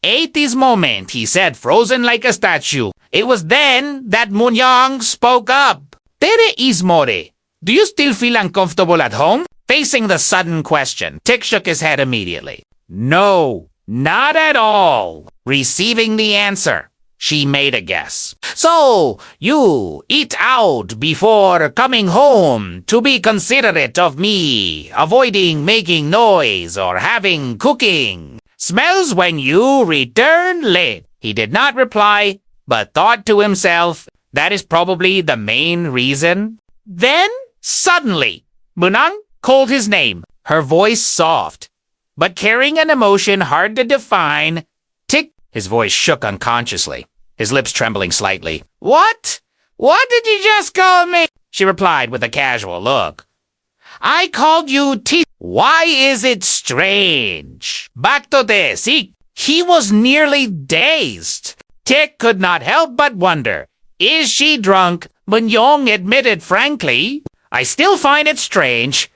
Ate this moment, he said, frozen like a statue. It was then that Moonyeong spoke up. Tere Ismore, do you still feel uncomfortable at home? Facing the sudden question, Taesik shook his head immediately. No, not at all. Receiving the answer, she made a guess. So, you eat out before coming home to be considerate of me, avoiding making noise or having cooking. Smells when you return late. He did not reply, but thought to himself, that is probably the main reason. Then, suddenly, Moonyeong called his name, her voice soft, but carrying an emotion hard to define. Taesik, his voice shook unconsciously, his lips trembling slightly. What? What did you just call me? She replied with a casual look. I called you T. Why is it strange? Back to Taesik. He was nearly dazed. Taesik could not help but wonder, is she drunk? Moonyeong admitted frankly, I still find it strange.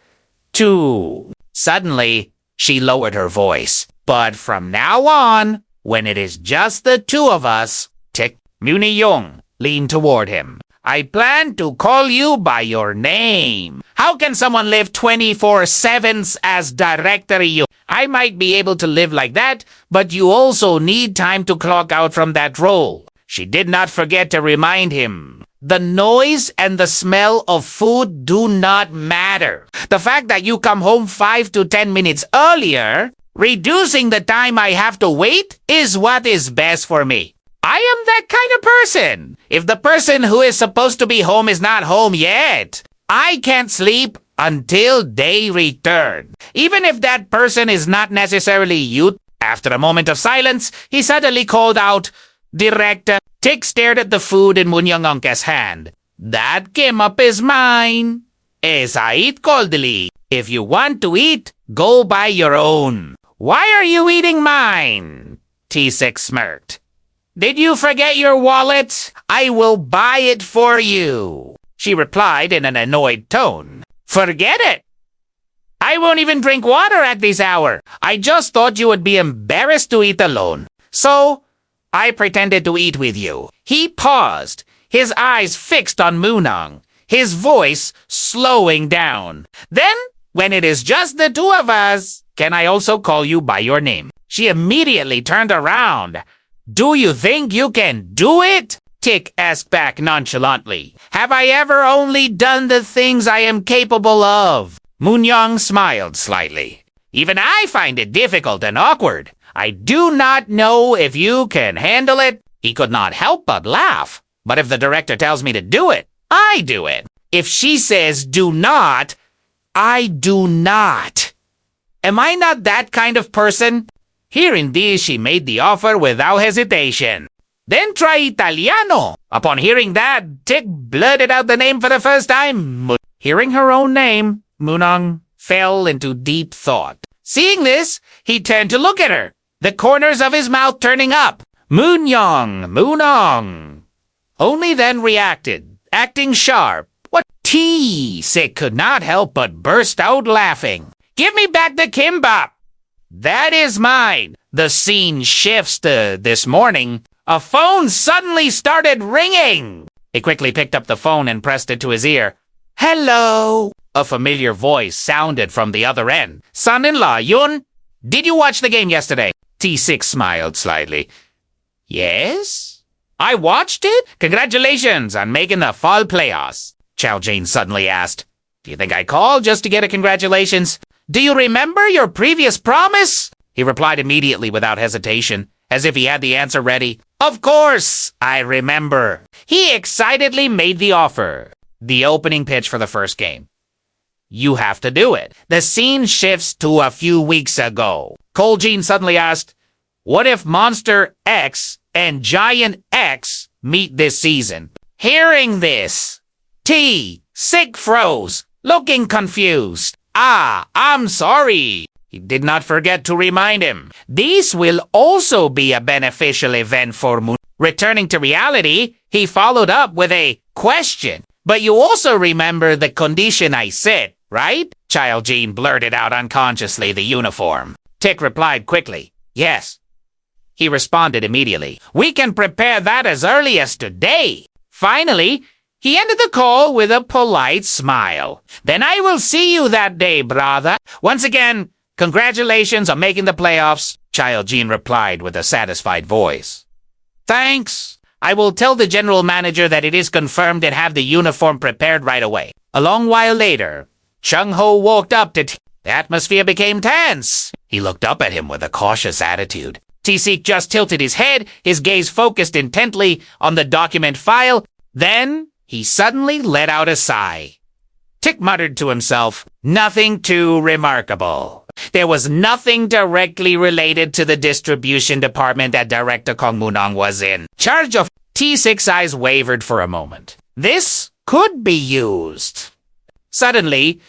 Suddenly, she lowered her voice. But from now on, when it is just the two of us, Taesik, Moonyeong leaned toward him. I plan to call you by your name. How can someone live 24/7 as Director Yun? I might be able to live like that, but you also need time to clock out from that role. She did not forget to remind him. The noise and the smell of food do not matter. The fact that you come home 5 to 10 minutes earlier, reducing the time I have to wait, is what is best for me. I am that kind of person. If the person who is supposed to be home is not home yet, I can't sleep until they return. Even if that person is not necessarily you. After a moment of silence, he suddenly called out, Director. Taesik stared at the food in Moonyeong's hand. That kimbap is mine. As I eat coldly. If you want to eat, go buy your own. Why are you eating mine? Taesik smirked. Did you forget your wallet? I will buy it for you. She replied in an annoyed tone. Forget it. I won't even drink water at this hour. I just thought you would be embarrassed to eat alone. So, I pretended to eat with you. He paused, his eyes fixed on Moonyeong, his voice slowing down. Then, when it is just the two of us, can I also call you by your name? She immediately turned around. Do you think you can do it? Tik asked back nonchalantly. Have I ever only done the things I am capable of? Moonyeong smiled slightly. Even I find it difficult and awkward. I do not know if you can handle it. He could not help but laugh. But if the director tells me to do it, I do it. If she says do not, I do not. Am I not that kind of person? Hearing this, she made the offer without hesitation. Then try Italiano. Upon hearing that, Tik blurted out the name for the first time. Hearing her own name, Moonyeong fell into deep thought. Seeing this, he turned to look at her, the corners of his mouth turning up. Moonyeong. Only then reacted, acting sharp. What? Taesik could not help but burst out laughing. Give me back the kimbap. That is mine. The scene shifts to this morning. A phone suddenly started ringing. He quickly picked up the phone and pressed it to his ear. Hello. A familiar voice sounded from the other end. Son-in-law, Yun? Did you watch the game yesterday? Taesik smiled slightly. Yes? I watched it? Congratulations on making the fall playoffs. Chow Jane suddenly asked. Do you think I called just to get a congratulations? Do you remember your previous promise? He replied immediately without hesitation, as if he had the answer ready. Of course, I remember. He excitedly made the offer. The opening pitch for the first game. You have to do it. The scene shifts to a few weeks ago. Cole Jean suddenly asked, what if Monster X and Giant X meet this season? Hearing this, Taesik froze, looking confused. I'm sorry. He did not forget to remind him. This will also be a beneficial event for Moon. Returning to reality, he followed up with a question. But you also remember the condition I set, right? Child Jean blurted out unconsciously the uniform. Tik replied quickly, yes. He responded immediately. We can prepare that as early as today. Finally, he ended the call with a polite smile. Then I will see you that day, brother. Once again, congratulations on making the playoffs, Child Jean replied with a satisfied voice. Thanks. I will tell the general manager that it is confirmed and have the uniform prepared right away. A long while later, Chung-ho walked up to The atmosphere became tense. He looked up at him with a cautious attitude. Taesik just tilted his head, his gaze focused intently on the document file. Then he suddenly let out a sigh. Tik muttered to himself, nothing too remarkable. There was nothing directly related to the distribution department that Director Kong Moonyeong was in charge of. Taesik's eyes wavered for a moment. This could be used. Suddenly,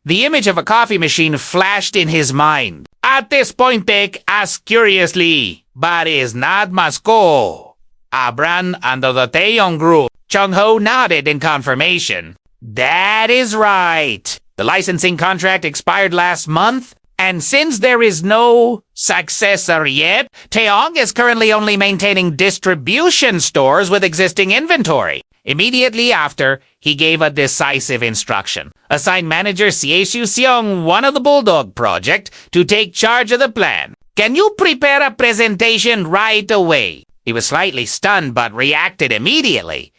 the image of a coffee machine flashed in his mind. At this point, Tik asked curiously, but is not Moscow a brand under the Dae Yeong Group? Chung-ho nodded in confirmation. That is right. The licensing contract expired last month, and since there is no successor yet, Dae Yeong is currently only maintaining distribution stores with existing inventory. Immediately after, he gave a decisive instruction. Assign manager CSU Seong, one of the Bulldog Project, to take charge of the plan. Can you prepare a presentation right away? He was slightly stunned but reacted immediately,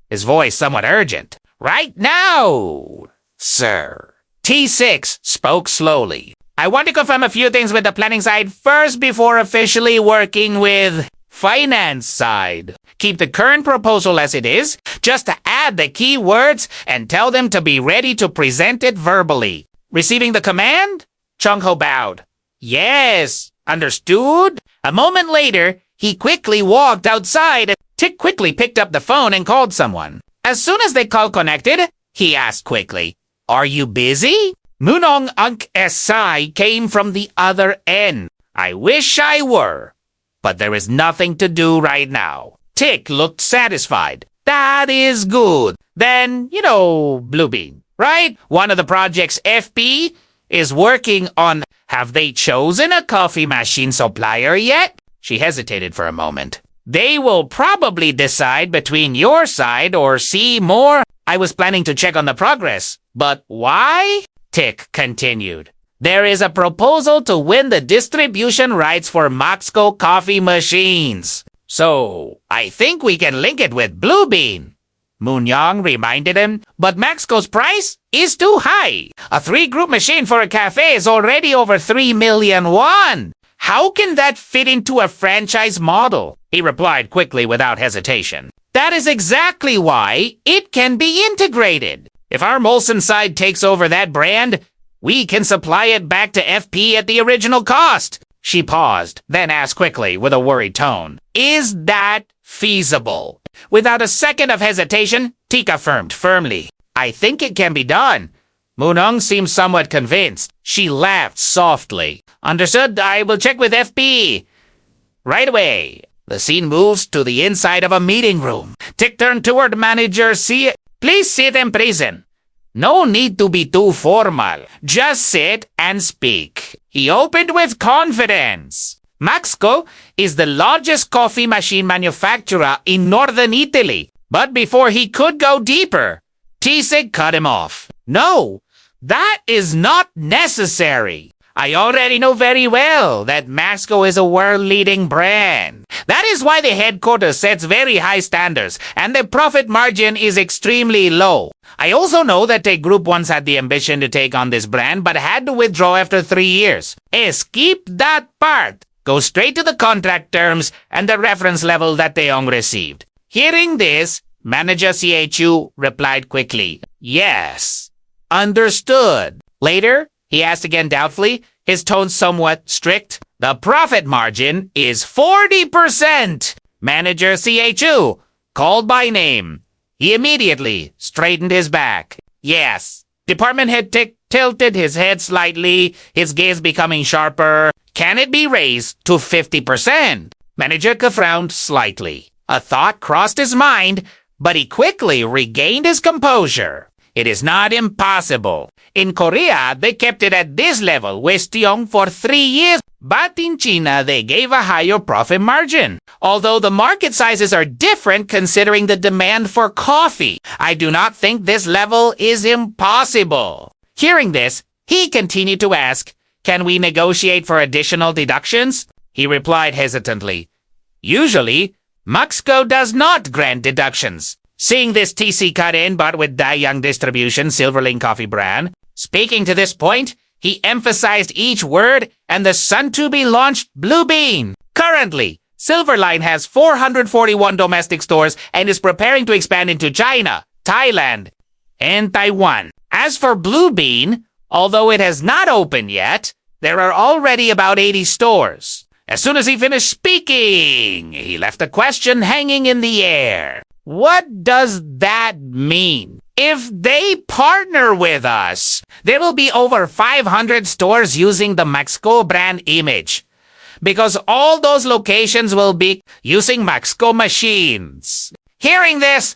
his voice somewhat urgent. Right now, sir. Taesik spoke slowly. I want to confirm a few things with the planning side first before officially working with finance side. Keep the current proposal as it is, just to add the key words and tell them to be ready to present it verbally. Receiving the command? Chung-ho bowed. Yes, understood? A moment later, he quickly walked outside. Tik quickly picked up the phone and called someone. As soon as the call connected, he asked quickly, Are you busy? Moonyeong Unk-SI came from the other end. I wish I were, but there is nothing to do right now. Tik looked satisfied. That is good. Then, Blue Bean, right? One of the projects FP is working on. Have they chosen a coffee machine supplier yet? She hesitated for a moment. They will probably decide between your side or see more. I was planning to check on the progress. But why? Tik continued. There is a proposal to win the distribution rights for Moscow coffee machines. So, I think we can link it with Blue Bean. Moonyeong reminded him, but Mexico's price is too high. A 3-group machine for a cafe is already over 3 million won. How can that fit into a franchise model? He replied quickly without hesitation. That is exactly why it can be integrated. If our Molson side takes over that brand, we can supply it back to FP at the original cost. She paused, then asked quickly with a worried tone, Is that feasible? Without a second of hesitation, Tika affirmed firmly, I think it can be done. Moonyeong seemed somewhat convinced. She laughed softly. Understood, I will check with FP. Right away. The scene moves to the inside of a meeting room. Tik turned toward manager C. Please sit and present. No need to be too formal. Just sit and speak. He opened with confidence. Mexico is the largest coffee machine manufacturer in northern Italy. But before he could go deeper, Taesik cut him off. No, that is not necessary. I already know very well that Mexico is a world-leading brand. That is why the headquarters sets very high standards, and the profit margin is extremely low. I also know that the group once had the ambition to take on this brand, but had to withdraw after 3 years. Skip that part. Go straight to the contract terms and the reference level that Dae Yeong received. Hearing this, manager CHU replied quickly, Yes. Understood. Later, he asked again doubtfully, his tone somewhat strict. The profit margin is 40%. Manager CHU called by name. He immediately straightened his back. Yes. Department head tilted his head slightly, his gaze becoming sharper. Can it be raised to 50%? Manager frowned slightly. A thought crossed his mind, but he quickly regained his composure. It is not impossible. In Korea, they kept it at this level with Tiong for 3 years. But in China, they gave a higher profit margin. Although the market sizes are different considering the demand for coffee, I do not think this level is impossible. Hearing this, he continued to ask, Can we negotiate for additional deductions? He replied hesitantly, Usually, Mexico does not grant deductions. Seeing this, TC cut in, but with Dae Yeong Distribution, Silverling Coffee brand. Speaking to this point, he emphasized each word and the soon-to-be-launched Blue Bean. Currently, Silverline has 441 domestic stores and is preparing to expand into China, Thailand, and Taiwan. As for Blue Bean, although it has not opened yet, there are already about 80 stores. As soon as he finished speaking, he left a question hanging in the air. What does that mean? If they partner with us, there will be over 500 stores using the Mexico brand image. Because all those locations will be using Mexico machines. Hearing this,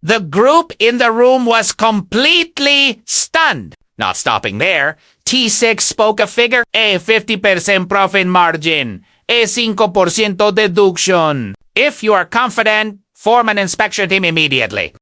the group in the room was completely stunned. Not stopping there, T6 spoke a figure, a 50% profit margin, a 5% deduction. If you are confident, form an inspection team immediately.